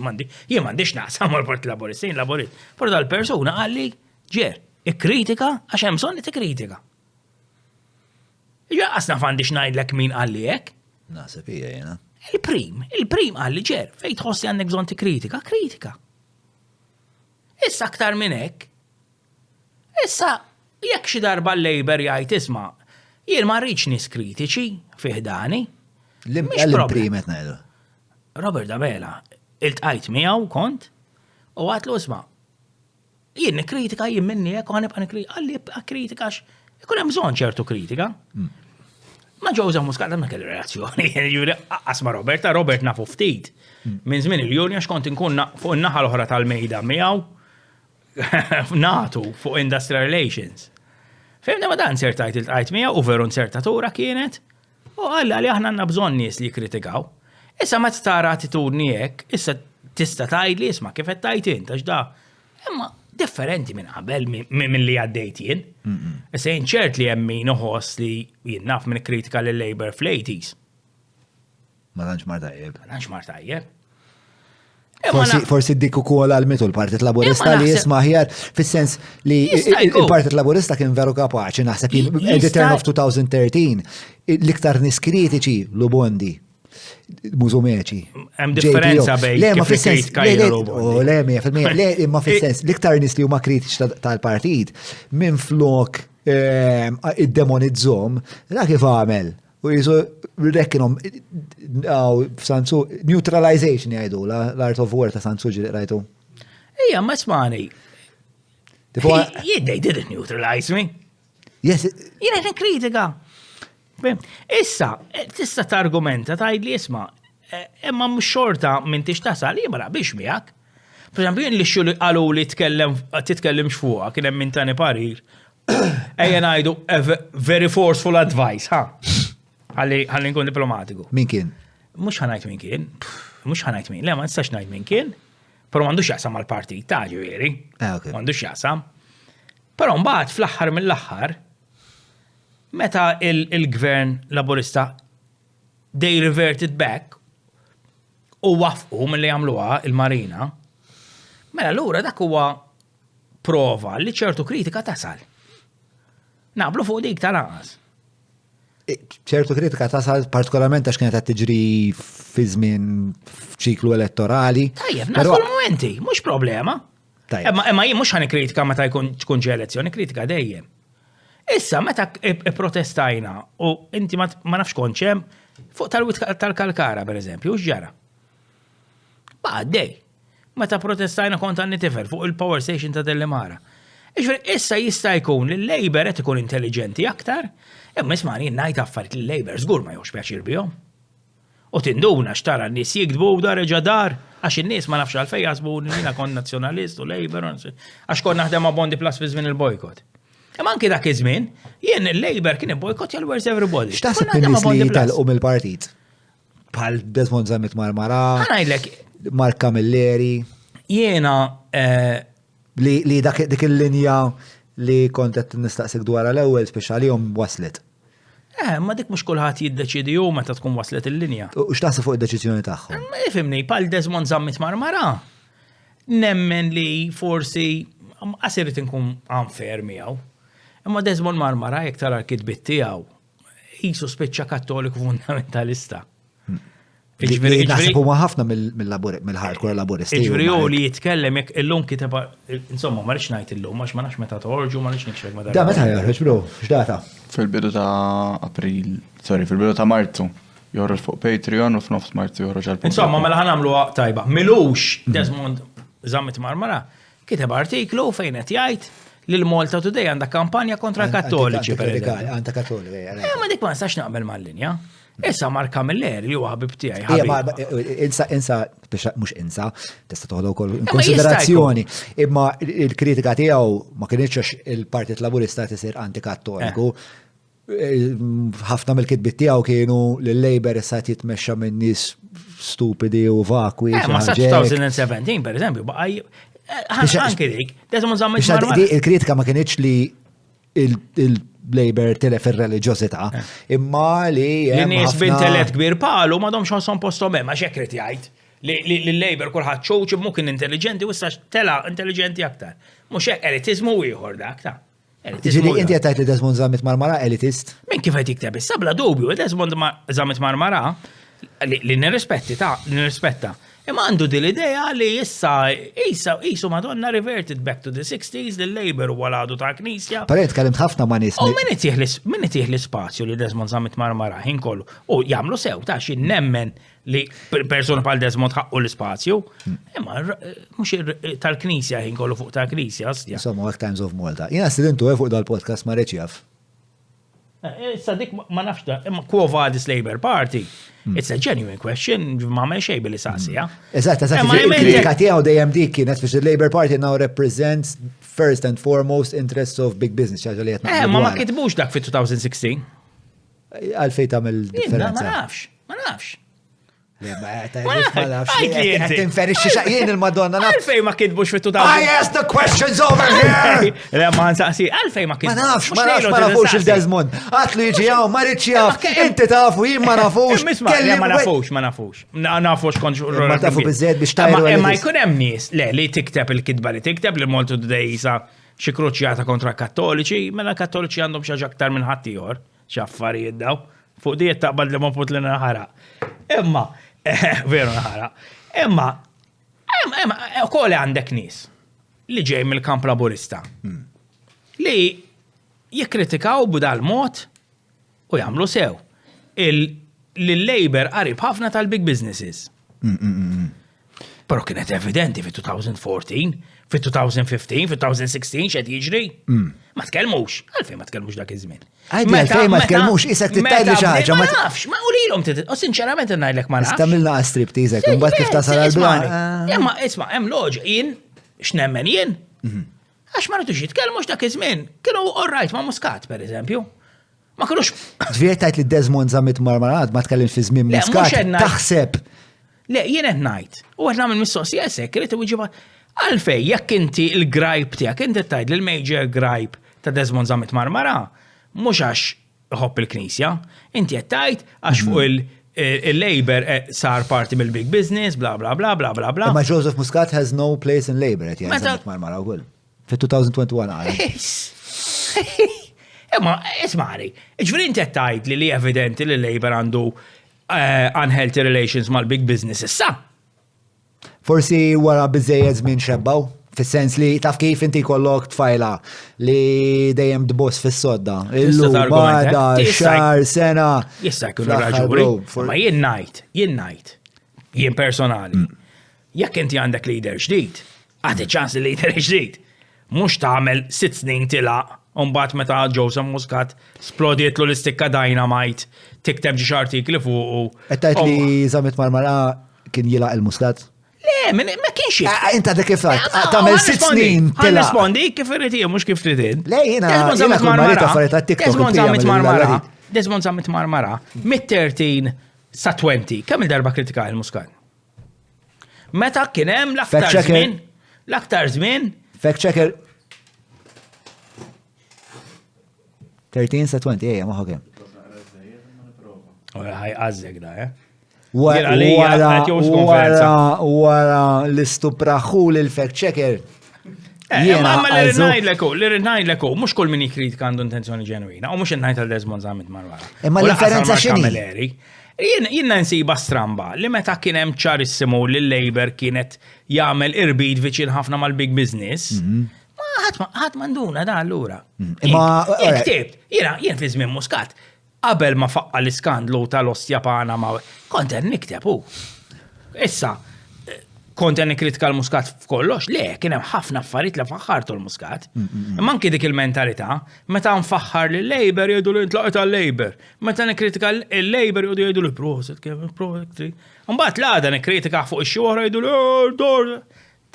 jien m'għandix naqsam mal-Partit Laborist, sejn laborist. Però dal-persuna qalli ġer, ikkritika għax hemm bżonn tikkritika. Għasna fandix najdlek min għalli jek? Nasib hija jena. Il-prim għalli ġer, fej tħossi għandek bżonn kritika. Issa aktar minn hekk. Issa, jekk xi darba l-Labor jgħid isma' jien ma rridx nies kritiċi fiħdani. L-prim qed ngħidu. Robert Dabela, iltqajt miegħu kont u għatlu isma' jien nikkritika jien minni hekk u ħanibqa' nikkritika, għalli kritikax. Ikun hemm bżonn ċertu kritika. Ma ġewża muskata ma kelli reazzjoni. Asma Robert nafu ftit. Minn żmien il-juni għax kont inkun fuq in-naħa l-oħra tal-mejda miegħu natu fuq Industrial Relations. Fehmna ma dan sertajt il-tqajt miegħu u veru nsertatura kienet u għalla li aħna għandna bżonn nies li jikkritikaw. Issa ma tara attitudni hekk, issa tista' tgħidli isma' kif qed tgħid int għax da Imma differenti minn qabel minn li għaddejt jien. Issa jien ċert li hemm min uħoss li jien naf minn kritika lil Labour fl-80s. Ma tantx mar tajjeb. Għanx mar tajjeb. Forsi dik ukoll għal-mitu l-Partit Laburista li jisma' ħjar fis-sens li il-Partit Laburista kien veru kapaċi naħseb the turn of 2013 l-iktar nies kritiċi Lubondi. Mużumeċi. Hemm differenza bejn kif kritika jgħidu Lubondi. Le, 100%. Le, imma fis-sens l-iktar nies li huma kritiċi tal-partit minn flok id-demonizzhom, ra kif għamel. U jizu rekkinom f'Sansu, neutralization jgħidu, l-art of war ta' Sansu ġi rajtu. Ija, ma smani. They didn't neutralize me. Yes. Jena jten kritika. Issa, tista t-argumenta ta' li jisma, imma mux xorta minn tix tasal, jibra biex miegħek. Per esempio, jien li xu li għalu li titkellem xfuqa, kienem minn tani parir, ejja najdu very forceful advice, ha? Għalli nkun diplomatiku. Min kien? Mux ħanajt min kien, le, ma nistax najt min kien, pero mandux jaqsam għal-partit ta' ġiviri, mandux jaqsam. Pero mbagħad fl-aħħar mill-aħħar, meta il-gvern laburista they reverted back u wafqu mill-li għamluha il-Marina, mela l-ura dak huwa prova li ċertu kritika tasal. Naqblu fuq dik tal-anqas. ċertu kritika tasal partikolarment għax kienet qed tiġri fi żmien ċiklu elettorali. Tajjeb, naslu l-momenti, mhux problema. Imma jien mhux ħani kritika meta tkun ġie elezzjoni, kritika dejjem. Issa meta protestajna u inti ma nafx konċem fuq tal-wit tal-Kalkara pereżempju, x'ġara. Għaddej, meta protestajna kont għanni tifel fuq il-power station ta' Dellimara. Issa jista' jkun li l-Labor qed ikun intelligenti aktar, imma ismani ngħid affarijiet li l-Labor żgur ma jgħux pjaċir bihom. U tinduna x'tara n-nies jikdbu dar reġa' dar għax in-nies ma nafx għalfejn jaħsbu li jiena kont nazzjonalist u Labor għax kont naħdem ma' Bondi Plus fi żmien il-bojkot. Imma anke dak iż-żmien, jien il-Labor kien ibbojkot jal where's everybody. X'taħseb in-nies li jitalqu mill-partit? Bħal Desmond Zamit Marmara, Mark Camilleri. Jiena li dik il-linja li kont qed nistaqsik dwar l-ewwel speċjalihom waslet. Ma dik mhux kulħadd jiddeċidi hu meta tkun waslet il-linja. U x'taħseb fuq id-deċiżjoni tagħhom? Ifhimni, bħal Desmond Zamit Marmara. Nemmen li forsi għasirit inkun unfair miegħu. Imma Desmond Marmara jekk tara l-kitbiet tiegħu qisu spiċċa kattoliku fundamentalista. Naħseb huma ħafna mill-hardcore laburisti. Ġifieri hu li jitkellem jekk illum kiteba, insomma ma rridx ngħid illum għax ma nafx meta toħorġu ma rridx nikxek ma Da meta joħroġ bro, x'data? Fil-bidu ta' April, fil-bidu ta' Marzu. Joħroġ fuq Patreon u f'nofs Marzu joħroġ għal Insomma, mela ħanamlu tajba. Milux Desmond Zamit Marmara kiteb artiklu fejn qed jgħid li l-Malta Today għandha kampanja kontra l-Kattoliċi pereżempju. Għandha Kattoliki. Ma dik ma nistax naqbel mal-linja. Issa Mark Camilleri li huwa ħabib tiegħi. Insa mhux insa, tista' toħdu wkoll in konsiderazzjoni. Imma il-kritika tiegħu ma kienx il-Partit Laburista tisir antikattoliku. Ħafna mill-kitbiet tiegħu kienu li l-Labor issa jitmexxa minn nies stupidi u vakwi. Ma sa 2017 pereżempju, anke dik, Desmond Zamit Marmara. Il-kritika ma kienx li il-Labor telef il-reliġjożità, imma li nies b'intellett kbir palu ma domx ħossom postom hemm għax hekk rid jgħid li l-Labor kulħadd ċowċ mu kien intelligenti u issa tela intelligenti aktar. Mhux hekk elitiżmu ieħor dak ta'. Ġieli inti qed tgħid li Desmond Zamit Marmara elitist? Min kif qed jikteb issa bla dubju, Desmond Zamit Marmara li nirrispetta. Imma għandu dil-idea li issa jisu Madonna reverted back to the 60s, l-Labor u għaladu ta' knisja. Parejt kellimt ħafna ma' nies. U min itieħ l-spazju li Desmond Zamit Marmara ħin kollu. U jagħmlu sew ta' xi nemmen li persuna bħal Desmond ħaqqu l-spazju. Imma mhux tal-knisja ħin kollu fuq ta' knisja. Insomma, Work Times of Malta. Jiena stidentu fuq dal-podcast ma' reċjaf. Issa dik ma nafx da, imma Quo Vadis Labour Party. It's a genuine question, ma me xej billi saqsija. Eżatt, il-kritika tiegħu dejjem dik kienet biex il-Labour Party now represents first and foremost interests of big business. Ma kitbux dak fit-2016. Għalfej tagħmel differenza. Ma nafx. Tinferixxi xaqjien il-Madonna naf. Għalfej ma kitbux fit I asked the questions over here! Le ma nsaqsi, għalfej ma Ma kitbux. nafx, ma nafux il-Desmond. Għatlu jiġi għaw, ma rridx jaf. Inti tafu, jien ma nafux. Ma nafux. Nafux konġu. Ma tafu bizzed biex tajru. Ma jkun hemm nies, le, li tikteb il-kitba li tikteb li moltu d-dejsa xi kruċjata kontra kattoliċi, mela kattoliċi għandhom xi aktar minn ħadd ieħor, xi affarijiet daw. Fuq diet taqbad li ma put li naħaraq. Imma, veru naħaraq. Imma, ukoll għandek nies li ġej mill-kamp laburista li jikkritikaw b'dal mod u jagħmlu sew. Il-Labor qarib ħafna tal-big businesses. Però kienet evidenti fit-2014, fit-2015, fit-2016 xed jiġri. Ma tkellmux, għalfejn ma tkellmux dak iż-żmien. Għalfejn ma tkellmux, isek tittajli xi ħaġa. Ma nafx, ma ulilhom u sinċerament ngħidlek ma nafx. Istamilna strip teasek, imbagħad kif tasal għall-blan. Imma isma' hemm loġi jien x'nemmen jien. Għax ma rridux jitkellmux dak iż-żmien. Kienu all right ma' Muscat pereżempju. Ma kinux. Ġifier tajt li Desmond Zamit Marmarat ma tkellim fi żmien Muscat. Taħseb. Le, jien qed ngħid. U qed nagħmel mistoqsija sekk irid iġiba għalfejn jekk inti l-gripe tiegħek inti tgħid li l-major gripe ta' Desmond Zamit Marmara mhux għax ħobb il-Knisja, inti qed tgħid għax fuq il-Labor sar parti mill-big business, bla bla bla bla bla bla. Ma Joseph Muscat has no place in Labor qed jgħid Zamit Marmara wkoll. Fi-2021 għal. Imma ismari, ġifieri inti qed tgħid li evidenti li Labor għandu unhealthy relations mal-big business issa. Forsi wara biżejjed żmien xebbaw, fis-sens li taf kif inti kollok tfajla li dejjem dboss fis-sodda. Illum bada xahar sena. Jista' jkun raġuni. Ma jien ngħid, jien personali. Jekk inti għandek leader ġdid, għandi ċans li leader ġdid. Mhux tagħmel 6 snin tilaq. Umbat meta Joseph Muscat splodiet l-istikka dynamite, tikteb ġi artikli fuq. Ettajt li Zamit Marmara kien jilaq il-Muscat? Le, ma kienx. Inta da kif tagħmel 6 snin tila. Rispondi kif irid mhux kif trid. Le jiena kull marita affarijiet tat-TikTok. Desmond Zamit Marmara, mid-13 sa 20, kemm il-darba kritika il-Muscat? Meta kien hemm l-aktar żmien. Fact checker. 13 sa 20, maħu kem. Ħaj għazzek da, Wara l-istupraħu l-fact checker. Ma l-rinnajdleku, mux kull min jikritika għandu intenzjoni ġenwina, u mux il-najt għal-Desmond Zamit Marmara. Imma l-differenza xini? Jiena nsiba stramba li meta kien hemm ċarissimu li l-Labor kienet jagħmel irbid viċin ħafna mal-big business. ħadd manduna da allura. Jien ktibt, jien fi żmien Muscat, qabel ma faqqa l-iskandlu tal-Ostja Panama, kont qed nikteb hu. Issa, kont qed nikkritika l-Muscat f'kollox, le, kien hemm ħafna affarijiet li faħħartu l-Muscat. Imma anke dik il-mentalità, meta nfaħħar lill-Labor jgħidu li ntlaqet għall-Labor, meta nikkritika l-Labor jgħidu li proset kif proset. Mbagħad l-għada nikkritika fuq ix-xogħol jgħidu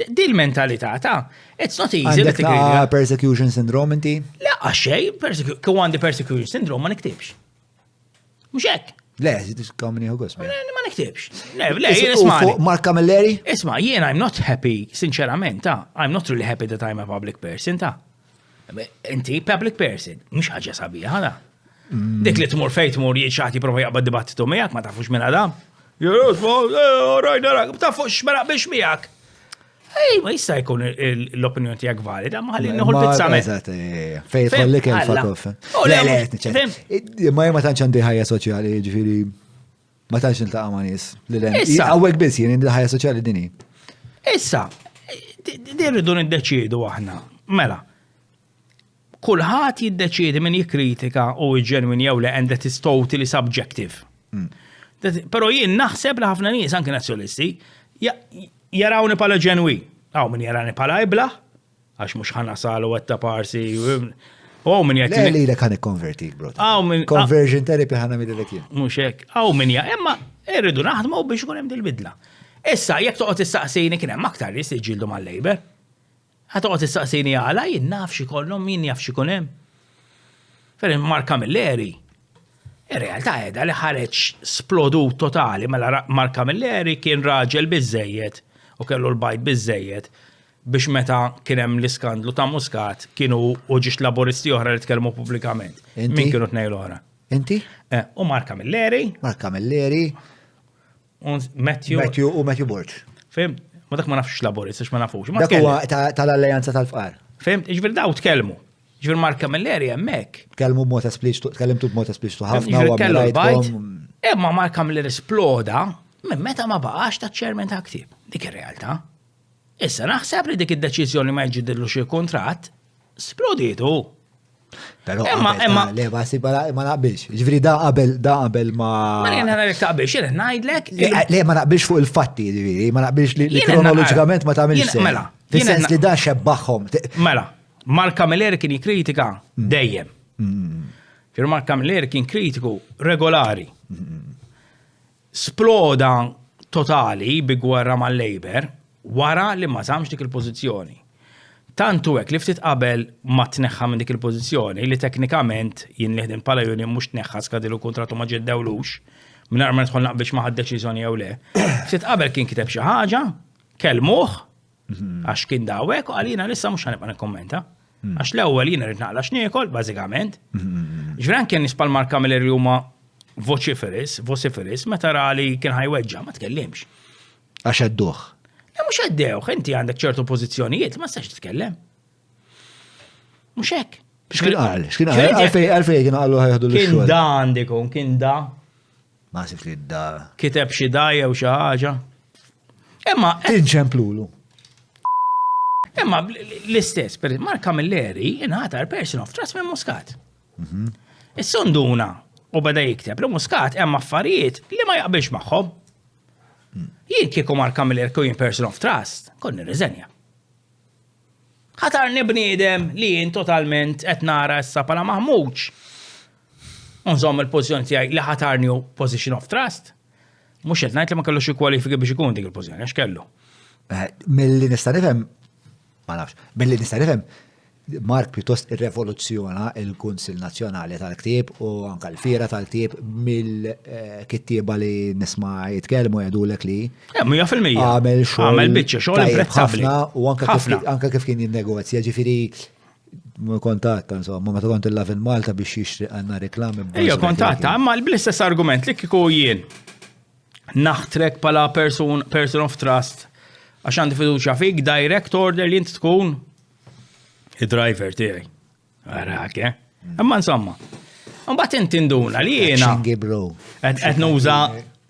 di l-mentalità ta' it's not easy li tikkritika. Persecution syndrome inti? Le, għaxej, għandi persecution syndrome ma niktibx. Mhux hekk. Le, komni ħogos. Ma niktibx. Le, jien isma'. Mark Camilleri? Isma', jien I'm not happy, sinċerament, I'm not really happy that I'm a public person, Inti public person, mhux ħaġa sabiħa ħada. Dik li tmur fejn tmur jiexati prova jaqbad dibattitu miegħek ma tafux minn adam. Rajna, tafux ma naqbilx miegħek. Ma jista' jkun l-opinjoni tiegħek valida, ma ħalli nieħu l-pizza me. Fejn tħollik il-fakof. Ma tantx għandi ħajja soċjali, ġifieri ma tantx niltaqa' ma' nies. Hawnhekk biss jien indi ħajja soċjali dini. Issa, dirridu niddeċiedu aħna. Mela, kulħadd jiddeċiedi min jikkritika u ġenwin jew le and that is totally subjective. Però jien naħseb li ħafna nies anke nazzjonalisti jarawni pala ġenwi. Għaw min jarani pala ibla, għax mux ħana salu għetta parsi. Għaw min jgħati. Le li l-kan konvertik, bro. Conversion therapy ħana mi l-ekin. Mux ek. Għaw min jgħati. Imma irridu naħdmu biex kunem dil-bidla. Issa, jek toqgħod issaqsini kien hemm aktar li ġildu mal-Labor. Ħatoqgħod issaqsini għala jien naf xi kollhom min jaf xi kun hemm. Mark Camilleri. Ir-realtà qiegħda li ħareġ splodut totali mela Mark Camilleri kien raġel biżejjed u kellu l-bajt biżejjed biex meta kien hemm l-iskandlu ta' Muscat kienu uġiex laboristi oħra li tkellmu pubblikament. Min kienu tnejn l-oħra? Inti? U Mark Camilleri. Mark Camilleri. U Matthew Borch. Fim? Ma dak ma nafx laborist, ma nafux. Dak huwa tal-Alleanza tal-Fqar. Fim? Iġvir daw tkellmu. Iġvir Mark Camilleri hemmhekk. Kelmu b'mod espliċtu, tkellimtu b'mod espliċtu ħafna. Iġvir kellu l-bajt. Imma Mark Camilleri sploda minn meta ma baqax ta' chairman ta' ktib. Dik ir-realtà. Issa naħseb li dik id-deċiżjoni ma jġidillu xi kontratt, sploditu. Però le ma naqbilx. Ġifieri da qabel ma. Ma jien nara taqbilx, jien ngħidlek. Le ma naqbilx fuq il-fatti, ġifieri, ma naqbilx li kronoloġikament ma tagħmilx sew. Mela. Fis-sens li da xebbaħħom. Mela, Mark Camilleri kien jikkritika dejjem. Mark Camilleri kien kritiku regolari. Sploda totali bi gwerra mal-Labor wara li ma żamx dik il-pożizzjoni. Tantu hekk li ftit qabel ma tneħħa minn dik il-pożizzjoni li teknikament jien li ħdem bħala union mhux tneħħa skadilu kontrattu ma ġeddewlux mingħajr ma nidħol naqbilx ma ħadd deċiżjoni jew le. Ftit qabel kien kiteb xi ħaġa, kellmuh għax kien dawek u għalina lissa mhux ħanibqa' nikkommenta. Għax l-ewwel jiena rid naqla x'niekol bażikament. Ġifieri kien nispal Mark Camilleri huma vociferis meta rali kien ħajweġġa ma tkellimx. Għax għadduh. Mux għaddewħ, inti għandek ċertu pożizzjonijiet, ma stax titkellem. Mux hekk. X'kien qal? Għalfej kien qalu ħajħdu l-xogħol. Kien da għandikun, kien da. Ma sif li da. Kiteb xi dajja u xi ħaġa. Imma tinċemplulu. Imma l-istess, Mark Camilleri inħatar person of trust minn Muscat. Is-sonduna u beda jikteb li Muscat hemm affarijiet li ma jaqbilx magħhom. Jien kieku Mark Camilleri kien person of trust, kon nirriżenja. Ħatarni bniedem li jien totalment qed nara issa bħala maħmuġ. Unżomm il-pożizzjoni tiegħi li ħatarni position of trust. Mhux qed ngħid li ma kellux ikkwalifiki biex ikun dik il-pożizzjoni, għax kellu. Milli nista' nifhem, ma nafx, milli nista' nifhem Mark pjuttost irrevoluzzjona il-Kunsil Nazzjonali tal-Ktieb u anke l-fiera tal-Ktieb mill-kittieba li nisma' jitkellmu jgħidulek li 100% għamel għamel biċċa xogħol imprezzabbli u anke kif kien jinnegozja ġifieri kontatta insomma meta kont il-laf Malta biex jixtri għandna reklami. Ejja kontatta, imma bl-istess argument li kieku jien naħtrek bħala person of trust għax għandi fiduċja fik, direct order li inti tkun id-driver tiegħi. Għarak, Imma insomma. Mbagħad inti nduna li jiena qed nuża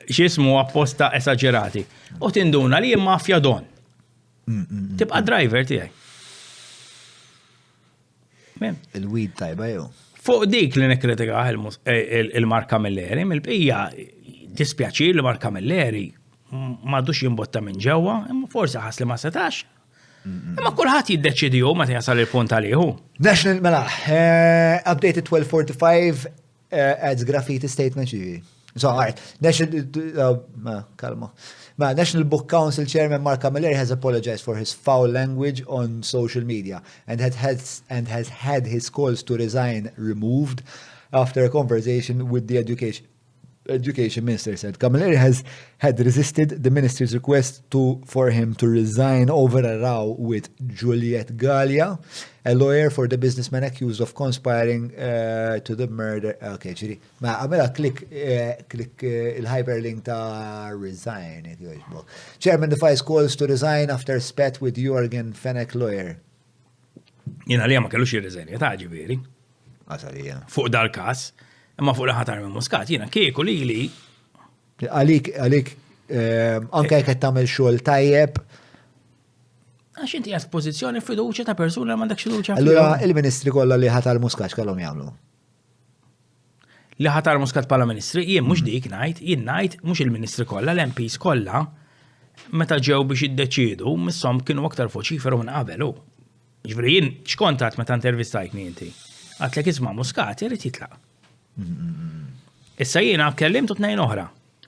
x'ismu apposta esaġerati. U tinduna li jien mafja don. Tibqa' driver tiegħi. Il-weed tajba jew. Fuq dik li nikkritika il-Mark Camilleri, mill-bqija dispjaċir li Mark Camilleri m'għadux jimbotta minn ġewwa, imma forsi ħass li ma setax. Imma kulħadd jiddeċidiju meta jasal il-punt għaliehu. National, mela, updated 1245 adds graffiti statement ġivi. So, all right. National Book Council Chairman Mark Camilleri has apologized for his foul language on social media and has had his calls to resign removed after a conversation with the Education Minister said. Camilleri had resisted the minister's request for him to resign over a row with Juliet Gallia, a lawyer for the businessman accused of conspiring to the murder. Okay, ġiri. Ma għamela klik il-hyperlink ta' resign. Chairman defies calls to resign after spat with Jorgen Fenech lawyer. Jena li ma kellux jirriżenja ta' ġifieri. Għasarija. Fuq dal-każ. Imma fuq ħatar minn Muscat, jiena kieku li. Għalik, anke jekk qed tagħmel xogħol tajjeb. Għax inti qed f'pożizzjoni fiduċja ta' persuna m'għandekx fiduċja. Allura il-Ministri kollha li ħatar Muscat kellhom jagħmlu. Li ħatar Muscat bħala Ministri, jien mhux dik ngħid, jien ngħid mhux il-Ministri kollha, l-MPs kollha meta ġew biex jiddeċiedu misshom kienu aktar foċiferu minn qabel hu. Ġifieri jien x'kontat meta intervistajtni inti. Għatlek isma' Muscat irid jitlaq. Issa jiena kellimtu tnejn oħra.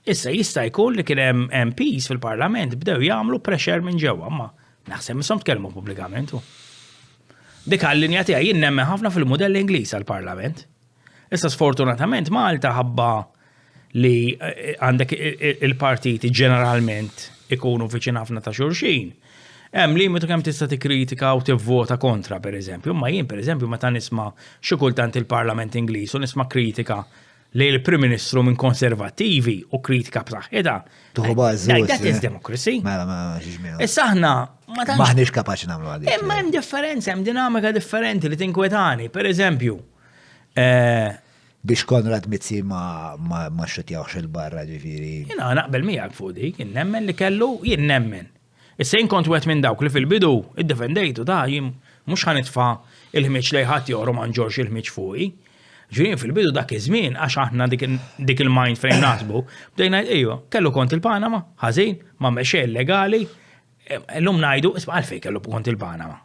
Issa jista' jkun li kien hemm MPs fil-Parlament bdew jagħmlu pressure minn ġewwa, ma naħseb misom tkellmu pubblikament. Dik għall-linja tiegħi jien nemmen ħafna fil-mudell Ingliż għall-Parlament. Issa sfortunatament Malta ħabba li għandek il-partiti ġeneralment ikunu viċin ħafna ta' xulxin. Hemm limitu kemm tista' tikkritika u tivvota kontra pereżempju, imma jien pereżempju meta nisma' xi kultant il-Parlament Ingliż u nisma' kritika li l-Prim Ministru minn konservattivi u kritika b'saħħitha. Tuħu bażu. That is democracy. Mela xiġmiju. Issa aħna Maħniex kapaċi nagħmlu għadi. Imma hemm differenza, hemm dinamika differenti li tinkwetani. Pereżempju, biex Konrad Mizzi ma xutjawx il-barra ġifieri. Jiena naqbel miegħek fuq dik, nemmen li kellu, jien nemmen. Issa jien kont wieħed minn dawk li fil-bidu iddefendejtu da jien mhux ħanitfa' il-ħmiġ lejn ħadd joħrom ma nġorx il-ħmiġ fuqi. Ġifieri fil-bidu dak iż-żmien għax aħna dik il-mind frame naħsbu, bdejna ejwa, kellu kont il-Panama, ħażin, ma mexxej illegali, llum ngħidu isma' għalfejn kellu kont il-Panama.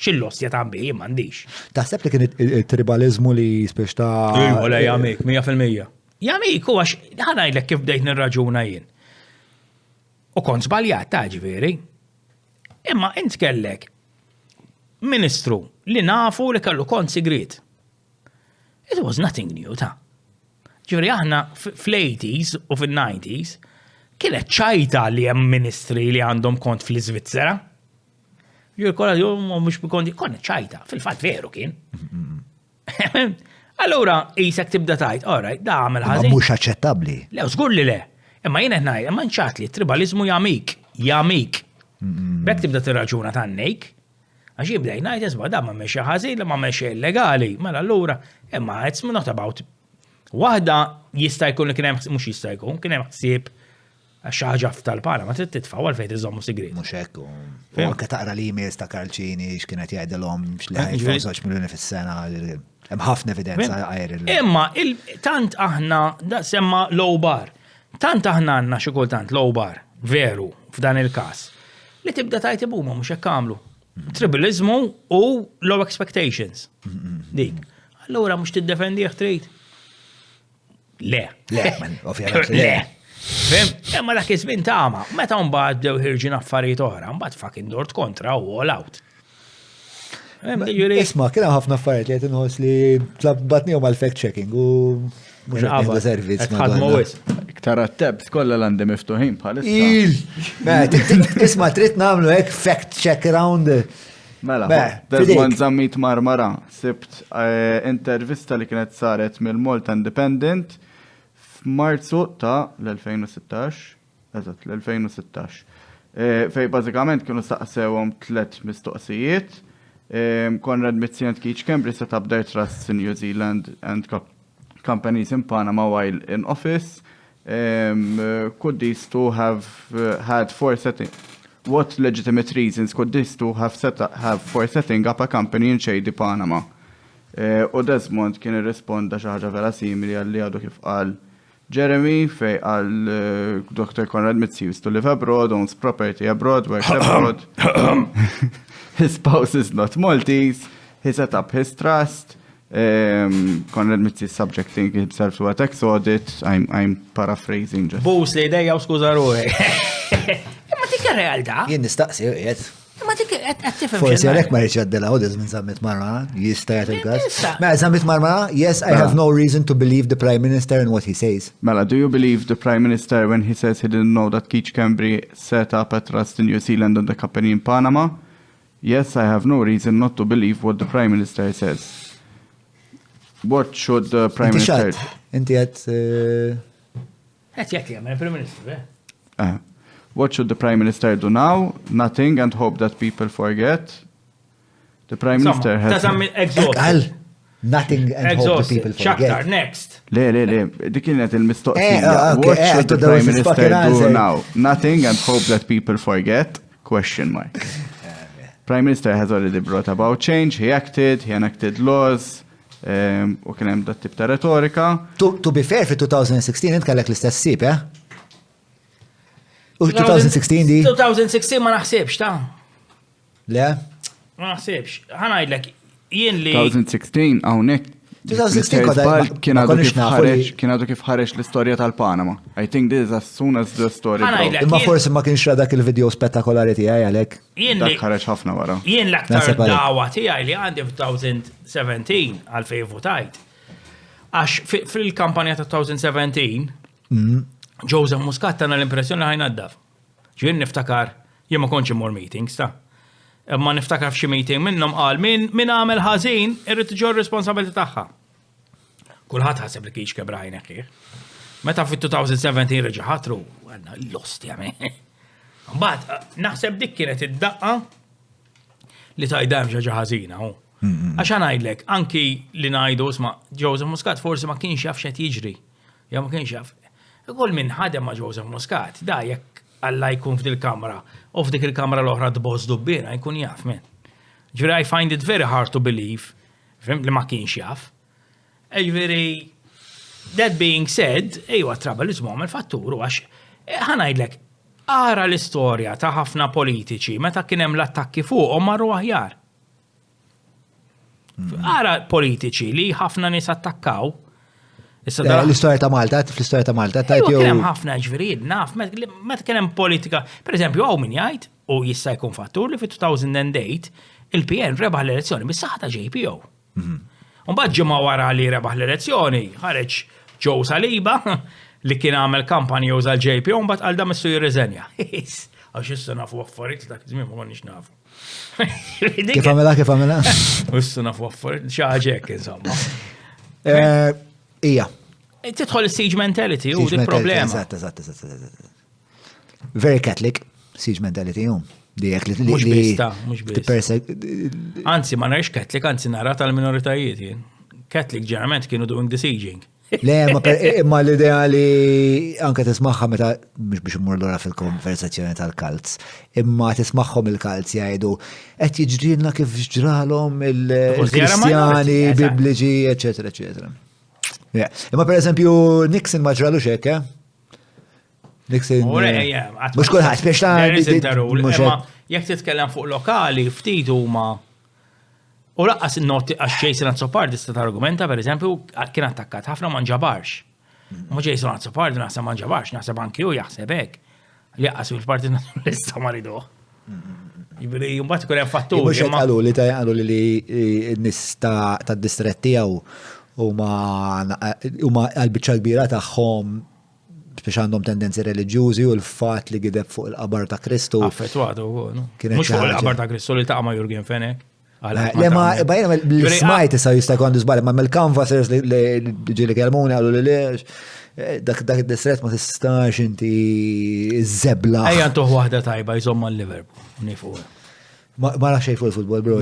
X'il-lostja ta' bej m'għandix. Taħseb li kien it-tribalizmu li spiex ta' Wala jagħmik 100%. Jagħmik huwa ħanajdlek kif bdejt nirraġuna jien. U kont żbaljat ta' ġifieri. Imma int kellek Ministru li nafu li kellu kont sigriet. It was nothing new ta'. Ġifieri aħna fl-80s u fil-90s kienet ċajta li hemm ministri li għandhom kont fl-Iżvizzera. Ġifieri kollha mhux bikonti, konna ċajta, fil-fatt veru kien. Allura isek tibda tajt, alright, da għamel ħażin. Mhux aċċettabbli. Le, żgur li le. Imma jien qed ngħid, imma nċat li tribalizmu jamik. Bekk tibda tirraġuna tannejk. Għax jibda jngħid isma' da ma mexxa ħażin, ma mexxa illegali. Mela allura, imma it's not about. Waħda jista' jkun li kien hemm mhux jista' jkun, kien hemm ħsieb għax ħaġa f'tal-Pana ma trid titfa' għalfejn tiżommu sigriet. Mhux hekk. U anke taqra l-emails ta' Karċini x'kienet jgħidilhom x'li ħajfgħu 2 miljuni fis-sena. Hemm ħafna evidenza għajr. Imma tant aħna da semma low bar. Tant aħna għandna xi kultant low bar, veru, f'dan il-każ. Li tibda tajt ibuma mhux hekk għamlu. Tribalizmu u low expectations. Dik. Allura mhux tiddefendih trid. Le. Le, ovvjament. Le. Fem? Imma dak iż-żmien tama, meta mbagħad bdew ħirġin affarijiet oħra, mbagħad fucking dort kontra u all out. Isma' kien hemm ħafna affarijiet li qed inħoss li tlabbatnihom għal-fact checking u mhux qed servizz. Iktar għat-tabs kollha l-għandi miftuħin bħalissa. Isma' trid nagħmlu hekk fact check around. Mela, Desmond Zammit Marmara, sibt intervista li kienet saret mill-Malta Independent f'Marzu ta' l-2016, eżatt l-2016. Fej bażikament kienu saqsewhom 3 mistoqsijiet. Konrad Mizzi and Keith Cambry set up their trusts in New Zealand and companies in Panama while in office. Could these two have had for setting? What legitimate reasons could these two have for setting up a company in shady Panama? U Desmond kien irrisponda xi ħaġa vera simili għalli għadu kif qal Jeremy fej għal Dr. Konrad Mizzi used to live abroad, owns property abroad, works abroad. His spouse is not Maltese. He set up his trust. Konrad Mizzi is subjecting himself to a tax audit. I'm paraphrasing just. Bus li dejja u skuża ruħi. Ma dik ir-realtà. Jien nistaqsi qiegħed. Ma dik qed tifhem. Forsi għalhekk ma rridx għaddilha audit minn Zammit Marmara, jista' jagħti il-każ. Mela Zammit Marmara, yes, I have no reason to believe the Prime Minister in what he says. Mela, do you believe the Prime Minister when he says he didn't know that Keith Cambry set up a trust in New Zealand and the company in Panama? Yes, I have no reason not to believe what the Prime Minister says. What should the Prime Minister... Inti għed... Jekk jagħmel Prime Minister, What should the Prime Minister do now? Nothing and hope that people forget. The Prime Minister has... Għal, nothing and hope that people forget. Xaktar, next. Le, dik kienet il-mistoqsija. What should the Prime Minister do now? Nothing and hope that people forget? Question mark. Prime Minister has already brought about change, he acted, he enacted laws, u kien hemm dat tip ta' retorika. To be fair, fi 2016 int kellek l-istess sib, U 2016 di? 2016 ma naħsibx ta'. Le? Ma naħsibx. Ħanajdlek, jien li... 2016 hawnhekk 2016 kien għadu kif ħareġ l-istorja tal-Panama. I think this is as soon as the story broke. Imma forsi ma kienx dak il-video spettakolari tiegħi għalhekk. Dak ħareġ ħafna wara. Jien l-aktar dawa tiegħi li għandi f'2017 għalfejn votajt Għax fil-kampanja ta' 2017, Joseph Muscat tana l-impressjoni ħajn għaddaf. Ġvien niftakar, jien ma konċi more meetings, ta' imma niftakar f'xi meeting minnhom qal min għamel ħażin irrid iġor responsabilità tagħha. Kulħadd ħaseb li kiex kebrajn hekk. Meta fit-2017 reġa' ħatru, għandna l-lost jagħmel. Mbagħad naħseb dik kienet id-daqqa li tajdam ġaġa ħażina hu. Għax ngħidlek, anki li ngħidu isma' Joseph Muscat forsi ma kienx jaf x'qed jiġri. Ja ma kienx jaf. Ikoll minn ħadem ma' Joseph Muscat, da jekk Alla jkun f'dil kamra u f'dik il-kamra l-oħra d-boss dubbina jkun jaf minn. Ġifieri I find it very hard to believe li ma kienx jaf. Ġifieri that being said, ejwa trabalizmu għamel fatturu għax ħanajdlek ara l-istorja ta' ħafna politiċi meta kien hemm l-attakki fuqhom marru aħjar. Ara politiċi li ħafna nies attakkaw. L-istorja ta' Malta, fl-istorja ta' Malta. Kien hemm ħafna ġviried, naf, meta kien hemm politika. Pereżempju, hawn min jgħid u jista' jkun fattur li fit-2008 il-PN rebaħ l-elezzjoni bis-saħħa ta' JPO. Mbagħad ġimgħa wara li rebaħ l-elezzjoni ħareġ Joe Saliba li kien għamel kampanja uża l-JPO mbagħad għal dam issu jirriżenja. Għax issa nafu affarijiet dak iż-żmien ma konniex nafu. Kif għamela? Issa nafu affarijiet xi ħaġa hekk insomma. Ija. Tidħol is-siege mentality u dik problema. Eżatt. Very Catholic, siege mentality hum. Dijek li Mhux bista, mhux bista. Anzi, ma narix Catholic, anzi nara tal-minoritajiet jien. Catholic ġeneralment kienu doing the sieging. Le, imma l-idea li anke tismaħħa meta biex immur lura fil-konversazzjoni tal-kalz, imma tismaħħom il-kalz jgħidu qed jiġrilna kif ġralhom il-Kristjani, Bibliċi, eċetera, eċetera. Imma per eżempju Nixon ma ġralux hekk, Nixon. Mhux kulħadd biex ta' jekk titkellem fuq lokali ftit huma u laqqas in-noti għax Jason Azzopardi tista' argumenta pereżempju kien attakkat ħafna ma nġabarx. Ma Jason Azzopardi naħseb ma nġabarx, naħseb anki hu jaħseb hekk. Li jaqqas fil-Partit Nazzjonalista ma riduh. Jibri mbagħad ikun hemm fattur. Mhux hekk qalu li n-nies tad-distrett tiegħu huma għal-biċċa kbira tagħhom biex għandhom tendenzi reliġjużi u l-fatt li gideb fuq il-qabar ta' Kristu. Affettwatu wkoll. Mhux fuq il-qabar ta' Kristu li taqa' ma' Jurgen Fenek. Le ma bajna l-smajt issa jista' jkun żball, ma mill-canvassers li ġieli kelmuni għalu li dak id-distret ma tistax inti żebla. Ejja ntuħ waħda tajba jżomm mal-Liverpool nifu. Ma nafx xejn fuq il-futbol, bro.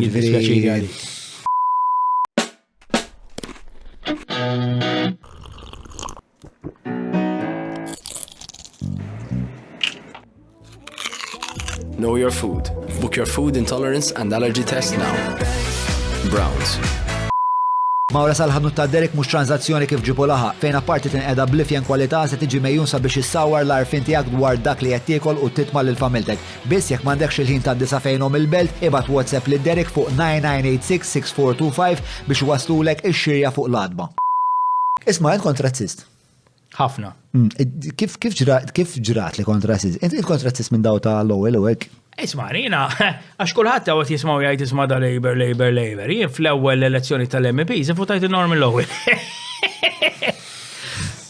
Know your food. Book your food intolerance and allergy test now. Browns. Mawra sal-ħadnu ta' Derek mhux tranzazzjoni kif ġibu laħa, fejn apparti tinqeda blifjen kwalità se tiġi mejjun sabiex issawar l-arfin tiegħek dwar dak li qed tiekol u titma' lil familtek. Biss jekk m'għandekx il-ħin tad-disa fejnhom il-belt, ibad WhatsApp lil Derek fuq 9986-6425 biex waslulek ix-xirja fuq l-adba. Isma' int kontrazzist. Ħafna. Kif ġrat li kontrazzist? Int kontrazzist minn daw ta' l-ewwel u hekk? Isma' rina, għax kulħadd għawet jismaw jgħid isma' da Labour. Jien fl-ewwel elezzjoni tal-MPs votajt in-Norman Lowell.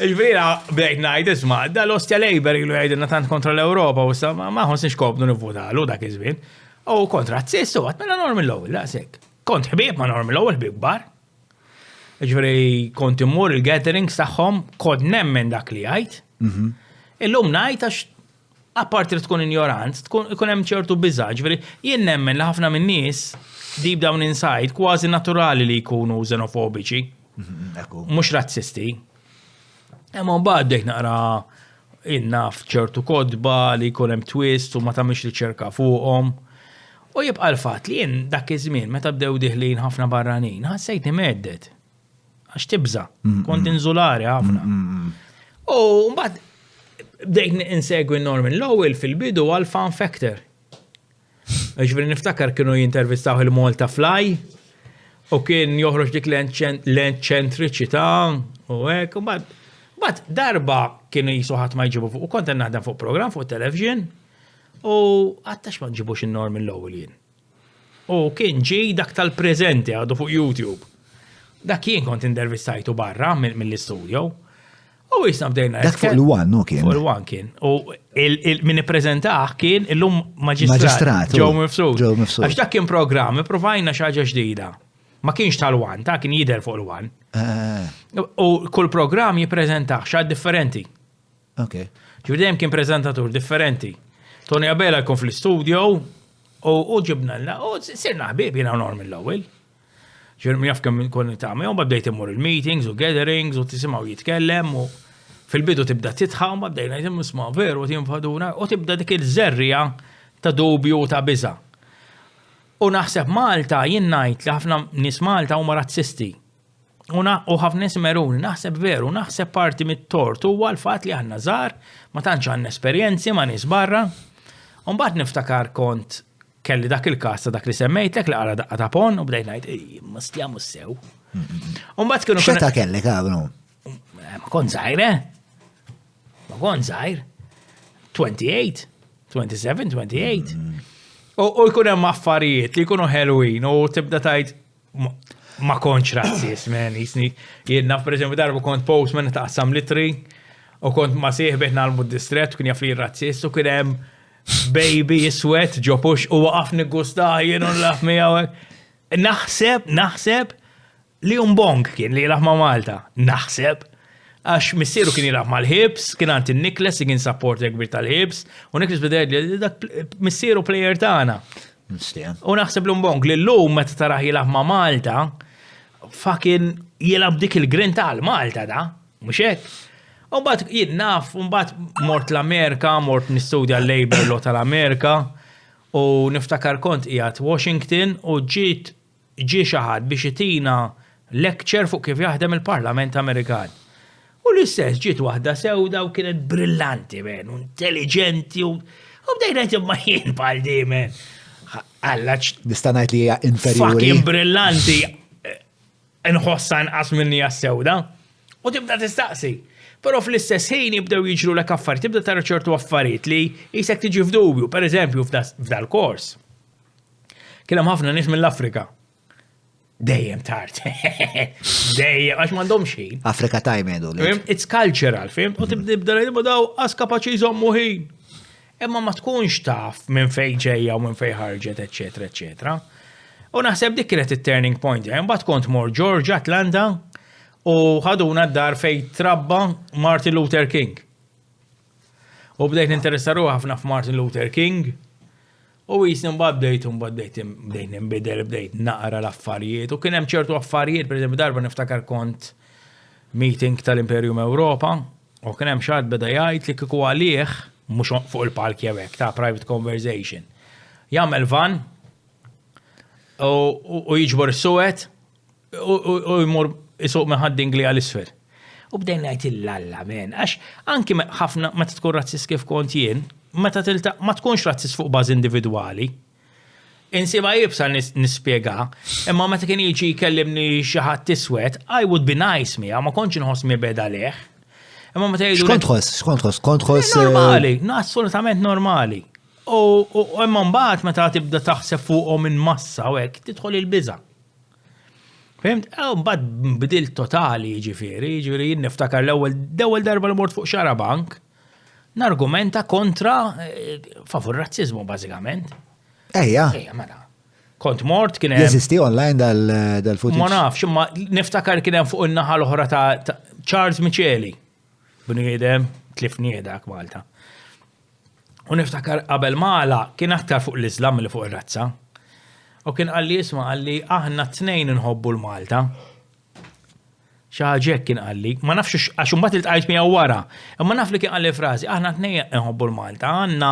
Ġifieri bdejt ngħid isma' da l-ostja Labour ilu jgħidilna tant kontra l-Ewropa u sa ma ħossniex kopnu nivvutalu dak iż-żmien. U kontrazzist u għad mela Norman Lowell daqshekk. Kont ħbieb ma' Norman Lowell ħbieb kbar. Ġifieri kont immur il-gatherings tagħhom kont nemmen dak li jgħid. Illum ngħid għax apparti li tkun ignorant, tkun hemm ċertu biża', ġifieri jien nemmen li ħafna min-nies deep down inside kważi naturali li jkunu xenofobiċi, mhux razzisti. Imma mbagħad bdejt naqra innaf ċertu kodba li jkun hemm twist u ma tagħmilx riċerka fuqhom. U jibqa' l-fatt li jien dak iż-żmien meta bdew diħlin ħafna barranin, ħassejtni meddet. Għax tibża, kont inżulari ħafna. U mbagħad bdejt insegwi Norman Lowell fil-bidu għal fan factor. Ġifieri niftakar kienu jintervistaw il-Malta Fly u kien joħroġ dik l-enċentriċità u hekk. Mbagħad darba kienu jisu ħadd ma jġibu fuq u kont naħdem fuq programm fuq television u għattax ma nġibux in-Norman Lowell jien. U kien ġej dak tal-preżenti għadu fuq YouTube. Dak jien kont intervistajtu barra mill-istudio. U jisna bdejna. Dak fuq il-1, no kien? Fuq il-1 kien. U min ippreżentaħ kien illum maġistrat. Joe Mifsud. Għax dak kien programm, provajna xi ħaġa ġdida. Ma kienx tal-1, ta' kien jidher fuq il-1. U kull programm jippreżentaħ xi differenti. Okay. Ġurdem kien prezentatur differenti. Tony Abela jkun fl-studio u ġibna u sirna ħbib jina norm l-ewwel. Ġurm jaf kemm konni tagħmel, u bdejt immur il-meetings u gatherings u tisimgħu jitkellem u fil-bidu tibda titħam, bdejna jtim nisma' veru tinfaduna u tibda dik il-żerrija ta' dubju ta' biża'. U naħseb Malta jien ngħid li ħafna nies Malta huma razzisti. U ħafna nies Meruni naħseb veru, naħseb parti mit-tort huwa l-fatt li aħna żgħar ma tantx għandna esperjenzi ma' nies barra. U mbagħad niftakar kont kelli dak il-każ ta' dak li semmejtek li qara daqqa ta' pon u bdejt ngħid mustja mussew. U mbagħad kienu x'eta kellek għabnu? Ma kont żgħir, Ma kont żgħir. 28, 27, 28. U jkun hemm affarijiet li jkunu Halloween u tibda tajt ma kontx razzis, man, jisni. Jien naf pereżempju darba kont postman taqsam litri u kont ma sieħbet nagħmlu d-distret u kien jaf li razzist u kien hemm baby sweat ġopux u waqafni gustah jien u nlaf miegħu. Naħseb li bong kien li jilaf ma' Malta. Naħseb għax missieru kien jilaf mal-Hibs, kien għanti Niklas kien supporter kbir tal-Hibs u Niklas bided li dak missieru player tagħna. U naħseb l-mbong li l-lum meta taraħ jilaf ma' Malta, fucking jilab dik il-grin tal-Malta da, mhux hekk. U mbagħad jien naf, u mbagħad mort l-Amerika, mort nistudja l-Labor Law tal-Amerika u niftakar kont qiegħed Washington u ġie xi ħadd biex itina lecture fuq kif jaħdem il-Parlament Amerikan. U l-istess ġiet waħda sewda u kienet brillanti, men, intelligenti u bdejna ma jien bħal di, men. Alla nista' ngħid li hija inferiori. Fucking brillanti. Nħossa nqas minni għas-sewda. U tibda tistaqsi. Però fl-istess ħin jibdew jiġru lek affarijiet, tibda tara ċertu affarijiet li jisek tiġi f'dubju. Pereżempju f'dal-kors. Kien hemm ħafna nies mill-Afrika. Dejjem tard. Dejjem, għax m'għandhomx ħin. Afrika time għedu. It's cultural, fim? U tibda daw għas kapaċi jżommu ħin. Imma ma tkunx taf minn fej ġejja u minn fej ħarġet, eccetera, eccetera. U naħseb dik kienet it-turning point. Mbagħad kont mor Georgia, Atlanta, u ħaduna d-dar fej trabba Martin Luther King. U bdejt interessaru ħafna f'Martin Luther King. U jisni bdejt nbidel, bdejt naqra l-affarijiet. U kien hemm ċertu affarijiet, per eżempju darba niftakar kont meeting tal-Imperium Ewropa, u kien hemm xatt beda jgħid li kieku għalih mhux fuq il-palk jewek ta' private conversation. Jagħmel van u jiġbor is-suwed u jmur isuq meħadding li għal-isfel. U bdejn ngħid il-lalla, men, għax anki ħafna meta tkun razzist kif kont jien, meta ma tkunx razzist fuq baż individwali. Insiba jibsa nispjega, imma meta kien jiġi jkellimni xi ħadd iswed, I would be nice miegħu, ma kontx inħoss beda leh. Imma meta jgħidu X'kont tħoss? Normali, assolutament normali. U imma mbagħad meta tibda taħseb fuqhom minn massa u hekk tidħol il-biża'. Fimt? Mbagħad bidil totali jiġifieri jien niftakar l-ewwel darba li mort fuq xarabank, nargumenta kontra favur razzizmu bażikament. Ejja, mela. Kont mort kien hemm. Jeżisti online dal-footage. Ma nafx, imma niftakar kien hemm fuq in-naħa l-oħra ta' Charles Micheli. Bniedem tlifniedak Malta. U niftakar qabel Mala kien aktar fuq l-Islam li fuq ir-razza. U kien qalli qalli aħna t-tnejn inħobbu l-Malta. Xaġek kien qalli, ma nafx għax imbagħad iltqajt miegħu wara, imma naf li kien qalli frażi, aħna t-tnejn inħobbu l-Malta, għandna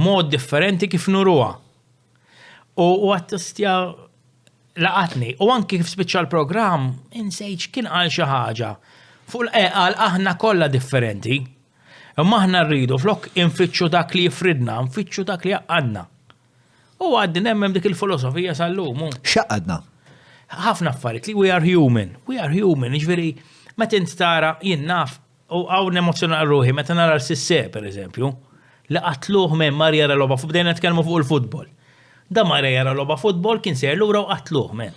mod differenti kif nuruha. U għattistja laqatni, u anki kif spiċċa l-programm, insejġ kien qal xi ħaġa. Fuq qal aħna kollha differenti. Imma aħna rridu flok infittxu dak li jifridna, nfittxu dak li jaqadna. U għaddi nemmem dik il-filosofija sal-lum. Xaqadna? Ħafna affarijiet li we are human. We are human, ġifieri meta int tara jien naf u hawn emozzjonal ruħi meta nara l-Sisse pereżempju, li qatluh minn mar jara logħba fuq bdejna nitkellmu fuq il-futbol. Da mar jara logħba futbol kien ser lura u qatluh men.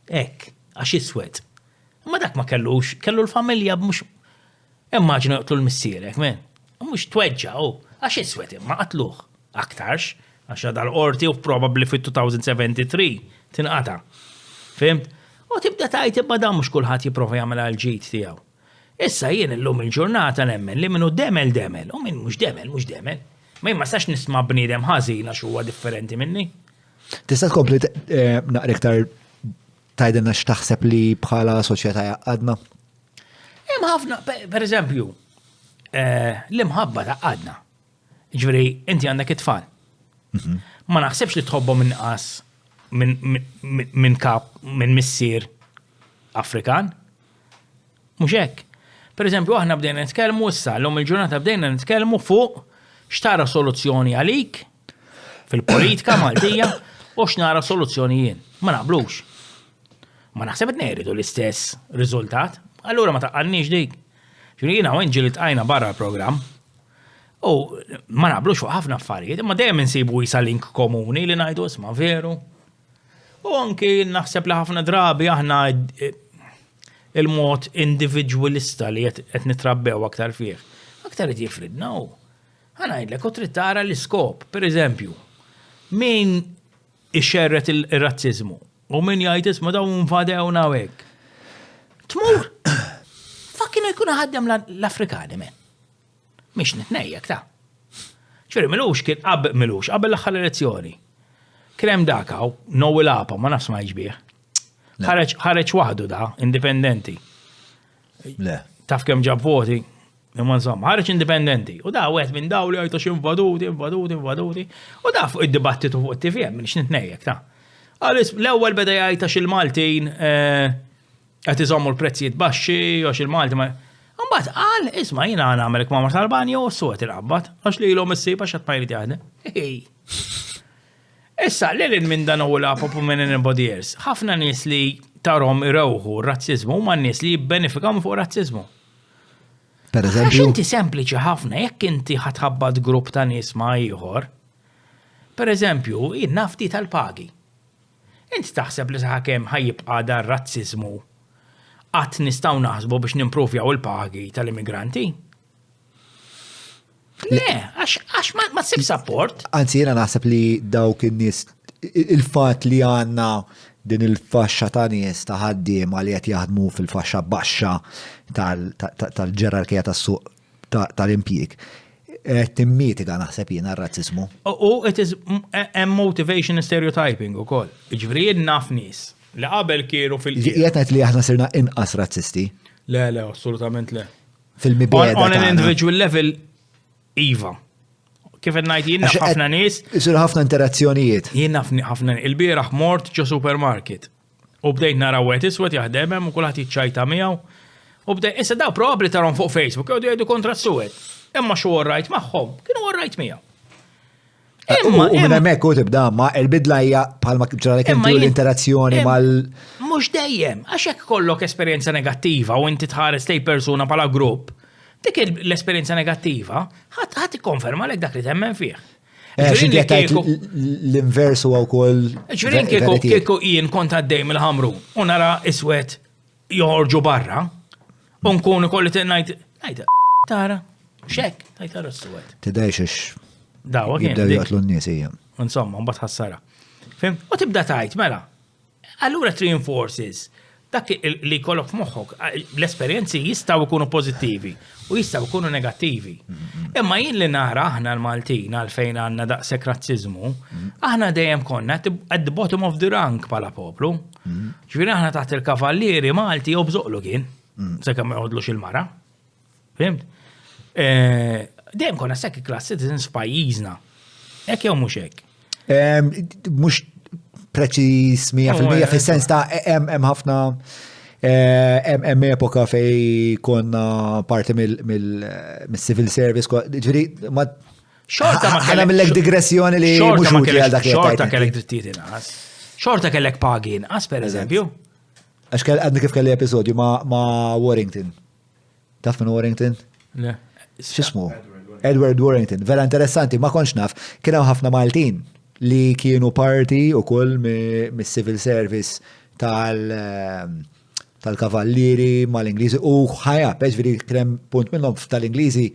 Hekk. għax iswed. Ma dak ma kellu l-familja mhux immaġina jaqtlu l-missierek, men. Mhux tweġġa, għax iswed imma qatluh aktarx, għax dal-qorti u probably fit-2073 tinqata. Fimt? U tibda tajt imma dan mhux kulħadd jipprova jagħmel għal-ġid tiegħu. Issa jien illum il-ġurnata nemmen li minnu demel u minn mhux demel. Ma jien ma stax nisma' bniedem ħażin għax huwa differenti minni. Tista' tkompli naqra iktar tgħidilna x'taħseb li bħala soċjetà għadna? Hemm ħafna, pereżempju, l-imħabba taqgħadna. Ġifieri inti għandek it-tfal. Ma naħsebx li tħobbhom inqas minn kap, minn missier Afrikan. Mhux hekk. Pereżempju, aħna bdejna nitkellmu issa, l-lum il-ġurnata bdejna nitkellmu fuq x'tara soluzzjoni għalik fil-politika Maltija u x'nara soluzzjoni jien. Ma naqblux. Ma naħseb qed ngħidu l-istess riżultat, allura ma taqqalniex dik. Ġifieri jiena u ġieli tqajna barra l-programm u ma naqblux fuq ħafna affarijiet, imma dejjem insibu jisa link komuni li ngħidu isma' veru. U anki naħseb li ħafna drabi aħna il-mod individualista li qed nitrabbew aktar fih. Aktar qed jifridna u ħanajdlek u trid tara l-iskop. Pereżempju, min ixxerret ir-razziżmu u min jgħid isma' dawn nfadewna hekk. Tmur. Kienu jkunu ħaddem l-Afrikani men. Mhix nitnejjek ta'. ċveri milux kien qabel l-aħħar elezzjoni. Kien hemm dakaw, Noel Apa, ma nafx ma jġbih. Ħareġ waħdu da, indipendenti. Le. Taf kemm ġab voti, imma insomma, ħareġ indipendenti. U da wieħed minn daw li għajtu x'invaduti. U da fuq id-dibattitu fuq it-TVM minn x'nitnejjek ta'. Għalis l-ewwel beda jgħid il-Maltin qed iżommu l-prezzijiet baxxi għax il-Malti ma. Mbagħad qal isma' jiena nagħmelek ma' Albania u s-suwed il-qabbat għax li ilhom issib għax qatt ma jrid jaħdem. Issa lilin minn dan u l-apop u minn anybody else. Ħafna nies li tarhom irewħu r-razziżmu huma nies li jibbenefikaw fuq razziżmu. Pereżempju. Għax inti sempliċi ħafna jekk inti ħatħabbad grupp ta' nies ma' ieħor. Pereżempju, in-nafti tal-pagi. Inti taħseb li saħakemm ħajjibqa' dar razziżmu qatt nistgħu naħsbu biex nimprovjaw il-pagi tal-immigranti? Le, għax ma tsib support. Anzi, jiena naħseb li dawk in-nies il-fatt li għandna din il-faxxa ta' nies ta' ħaddiema li qed jaħdmu fil-faxxa baxxa tal-ġerarkija tas-suq tal-impjieg timmitiga naħseb jiena r-razziżmu. U it is motivation stereotyping ukoll. Ġifieri naf nies li qabel kienu Qiegħed li aħna sirna inqas razzisti. Le, assolutament le. Fil-mibeda. On an individual level, iva. Kif qed ngħid jien naf ħafna nies. Isir ħafna interazzjonijiet. Jien naf ħafna il-bieraħ mort ġo supermarket. U bdejt nara wieħed iswed jaħdem hemm u kulħadd jiċċajta miegħu. U bdejt issa daw probabbli tarhom fuq Facebook jew jgħidu kontra s-suwed. Imma xu orrajt magħhom, kienu orrajt miegħu. U minn hemmhekk u tibda ma l-bidla hija bħalma ġralek intu l-interazzjoni mal. Mhux dejjem, għax hekk kollok esperjenza negattiva u inti tħares tej persuna bħala grupp, dik l-esperjenza negattiva ħadd ikkonferma lek dak li temmen fih. L-invers huwa wkoll. Ġifieri kieku jien kont għaddej mill-ħamru u nara iswed joħorġu barra u nkun ikolli ngħid tara x'hekk tajt tara s-suwed. Tidejx Dawa kien. Jibdew jaqtlu n-nies hija. Insomma, mbagħad ħassara. Fim? U tibda tajt mela. Allura reinforces dak li jkollok f'moħħok l-esperjenzi jistgħu jkunu pożittivi u jistgħu jkunu negattivi. Imma jien li nara aħna l-Maltin għalfejn għandna daqshekk razziżmu, aħna dejjem konna at the bottom of the rank bħala poplu. Ġifieri aħna taħt il-kavallieri Malti jobżoqlu kien, sakemm ma jgħodlux il-mara. Fimt? Dejjem konna second class citizens f'pajjiżna. Hekk jew mhux hekk? Mhux preċiż 100% fis-sens ta' hemm ħafna hemm epoka fej konna parti mill-civil service, ġifieri ma xorta ma kellek mill-ek digressjoni li mhux utli għal dak xorta kellek drittijiet inqas. Xorta kellek pagi inqas pereżempju. Għax għadni kif kelli episodju ma' Warrington. Taf minn Warrington? Le. X'ismu? Edward Warrington. Vera interessanti, ma konx naf. Kienu ħafna Maltin li kienu parti ukoll mis-civil service tal-kavallieri mal-Ingliżi u ħajja, ġifieri krem punt minnhom tal-Ingliżi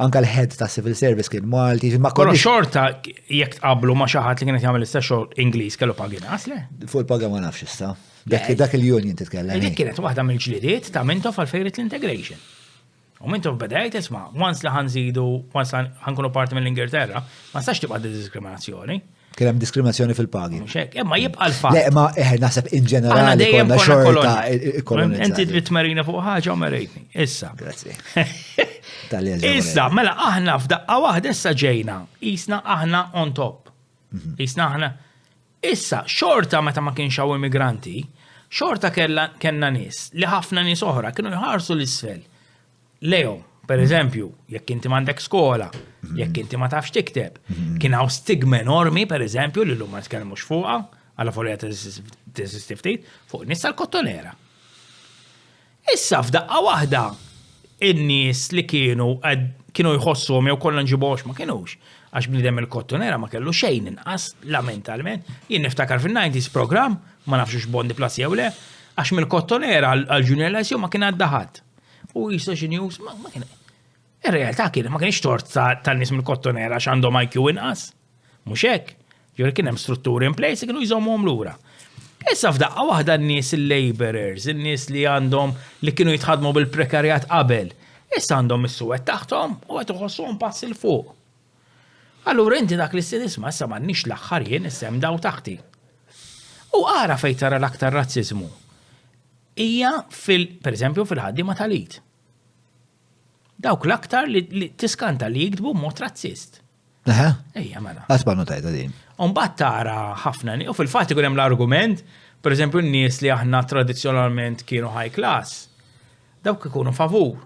anka l-head ta' civil service kien Malti, ma Però konniex xorta jekk tqablu ma' xi ħadd li kienet jagħmel l-istess xogħol Ingliż kellu paginqas le? fuq il-paga ma nafx issa. Dak il-union titkellem. Dik kienet waħda mill-ġlidiet ta' Mintoff għal-fejret l-integration. U Mintoff bedajt isma' once li ħanżidu, once ħankunu parti mill-Ingilterra, ma stax tibqa' diskriminazzjoni. Kien hemm diskriminazzjoni fil-pagi. Mhux hekk, imma jibqa' l-fatt. Le, ma naħseb in Aħna ġenerali dejjem konna konna xorta kolonja. kolonja. Inti trid tmerina fuq ħaġa u merejtni. Issa. Grazzi. Issa, mela aħna f'daqqa waħda issa ġejna, isna aħna on top. Isna aħna. Issa, xorta meta ma kienx hawn immigranti, xorta kellna nies li ħafna nies oħra kienu jħarsu l-isfel. Leo, per eżempju, jekk inti m'għandek skola, jekk inti ma tafx tikteb, kien hawn stigma enormi, per eżempju, li l-lum ma nitkellmux fuqha, għalla folja teżisti ftit, fuq nies tal-kottonera. Issa f'daqqa waħda in-nies li kienu jħossuhom jew kollha nġibux ma kienux. Għax bniedem il-kottonera ma kellu xejn inqas lamentalment. Jien niftakar fin-90s program, ma nafx bondi plus jew le, għax mill-kottonera għal-junior LSU ma kien għaddaħat. U jistax news ma kien. Ir-realtà kien ma kienx tort tan-nies mill-kottonera għax għandhom IQ inqas. Mhux hekk. Ġifieri kien hemm strutturi in place kienu jżommhom lura. Issa f'daqqa waħda n-nies il-laborers, in-nies li għandhom li kienu jitħadmu bil-prekarjat qabel, issa għandhom is-suwed taħtom u qed iħossuhom pass il fuq. Allura inti dak li s-sidisma issa m'għandniex l-aħħar jien issa hemm daw taħti. U ara fejn tara l-aktar razziżmu. Hija pereżempju fil-ħaddiema tal-id. Dawk l-aktar li tiskanta li jiktbu mod razzist. Ejja mela. Għasba notajta din. Mbagħad tara ħafna u fil-fatt ikun hemm l-argument, pereżempju n-nies li aħna tradizzjonalment kienu high class, dawk ikunu favur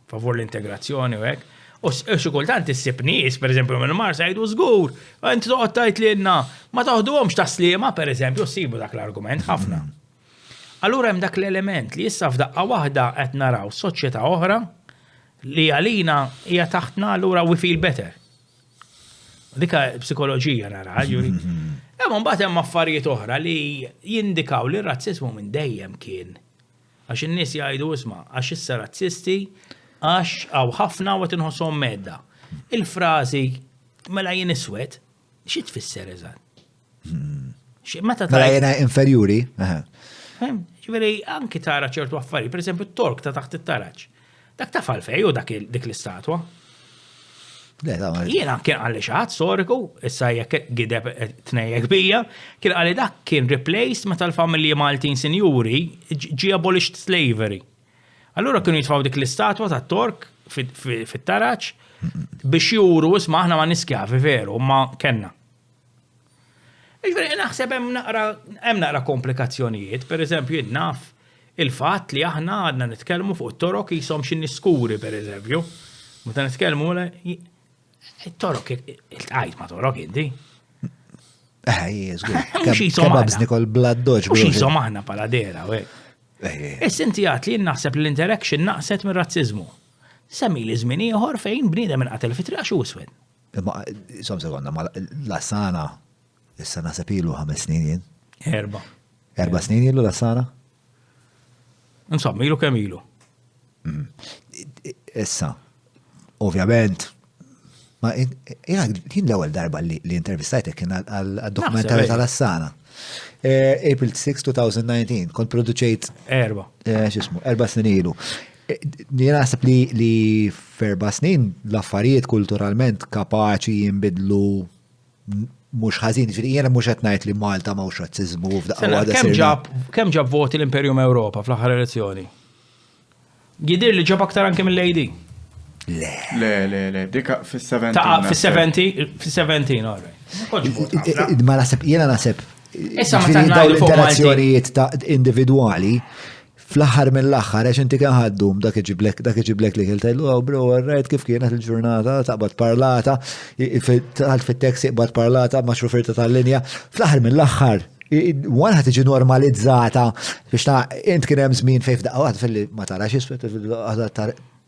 l-integrazzjoni u hekk. U xi kultant issib nies, pereżempju minn Mars jgħidu żgur, inti toqgħod tgħid lilna ma taħduhomx ta' sliema, pereżempju, ssibu dak l-argument ħafna. Allura hemm dak l-element li issa f'daqqa waħda qed naraw soċjetà oħra li għalina hija taħtna allura we feel better. Dika psikoloġija nara, ġuri. Hemm mbagħad hemm affarijiet oħra li jindikaw li r-razziżmu minn dejjem kien. Għax in-nies jgħidu isma' għax issa razzisti għax għaw ħafna u qed inħosshom medda. Il-frażi mela jien iswed, xi tfisser eżatt? Meta Mela jiena inferjuri. Ġifieri anki tara ċertu affarijiet, pereżempju t-tork ta' taħt it-taraġġ. Dak ta' falfej u dik l-istatwa. Jiena kien għalli xaħat storiku, issa jekk gideb tnejjek bija, kien għalli dak kien replaced meta l-familji Maltin sinjuri ġi abolished slavery. Allura kienu jitfaw dik l-istatwa ta' tork fit-taraċ biex juru isma' aħna ma niskjavi veru, ma kenna. Iġveri, naħseb hemm naqra komplikazzjonijiet, pereżempju naf il-fatt li aħna għadna nitkellmu fuq it-torok jisom xi niskuri pereżempju. Meta nitkellmu il-torok, il-tqajt ma torok inti. Kebabs Nikol Blood Dodge. U xisom aħna pala dera, u hekk. Inti għat li naħseb l-interaction naqset minn razzizmu. Semmi li żmien ieħor fejn bniedem inqatel fi-triq għax uswed. Som sekonda, ma l-Assana, issa naħseb ilu 5 snin jien. 4. 4 snin ilu l-Assana? Insomma, ilu kemm ilu. Issa, ovvjament, ma jien l-ewwel darba li intervistajtek kien għal-dokumentarju tal-Assana. April 6, 2019, kont produċejt 4 snin ilu. Jena naħseb li f'4 snin l-affarijiet kulturalment kapaċi jinbidlu mhux ħażin, jiena mhux qed ngħid li Malta m'hawnx razziżmu kemm ġab voti l-Imperium Ewropa fl-aħħar elezzjoni? Jidir li ġab aktar anke mill-AD? Le, dika fis-17. Fis-17, alright. Ma jiena naħseb Issa ma tagħna l-interazzjonijiet ta' individwali fl-aħħar mill-aħħar għax inti kien ħaddum dak iġiblek li kiltajlu bro rajt kif kienet il-ġurnata taqbad parlata tħalt fit-tekst iqbad parlata ma' xufirta tal-linja fl-aħħar mill-aħħar ħadd tiġi normalizzata biex int kien hemm żmien fejn f'daqqa fil ma tarax iswed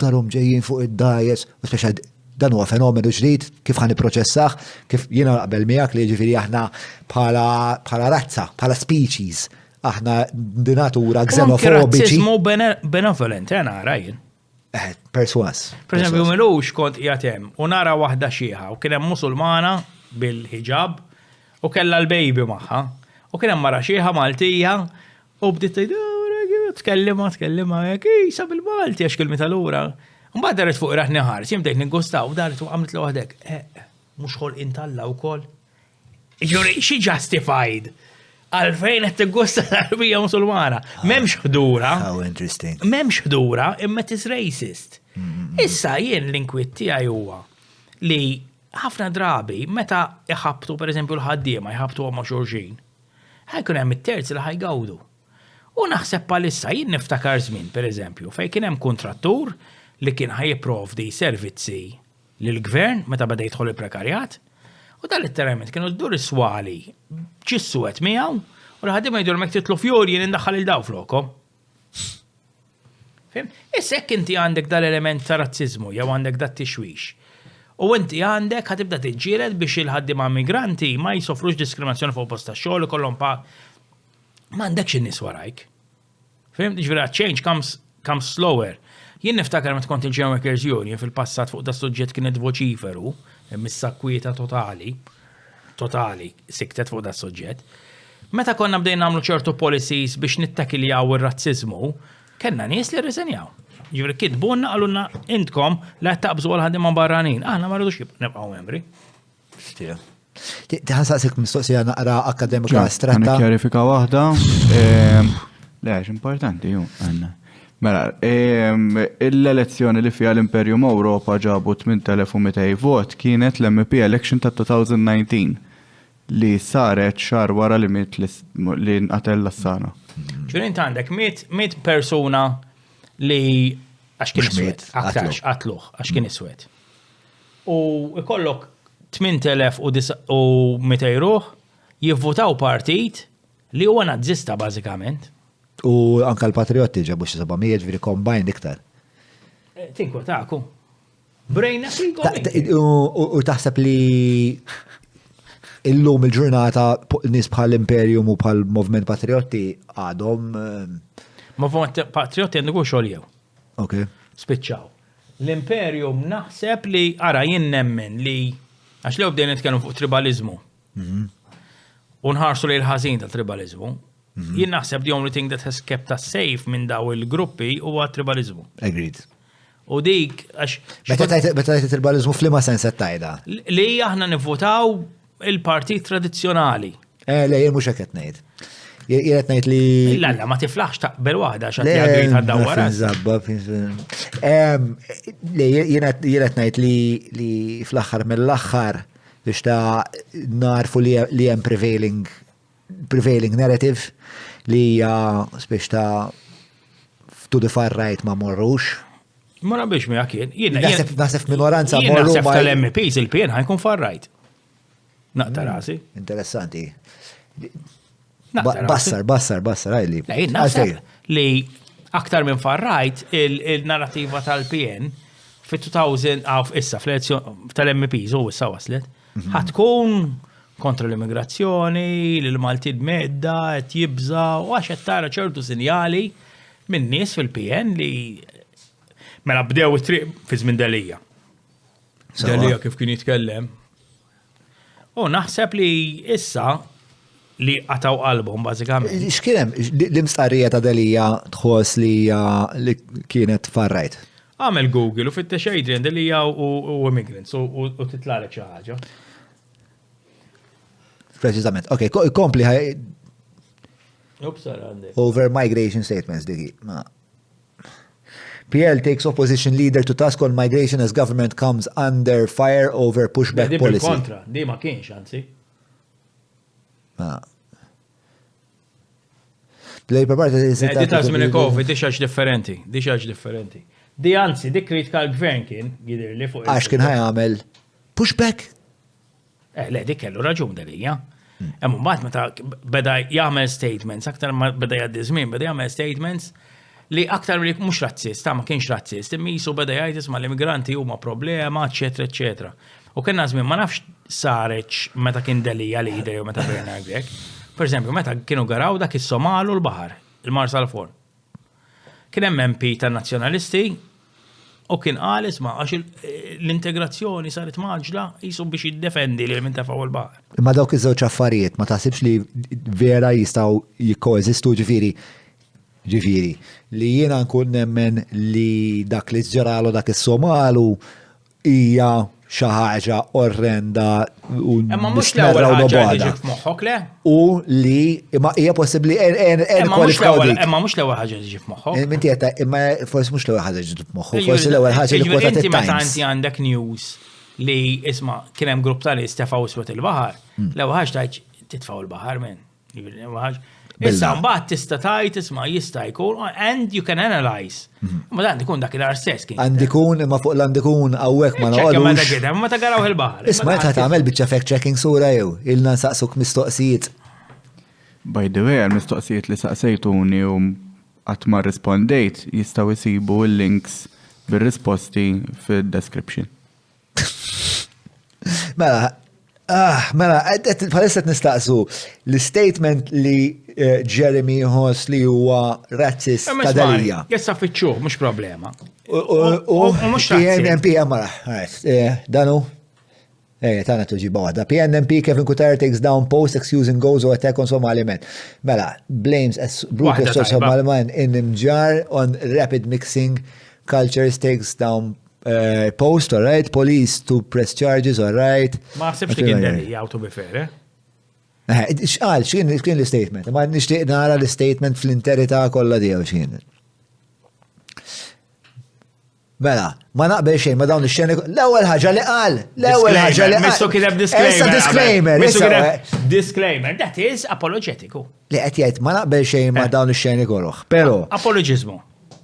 tarhom ġejjin fuq id-dajes u speċjal dan huwa fenomenu ġdid, kif ħan ipproċessaħ, kif jiena naqbel miegħek li ġifieri aħna bħala razza, bħala species, aħna dinatura Anke xenofobiċi. razzizmu benevolent, rajin. Perswas. Per esempio, milux kont jatem u nara wahda xieħa u kienem musulmana bil-hijab u kella l-baby maħħa u kienem mara xieħa Maltija u bdiet tkellima, jisa bil-Malti għax kelmi tal-ura. Mbagħad daret fuq raħni ħares, jimdejt niggustaw, daret u għamlet l-wahdek, mux xol intalla u kol. Ġuri, xi justified. Għalfejn qed tiggusta l-Arbija Musulmana. M'hemmx ħdura. How interesting. M'hemmx ħdura, imma tis racist. Issa jien l-inkwitt tiegħi huwa li ħafna drabi meta iħabtu pereżempju l-ħaddiema jħabtu ma' xulxin. Ħajkun hemm it-terzi li ħajgawdu. U naħseb palissa jien niftakar żmien pereżempju fejn kien hemm kontrattur li kien ħajjipprovdi servizzi lill-gvern meta beda jidħol il-prekarjat. U dal-litterament kienu d-dur iswali ċissuet miegħu u l-ħaddiema jdur mek titlu fjori jien indaħħal il-daw flokom. Fim? Issa hekk inti għandek dal-element ta' razzizmu jew għandek dat tixwix. U inti għandek ħatibda tiġġieled biex il-ħaddiema migranti ma jsofrux diskriminazzjoni fuq post tax-xogħol ikollhom m'għandekx in-nies warajk. Fim? Ġifieri change comes slower. Jien niftakar meta kont il-German Workers Union fil-passat fuq da suġġett kienet voċiferu, mis-sakkwieta totali, siktet fuq da suġġett. Meta konna bdejna nagħmlu ċertu policies biex nittakiljaw ir-razzizmu, kellna nies li rriżenjaw. Ġifieri kitbunna qalulna intkom la taqbżu għal ħaddiema barranin. Aħna ma rridux nibqgħu membri. Tiħansaqsik mistoqsija naqra akademika astratta. Kjarifika waħda. Lex, importanti ju għanna. Mela, l-elezzjoni li fija l-Imperium Ewropa ġabu 8200 vot kienet l-MP election ta' 2019 li saret xar wara li nqatel l-assana. Ġurin għandek 100 persuna li għax kien iswed, aktarx, qatluħ, għax kien iswed. U ikollok 8200 ruħ jivvotaw partit li huwa nazzista bażikament. U anka l-Patriotti ġabu xi 700 ġifieri combined iktar. Tinkwetaku. Brejna fikom. U taħseb li illum il-ġurnata nies bħal Imperium u bħal Movement Patriotti għadhom. Movement Patriotti għandu xogħol jew. Ok. Spiċċaw. L-Imperium naħseb li ara jien nemmen li għax li bdejna nitkellmu fuq tribalizmu. U nħarsu li l-ħażin tal-tribalizmu. Jien naħseb the only thing that has kept us safe minn daw il-gruppi huwa tribalizmu. Agreed. U dik għax. Meta tajt tribalizmu flima sens qed tajda. Li aħna nivvotaw il-partit tradizzjonali. Le jien mhux hekk qed ngħid. Jien qed ngħid li. La ma tiflaħx taqbel waħda x'għad jagħmel għaddawwar. Jien qed ngħid li fl-aħħar mill-aħħar biex ta' narfu li hemm prevailing narrative li hija biex ta' to the far right ma morrux. Mora biex mi għakien. Naħseb minoranza morru. Naħseb tal-MPs il-PN ħajkun far right. Naqta rasi. Interessanti. Bassar, għajli. Jien naħseb li aktar minn far right il-narrativa tal-PN fit-2000 issa fl-elezzjoni tal-MPs u issa waslet ħatkun kontra l-immigrazzjoni, l-Malti medda, qed jibża u għax qed tara ċertu sinjali minn nies fil-PN li mela bdew it-triq fi żmien Delija. Delija kif kien jitkellem. U naħseb li issa li qataw qalbhom bażikament. X'kien hemm l-imstqarrija ta' Delija tħoss li kienet farrajt? Għamel Google u fittex Adrian Delija u immigrants u titlalek xi ħaġa. Preċiżament. Ok, kompli ħaj. Over migration statements, digi. PL takes opposition leader to task on migration as government comes under fire over pushback policy. Kontra, di ma kienx, anzi. Labour Party di ta' żmien COVID, di xaġ differenti. Di anzi, di kritika l-gvern kien jidir li fuq. Għax kien ħajamel pushback? Le, di kellu raġun dalija. Emmu mbagħad meta beda jagħmel statements, aktar ma beda jgħaddi żmien, beda jagħmel statements li aktar li mhux razzist, ma kienx razzist, immisu beda jgħid isma' l-immigranti huma problema, eċetera, eċetera. U kien żmien ma nafx sareċ meta kien Delija leader jew meta Bernard Grek, Per eżempju, meta kienu garaw dak is-Somalu l-Baħar, il-Mar Salforn. Kien hemm MP tan-Nazzjonalisti u kien qal isma' għax l-integrazzjoni saret maġla jisu biex jiddefendi li minn tafaw il-baħar. Ma dawk iż-żewġ affarijiet ma taħsibx li vera jistgħu jikkoeżistu ġifieri li jiena nkun nemmen li dak li ġralu dak is-Somalu hija xi ħaġa orrenda u Imma mhux l-ewwel ħaġa li ġi f'moħħok le? U li imma hija possibbli Imma mhux l-ewwel ħaġa li ġi f'moħħok. Minti qed imma forsi mhux l-ewwel ħaġa li ġi f'moħħok, forsi l-ewwel ħaġa li kwota inti meta tit-Times. inti għandek news li isma' kien hemm grupp tal istefaw iswed il-baħar, l-ewwel ħaġa tgħid titfgħu il-baħar men. Issa mbagħad tista' tgħid isma' jista' jkun and you can analyze. Ma dan ikun dak il-arsess kien. Għandikun imma fuq l-għandikun hawnhekk ma noqgħodux. Ma garaw il-baħar. Isma' qed tagħmel biċċa fact checking sura jew ilna nsaqsuk mistoqsijiet. By the way, għal-mistoqsijiet li saqsejtuni u qatt ma rispondejt jistgħu jsibu l-links bir-risposti fid-description. Mela, palissa nistaqsu l-statement li Jeremy Hoss li huwa razzist ta' dalija. Jessa fitxuh, mhux problema. Mhux PNP għamara. Danu? Tana tuġiba għadda. PNP Kevin Kutar takes down post accusing goes or attack on Somali men. Mela, blames as Bruce Somali man in Mjar on rapid mixing cultures takes down post, all right, police to press charges, all right. Ma ħsibx li kien dalija, to be fair, X'qal, x'kien l-statement? Ma nixtieq nara l-statement fl-interità kollha tiegħu x'kien. Mela, ma naqbel xejn ma dawn ix-xeni. L-ewwel ħaġa li qal. Missu kien hemm disclaimer. Disclaimer, that is apologetiku. Li qed jgħid ma naqbel xejn ma dawn ix-xeni kollha. Però apologizmu.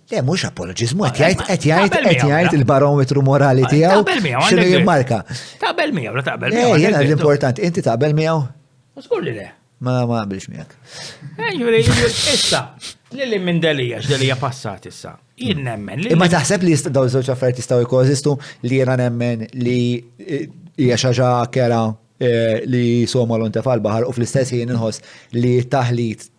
Mhux apologizmu, qed jgħid il-barometru morali tiegħu. X'inhu jimmarka. Taqbel miegħu, taqbel miegħu. Jiena l-importanti, inti taqbel miegħu? Żgur li le. Ma naqbilx miegħek. Issa, li minn dalija x'dalija passat issa. Jien nemmen li. Imma taħseb li dawn żewġ affarijiet jistgħu jkożistu li jiena nemmen li hija xi ħaġa kera li Somalu ntefal baħar u fl-istess ħin inħoss li taħlit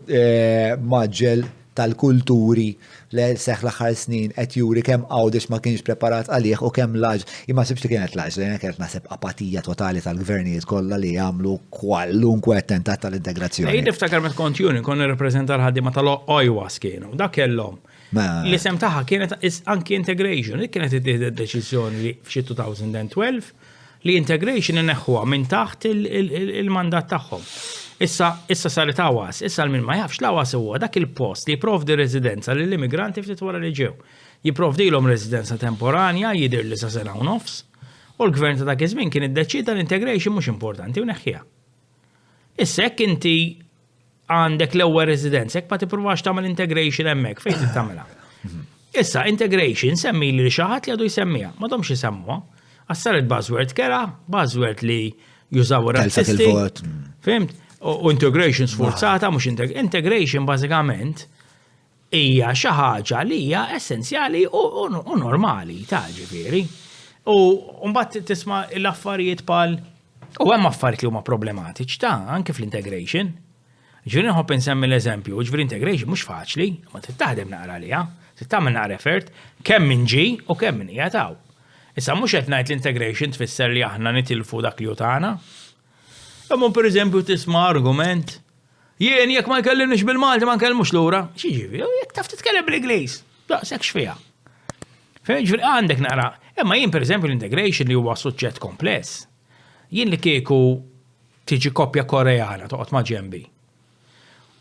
maġġel tal-kulturi li seħ l-aħħar snin qed juri kemm għawdex ma kienx preparat għalih u kemm laġ. Imma sibx li kienet laġ, li kienet naħseb apatija totali tal-gvernijiet kollha li jagħmlu kwalunkwe attentat tal-integrazzjoni. Jien niftakar meta kont juni kon nirrappreżenta l-ħaddiema tal-OIWAS kienu, dak kellhom. L-isem tagħha kienet anki integration, kienet id-deċiżjoni li f'xi 2012 li integration inneħħuha minn taħt il-mandat tagħhom. Issa saret awas, issa l-min ma jafx l-awas huwa dak il-post li jipprovdi residenza lill-immigranti ftit wara li ġew. Jipprovdilhom residenza temporanja jidher li sa sena u nofs, u l-gvern ta' dak iż-żmien kien iddeċida l-integration mhux importanti u neħħiha. Issa hekk inti għandek l-ewwel residenza, hekk ma tippruvax tagħmel integration hemmhekk fejn trid tagħmilha. Issa integration semmi li xi ħadd li għadu jsemmiha, m'għadhomx isemmuha. Għassaret buzzword kera, buzzword li jużaw razzisti. Fimt? U integration sforzata, mhux integration bażikament hija xi ħaġa li hija essenzjali u normali ta' ġifieri. U mbagħad tisma' l-affarijiet bħal u hemm affarijiet li huma problematiċi anke fl-integration. Ġifieri nħobb insemmi l-eżempju, ġifieri integration mhux faċli, ma trid taħdem naqra liha, trid tagħmel naqra effort kemm min ġi u kemm min hija taw. Issa mhux qed ngħid l-integration tfisser li aħna nitilfu dak li hu tagħna. Imma pereżempju tisma' argument, jien jekk ma jkellimniex bil-Malti ma nkellmux lura, xi ġifieri, jekk taf titkellem bl-Ingliż, daqshekk x'fiha. Ġifieri għandek naqra, imma jien pereżempju l-integration li huwa suġġett kompless. Jien li kieku tiġi koppja Koreana toqgħod ma' ġenbi.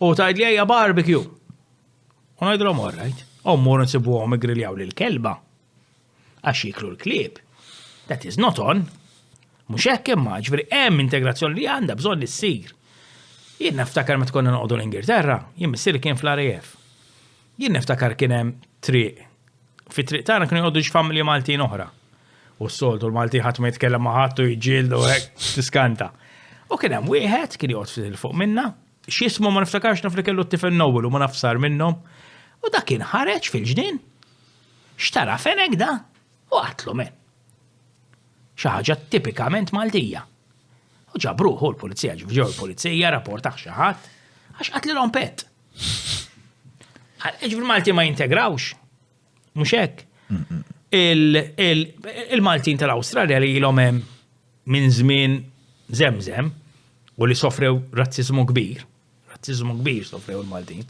U tgħid li hija barbecue. U ngħidulhom all right, mmur nsibuhom igriljaw lill-kelba għax jiklu l-klieb. That is not on. Mhux hekk imma, ġifieri hemm integrazzjoni li għandha bżonn issir. Jien niftakar meta konna noqogħdu l-Ingilterra, jien missieri kien fl-RAF. Jien niftakar kien hemm triq. Fit-triq tagħna kienu jqogħdu familji Maltin oħra. U s-soltu l-Malti ħadd ma jitkellem ma' ħadd u jġieldu hekk tiskanta. U kien hemm wieħed kien joqgħod fil fuq minna, x'ismu ma niftakarx naf li kellu t-tifel Nowell u ma naf sar minnhom. U dak kien ħareġ fil-ġnien. X'tara fenek da? U għatlu men. Xi ħaġa tipikament Maltija. U ġabruħu l-pulizija, ġew l-pulizija, rapportaħ xi ħadd, Għax qatlilhom pet. Malti ma jintegrawx. Mhux hekk. Il-Maltin tal-Awstralja li ilhom hemm minn żmien żemżem u li sofrew razzizmu kbir. Razzizmu kbir sofrew il-Maltin.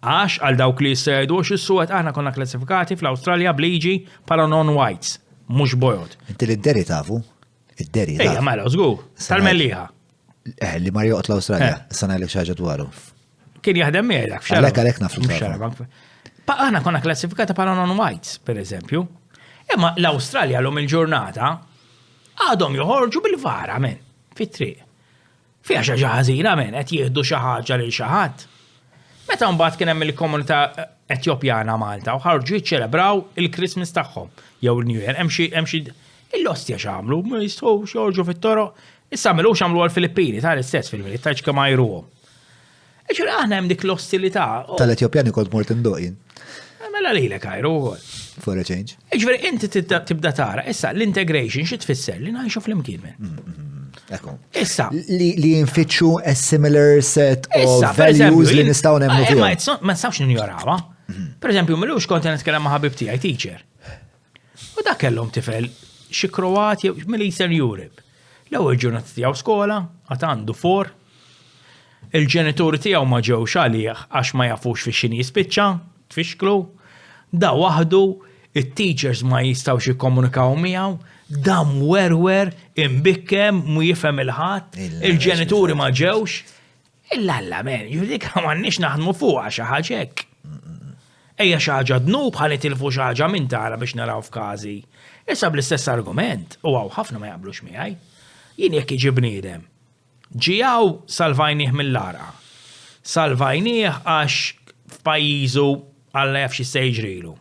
Għax għal dawk li jistgħidux is-suwed aħna konna klassifikati fl-Awstralja bliġi bħala non-whites, mhux bojod. Inti l-deri tafu? Id-deri. Ejja, mela, żgur. Tal-melliħa. Li mar joqgħod l-Awstralja, issa ngħidlek xi ħaġa dwaru. Kien jaħdem miegħek Għalhekk naf. Aħna konna klassifikata bħala non-whites, per eżempju. Imma l-Awstralja l-om il-ġurnata għadhom joħorġu bil-vara, men, fit-triq. Fija xi ħaġa ħażina, men, qed jieħdu xi ħaġa lil xi ħadd. Meta mbagħad kien hemm il-komunità Etjopjana Malta u ħarġu jiċċelebraw il-Christmas tagħhom jew il-New Year, hemm xi l-ostja x'għamlu, ma jistgħux joħorġu fit-toroq, issa għamilux għamlu għall-Filippini tal-istess fil-verit, taġ kemm jruhom. Eċur aħna hemm dik l-ostilità. Tal-Etjopjani kont mort indoqin. Mela lilek għajru wkoll. For a change. Ġifieri inti tibda tara, issa l-integration xi tfisser li ngħixu flimkien men. Issa. Li jinfittxu a similar set of values li nistgħu nemmnu fihom. Ma nistgħux ninjorawha. Pereżempju, milux kont nitkellem ma' ħabib tiegħi teacher. U dak kellhom tifel xi Kroati mill-Eastern Europe. L-ewwel ġurnata tiegħu skola għad għandu for. Il-ġenituri tiegħu ma ġewx għalih għax ma jafux fix-xini jispiċċa, tfixklu. Da waħdu, it-teachers ma jistgħux jikkomunikaw miegħu, da mwerwer, imbikkem, mu jifhem il-ħadd, il-ġenituri ma ġewx. Illa men, dik m'għandniex naħdmu fuqha xi ħaġa hekk. Ejja xi ħaġa dnub ħalli tilfu xi ħaġa minn tara biex naraw f'każi. Issa bl-istess argument, u għaw ħafna ma jaqblux miegħi. Jien jekk jiġi bniedem. Ġijaw salvajnieh mill-lara. Salvajnieh għax f'pajjiżu Alla jaf xi se jiġrilu.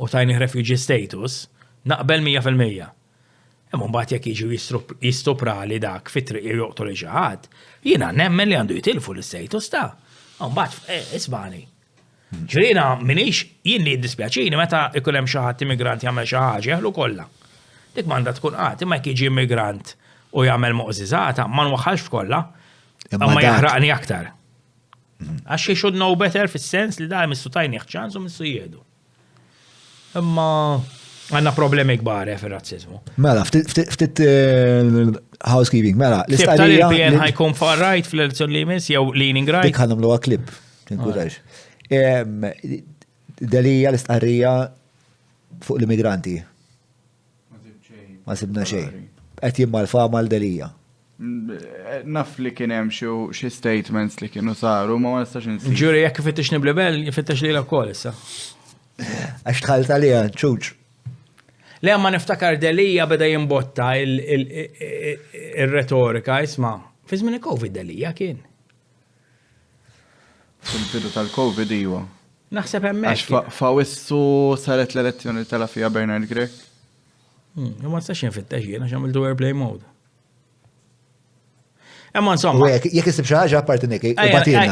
U tajnih refugee status, naqbel 100%. Imma mbagħad jekk jiġu jistupra li dak fit-triq joqtu li xi ħadd, jiena nemmen li għandu jitilfu l-istatus ta'. Mbagħad isbani. Ġriena minix jien li jiddispjaċini meta ikun hemm xi ħadd immigranti jagħmel xi ħaġa jaħlu kollha. Dik m'għandha tkun qatt, imma jekk jiġi immigrant u jagħmel moqżiżata ma nwaħħalx f'kollha, imma jaħraqni aktar. Għax he should know better fis-sens li da missu tajni ċans u missu jiedu. Imma għandna problemi kbar fir-razzizmu. Mela, ftit housekeeping, mela. L-istqarrija il-PN ħajkun far right fl-elezzjoni li jmiss jew leaning right. Dik ħanamlu klip, tinkuraġ. Delija l-istqarrija fuq l-immigranti. Ma sibna xejn. Qed jimmalfama l-delija. Naf li kien hemm xi statements li kienu saru ma nistax insib. Ġuri jekk ifittex niblebel, jifittex lilha wkoll issa. Għax tħalt għaliha ċuċ. Le ma niftakar Delija beda jimbotta il-retorika, isma' fi żmien il-Covid Delija kien. Fil-bidu tal-Covid iwa. Naħseb hemmhekk. Għax fawissu saret l-elezzjoni tela fiha Bernard Grek. Ma nistax infittex jien għax għamiltu airplay mode. Emma insomma. Jek isib xi ħaġa apparti nek.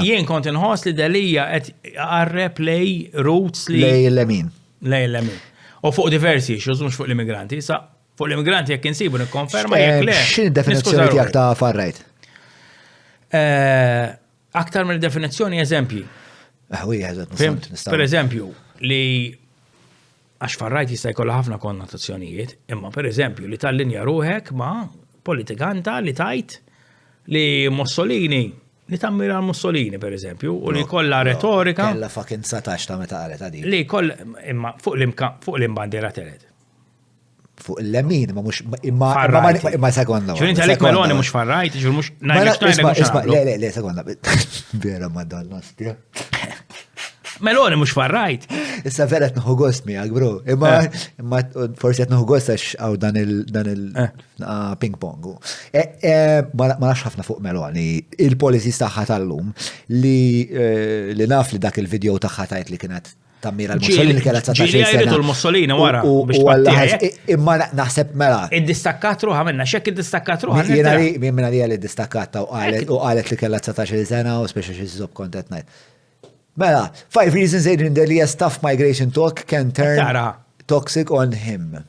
Jien kont inħoss li Delija qed għarrep lej roots li. Lej l-lemin. Lej l-lemin. U fuq diversi issues mhux fuq l-immigranti. Sa fuq l-immigranti jekk insibu nikkonferma jekk le. X'in id-definizzjoni tiegħek ta' far right? Aktar mill-definizzjoni eżempji. Per eżempju, li għax far right jista' jkollha ħafna konnotazzjonijiet, imma per eżempju li tal-linja ruħek ma' politikanta li tajt li Mussolini, li tammira Mussolini per eżempju, u li kolla retorika. Kella fucking 19 ta' meta qalet għadi. Li kolla, imma fuq l-imbandira telet. Fuq l-lemin, ma mux, imma sekonda. ġurin tal-ek Meloni mux farrajt, ġur mux le, sekonda. Vera madonna, stja. Meloni mux farrajt. Issa vera t-nuħu gost miegħek, bro. Imma forsi qed nuħu gost għax għaw dan il-ping pong. Ma nafx ħafna fuq Meloni. Il-policies tagħha tal-lum li naf li dak il-video tagħha tajt li kienet tammira l-Mussolini kienet 19 sena. Ġili l-Mussolini wara biex tpattija. Imma naħseb mela. Id-distakkat ruħa minna, xek id-distakkat ruħa. Minna li id-distakkata u qalet li kella 19 sena u speċa xi zob kontet ngħid. Mela, 5 reasons Adrian Delia's tough migration talk can turn toxic on him.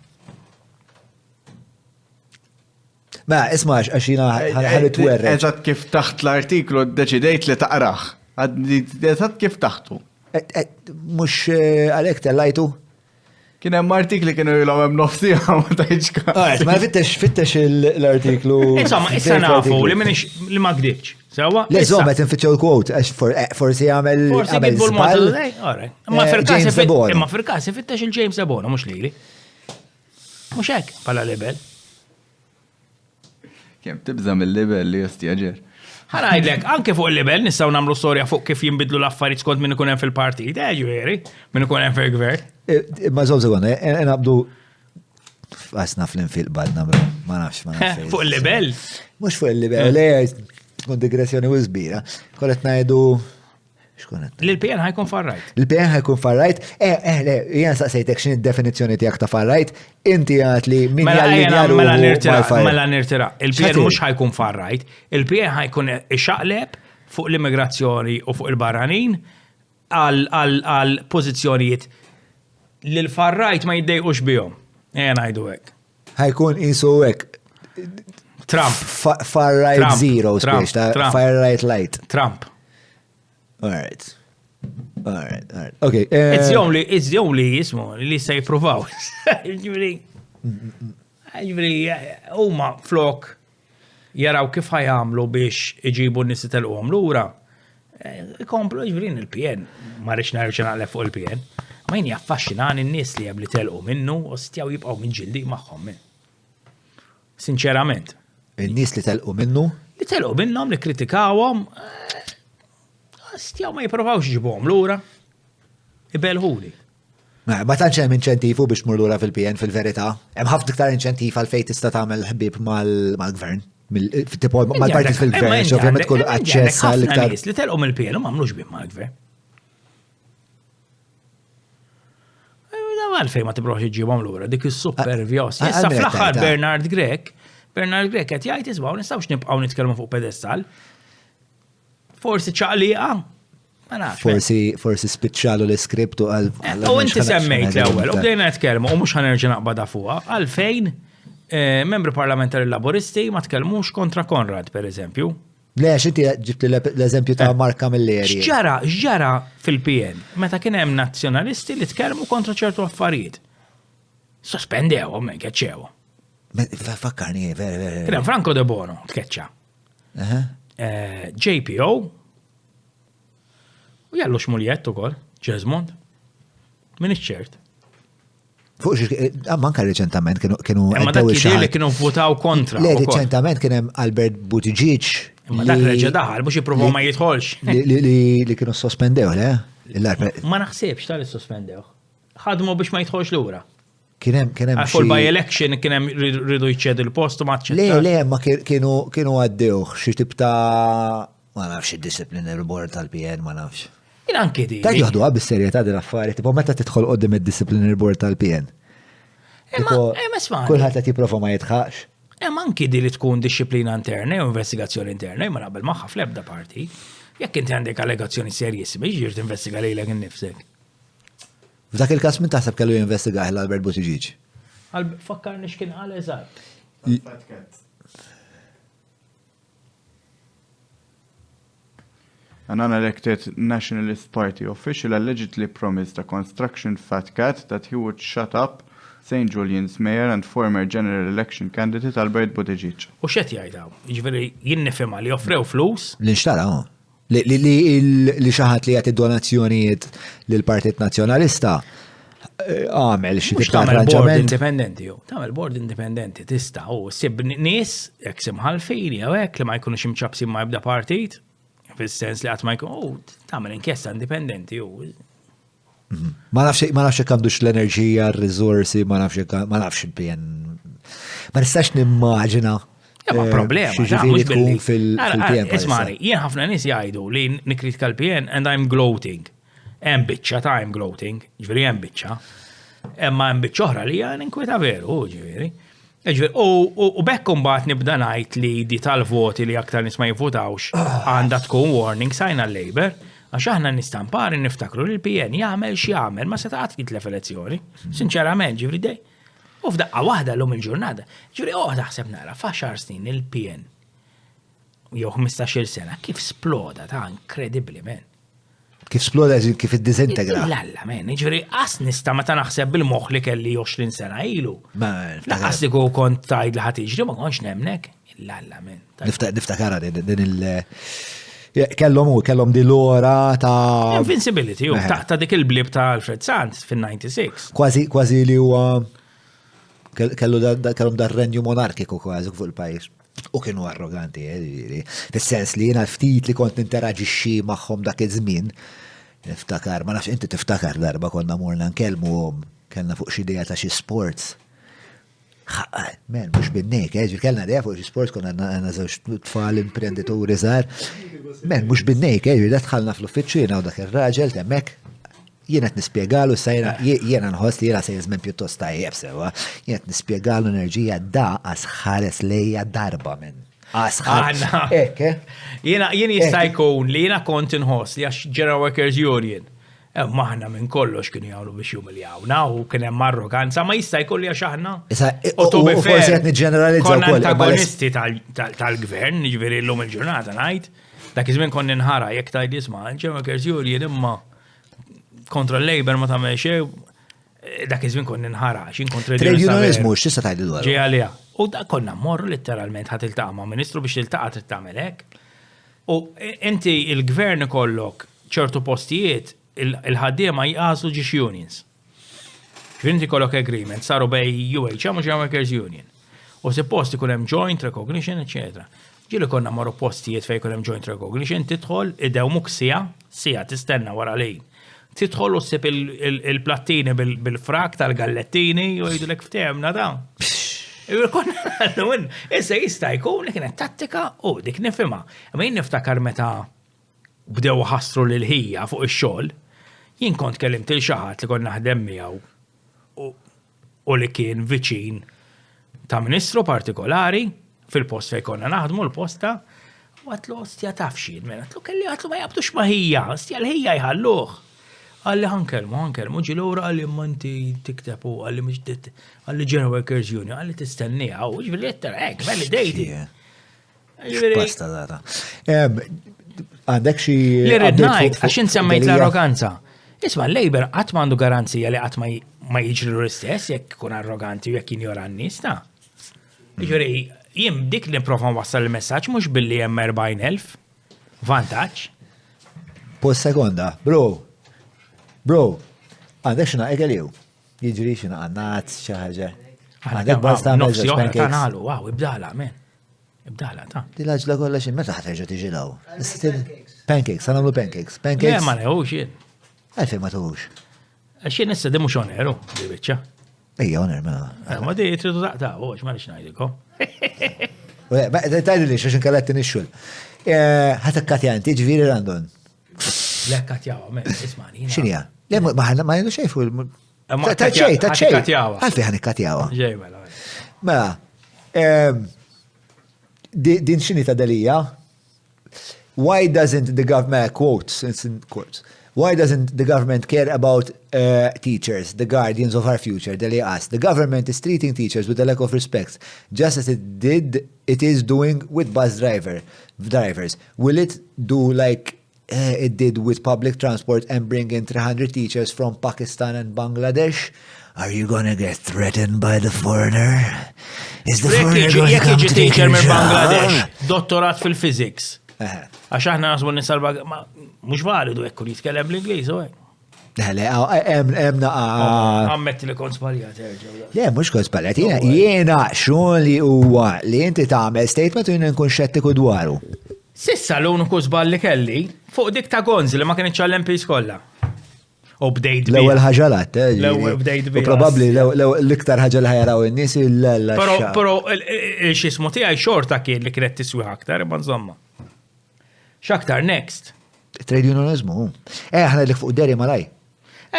Ma, isma, għaxina ħanet werre. Eżat kif taħt l-artiklu deċidejt li taqraħ. Eżat kif taħtu. Mux għalek tellajtu? Kien hemm artikli kienu jilhom hemm nofsija ma tajċka. Ma fittex l-artiklu. Insomma, issa nafu li minix li ma gdibx. Sewa? Le, zomma, tinfittxu l-quote, għax forsi għamel. Forsi għidbu l-model, imma fil-kas fittex il-James Ebona, mux lili. Mux hekk, pala libel. Kem tibza mill-libel li jostjaġer. Ħanajdlek, anke fuq il-libel nistaw namlu storja fuq kif jimbidlu l-affarijiet skont minn ikun hemm fil-partit, ġifieri, minn ikun hemm fil-gvern. Ma żomm sekonda, nabdu għasna fl-infil badna, ma nafx. Fuq il-libel? Mux fuq il-libel, le, tkun digressjoni u zbira. Kollet najdu. L-PN ħajkun far-right. L-PN ħajkun far-right? Le, jena saqsejtek xin id-definizjoni tijak ta' far-right, inti għat li min jallinjaru. Mela nirtira. Il-PN mux ħajkun far-right, il-PN ħajkun ixaqleb fuq l-immigrazzjoni u fuq il-barranin għal pozizjonijiet li l-far-right ma jiddejqux bihom. Jena għajdu għek. Ħajkun insu għek. Trump. Far-right zero, spiex, far-right light. Trump. All right. Okay. It's the only jismu li se jipruvaw. Ġivri, huma flok jaraw kif ħajamlu biex iġibu n-nisi tal-qom l-ura. Ikomplu ġivrin il-PN, marriċ narriċ naqlef fuq il-PN, ma jini affaxxinan n-nis li jabli telqu minnu u stjaw jibqaw minn ġildi maħħom minn. Sinċerament. Il-nis li telqu minnu? Li telqu minnom, li kritikawom, stjaw ma jiprovawx ġibuhom l-ura, ibelħuli. Ma tantx hemm inċentifu biex tmur lura fil-PN fil-verità. Hemm ħafna iktar inċentiv għal fejn tista' tagħmel ħbieb mal-gvern. Tipo mal-partit fil-gvern, ovvjament tkun aċċess għal iktar. Li telqu mill-PN u m'għamlux ħbieb mal-gvern. Għalfejn ma tibroħx iġibhom lura, dik is-supervjos. Issa fl-aħħar Bernard Grek qed jgħid isma' nistgħux nibqgħu nitkellmu fuq pedestal. Forsi ċaqliqa, ma nafx. Forsi spiċċalu l-iskriptu għal. U inti semmejt l-ewwel, u bdejna nitkellmu u mhux ħanerġa' naqbada fuqha, għalfejn membri parlamentari laboristi ma tkellmux kontra Konrad, pereżempju. Le, x'inti ġibt l-eżempju ta' Mark Camilleri. X'ġara fil-PN meta kien hemm nazzjonalisti li tkellmu kontra ċertu affarijiet. Sospendewhom keċċew. Fakkarni, veri. Kien hemm Franco De Bono tkeċċa. JPO u jallu xmuljet ukoll, Jesmond. Min iċċert. Manka reċentament kienu. Ma dak li kienu votaw kontra. Le, reċentament kien hemm Albert Buttigieg. Ma dak reġa' daħal biex jippruvaw ma jidħolx. Li kienu sospendew, le? Ma naħsibx tal-sospendew. Ħadmu biex ma jidħolx lura. Kienem full by election kienem ridu jċed il-postu ma ċċetta. Le, ma kienu għaddewħ xie tip ta' ma nafx il-disciplinary board tal-PN, ma nafx. Kien anki di. Ta' juhdu għab bis-serjetà dil-affari, tipo meta tidħol qoddim il-disciplinary board tal-PN. Kulħadd qed jipprova ma jitħax. Hemm anki di li tkun disciplina interna u investigazzjoni interna, ma naqbel magħha fl-ebda parti. Jekk inti għandek allegazzjoni serjissimi, jiġri tinvestiga lejlek innifsek. F'dak il-kas minn taħseb kellu jinvestigaħ l-Albert Buttigieg. Fakkarni x'kien qal eżatt. An unelected Nationalist Party official allegedly promised a construction fat cat that he would shut up St. Julian's mayor and former general election candidate Albert Buttigieg. U x'qed jgħidaw? Jiġifieri jien nifhimha li offrew flus. L-inxtara, li xaħat li għati donazzjonijiet l-Partit Nazjonalista għamel xie tip ta' arranġament. Tamel board indipendenti tista' u sib nis jek simħalfini jew hekk li ma jkunux imċabsin ma jibda partit fis-sens li qatt ma jkun tagħmel inkjesta indipendenti u. Ma nafx għandux l-enerġija, r-riżorsi, ma nafx il-PN. Ma nistax nimmaġina. Ma problema. fil-PN. Ismani, jien ħafna nis jgħidu li nikritika l-PN and I'm gloating. Hemm biċċa ta' I'm gloating, ġifieri hemm biċċa. Imma hemm biċċa oħra li hija ninkweta veru, ġifieri. U bekk imbagħad nibda ngħid li di tal-voti li aktar nies ma jivvotawx għandha tkun warning sign għal-Labor, għax aħna nistampari niftakru li l-PN jagħmel x'jagħmel ma seta' qatt jitlef elezzjoni. Sinċerament, ġifieri dej. U f'daqqa waħda l-lum il-ġurnata. Ġuri, taħseb nara, fa' 10 snin il-PN. Jew 15 sena, kif sploda ta' inkredibbli, men. Kif sploda kif id-dizintegra. Lalla, men, ġuri, nista meta naħseb bil-moħħ li kelli 20 sena ilu. Laqqas li kont tajd li ħatiġri, ma konx nemnek. Lalla, men. Niftakara din kellhom di l-ora ta' Invincibility, ta' dik il-blib ta' Alfred Sands fin-96. Kważi li huwa kellhom dar renju monarkiku kważi fuq il-pajjiż. U kienu arroganti, fis-sens li jiena ftit li kont ninteraġixxi magħhom dak iż-żmien. Niftakar, ma nafx inti tiftakar darba konna morna nkellmu kellna fuq xi idea ta' xi sports. Men, mux binnek, kellna idea fuq xi sports konna għandna żewġ tfal imprenditori żgħar. Men, mux binnek, da tħallna fl-uffiċċju jiena u dak ir-raġel temmek. Jiena qed nispjegalu sa jiena nħoss li jiena salesman pjuttost tajjeb sewa. Jiena qed nispjegalu enerġija daqas ħares lejja darba minn. Jiena jista' jkun li jiena kont inħoss li għax General Workers Union. Maħna minn kollox kienu jgħawlu biex jumiljawna u kien hemm arroganza, ma jista' jkun li għax aħna. U forsi qed niġġeneralizzaw konna antagonisti tal-gvern, jiġifieri llum il-ġurnata ngħid. Dak iż-żmien konna nħara jekk tgħid isma' General Workers Union imma kontra l-Labor ma tagħmel xejn, dak iż-żmien konna nħara x'in kontra trade unionizmu x'tista' tgħid dwar. Ġej għaliha. U dak konna mmorru letteralment ħadd iltaqa' ma' Ministru biex tiltaqa' trid tagħmel hekk. U inti il-gvern ikollok ċertu postijiet il-ħaddiema jqażlu ġiex unions. Inti kollok agreement saru bej UHM u General Workers Union. U suppost ikun hemm joint recognition, eċetera. Ġieli konna marru postijiet fejn ikun hemm joint recognition, tidħol idewmuk sija tistenna wara lejn. Tidħol u ssib il-plattini bil-frak tal-gallettini u jgħidulek ftehemna dawn. Issa jista' jkun li kienet tattika u dik nifhimha. Imma jien niftakar meta bdew ħassru lil ħija fuq ix-xogħol, jien kont kellimt il xi ħadd li kont naħdem miegħu u li kien viċin ta' ministru partikolari fil-post fejn konna naħdmu l-posta u għatlu ostja taf x'jien minn għatlu ma jaqbdux ma' ħija, ostja l-ħija jħalluh. Għalli ħankelmu, ġi l-ura għalli manti tiktabu, għalli mġdit, għalli General Workers Union, għalli tistennija, u ġivri lettera, għalli dejti. Pasta data. Għandek xie. Li ridnajt, għaxin semmejt l-arroganza. Isma, l-Labor għat mandu garanzija li għat ma jiġri l-istess, jekk kun arroganti u jekk jinjoran nista. Ġivri, jim dik li nprofa wassal il-messagġ, mux billi jem 40,000 vantaġġ. Post sekonda, Bro, għandek xina egaliju. Jiġri xina għannat, xaħġa. Għandek basta nofsi oħra ta' nalu, wow, ibdala, men. Ibdala, ta' Dilaġla kolla xin, meta ħatreġa tiġi daw? Pancakes, għanamlu pancakes. Le, ma neħux jien. Għalfej ma tuħux. Xien issa dimu xoneru, di bicċa. Ejja, oner, ma. Ma di tridu daqta, uħx, ma nix najdiko. Tajdi li xaxin kalletti nixxul. Ħatak katjanti, ġviri randon. Le katjawa, men, ismani. Xinja? Le, ma jendu xejfu. Taċċej. Għalfej ħan ikkatjawa. Ġej, mela. Mela, din xini ta' dalija? Why doesn't the government, quotes, why doesn't the government care about teachers, the guardians of our future? Dalija asked, the government is treating teachers with a lack of respect, just as it is doing with bus drivers. Will it do like it did with public transport and bring in 300 teachers from Pakistan and Bangladesh? Are you gonna get threatened by the foreigner? Is the foreigner going to come to take your job? Bangladesh, dottorat fil-physics. Għax aħna nasbu nisalba, mux validu ekku li jitkellem l-Ingliż, u Għammetti li kont spaljat, Le, mux kont spaljat, jena xun li huwa li inti tagħmel statement u jena nkun xettiku dwaru. Sissa l-uniku żball li kelli fuq dik ta' Gonzi li ma kienx għall-MPs kollha. U bdejt bi. L-ewwel ħaġa lat, L-ewwel bdejt bi. Probabbli l-iktar ħaġa li ħajaraw in-nies il-l. Però x'ismu tiegħi xorta kien li kienet tiswi aktar, imma nżomma. X'aktar next? Trade unionizmu. Aħna li fuq deri malaj.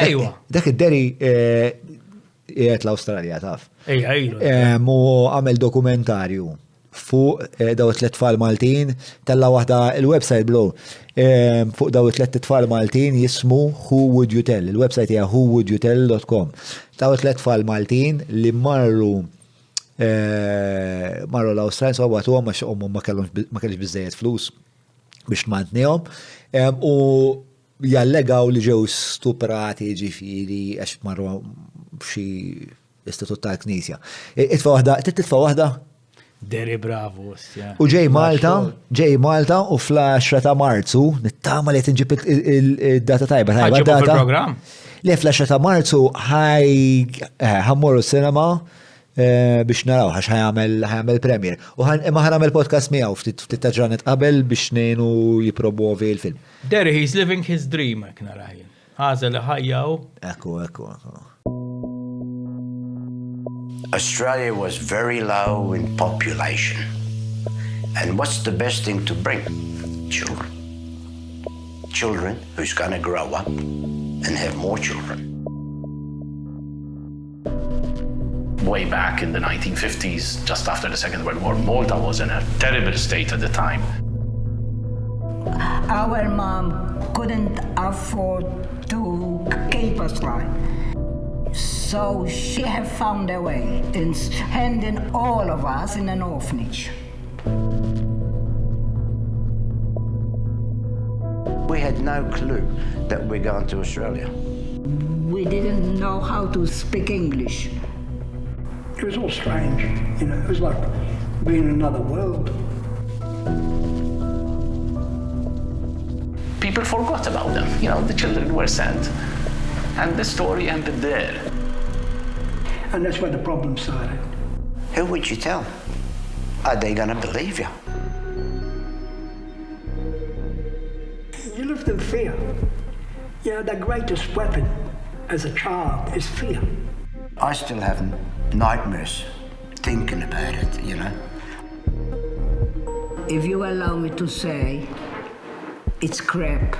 Ejwa. Dak id-deri qiegħed l-Awstralja taf. Ejja, ilu. Mu għamel dokumentarju fuq daw 3 tfal Maltin, tella waħda il-website blow. Fuq daw 3 tfal Maltin jismu Who Would You Tell. Il-website hija whowouldyoutell.com. Daw 3 tfal Maltin li marru l-Awstralja so għatu għom għax ma kellux bizzejiet flus biex tmantnihom u jallegaw li ġew stuprati ġifieri għax marru b'xi istitut tal-Knisja. Titfa' waħda? Deri bravo, ostja. U ġej Malta u fl-10 ta' Marzu, nittama li tinġib il-data tajba Ħaġġibu data. fil-programm? Le fl-10 ta' Marzu ħammorru s-sinema biex naraw, għax ħajamel premier. U imma ħanamel podcast miegħu ftit ta' ġranet qabel biex nejnu jipromuovi l-film. Deri, he's living his dream, ek narajin. Għaza li ħajjaw. Ekku. Australia was very low in population. And what's the best thing to bring? Children. Children who's going to grow up and have more children. Way back in the 1950s, just after the Second World War, Malta was in a terrible state at the time. Our mom couldn't afford to keep us right. So she have found a way in sending all of us in an orphanage. We had no clue that we're going to Australia. We didn't know how to speak English. It was all strange, it was like being in another world. People forgot about them. The children were sent, and the story ended there. And that's where the problem started. Who would you tell? Are they going to believe you? You lived in fear. The greatest weapon as a child is fear. I still have nightmares thinking about it, If you allow me to say, it's crap.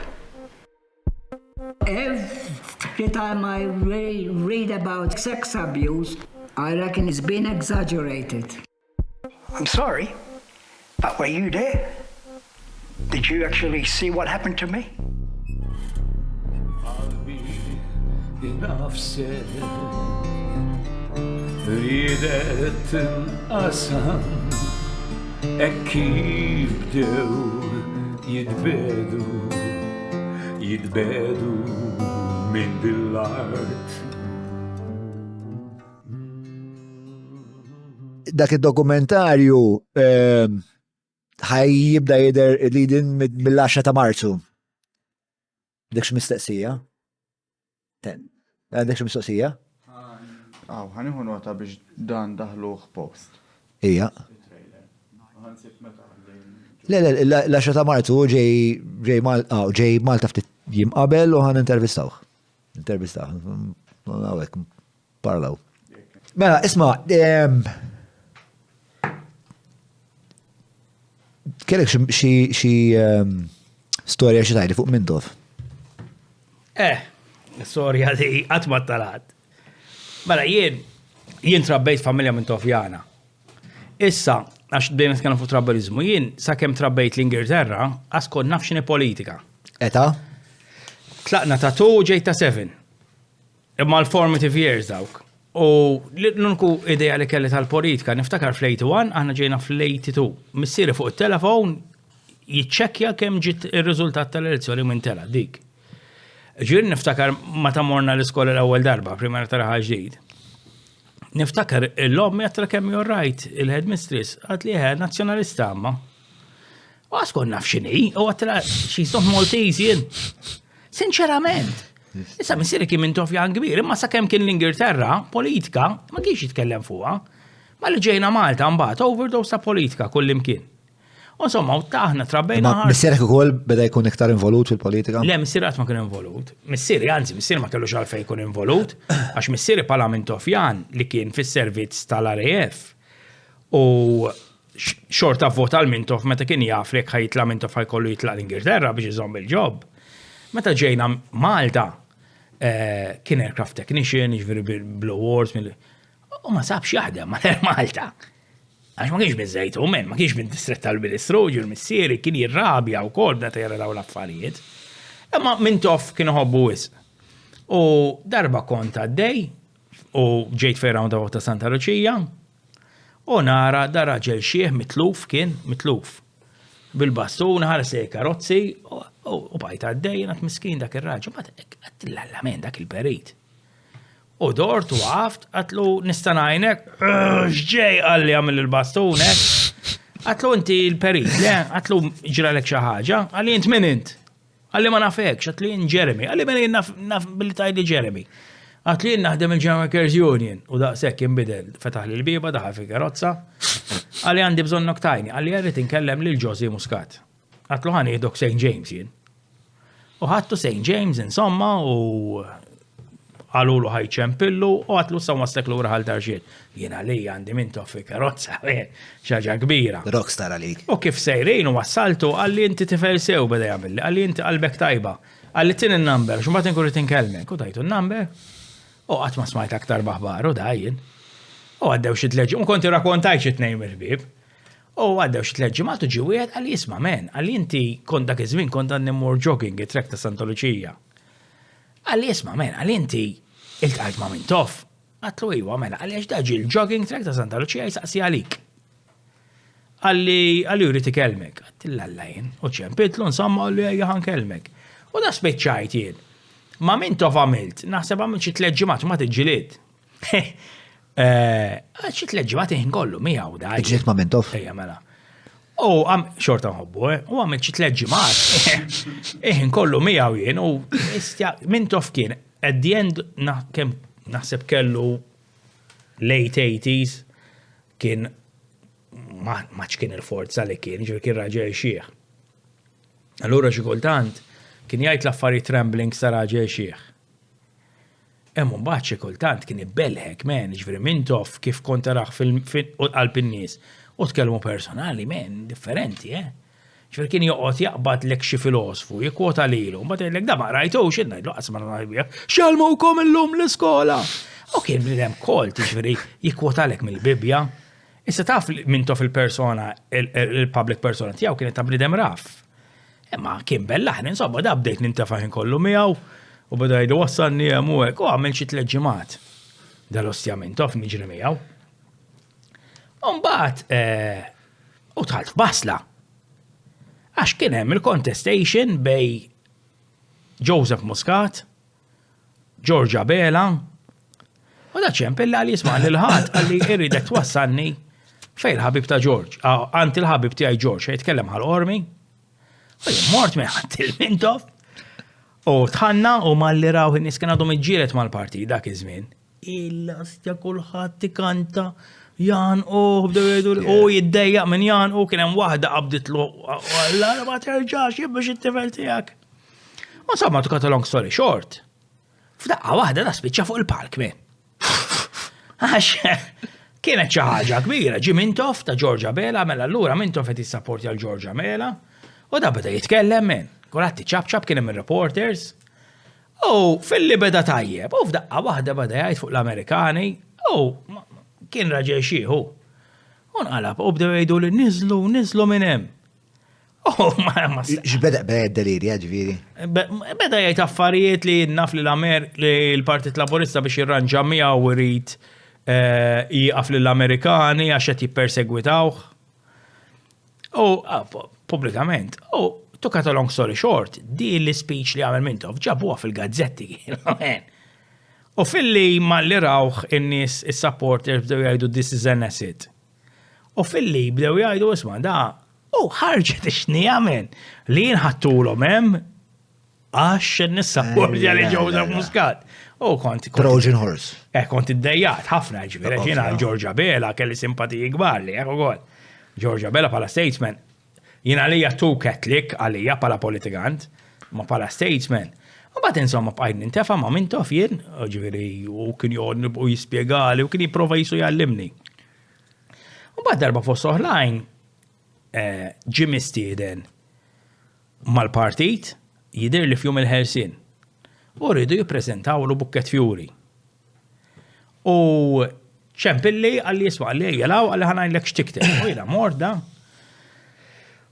Every time I read about sex abuse, I reckon it's been exaggerated. I'm sorry, but were you there? Did you actually see what happened to me? Ridet inqasam kif bdew jitbedu minn dil-art. Dak id-dokumentarju ħaj jibda jider li din mill-10 ta' Marzu. Dekx mistaqsija? Dekx mistoqsija? Ħaniħu nota biex dan daħluħ post. Ija. L-10 ta' Marzu ġej Malta ftit jim qabel u ħan intervistaw. Għawek, parlaw. Mela, isma, kellek xi storja xi tajli fuq Mintoff? Storja li għatma talat. Mela, jien trabbejt familja Mintofjana. Issa, għax bdejna nitkellem fuq trabalizmu, jien sakemm trabbejt l-Ingilterra, għaskon naf x'inhi politika. Eta? Tlaqna ta' 2 ġejt ta' 7. Imma l-formative years dawk. U l-unku ideja li kelli tal-politika, niftakar fl-81, aħna ġejna fl-82. Missieri fuq il-telefon jiċċekkja kemm ġiet ir-riżultat tal-elezzjoni minn tela dik. Ġir niftakar ma ta' morna l-iskola l-ewwel darba, prima taraħa ġdid. Niftakar l-om jattra kemm you're right, il-headmistress, għat li nazzjonalista għamma. U għaskon naf xini, u għattra she's not Maltese jien. Sinċerament. Issa missieri kien Mintofjan kbir, imma sa' kemm kien l-Ingilterra, politika, ma kienx jitkellem fuqha. Ma li ġejna Malta mbagħad overdose ta' politika kullimkien. Insomma, u taħna trabbejna. Missierek ukoll beda jkun iktar involut fil-politika? Le, missieri ma kien involut. Missieri ma kellux għalfejn jkun involut, għax missieri bħala Mintofjan li kien fis-servizz tal-RAF u xorta vota l-Mintof meta kien jaf li ħajitla Mintof ħajkollu jitla l-Ingilterra biex iżomm il-ġob. Meta ġejna Malta, kien aircraft technician, ġveri Blue Wars, u ma sabx jaħdem mal-Malta. Għax ma kienx bizzejtu, ma kienx minn distret tal-Ministru, ġur missieri, kien jirrabja u kol da tjera daw l-affarijiet. Imma minn toff kienu ħobbu wisq. U darba kont għaddej, u ġejt fejn ta' ta' Santa Lucia, u nara da raġel xieħ mitluf kien, mitluf. Bil-bastun ħares li karozzi, u bajt għaddej, għat miskin dak il-raġel, ma għat-l-allamen dak il-perit. U dort u għaft, għatlu nistanajnek, xġej għalli għamil il-bastunek, għatlu inti il-perit, le, għatlu ġralek xaħġa, għalli int min int, għalli ma nafekx, għatli int Jeremy, għalli min naf billi tajli Jeremy. Għatli int naħdem il-Jamaica's Union, u daqsek jimbidel, fetaħ li l-biba, daħal fi karozza, għalli għandi bżon noktajni, għalli għarrit inkellem li l-Josie Muscat. Għatlu ħani jiddok St. James jien. U ħattu St. James, insomma, u għallu ħajċempillu u għatlu s-samastek l-ura ħal-tarġiet. Jena li għandi mintu fi karozza, xaġa kbira. Rockstar għalik. U kif sejrin u wassaltu għalli inti tifel sew bada jgħamilli, għalli inti għalbek tajba, għalli tin il-number, xumbat inkurri tinkelmek, u tajtu il-number, u għat ma smajt aktar baħbaru dajjen. U għaddew xit leġi, u konti rakontaj xit nejm il-bib, u għaddew xit leġi, ma tuġi għed għalli jisma men, għalli inti kont dak iż-żmien kont għanni mur jogging it-trek ta' Santa Lucia. Għalli jisma men, għalli inti il-tqajt ma' minn toff. Għatlu iwa mela, għalli għax daġi il-jogging track ta' Santa Lucia jisaqsi għalik. Għalli juri tikelmek. Għattil-lallajn, u ċempitlu nsamma għalli għajan kelmek. U da speċċajt jien. Ma' minn toff għamilt, naħseb għamilt xi 3 ġimgħat ma tiġġilied. Xi 3 ġimgħat iħin kollu miegħu da. Ġiet ma' minn toff. Ejja mela. U xorta nħobbu, u għamilt xi 3 ġimgħat. Iħin kollu miegħu jien u minn toff kien at the end, kem naħseb kellu late 80s, kien maċ kien il-forza li kien, ġur kien raġel xieħ. Allura xikultant, kien jgħid l-affarijiet trembling sa raġel xieħ. Emmu mbagħad xikultant kien ibbelħek, men, ġveri mintof kif kont araħ għal-pinnis, u tkellmu personali, men, differenti, ċver kien joqgħod jaqbad lek xi filosfu, jikwota lilu, mbagħad jgħidlek da ma rajtux ngħidlu qas ma ngħidlek xalmukom illum l-iskola. U kien bniedem kolt, ġifieri jikwotalek mill-Bibja. Issa taf minn tof il-persona, il-public persona tiegħu kienet ta' bniedem raf. Imma kien bellaħni, insomma da bdejt nintefaħin kollu miegħu u beda jgħidu wassalni hemm u hekk u għamel xi 3 ġimgħat. Dal-ostja minn tof niġri miegħu. U mbagħad u tħalt f'Basla. Għax kien hemm il-contestation bej Joseph Muscat, Georgia Bela, u da ċempilla li jisma' l-ħadd għalli irridek twassalni fejn il-ħabib ta' George. Għanti il-ħabib tiegħi George jitkellem ħal-qormi. U mort minn għanti il-mintof. U tħanna u malli raw in-nies kien għadhom iġġieled mal-partit dak iż-żmien. Il-astja kulħadd tikanta. Jan, bdew jgħidu, jiddejjaq minn Jan, kien hemm waħda qabditlu, alla ma terġax jibbex it-tifel tiegħek. U insomma to cut a long story short. F'daqqa waħda da spiċċa fuq il-palk minn. Għax kienet xi ħaġa kbira, ġi Mintoff ta' Georgia Bela, mela allura Mintoff qed jissapporti għal Georgia Bela, u da beda jitkellem minn. Kulħadd ċab kien hemm ir-reporters. U fil-li beda tajjeb, u f'daqqa waħda beda jgħid fuq l-Amerikani, kien raġel xieħu. Unqalab, u bdew jgħidu li nizlu minn hemm. X'beda d-delirja ġifieri? Beda jgħid affarijiet li naf li l-Partit Laburista biex jirranġa miegħu irid jieqaf lill-Amerikani għax qed jippersegwitawh. U pubblikament. U to cut a long story short, di l-speech li għamel Mintoff ġabuha fil-gazzetti. U fil-li ma li rawħ in-nies is-supporters bdew jgħidu this is an asset. U fil-li bdew jgħidu isma' da, ħarġet ixni għamen li jinħattulhom hemm għax nis-supporti għal Joseph Muscat. Trojan horse. Kont id-dejjat ħafna ġifieri jiena Georgia Bela kelli simpatiji kbar li ukoll. Georgia Bela bħala statesman. Jiena għalija too Catholic għalija bħala politikant, ma bħala statesman. U bat insomma bqajt nintefa' ma' Mintoff jien, ġifieri u kien joqgħod u jispjegali u kien jipprova jisu jgħallimni. U bat darba fost oħrajn ġie mistieden mal-partit jidher li f'jum il-ħelsien. U rridu jippreżentawlu bukket fjuri. U ċempilli għalli jiswa għalli jgħalaw għalli ħanajdlek x'tikteb. U jina morda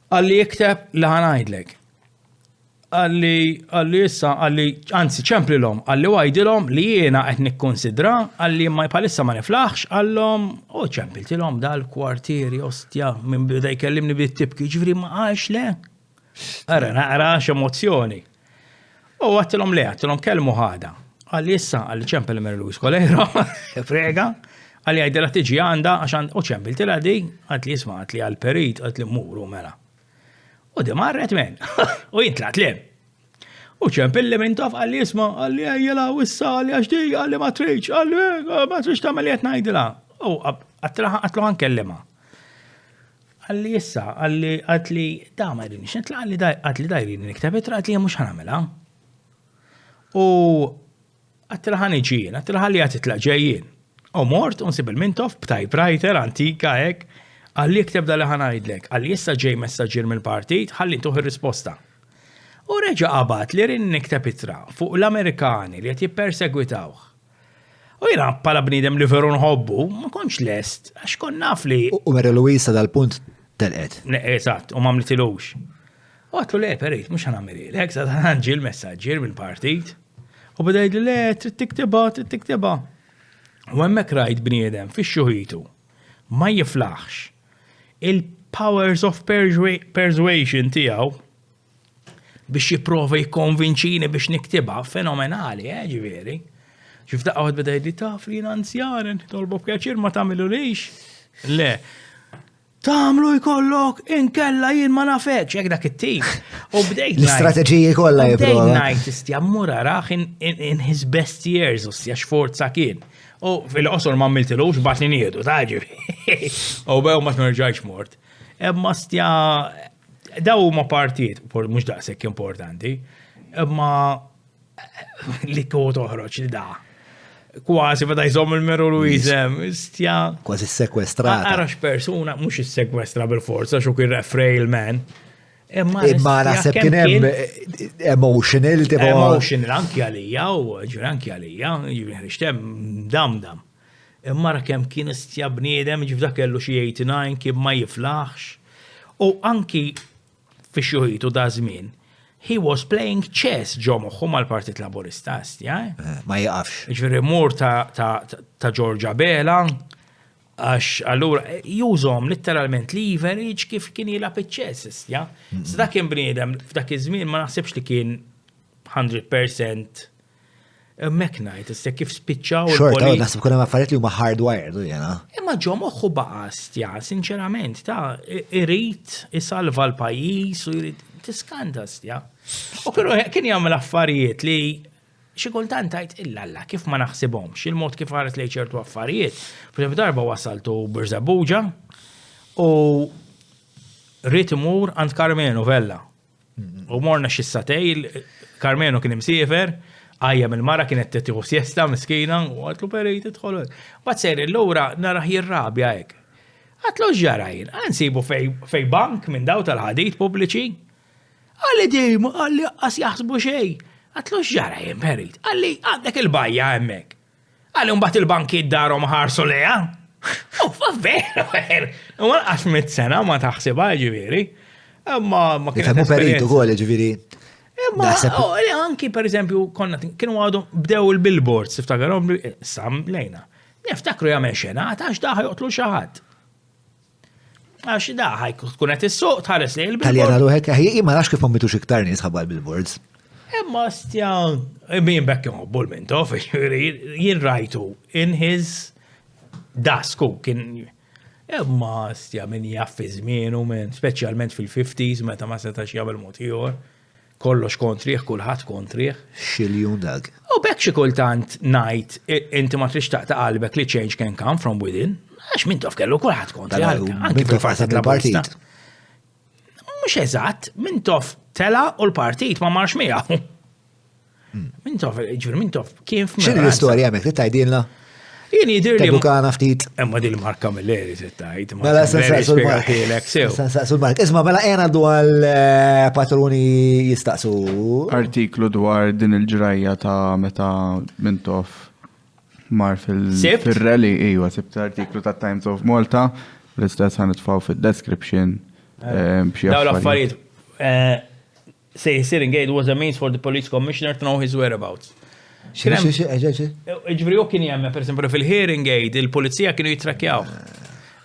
għalli jikteb li ħanajdlek. Għalli issa għalli anzi ċemplilhom għalli għajdilhom li jiena qed nikkonsidra għalli ma palissa ma niflaħx għallhom u ċempiltilhom dal-kwartieri ostja minn bida jkellimni bit-tibki ġifri ma għax le. Ara naqra x'emozzjoni. U għattilhom le għattilhom kelmu ħada. Għalli issa għalli ċempil Mary Louise Colero frega għalli għajdila tiġi għanda għaxan u ċempiltila di għatli jisma għatli għal-perit għatli muru mela. U di marret men, u jintlat li. U ċempilli minn tof għalli jisma, għalli għajjela u issa, għalli għaxdi, għalli ma triċ, għalli ma triċ ta' meliet najdila. U għatlu għan kellima. Għalli issa, għalli da ma jrini, xentla għalli dajrini niktabitra, għalli mux ħanamela. U għatlu għan iġin, għatlu għalli għatitla ġejjien. U mort, unsib il-mintof, b'typewriter, antika, ek, għalli jikteb dal ħanajdlek, għalli jissa ġej messaġġir mill-partit, għalli tuħ il-risposta. U reġa qabat li rin nikteb itra fuq l-Amerikani li qed jippersegwitawh. U jina pala bnidem li veru nħobbu, ma konx lest, għax kon naf li. U Mary Louise dal-punt telqet. Eżatt, u mamlitilux. U għatlu le, perit, mux ħanamiri, l-ek sa ħanġi l-messaġġir mill-partit. U badajd li le, trid tikteba. U hemmhekk rajt bniedem fix-xuħitu ma jiflaħx. Il-powers of persuasion tijaw biex jiprofa jikonvinċini biex niktiba fenomenali, ġiviri. Ġifta għawad beda jidli taf li nanzjanen, tolbu b'kjaċir ma tamilu lix. Le, tamlu jkollok inkella jien ma nafekx, jek dak it-tim. U bdejt l-istrateġiji kollha jiprofa. Bdejt najt istja mura raħ in his best years, ustja xforza kien. U fil-qosor ma miltilux bat li niedu, taġi. U bew ma t-nerġajx mort. Emma stja, daw ma partijiet, mux daqsek importanti, emma li kot oħroċ li da. Kważi bada jżom il-Mary Louise, stja. Kważi sekwestrata. Għarax persuna, mux il-sekwestra bil-forza, xuk il-refrail man. Imma naħseb kien hemm emotional tipo. Emotional anki għalija u ġuri anki għalija, ġuri xtem dam. Imma kemm kien istja bniedem ġifda kellu xi 89 kien ma jiflaħx. U anki fix-xuħitu da żmien, he was playing chess ġo moħħu mal-Partit Laburista stja. Ma jaqafx. Ġifieri mur ta' Georgia Bela, għax allura jużom literalment leverage kif kien jilab iċ-ċess, ja? Dak kien bniedem f'dak iż-żmien ma naħsibx li kien 100% meknajt, issa kif spiċċaw il-poli. Naħseb kuna affarijiet li huma hardwired jena. Imma ġo moħħu baqast, ja, sinċerament, irid isalva l-pajjiż u jrid tiskandast, ja. U kien jagħmel affarijiet li xi kultant tajt illa kif ma naħsibhomx, il-mod kif ħares lejn ċertu affarijiet. F'hemm darba wasaltu Birżabuġa u rrid imur għand Carmenu Vella. U morna xi satejl, Carmenu kien imsiefer, għajja mill-mara kienet tieħu siesta miskina u għatlu perit idħol. Bad sejr illura naraħ jirrabja hekk. Għatlu ġarajn, għansibu fej bank minn daw tal-ħadit pubbliċi. Għalli dim, għalli qas jaħsbu xejn. Għatlu ġara jimperit, għalli għandek il-bajja għemmek. Għalli unbat il-banki d-darom ħarsu leja. Ver. U għax mit-sena ma taħsibha ġiviri. Ma kienet peritu għol ġiviri. Anki per eżempju, kienu għadu bdew il-billboards, iftakarom sam lejna. Niftakru jgħamil xenata, għax daħ joqtlu xaħat. Għax daħ kunet il-suq tħares li il-billboards. Taljana luħek, ma nafx kif mitux iktar nies ħabba l-billboards. Imma stja, min bekk jħobbu l-mintof, jien rajtu in his dasku kien. Imma stja min jaffi żmienu minn, speċjalment fil-50s, meta ma setax jagħmel mod ieħor. Kollox kontriħ, kulħadd kontriħ. Xiljun dak. U bekk xi kultant ngħid inti ma trix taqta' qalbek li change can come from within, għax mintof kellu kulħadd kontriħ. Anki fil-partit. Mhux eżatt, mintof tela u l-partit ma marx miegħu. Mintof kien f'mera. X'inhi l-istorja hemmhekk li tgħidilna? Jien jidirli. Tebukana ftit. Imma din il-marka mill-eri tgħid. Mela sensaqsu l-mark. Isma' mela qiegħna għandu għal patruni jistaqsu. Artiklu dwar din il-ġrajja ta' meta Mintoff Mar fil-rally, ejwa, sibt artiklu ta' Times of Malta, l-istess ħanitfaw fil-description. Daw l-affarijiet. Say Seringate was a means for the police commissioner to know his whereabouts. Ġveri u kien jemme, per esempio, fil-hearing aid, il-polizija kienu jitrakjaw.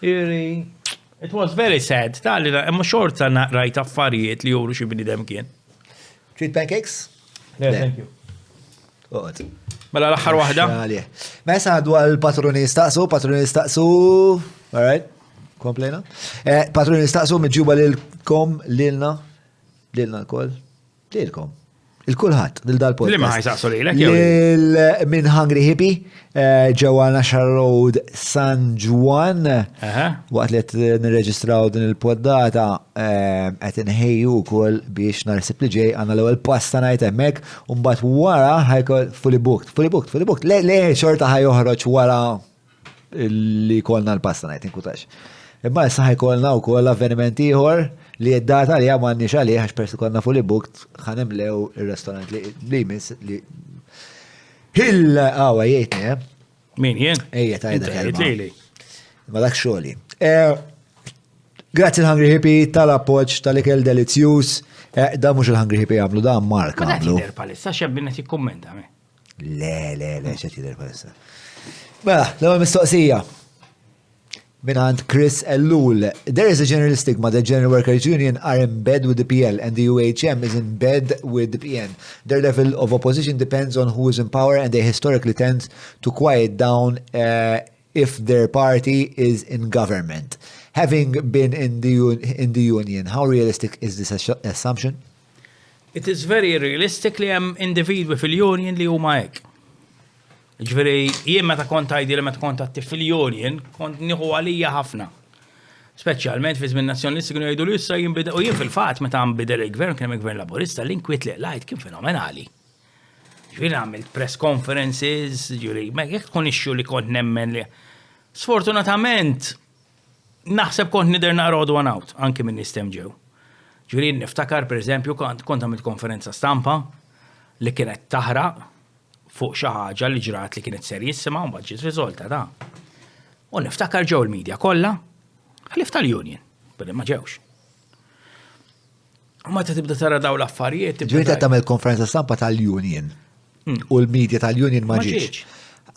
It was very sad. Tal-li, emma xorta rajt affarijiet li juru xi bnidem kien. Treat pancakes? Thank you. Mela l-aħħar waħda? Mesa għaddu għal-patroni staqsu, all right, komplejna. Patroni staqsu meġuba lilkom, lilna l-kol, lilkom. Il-kulħat, dal-podcast. Li ma ħajsaqsu lilek, Min Hungry Hippie, ġewa Nashar Road San Juan, waqt li nirreġistraw din il-poddata, għet nħejju kol biex narsib li ġej għanna l-ewel pasta najt emmek, un-bat wara ħajkol fully booked. Le, xorta ħajoħroċ wara li kolna l-pasta najt, inkutax. Imma issa ħajkolna u kol avvenimenti ieħor li id-data li għamanni xali għax persi konna fully booked ħanemlew il-restaurant li jmiss li għawa jgħetni, Min jien? Ejja, tajda kelma. Ma dak xoli. Grazzi l-Hungry Hippie tal-appoċ tal-ikel delizzjus. Da mux il-Hungry Hippie għamlu, da Mark għamlu. Ma da għamlu. tider palissa, xebbinna tikkommenta me. Le, xe tider palissa. Mela, l-għu mistoqsija. Minant Chris Ellul. There is a general stigma that General Workers Union are in bed with the PL and the UHM is in bed with the PN. Their level of opposition depends on who is in power and they historically tend to quiet down if their party is in government. Having been in the union, how realistic is this assumption? It is very realistic li hemm individwi fil-union li huma hekk. Ġveri, jien meta kont għajdi li meta kont attiv fil-union, kont nieħu għalija ħafna. Speċjalment fi żmien nazzjonalisti kienu jgħidu li issa jinbidel, u jien fil-fatt meta nbidel il-gvern kien hemm il-gvern laburista l-inkwiet li lajt kien fenomenali. Ġveri għamilt press conferences, ġveri, jekk tkun ixxu li kont nemmen li. Sfortunatament, naħseb kont nider naqrodu għan out, anke minn nistem ġew. Ġveri, niftakar, per eżempju, kont għamilt konferenza stampa li kienet taħraq fuq xi ħaġa li ġrat li kienet serjissima u mbagħad ġiet riżolta da. U niftakar ġew il-medja kollha ħlif tal-union, bada ma ġewx. U meta tibda tara daw l-affarijiet. Ġiet qed tagħmel konferenza stampa tal-union u l-medja tal-union ma ġietx.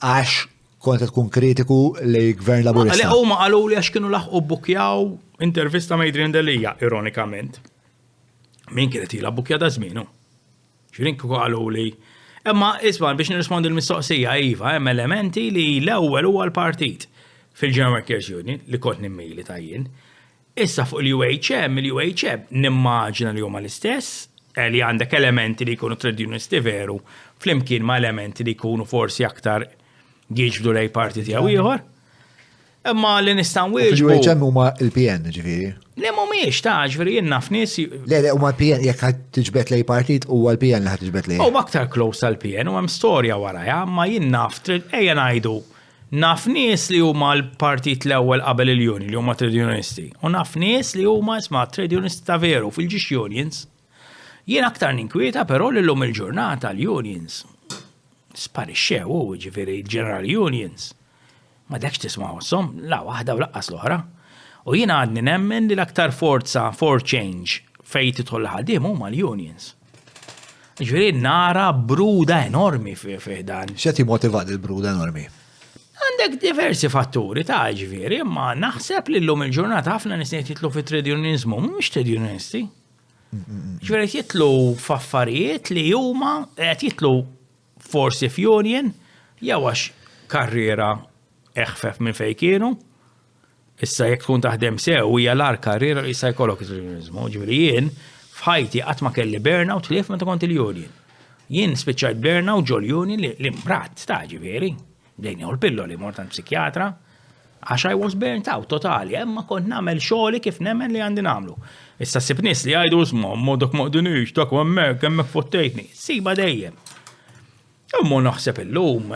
Għax kont tkun kritiku li gvern laburista. Le huma qalu li għax kienu laħqu bbukjaw intervista ma' Adrian Delija, ironikament. Min kienet ilha bbukja da żmienu. Ġirin kieku qalu li Imma isma' biex nirrispondi l-mistoqsija iva, hemm elementi li l-ewwel huwa l-partit fil-General Workers Union li kont nimmejli ta' jien. Issa fuq il-UHM nimmaġina li huma l-istess, li għandek elementi li jkunu trade unionisti veru, flimkien ma' elementi li jkunu forsi aktar jiġbdu lej parti tiegħu ieħor. Imma li nistan wieġbu. Il-UHM huma il-PN ġifieri. Le mhumiex ta' ġifieri jien naf nies. Le huma l-PN jekk ħadd tiġbed lej partit huwa l-PN li ħadd tiġbed lej. U aktar close tal-PN u hemm storja warajha, ma jien naf ejja ngħidu naf nies li huma l-partit l-ewwel qabel il-union li huma trade unionisti. U naf nies li huma isma' trade unionisti ta' veru fil-ġiex unions. Jien aktar ninkwieta però li llum il-ġurnata l-unions sparixxew ġifieri l-general unions. Ma dekx tismawhom, la waħda u laqqas l-oħra. U jien għadni nemmen li l-aktar forza for change fejn tidħol ħaddiem huma l-unions. Ġifieri nara bruda enormi fi dan. X'qed jimmotivat il-bruda enormi? Għandek diversi fatturi ta' ġifieri, imma naħseb li llum il-ġurnata ħafna nies jitlu fi trade unionizmu, mhumiex trade unionisti. Ġifieri jitlu f'affarijiet li huma qed jitlu forsi f'union jew għax karriera eħfef minn fej kienu, issa jekk tkun taħdem sew hija l-ar karriera li jista' jkollok il-unionizmu. Ġifieri jien f'ħajti qatt ma kelli burnout li meta kont il-union. Jien spiċċajt burnout ġol union li mbrat ta' ġifieri. Bdejni l-pillo li mort għand psikjatra għax I was burnt out totali, imma kont nagħmel xogħli kif nemmen li għandi nagħmlu. Issa ssib nies li jgħidu isma' modok ma qdinix dak hemmhekk fottejtni. Siba dejjem. Imma naħseb illum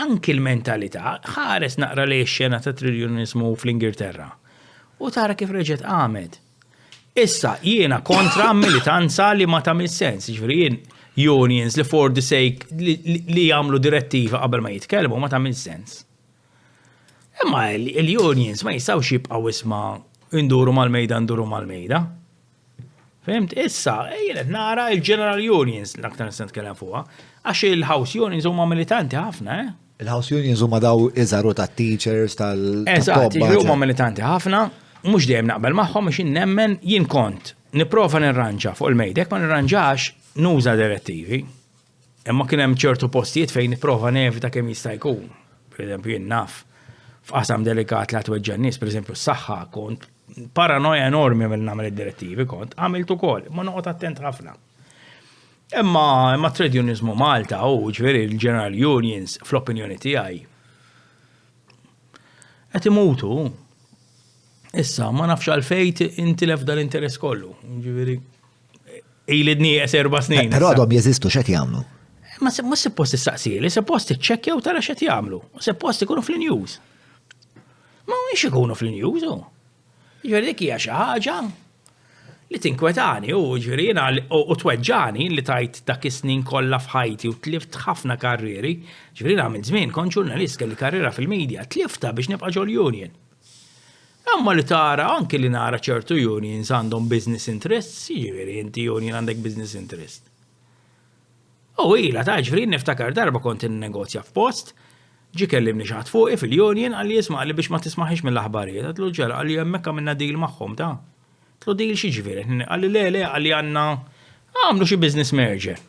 anki l-mentalità ħares naqra li x-xena ta' trade unionizmu fl-Ingilterra. U tara kif reġgħet għamed. Issa jiena kontra militanza li ma tagħmel sens, ġifieri jien unions li for the sake li jagħmlu direttiva qabel ma jitkellmu ma tagħmel sens. Imma l-unions ma jistgħux jibqgħu isma' induru mal-mejda. Fimt? Issa, jienet nara il-General Unions l-aktar nistan tkellem fuqha, għax il-House Unions huma militanti ħafna, Il-House Unions huma daw iżaru tat-teachers Eżatt, huma militanti ħafna, mhux dejjem naqbel magħhom biex nemmen jien kont nipprova nirranġa fuq il-mejdek ma nirranġax nuża direttivi. Imma kien hemm ċertu postijiet fejn nipprova nevita kemm jista' jkun. Pereżempju jien naf f'qasam delikat la tweġġa' n-nies, pereżempju s-saħħa kont paranoja enormi mill nagħmel id-direttivi kont, għamilt ukoll, ma noqgħod attent ħafna. Imma trade unionizmu Malta ġifieri il-General Unions fl-opinjoni tiegħi qed imutu. Issa ma nafx għalfejn intilef dal-interess kollu. Ġifieri ilidni 4 snin. Però għadhom jeżistu x'qed jagħmlu. Ma suppost issaqsili, suppost iċċekkjaw tara x'qed jagħmlu. Suppost ikunu fl-news. Ma mhux ikunu fl-news hu. Ġifieri dik hija xi ħaġa li tinkwetani ġifieri jiena u tweġġani li tajt dak is-snin kollha f'ħajti u tlift ħafna karrieri, ġifieri nagħmel żmien kont ġurnalist kelli karriera fil-medja, tlifta biex nibqa' ġol union. Imma li tara anke li nara ċertu unions għandhom business interests, ġifieri inti union għandek business interest. Ila ta' ġifieri niftakar darba kont innegozja f'post, ġi kellimni xaħat fuqi fil-union għalli jisma' li biex ma tismaħix mill-aħbarijiet. Għatlu ġara għalli hemmhekk għamilna deal magħhom ta'. Għatlu deal xi ġifieri. Għalli le għalli għandna għamlu xi business merger.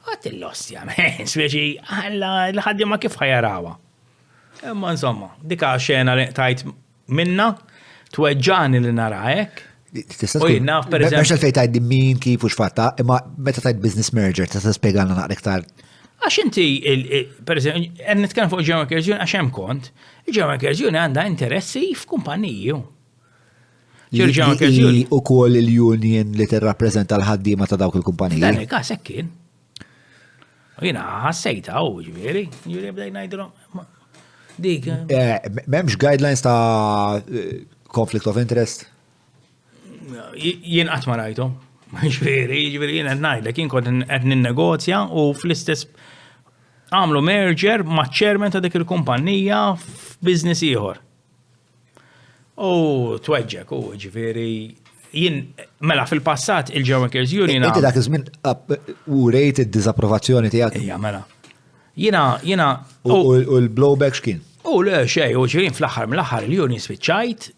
Għat il-lostja, speċi għalla l-ħaddiema kif ħajarawa. Imma insomma, dika xena li tajt minna tweġġani li nara hekk. Mhux għalfejn tajt min kif u x'fatta, imma meta tajt business merger tista' spjegana naqra iktar. Għax inti, per eżempju, nitkellem fuq il-German Cares Union għax hemm kont, il-German Cares Union għandha interessi f'kumpaniji. Il-German Cares Union ukoll il-union li tirrappreżenta l-ħaddiema ta' dawk il-kumpaniji. Dan il-każ hekk kien. Jiena ħassejta ġifieri bdejna ngħidulhom dik. M'hemmx guidelines ta' conflict of interest? Jien qatt ma rajthom. Ġifieri jien qed ngħidlek jien kont qed ninnegozja u fl-istess għamlu merger ma' chairman ta' dik il-kumpanija f'business ieħor. Tweġġek ġifieri jien mela fil-passat il-German Cares Union. Inti dak iż-żmien urejt id-diżapprovazzjoni tiegħek. Ejja mela. Jiena u l-blowback x'kien? Le xejn ġifieri fl-aħħar mill-aħħar il-union spiċċajt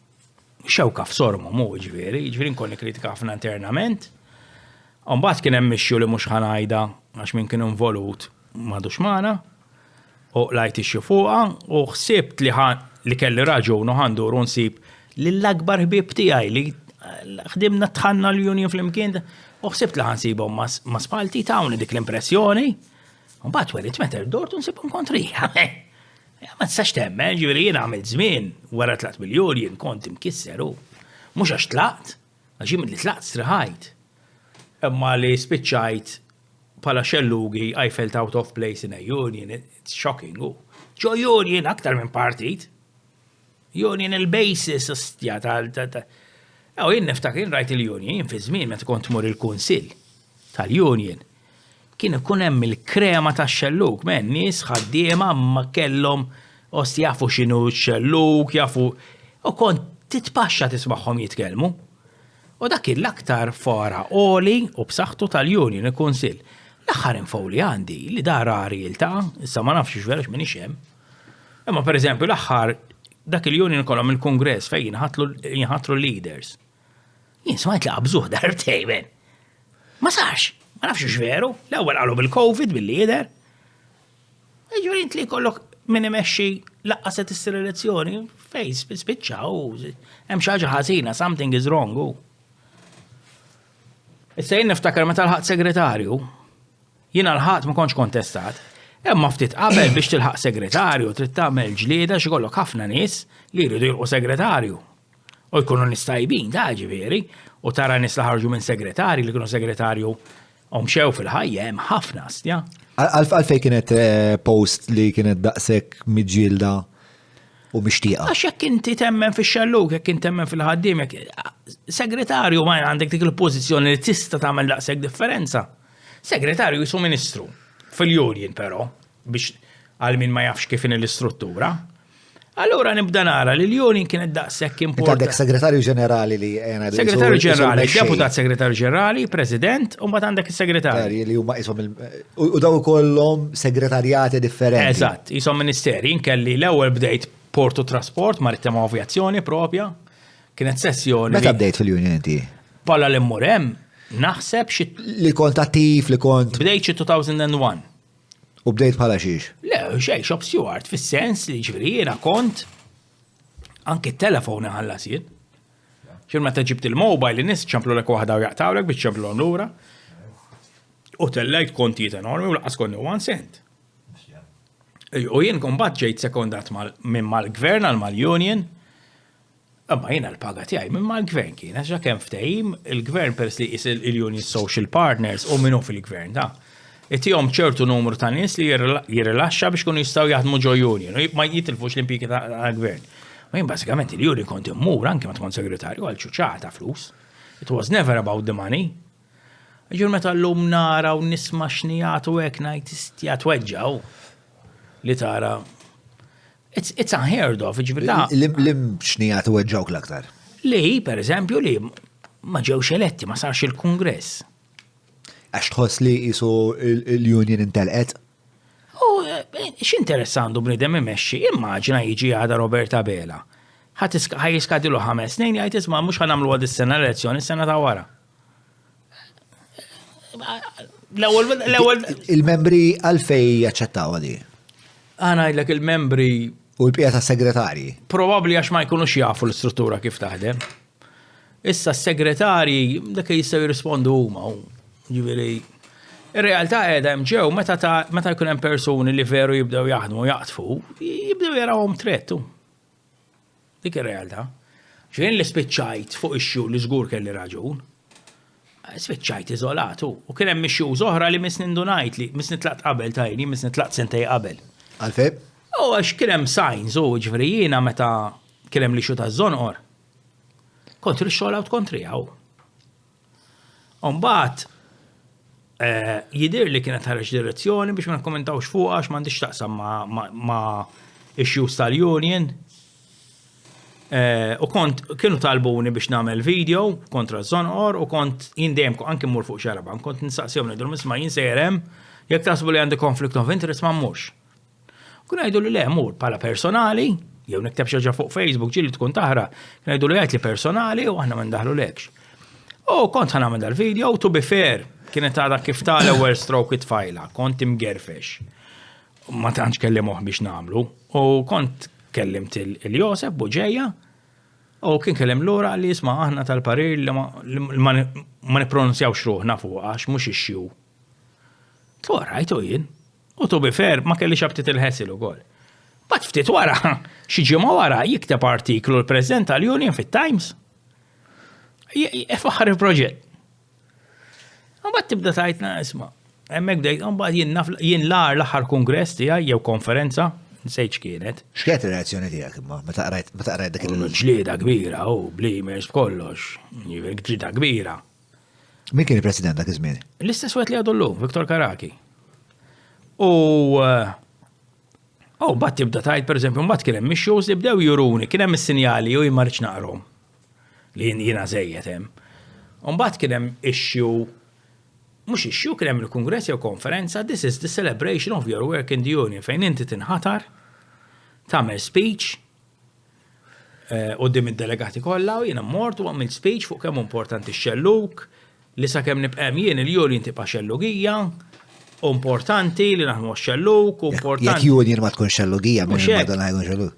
xewka f'sormhom ġifieri nkolli kritika ħafna internament. Mbagħad kien hemm ixxu li mhux ħanajda għax min kien involut m'għadux magħna u lajt ixxu fuqha u ħsibt li kelli raġun u ħandur nsib lill-akbar ħbieb tiegħi li ħdimna tħanna l-union fl-imkien u ħsibt li ħansibhom ma' spalti tawni dik l-impressjoni. Mbagħad werit meta dort u nsibhom kontrija. Ma tistax temmen, ġifieri jien għamilt żmien wara tlaqt bil-union kont imkisser u mhux għax tlaqt, għax jien li tlaqt striħajt. Imma li spiċċajt bħala xellugi I felt out of place in a union, it's shocking. Ġo union aktar minn partit. Union il-basis ostja jien niftakar rajt il-union, jien fi żmien meta kont tmur il-kunsill tal-union. Kien ikun hemm il-krema tax-xelluk, nies ħaddiema ma kellhom jafu x'inhu x-xelluk, jafu u kont titpaxxa tismagħhom jitkellmu. U dak l-aktar fora oli u b'saħħtu tal-union il-kunsill. L-aħħar info li għandi li dar realtà, issa ma nafx x'verax m'iniex hemm. Imma pereżempju l-aħħar dak il-union ikollhom il-kongress fejn jinħatru leaders. Jien smajt li qabżuh darbtejn. Ma sarx. Ma nafx x'veru, l-ewwel qalu bil-COVID bil-lieder. Ġifieri inti li jkollok min imexxi laqqa se tissir elezzjoni, fejn spiċċaw, hemm xi ħaġa ħażina, something is wrong. Issa jien niftakar meta l-ħadd segretarju, jiena l-ħadd ma kontx kontestat. Imma ftit qabel biex tilħaq segretarju trid tagħmel ġlieda xi jkollok ħafna nies li jridu jilqu segretarju. U jkunu nies tajbin ta' ġifieri, u tara nies li ħarġu minn segretarji li kienu segretarju mxew fil-ħajja hemm ħafna stja. Għalfej kienet post li kienet daqshekk miġġielda u mixtieqa. Għax jekk inti temmen fix-xalluk, jekk inti temmen fil-ħaddiem, segretarju ma għandek dik il-pożizzjoni li tista' tagħmel daqshekk differenza. Segretarju jisu ministru fil-union però, biex għal min ma jafx kif l-istruttura. Allura nibda nara li l-union kienet daqshekk importanti. Għandek segretarju ġenerali li Segretarju ġenerali, deputat segretarju ġenerali, president, u mbagħad għandek is-segretarju. Li huma ishom u daw ikollhom segretarjati differenti. Eżatt, ishom ministeri. Inkelli l-ewwel bdejt portu trasport, marittima avjazzjoni propja. Kienet sessjoni. Meta bdejt fil-union inti? Palla l-immur hemm, naħseb xi Li kont attiv, li kont. bdejt xi 2001. U bdejt bħala xiex? Le, xej, shop steward, fis-sens li ġifieri jiena kont anke t-telefon ħallas jien. Xil meta ġibt il-mobile li nis ċamplu lek waħda u jaqtawlek biex ċamplu lura. U tellejt kontijiet enormi u laqqas konni 1 cent. U jien kombat ġejt sekondat minn mal-gvern għal mal-union. Amma jiena l-paga tiegħi minn mal-gvern kien għax kemm ftehim il-gvern pers li jis il-union social partners u minnu fil-gvern da. Ittihom ċertu numru ta' nies li jirrilaxxa biex kunu jistgħu jaħdmu ġo union, ma jitilfux l-impjegi tal-gvern. Ma jien bażikament il-union kont immur anke ma tkun segretarju għal ċuċata flus. It was never about the money. Ġur meta llum nara u nisma' xnijatu hekk ngħid istija tweġġaw li tara. It's unheard of, Lim xnijatu weġġawk l-aktar? Li, per eżempju, li ma ġewx eletti, ma sarx il-kongress. Għax tħoss li jisu l-union intelqet? X'interessandu bnidem imexxi, immaġina jiġi għada Roberta Bela. Ħajiskadilu 5 snin jgħid isma' mhux ħanamlu għad is-sena l-elezzjoni s-sena ta' wara. L-ewwel Il-membri għalfej jaċċettaw għadi? ngħidlek il-membri U l-pija ta' segretarji? probabbli għax ma jkunux jafu l-istruttura kif taħdem. Issa s-segretarji dak jistgħu jirrispondu huma. Ġifieri, ir-realtà qiegħda hemm ġew meta jkun hemm persuni li veru jibdew jaħdmu jaqtfu, jibdew jarawhom trettu. Dik ir-realtà. Ġifieri li spiċċajt fuq ix-xju li żgur kelli raġun. Spiċċajt iżolatu. U kien hemm ix-xju oħra li misni ndunajt li misni tlaqt qabel tajni, misni tlaqt sentej qabel. Għalfej? U għax kien hemm signs u ġifieri jiena meta kien hemm li xu taż-żonqor. Kontri x-xogħol out kontri hawn. Mbagħad jidir li kienet ħareġ direzzjoni biex ma nakkommentawx fuqha għax m'għandix taqsam ma' issues tal-union. U kienu talbuni biex nagħmel video kontra żonqor u kont jindejjem anke mmur fuq xaraban, kont nistaqsihom ngħidulhom isma' jien sejrem jekk taħsbu li għandi conflict of interest ma mmurx. Kun ngħidu li le mmur bħala personali, jew nikteb xi ħaġa fuq Facebook ġieli tkun taħra, kien ngħidu li jgħid li personali u aħna ma ndaħlulekx. U kont ħanamel dal-video to be fair, kienet għadha kif tal-ewwel stroke it-fajla, kont imgerfex. Ma tantx kellimuh biex nagħmlu, u kont kellimt il-Josef Buġeja, u kien kellem lura li jisma' aħna tal-parir li ma nippronunzjawx ruħna fuq għax mhux ix-xju. Twarajtu jien, u to be fair ma kellix abtit il-ħesil ukoll. Bad ftit wara, xi ġimgħa wara jikteb artiklu l-President tal-Union fit-Times. Faħar il-proġett. Mbagħad tibda tgħidna isma', hemmhekk bdejt mbagħad jien l-aħħar kongress tiegħi jew konferenza, nsejt x'kienet. X'kienet ir-reazzjoni tiegħek imma meta qrajt dak ġlieda kbira, blimers b'kollox, ġlieda kbira. Min kien il-President dak iż-żmien? L-istess wieħed li għadu llum, Viktor Karaki. U mbagħad tibda tgħid pereżempju mbagħad kien hemm ix-shows li bdew juruni, kien hemm is-sinjali u jien ma rridx naqrhom. Li jiena żejjed hemm. Mbagħad kien hemm issue, mhux issue kien hemm il-kungress jew konferenza, this is the celebration of your work in the union fejn inti tinħatar, tagħmel speech qudiem id-delegati kollha u jiena mort u għamilt speech fuq kemm importanti x-xelluk, li sakemm nibqem jien il-union tibqa' xellugija, importanti li naħdmu x-xelluk, importanti. Jekk union ma tkun xellugija, mhux madonna jkun xelluk.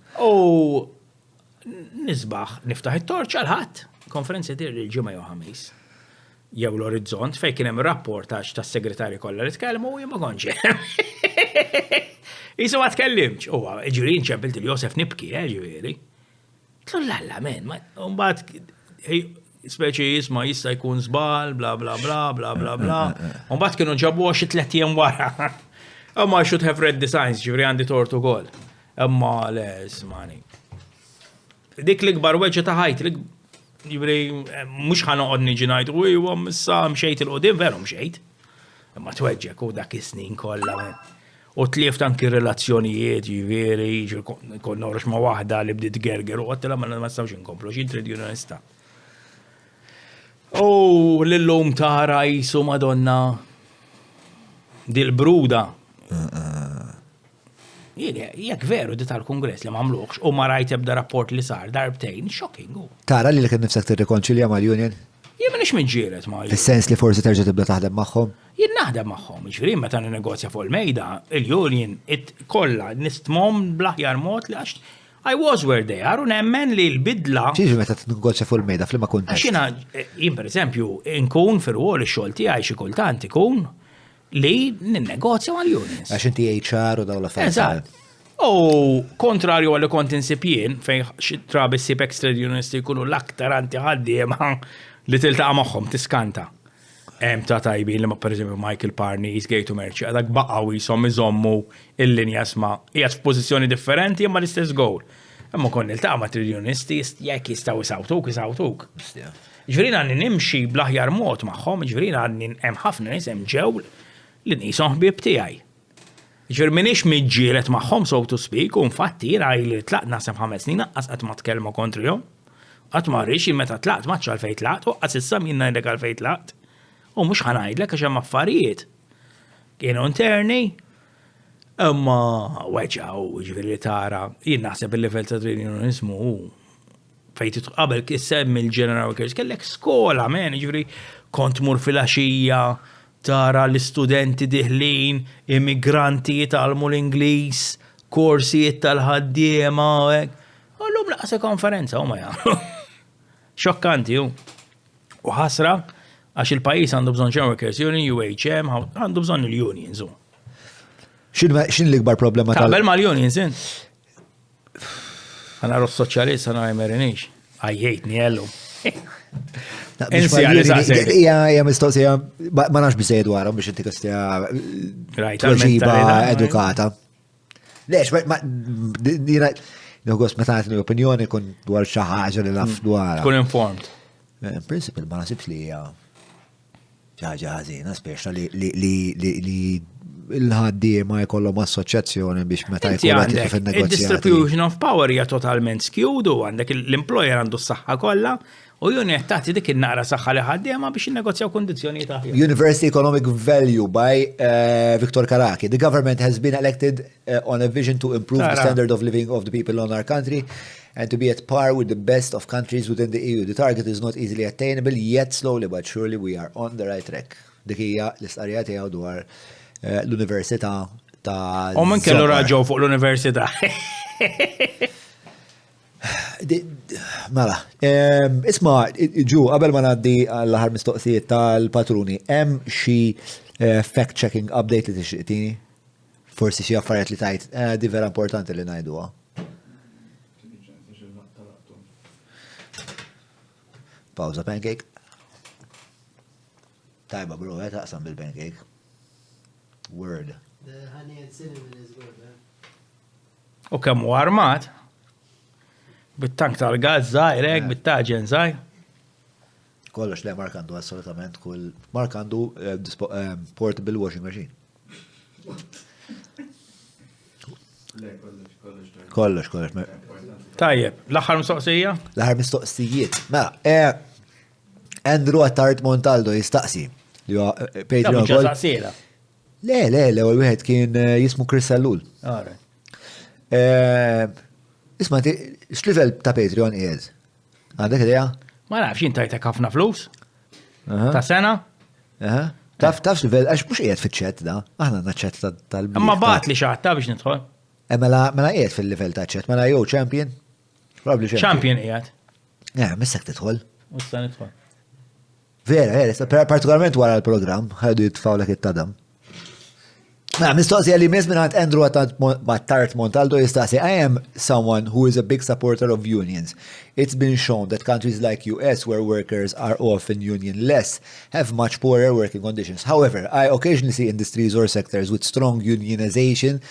Nisbaħ niftaħ it-torċ għal ħadd. Konferenza dir il-ġimgħa jew ħamis. Jew l-Orizzont fejn kien hemm rapportaġġ tas-segretarji kollha li tkellmu u jien ma kontx. Isu ma tkellimx. Huwa ġifieri nċempilt il-Josef nibki, ġifieri. Tlu lalla men, mbagħad speċi jisma' jista' jkun żball, bla bla bla bla bla bla. Mbagħad kienu ġabuha xi 3 ijiem wara. Imma I should have read the signs, ġifieri għandi tort ukoll. Imma le ismani. Dik l-ikbar weġġa ta' ħajt, ġifieri mhux ħanoqgħod niġi ngħid u issa mxejt il-qudiem veru mxejt. Ma tweġġek u dak is-snin kollha. U tlieft anki relazzjonijiet, ġifieri, kon norx ma' waħda li bdiet gerger u għattela ma nistgħux inkomplu xi trade unionista. U l-lum tara jisu Madonna dil-bruda. Jek veru di tal-kongress li mamluħx u ma rajt ebda rapport li sar darbtejn, shocking. Tara li kien nifsek tirrikonċilja mal-Union? Jien minix minġieret ma' Fis-sens li forsi terġa' tibda taħdem magħhom? Jien naħdem magħhom, ġifieri meta negozja fuq il-mejda, il-Union kollha nistmhom bl-aħjar mod li għax I was where they are u nemmen li l-bidla. Xiġi meta negozja fuq il-mejda fl-ma kuntest? Għax jien pereżempju nkun fir-rwol ix-xogħol tiegħi xi kultant ikun li ninnegozja mal-unions. Għax inti HR u dawn l-affarijiet. Eżatt. U kontrarju għalli kont insipjien fejn xi trabi Sipex trade unionisti jkunu l-aktar anti ħaddiema li tiltaqa' magħhom tiskanta. Hemm ta' tajbin li ma' pereżempju Michael Parney, Eastgate u Merċi, għadak baqgħu jisom iżommu il-linja sma' qiegħed f'pożizzjoni differenti imma l-istess goal. Imma kon niltaqa' ma' trade unionisti jekk jistgħu isawtuk. Ġifieri għandni nimxi bl-aħjar mod magħhom, ġifieri għandni hemm ħafna nies hemm ġew li nieshom ħbieb tiegħi. Ġifieri minix miġġielet magħhom so to speak, u infatti jiena li tlaqt naħseb 5 snin qatt ma tkellmu kontrihom. Qatt ma rridx meta tlaqt ma għalfejn tlaqt, u qatt issa min ngħidlek għalfejn tlaqt. U mhux ħanajdlek għax hemm affarijiet. Kienu interni, imma weġgħu ġifieri li tara, jien naħseb il-livell ta' trade unionizmu fejn qabel semmi l-general workers kellek skola men, ġifieri kont mur fil-għaxija tara l-istudenti diħlin, immigranti jitalmu l-Ingliż, korsijiet tal-ħaddiema, u l-lum laqsa konferenza, u ma jgħamlu. Xokkanti, u ħasra, għax il-pajis għandu bżon General Workers Union, UHM, għandu bżon il-unions. Xin l-ikbar problema tal- Tabel ma l-unions, in? Għana ros soċjalist, għana għajmerinix. Għajjejtni għellu. Ija mistoqsija, ma nafx biżejjed wara biex inti kastija tweġiba edukata. Lex, Nogos meta għatni opinjoni kun dwar xi ħaġa li naf dwar. Kun informed. Principle ma nasibx li hija ħaġa ħażina speċa li il-ħaddiema jkollhom assoċjazzjoni biex meta jkun qed fin-negozjati. Il-distribution of power hija totalment skewed u għandek l-employer għandu s-saħħa kollha u juni tagħti dik in-naqra saħħa li ħaddiema biex innegozjaw kondizzjonijiet aħjar. University Economic Value by Victor Karaki. The government has been elected on a vision to improve the standard of living of the people in our country and to be at par with the best of countries within the EU. The target is not easily attainable, yet slowly but surely we are on the right track. Dik hija l-istqarrija tiegħu dwar l-Università ta' U minn kellu raġgħu fuq l-Università. Mela, isma, ġu, qabel ma ngħaddi għall-aħħar mistoqsijiet tal-patruni, hemm xi fact-checking update li tixtieqtini? Forsi xi affarijiet li tajt, di vera importanti li ngħiduha. Pawza pancake. Tajba bro, taqsam bil-pancake. Word. The honey and cinnamon is good, huh? U kemm hu armat? Bit-tank tal-gaz żgħirek, bit-taġen żgħir. Kollox le Mark għandu assolutament kull Mark għandu portable washing machine. Kollox. Tajjeb, l-aħħar mistoqsija? L-aħħar mistoqsijiet. Mela, Andrew Attard Montaldo jistaqsi. Patreon. Le, ewwel wieħed kien jismu Chris Sallul. Isma' x'livell ta' Patreon qiegħed? Għandek idea? Ma nafx intajtek ħafna flus. Ta' sena? Taf x'livell għax mhux qiegħed fiċ-ċett da. Aħna għandna ċett tal-bieħ. Imma bagħat li xaħta biex nidħol. Mela qiegħed fil-livell ta' ċett, mela jew champion. Probably champion qiegħed. Missek tidħol. U issa nidħol. Vera, partikolarment wara l-programm, ħadu jitfawlek it-tadam. Mistoqsija li mis minn Andrew Attard Montaldo jistaqsi, I am someone who is a big supporter of unions. It's been shown that countries like US, where workers are often unionless, have much poorer working conditions. However, I occasionally see industries or sectors with strong unionization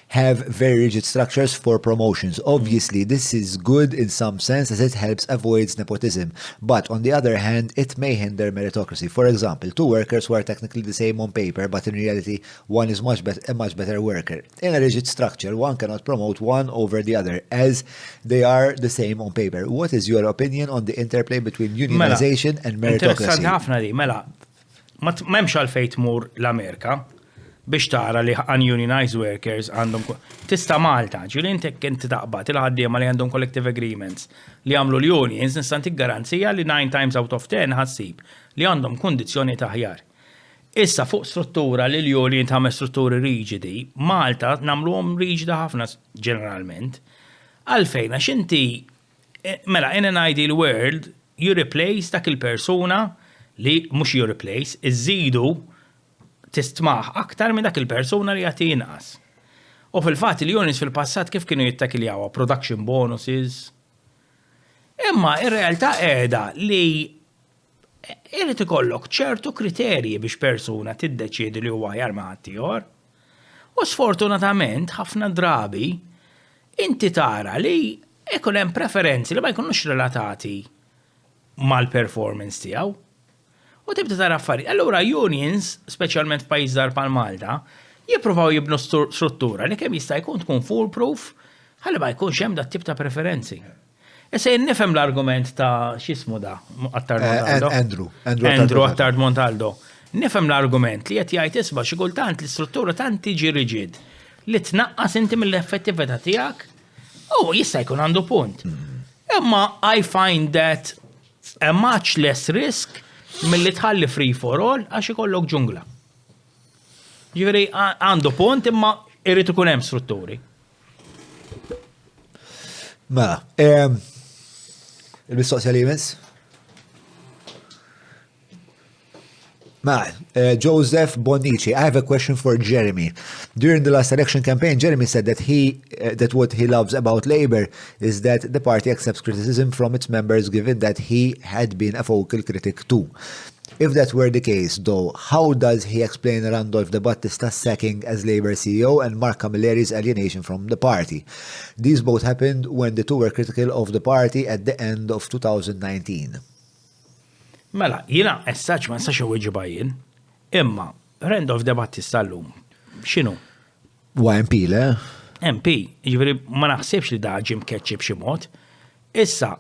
have very rigid structures for promotions. Obviously, this is good in some sense as it helps avoid nepotism. But on the other hand, it may hinder meritocracy. For example, two workers who are technically the same on paper, but in reality, one is a much better worker. In a rigid structure, one cannot promote one over the other as they are the same on paper. What is your opinion on the interplay between unionization and meritocracy? Interessanti ħafna di, mela, memx għalfejn tmur l-Amerika biex tara li unionized workers għandhom tista' Malta, ġieli inti taqbad il-ħaddiema li għandhom collective agreements li għamlu l-unions nista' ntik garanzija li 9 times out of 10 ħassib li għandhom kundizzjoni ta' aħjar. Issa fuq struttura li l-union tagħmel strutturi riġidi, Malta nagħmluhom riġida ħafna ġeneralment. Għalfejn għax inti mela in an ideal world you replace dak il-persuna li mhux you replace, iżidu tistmaħ aktar minn dak il-persuna li jagħti inqas. U fil-fatt il-unions fil-passat kif kienu jittakiljawa production bonuses. Imma ir-realtà qiegħda li irid ikollok ċertu kriterji biex persuna tiddeċiedi li huwa aħjar ma' ħadd ieħor. U sfortunatament ħafna drabi inti tara li ikun hemm preferenzi li ma jkunux relatati mal-performance tiegħu. U tibda tara affarijiet. Allura unions, speċjalment f'pajjiż żgħar bħal Malta, jippruvaw jibnu struttura li kemm jista' jkun tkun foolproof ħalli ma jkunx hemm dat tip ta' preferenzi. Issa nifhem l-argument ta' x'ismu da Andrew Attard Montaldo. Nifhem l-argument li qed jgħid isba' xi kultant l-istruttura tant tiġi riġid li tnaqqas inti mill-effettività tiegħek u jista' jkun għandu punt. Imma I find that a much less risk mill-li tħalli free for all għax ikollok ġungla. Ġifieri għandu punt imma irrid ikun hemm strutturi. Mela, il-mistoqsija li jmiss? Joseph Bonici, I have a question for Jeremy. During the last election campaign, Jeremy said that what he loves about Labour is that the party accepts criticism from its members, given that he had been a vocal critic too. If that were the case, though, how does he explain Randolph De Battista's sacking as Labour CEO and Mark Camilleri's alienation from the party? These both happened when the two were critical of the party at the end of 2019. Mela, jina essaċ ma nsax uweġiba jien, imma Randolph De Battista llum, x'inhu? Huwa MP, le? MP, jiġifieri ma naħsibx li da ġim keċċi b'xi mod. Issa,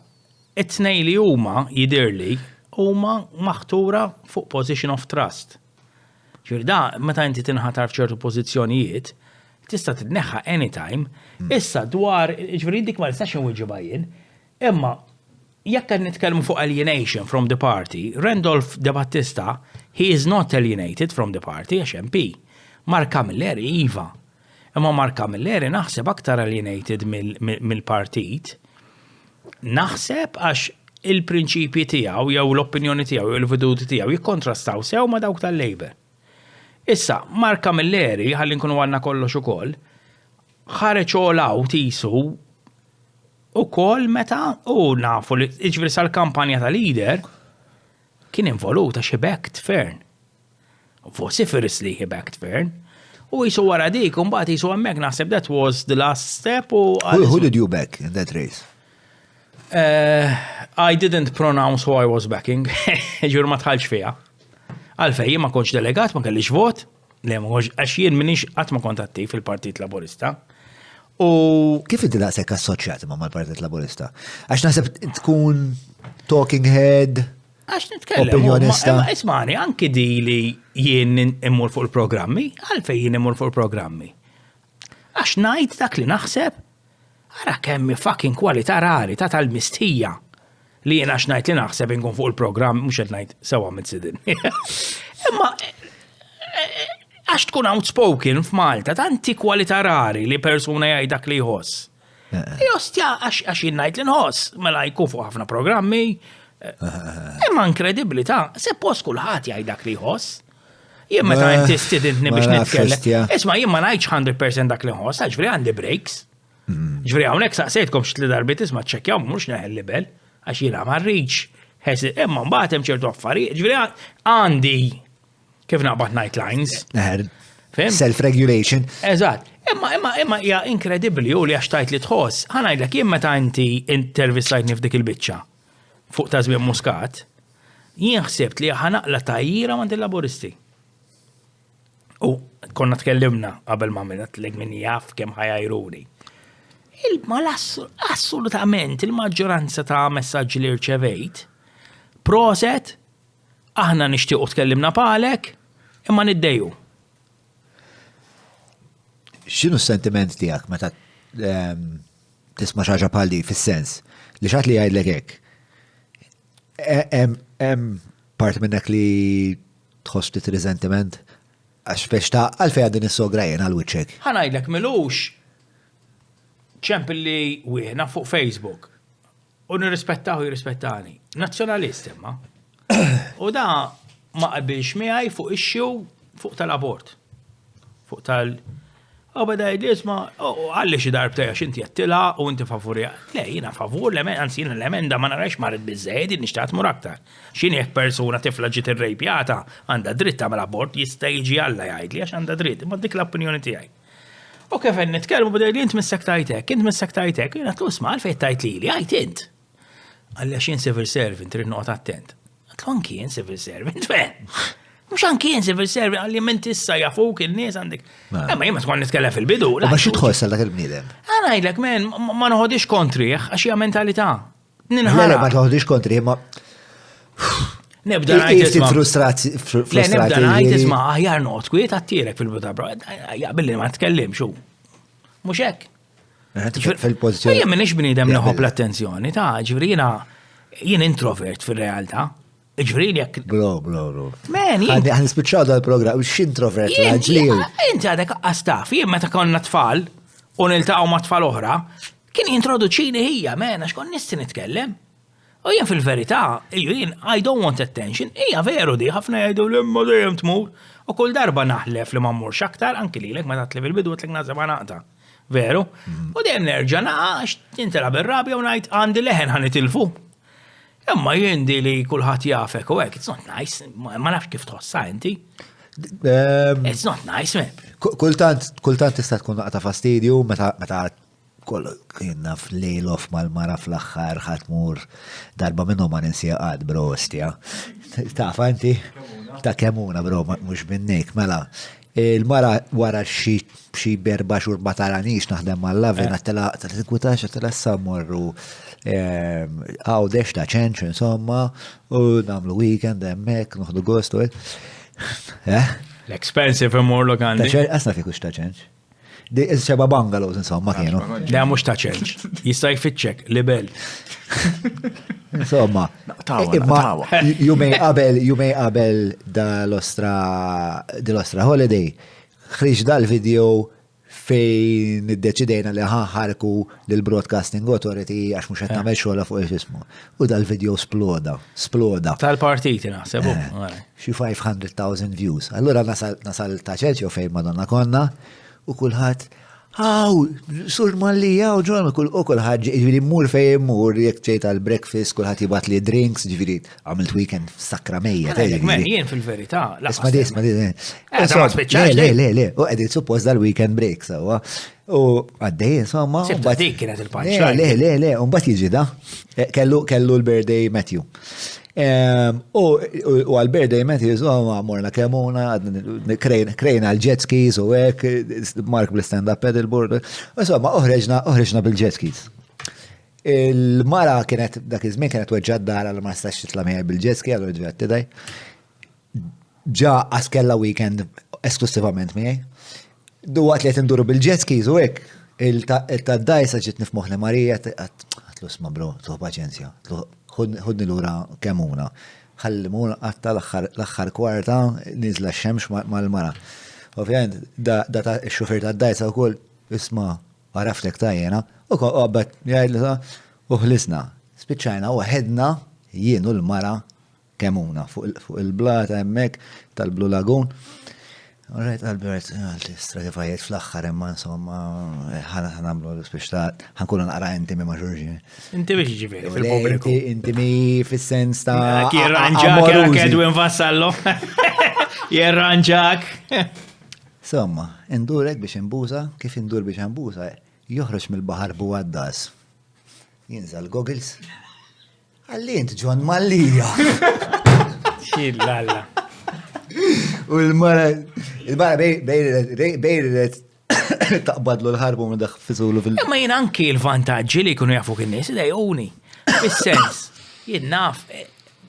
it-tnejn li huma jidhirli huma maħtura fuq position of trust. Ġifieri da meta inti tinħatar f'ċertu pożizzjonijiet, tista' titneħħa anytime. Issa dwar, ġifieri dik ma nistax uweġiba jien, imma jekk qed nitkellmu fuq alienation from the party, Randolph De Battista, he is not alienated from the party għax MP. Mark Camilleri iva. Imma Mark Camilleri naħseb aktar alienated mill-partit. Naħseb għax il-prinċipji tiegħu jew l-opinjoni tiegħu jew il-veduti tiegħu jikkontrastaw sew ma' dawk tal-Labor. Issa, Mark Camilleri, ħalli nkunu għandna kollox ukoll, ħareġ all out isu ukoll meta nafu li ġifieri sal-kampanja ta' leader kien involuta xi backed Fern. Vociferously he backed Fern. U jisu wara dik, mbagħad jisu hemmhekk naħseb that was the last step. Who did you back in that race? I didn't pronounce who I was backing. Ġur ma tħallx fiha. Għalfejn jien ma kontx delegat, ma kellix vot, għax jien minix qatt ma kont attiv fil-Partit Laburista. U kif inti daqshekk assoċjat ma' mal-Partit Laburista? Għax naħseb tkun talking head, għax nitkellem. Opinjonista. Ismani, anki di li jien immur fuq il-programmi, għalfejn jien immur fuq il-programmi. Għax ngħid dak li naħseb, ara kemmi fucking kwalità rari ta' tal-mistija li jien għax ngħid li naħseb inkun fuq il-programm mhux qed ngħid sewwa mitsidin. Imma għax tkun outspoken f'Malta, tanti kwalità rari li persuna jgħid dak li jħoss. Jostja, għax jinnajt li nħoss, mela jkun fuq ħafna programmi, imma inkredibilità, suppost kulħadd jgħid dak li jħoss. Jien meta inti stidentni biex nitkellem. Isma' jien ma ngħidx 100% dak li nħoss, ġifieri għandi breaks. Ġifieri hawnhekk saqsejtkom xi darbiet isma' ċċekkjaw mhux neħel libel għax jiena ma rridx. Imma mbagħad hemm ċertu affarijiet, ġifieri għandi kif naqbad night lines. Fem? Self-regulation. Eżatt. Imma hija inkredibbli u li għax tajt li tħoss. Ħanajdlek jien meta inti intervistajtni f'dik il-biċċa fuq ta' żmien Muscat, jien ħsibt li ħanaqla tajjira mand il-laburisti. U konna tkellimna qabel ma minnet l min jaf kemm ħajajruni. Ma assolutament il-maġġoranza ta' messaġġi li rċevejt, proset, aħna nixtiequ tkellimna palek, imma niddejju. X'inhu s-sentiment tiegħek meta tisma' xi ħaġa bħal di fis-sens li xatt li jgħidlek hekk? Hemm part minnek li tħoss ftit riżentiment għax fex ta' għalfejn din is-sogra jien għal wiċċek. Ħanajdlek milux ċemp li wieħna fuq Facebook u nirrispettaw jirrispettani. Nazzjonalist imma. U da ma qabilx miegħi fuq ixxu fuq tal-abort. Fuq tal- U beda jidisma, għalli xi darbteja x'inti jattila u inti favorija. Le, jiena favur l-emenda, anzi jiena l-emenda ma narax marret biżżejjed nixtieq tmur aktar. X'inhi jekk persuna tifla ġiet irrejpjata għandha dritt tagħmel abort jista' jiġi Alla jgħidli għax għandha dritt, imma dik l-opinjoni tiegħi. U kif qed nitkellmu beda li int mis-sektajtek, jiena tlusma għalfejn tajt lili, għajt int. Għalli għax jien civil servant trid noqgħod attent. Għatlu anki jien civil servant fejn? Mux anki jien civil servant għalli minn tissa jafuk il-nies għandek. Ma jien ma tkun nitkellem fil-bidu. Ma xi tħoss għal dak il-bniedem? Għanajdlek men, ma noħodix kontriħ għax hija mentalità. Ninħara. Ma toħodix kontriħ, ma. Nibda ngħid isma'. Frustrati. Le nibda ngħid isma' aħjar noqgħod kwiet għattirek fil-bidu bro. Jaqbilli ma tkellimx hu. Mhux hekk. Fil-pożizzjoni. Jien m'iniex bniedem noħob l-attenzjoni ta' ġifieri jien introvert fir-realtà. Ġifieri jekk. Bro. Men, Għan nispiċċaw dal-programm, x'introvert raġli. Inti għadek għastaf, jien meta konna tfal u niltaqgħu ma' tfal oħra, kien jintroduċini hija, men, għax kon nisti nitkellem. U jien fil-verità, jien I don't want attention, hija veru di, ħafna jgħidu l-imma dejjem tmur, u kull darba naħlef li ma mmurx aktar, anki lilek meta tlef il-bidu tlek nażeb naqta. Veru? U dejjem nerġa' għax tintelab ir-rabja u ngħid għandi leħen ħanitilfu. Imma jindi li kulħadd jafek u hekk, it's not nice, ma nafx kif tħossha inti. It's not nice, man. Kultant tista' tkun naqta fastidju meta kienna f'lejl off mal-mara fl-aħħar ħatmur darba minnhom ma ninsija qad bro ostja. Taf inti? Ta' kemmuna bro mhux minnek, mela. Il-mara wara xi berba xhur ma taranix naħdem mal-lavin għattela tinkwitax għattela sammorru għaw dex ta' ċenċ, insomma, u namlu weekend emmek, nuħdu gostu. L-expensive immur lokandi. Asna fi kux ta' ċenċ. Di ċeba bungalows, insomma, kienu. Le mux ta' ċenċ. Jista' jfitċek, libel. Insomma, jumej qabel dal-ostra holiday, ħriġ dal-video fejn iddeċidejna li ħarku l-Broadcasting Authority għax mux għetna meċxola fuq il-ġismu. U dal-video sploda. Tal-partiti naħsebu. Xi 500,000 views. Allura nasal ta' ċerċju fejn Madonna konna u kullħat sur Mallija u ġon u kullħat ġiviri mur fejn mur jek ċejt għal-breakfast kullħat jibat li drinks ġiviri għamilt weekend sakramejja. Men, jien fil-verità. Isma di. Le, u għedit suppost dal-weekend break, sawa. U għaddej, insomma. Sibta dik kienet il-punchline. Le, un bat jiġi da. Kellu l-birthday Matthew. U għal-birthday Matthew, insomma, morna kemmuna, krejna l-jet skis u għek, Mark bl-stand-up pedalboard. Insomma, uħreġna bil-jet skis. Il-mara kienet, dak iż-żmien kienet weġġad dar għal ma stax titla' miegħi bil-jet ski, għallu ġvet tidaj. Ġa għaskella weekend esklusivament miegħi. Duwat li induru bil-jet skis u hekk. Il-taddajsa ġiet nifmuħ li Marija għatlu sma bro, tuħ paċenzja. Ħudni l-ura kemmuna. Ħallimuna għatta l-axħar kwarta nizla x-xemx mal-mara. Ovvijament, da x-xufer ta' d-dajsa u koll isma għaraftek ta' jena u għabbat jgħidli u ħlisna. Spiċċajna u għedna jienu l-mara kemmuna fuq il-blata emmek tal-Blue Lagoon. Alright, Albert, l-istratifajiet fl-axħar imma insomma ħanamlu l-speċtat, ħankunu naqra intimi ma' Ġorġi. Intimi ġiviri fil-pubbliku. Intimi fil-sens ta' Jirranġak, jera Edwin Vassallo. Jirranġak. Somma, indurek biex imbuza, kif indur biex imbuza, joħroġ mill-baħar buwaddas. Jinżal goggles. Għalli int John Mallija. Xillalla. U il-mara bejret taqbadlu l-ħarbu minn daħ fizulu fil- Ma jien anki l-vantaġġi li jkunu jafu kien nies idejuni. Fis-sens, jien naf,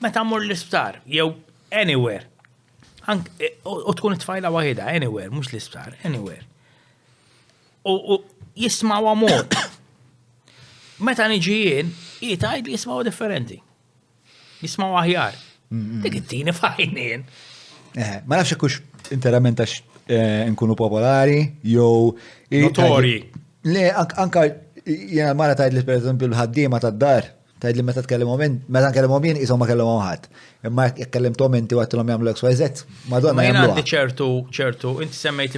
meta mmur l-isptar, jew anywhere. U tkun it-tfajla waħida, anywhere, mhux l-isptar, anywhere. U jismaw mod. Meta niġi jien, jitajd li jismaw differenti. Jismaw aħjar. Dik it-tini fajnien. Ma nafx kux interament għax nkunu popolari, jew... Notori. Le, anka jena mara tajd li per esempio l-ħaddima tad-dar, tajd li meta tkellmu min, jisom ma kellu ħadd. Imma jekk kellimtom inti għattilhom jagħmlu XYZ, Madonna jagħmlu. Ma jagħmluha. ċertu, inti semmejti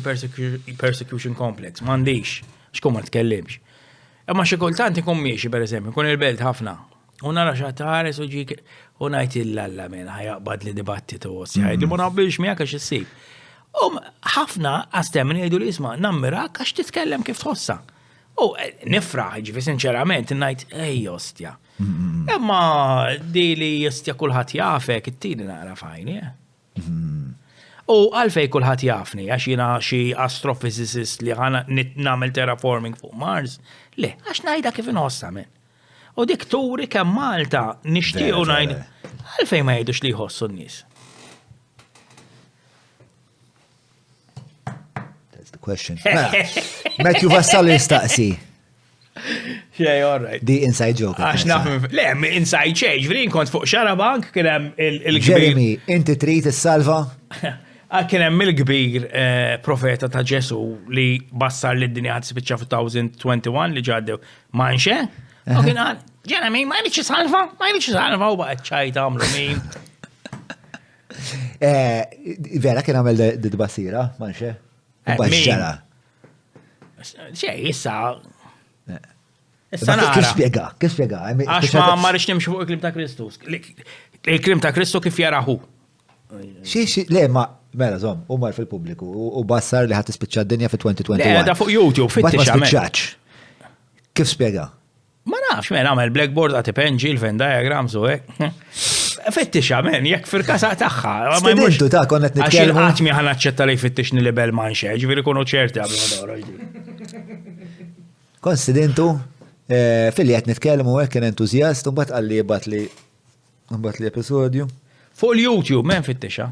persecution complex, m'għandix, x'kum ma tkellimx. Imma xi kultant ikun miexi pereżempju, ikun il-belt ħafna. U nara x'ħares u ġik u ngħid il-alla minn ħajaqbad li dibattitu jgħid li ma naqbilx miegħek għax issib. U ħafna għastemmen jgħidu li isma' nammirak għax titkellem kif tħossa. U nifraħ ġifi sinċerament ngħid ej ostja. Imma di li jostja kulħadd jafek it-tieni naqra fajni. U għalfej kulħadd jafni għax jiena xi astrophysicist li ħana nagħmel terraforming fuq Mars, le għax ngħidha kif inħossa minn. U dik turi kemm Malta nixtiequ ngħid għalfejn ma jgħidux li jħossu n-nies. That's the question. Matthew Vassal jistaqsi. Xej, all right. Di inside joke. Għax nafhem, le, inside change, vrin kont fuq xara bank kien hemm il-kbir. Jeremy, inti trid issalva? Kien hemm il-kbir profeta ta' Ġesu li bassar li d-dinja ħadd spiċċa f'2021 li ġaddew manxe. U kien għal, Jeremy, ma jridx salva, u baqgħet ċajt għamlu min. Vera kien għamel d-basira, manxe? Baxxara. Xej, issa. Kif spiega? Għax ma rridx nimxu fuq il-klim ta' Kristus. Il-klim ta' Kristu kif jaraħu. Le, ma, mela, zom, u mar fil-publiku, u bassar li ħat ispiċċa d-dinja fi 2021. Le, da fuq YouTube, fittixa. Ma spiċċaċ. Kif spiega? Ma nafx, men, għamel blackboard għati penġi, l-Venn diagrams u hekk. Fittixa, men, jekk fil-kasa taħħa. Studentu ta' konnet nitkellmu. Għax il-ħatmi ħana ċetta li fittixni li bel manxe, ġviri kunu ċerti għablu għadora. Kon studentu, fil-li għet nitkellmu għek kien entuzjast, un bat għalli bat li episodju. Fuq il-YouTube, men fittixa.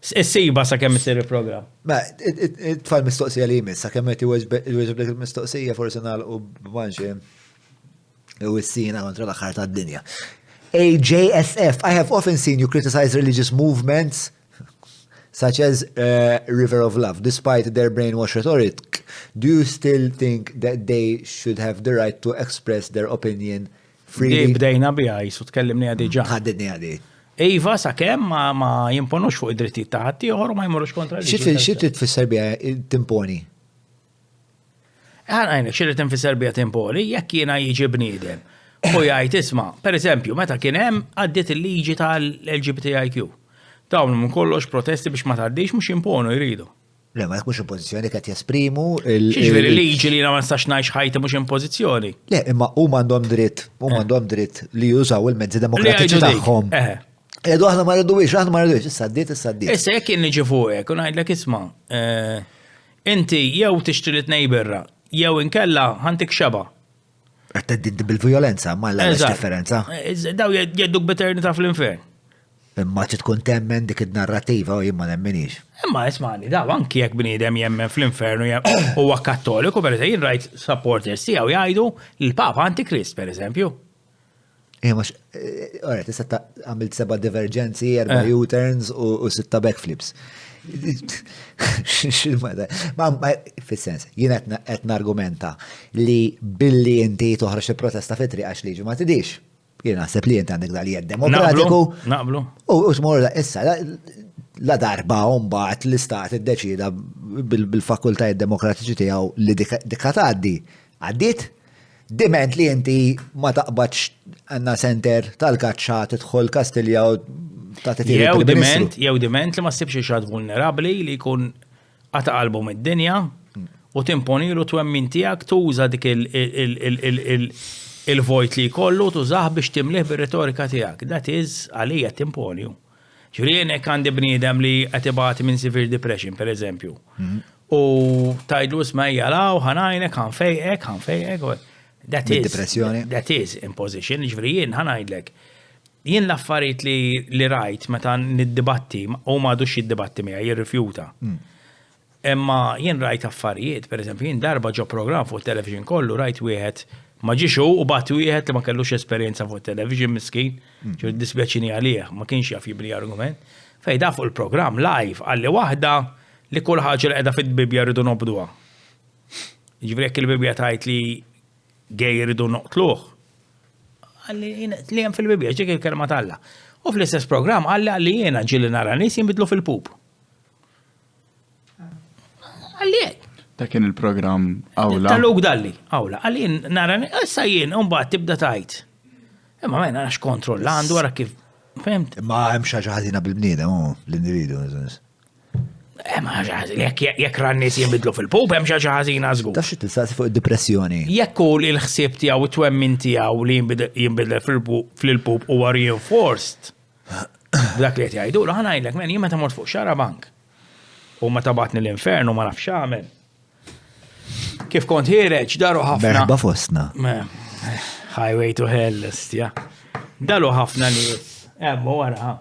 S-sejba sa' kemm isir il-program. Ma, it-tfal mistoqsija li jmiss, sa' kemm il-weġb il-mistoqsija forse nagħlqu b'manxie u s-sina kontra l-aħħar tad-dinja. AJSF, I have often seen you criticize religious movements such as River of Love, despite their brainwash rhetoric. Do you still think that they should have the right to express their opinion freely? Bdejna bija, jisu tkellimni għadi ġa. Ħaddidni għadi. Iva, sa' kemm ma jimponux fuq id-drittijiet ta' ħadd ieħor u ma jmorrux kontra Xi trid fis-Serbja timponi? Għajnek, xirrit fi Serbia timpoli, jekk jiena jiġi bniedem. U jgħid isma', per eżempju, meta kien hemm għaddiet il-liġi tal-LGBTIQ. Dawn minn kollox protesti biex ma tgħaddix mhux imponu jridu. Le, ma jkunx impożizzjoni qed jesprimu X'ġifieri liġi li ma nistax ngħix ħajti mhux impożizzjoni. Le, imma huma għandhom dritt li jużaw il-mezzi demokratiċi tagħhom. Edu aħna ma rridux, issa ddiet. Issa jekk jien niġi fuqek u ngħidlek isma', inti jew tixtri tnej birra, jew inkella ħantik xaba. Għatteddi bil-violenza, ma l-għalax differenza. Daw jedduk b'eternità fl-infern. Imma tkun temmen dik id-narrativa u jimma nemmenix. Imma ismani, daw anki jekk bniedem jemmen fl-infernu huwa kattoliku, per eżempju, jien supporters tiegħu jgħidu l-Papa Antikrist, per eżempju. Alright, issa għamilt 7 divergenzi, 4 U-turns u 6 backflips. Ma fil-sens, jien qed nargumenta li billi inti toħroġ il-protesta fitri għax liġi ma tidix. Jien naħseb li inti għandek dal-jed demokratiku. Naqblu. U tmur issa la darba mbagħad l-istat iddeċida bil-fakultajiet demokratiċi tiegħu li dik tgħaddi. Għaddiet? Diment li inti ma taqbadx għandna center tal-kaċċa tidħol Kastilja u jew diment li ma ssibx xi xatt vulnerabbli li jkun għata album id-dinja u timponilu twemmin tiegħek tuża dik il-vojt li jkollu tużaħ biex timlih bir-retorika tiegħek. That is għalija timponju. Ġifieri għandi bniedem li qed ibati minn severe depression, pereżempju. U tajdlu smajja law, ħanajnek, ħanfejqek. That is imposition, ġifieri jien ħanajdlek. Jien l-affarijiet li rajt meta niddibatti u m'għadux jiddibatti miegħi jirrifjuta. Imma jien rajt affarijiet, pereżempju jien darba ġo programm fuq television kollu rajt wieħed ma ġiex u bat wieħed li ma kellux esperjenza fuq television miskin, ġifieri dispjaċini għalih, ma kienx jaf jibni argument. Fejda fuq il-programm live għalli waħda li kull ħaġa li qiegħda fit-bibja rridu nobduha. Ġifieri jekk il-bibja tgħid li gej rridu noqtluh. Għalli li hemm fil-bibja ġik il-kelma talla. U fl-istess programm għalli jiena ġieli nara nies jinbidlu fil-pup. Għalli Ta' kien il-programm Awla. Tal-luk dalli, Awla. Għalli nara issa jien mbagħad tibda tajt. Imma ma narax kontrollandu wara kif fimt. Ma hemm xi ħaġa ħażina bil-bniedem l-individu. Ma jekk ran nies jinbidlu fil-pup hemm xi ħaġa ħażina żgur. Taf xi tistaqsi fuq id-depressjoni. Jekk hu l-ħsieb tiegħu u twemmin tiegħu li jinbidel fil-pup huwa reinforced. Dak li qed jgħidulu ħanajdlek men jien meta mort fuq xara bank. U meta batni l-infernu ma nafx x'għamel. Kif kont ħireġ daru ħafna. Merħba fostna. Highway to hell, istja. Daru ħafna nies. Wara.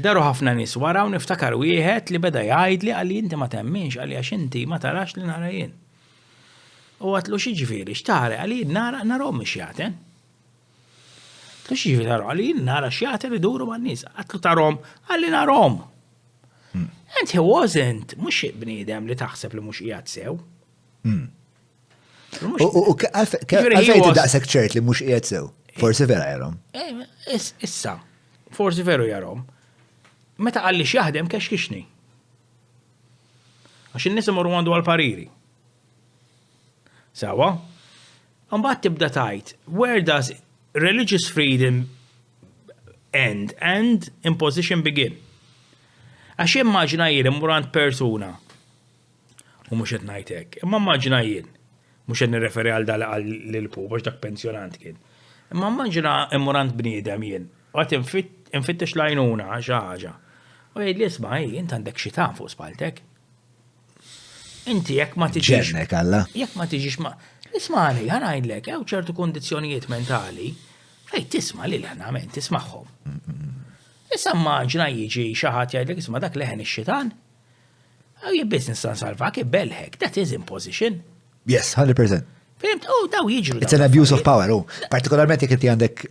Daru ħafna nies wara u niftakar wieħed li beda jgħidli għalli inti ma temminx għalli għax inti ma tarax li nara jien. U għatlu xi ġifieri x'tara għalli narahom mhix jagħten. Għatlu xi ġifieri nara għalli nara x'jagħten iduru man-nies. Għatlu tarahom għalli narahom. And he wasn't mhux bniedem li taħseb li mhux qiegħed sew. U għalfejn daqshekk ċert li mhux qiegħed sew. Forsi vera jarhom. Issa, forsi veru jarhom. Meta qalli x'jaħdem kexkixni. Għax in-nies imorru għandu għall-pariri. Sawa? Mbagħad tibda tgħid, where does religious freedom end and imposition begin? Għax immaġina jien immur għand persuna u mhux qed ngħid hekk. Imma immaġina jien mhux qed nirreferi għal lil-pup għax dak pensjonant kien. Imma immaġina immur għand bniedem jien u qed infittex lajnuna xi ħaġa. U jgħidli isma' int għandek xi ta' fuq spaltek. Inti jekk ma tiġix. Ġennek alla. Jekk ma tiġix ma. Isma'ni, ħanajdlek, hawn ċertu kondizzjonijiet mentali fejn tisma' li ħnament tismagħhom. Issa immaġina jiġi xi ħadd jgħidlek isma' dak leħen ix-xitan. Jibbis nistan salvak, jibbelħek, that is imposition. Yes, 100%. Fimt, daw jiġru. It's an abuse of power, partikolarment jek inti għandek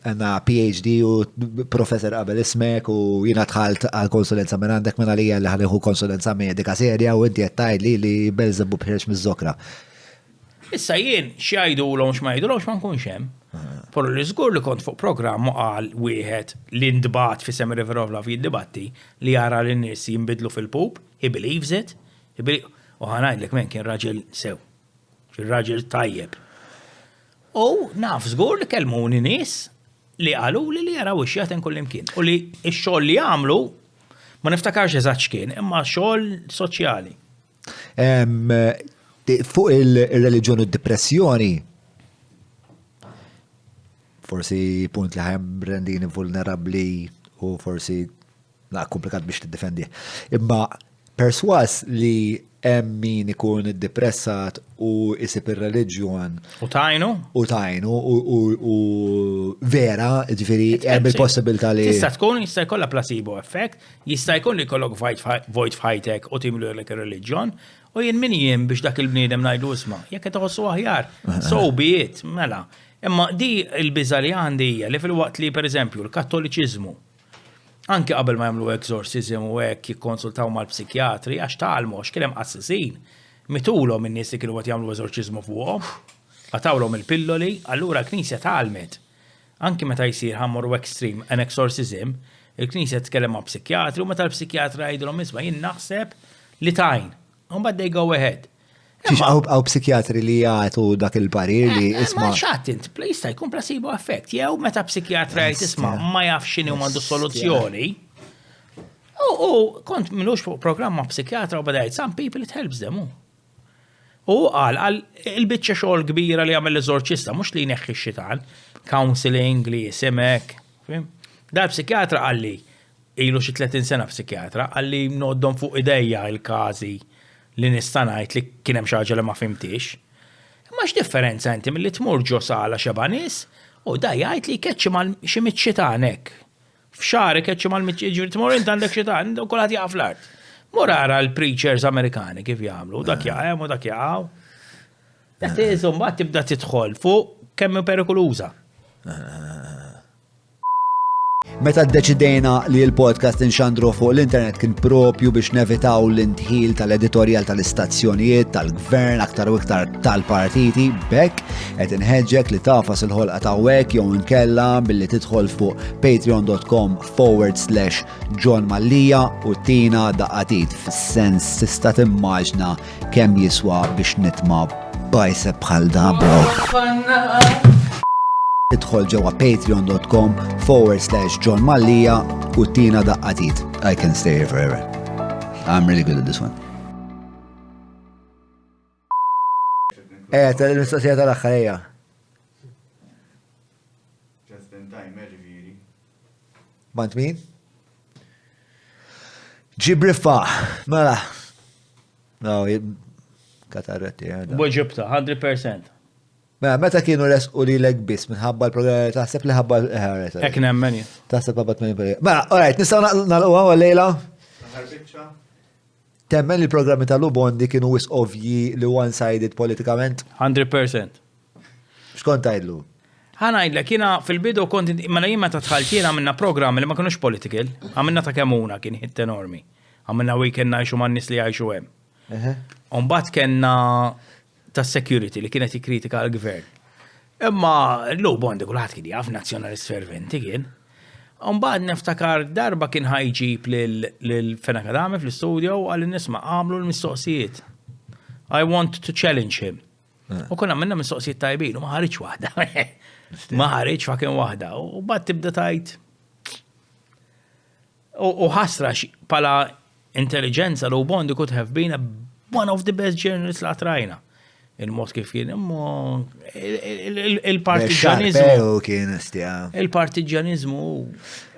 PhD u professor qabel ismek u jina tħalt għal konsulenza minn għandek minn għalija li ħaliħu konsulenza medika serja u inti għattaj li Belzebu bħirx miż-zokra. Issa jien xjajdu l-om xmajdu l-om xman kunxem. Por li żgur li kont fuq programmu għal wieħed li ndbat fi Semi River of Love jiddibatti li jara l-nies jinbidlu fil-pup, he believes it, u ħanajdlek men kien raġel sew. Raġel tajjeb. U naf żgur li kelmuni nies li qalu li jaraw ix-xjaten kullimkien. U li x-xogħol li jagħmlu ma niftakarx eżatt x'kien, imma xogħol soċjali. Fuq il-reliġjon u d-depressjoni, forsi punt li ħajm rendini vulnerabli u forsi komplikat biex tiddefendi. Imma perswas li hemm min ikun iddepressat u isib ir-reliġjon. U tajnu u vera, ġifieri hemm il-possibilità li. Jista' jkollha placebo effect, jista' jkun li jkollok void fajtek u timlu lek ir-reliġjon. U jien min jien biex dak il-bniedem ngħidu isma' jekk qed iħossu aħjar, so be it, mela. Imma di l-biża li għandi hija li fil-waqt li pereżempju l-Kattoliċiżmu anke qabel ma jagħmlu exorcism u hekk jikkonsultaw mal-psikjatri għax tgħallmu għax kien hemm qassisin mitulhom in-nies li kienu qed jagħmlu eżorċiżmu fuqhom, għatawlhom il-pilloli, allura l-Knisja tgħallmet. Anke meta jsir ħammor extreme an exorcism, il-Knisja tkellem ma' psikjatri u meta l-psikjatri jgħidulhom isma' jien naħseb li tajn. Mbagħad they go ahead. Għaw psikjatri li jgħatu dak il-parir li isma. Ma xattint, jista' jkun placebo effect. Jew meta psikjatra jgħid isma' ma jafx x'inhi u m'għandu soluzzjoni. kont minux fuq programma psikjatra u badajt, some people it helps them. U għal il-bicċa xogħol kbira li għamel l-eżorċista, mux li neħħi xitan, counseling li jisimek. Da psikjatra għalli, ilu xi 30 sena psikjatra, għalli noddom fuq idejja il-kazi li nistanajt li kienem xaġa li ma fimtix. Ma x'differenza inti mill-li tmur ġo sala xabanis u da jgħid li keċċi mal xi miċċitanek. F'xari keċċi mal-miċċi, tmur inti għandek xitan, u kulħadd jaqaf l-art. Mur ara l-preachers Amerikani kif jagħmlu, dak jaqgħu u dak jaqgħu. Dak iżhom mbagħad tibda tidħol fuq kemm perikoluża. Meta ddeċidejna li l-podcast inxandru fuq l-internet kien propju biex nevitaw l-intħil tal-editorial tal-istazzjonijiet, tal-gvern, aktar u iktar tal-partiti, bekk qed inħeġġek li tafas il-ħolqa ta' hekk jew inkella billi tidħol fuq patreon.com/John Mallia u tina daqqatit fis-sens tista' timmaġna kemm jiswa biex nitma' bicep bħal da bro. Idħol ġewwa patreon.com/John Mallia u tina daqqatit. I can stay here forever. I'm really good at this one. Tal-mistoqsija tal-aħħarija. Just in time, ġifieri. Bant min? Ġibrifa, mela. No, katarretti. Boġibta, 100%. Meta kienu resqu li l-eg bis minħabba l-programmi taħseb li ħabba l-ħaret. Ek nemmen. Taħseb ħabba 80%. Mela, alright, nistaw nal-uwa għal-lejla? Temmen li l-programmi tal-Ubondi kienu wis ovji li one-sided politikament? 100%. Xkont għajdlu? Ħanajdlek, kiena fil-bidu konti, mela jimma ta' tħaltina għamilna programmi li ma kienux political, għamilna ta' kemuna kien hit enormi. Għamilna weekend najxu man nis li għajxu għem. Umbat kienna ta' security li kienet jikritika għal-gvern. Imma l-Ubondi kulħadd kien jaf nazzjonalist ferventi kien. Umbagħad niftakar darba kien ħajġib lil-Fen Akadami fl-istudio għal nisma' għamlu l-mistoqsijiet. I want to challenge him. U konna minna mistoqsijiet tajbin u ma ħareġ waħda. Ma ħareġ fakin waħda. U bad tibda tajt. U ħasra pala intelligenza l-Ubondi could have been one of the best journalists la trajna. Il-mod kif kien, il-partiġanizmu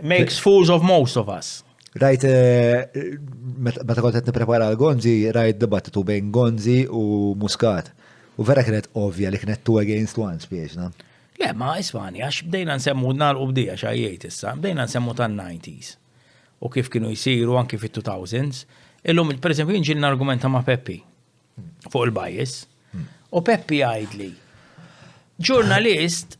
makes fools of most of us. Rajt, meta kont qed nipprepara l-Gonzi, rajt dibattitu bejn Gonzi u Muscat. U vera kienet ovvja li kienet 2 against 1 spiex, na? Le, ma isfani, għax bdejna nsemmu nagħlqu bdija xajjejt issa, bdejna nsemmu tan-90s. U kif kienu jsiru anki fit-2000s. Illum, per eżempju, jinġilna argumenta ma' Peppi fuq il-bias. U Peppi għajdli, ġurnalist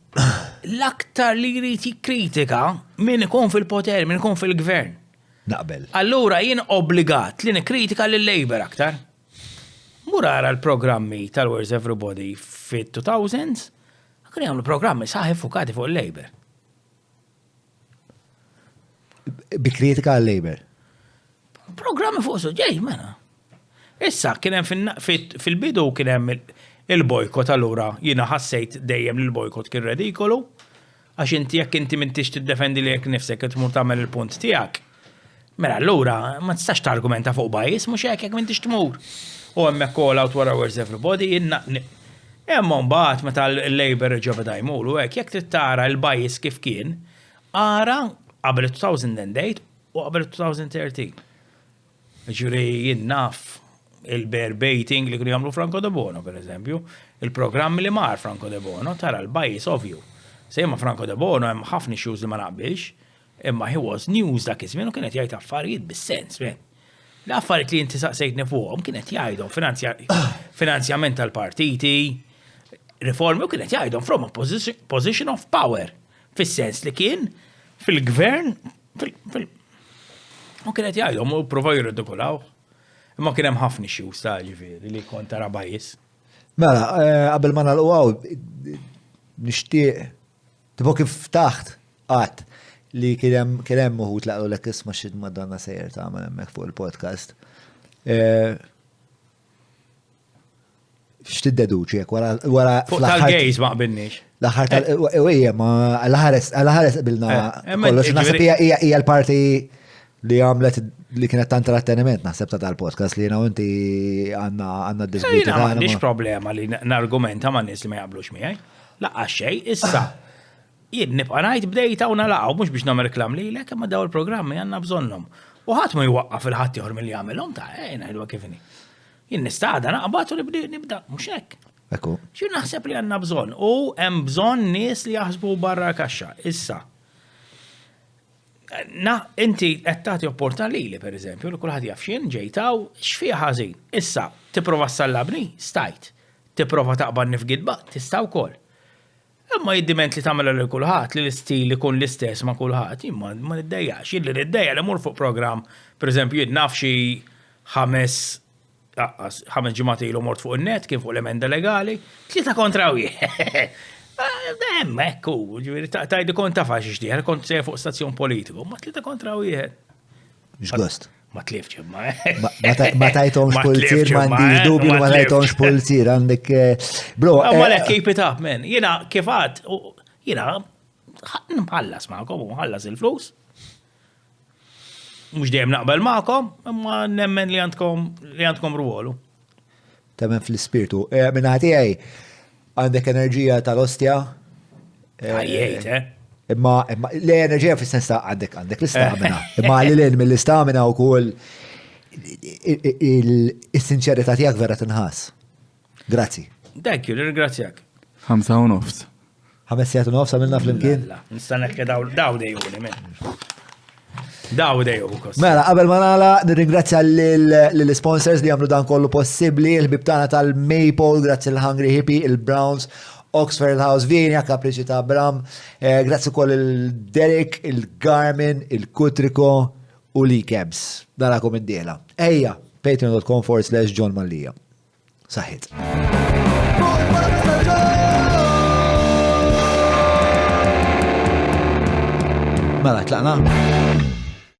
l-aktar li jrid jikkritika min ikun fil-poter, min ikun fil-gvern. Naqbel. Allura jien obbligat li nikkritika lill-Labor aktar. Murara l-programmi tal-Where's Everybody fit-2000s, kien jagħmlu programmi saħi fukati fuq il-Labor. Bi kritika għal-Labor. Programmi fuq soġġej, mena. Issa kien hemm fil-bidu kien hemm il-bojkot allura jiena ħassejt dejjem li l-bojkot kien redikolu għax inti jekk inti m'intix tiddefendi lek nifsek qed tmur tagħmel il-punt tiegħek. Mela allura ma tistax targumenta fuq bajis mhux hekk jekk m'intix tmur. U hemmhekk call out wara Where's Everybody imma mbagħad meta l-Labor reġa' beda jmuru hekk jekk trid tara l-bajis kif kien ara qabel 2008 u qabel 2013. Ġifieri jien naf il-bear-baiting li kienu jagħmlu Franco De Bono, per eżempju, il-programmi li mar Franco De Bono, tara l-bajis ovvju. Sejma Franco De Bono hemm ħafna issues li ma naqbilx, imma he was news dak iż-żmien u kienet jgħid affarijiet bis-sens. L-affarijiet li inti saqsejtni fuqhom kienet jgħidhom finanzjament tal-partiti, riformi u kienet jgħidhom from a position of power, fis-sens li kien fil-gvern u kienet jgħidhom u provaw jirridikolaw. Imma kien hemm ħafna issues ta' ġifieri li kont tara bajis. Mela, qabel ma nagħlqu nixtieq tipo kif taħt qatt li kien hemm uħud laqgħu lek isma' xi Madonna sejjer tagħmel hemmhekk fuq il-podcast. X'tiddeduċi hekk wara fuq tal-gays ma qbilniex. L-aħħar tal-ejja ma l-ħares qabilna kollox naħseb hija l-parti li għamlet li kienet ta' intratteniment naħseb ta' tal-podcast li jena u inti għanna d-disbiti. Jina m'għandix problema li nargumenta ma' nies li ma jaqblux miegħi. Laqqa xej, issa. Jien nibqa' ngħid bdejta u nalaqgħu mhux biex nagħmel reklam lilek imma daw il-programmi għandna bżonnhom. U ħadd ma jwaqqaf il-ħadd ieħor milli jagħmelhom ta' ngħidwa kif inhi. Jien nista'da naqbad u nibda mhux hekk. Ekku. Xi naħseb li għandna bżonn u hemm bżonn nies li jaħsbu barra kaxxa. Issa. Inti qed tagħti opportunità lili pereżempju li kulħadd jaf x'jien ġejtaw x'fiha ħażin. Issa tipprova ssallabni, stajt. Tipprova taqbadni f'gidba, tista' wkoll. Imma jiddiment li tagħmel lil kulħadd li l-istil ikun l-istess ma' kulħadd, imma ma niddejjax, jien li niddejja li mur fuq programm, pereżempju jien naf xi 5 ġimgħat ilu mort fuq in-net kien fuq l-emenda legali, 3 kontra wieħed. Hemm hekk hu, ġifieri tajdi kont taf għax ixtieħ, kont sejjer fuq stazzjon politiku, ma 3 kontra wieħed. X'gost. Ma tlifx imma. Ma tajtomx pulzir, m'għandix dubju li ma tajtomx pulzir, għandek bro. Ma lek keep it up, man. Jiena kif għad, jiena nħallas magħkom u nħallas il-flus. Mhux dejjem naqbel magħkom, imma nemmen li għandkom rwolu. Temmen fl-ispirtu. Minn ħatijaj, għandek enerġija tal-ostja. Għajjejt, Imma l-enerġija fis-sens ta' għandek l-istamina. Imma l-lin mill-istamina u kull il-sinċerità tiegħek vera tinħass. Grazzi. Thank you, ringrazzjak. 5:30. 5:30 għamilna fl-imkien? Nistanek daw dejjuni minn. Daw dejju kos. Mela, qabel ma nagħlaq nirringrazzja lill-sponsors li għamlu dan kollu possibbli, il-ħbib tagħna tal-Maple, grazzi l-Hungry Hippie, il-Browns, Oxford House Vinja, Kapriċi ta' Bram, grazzi kol il-Derek, il-Garmin, il-Kutriko u l-Cabs. Darakom id-diela. Ejja, patreon.com/John Mallija. Saħit. Mela, tlaqna?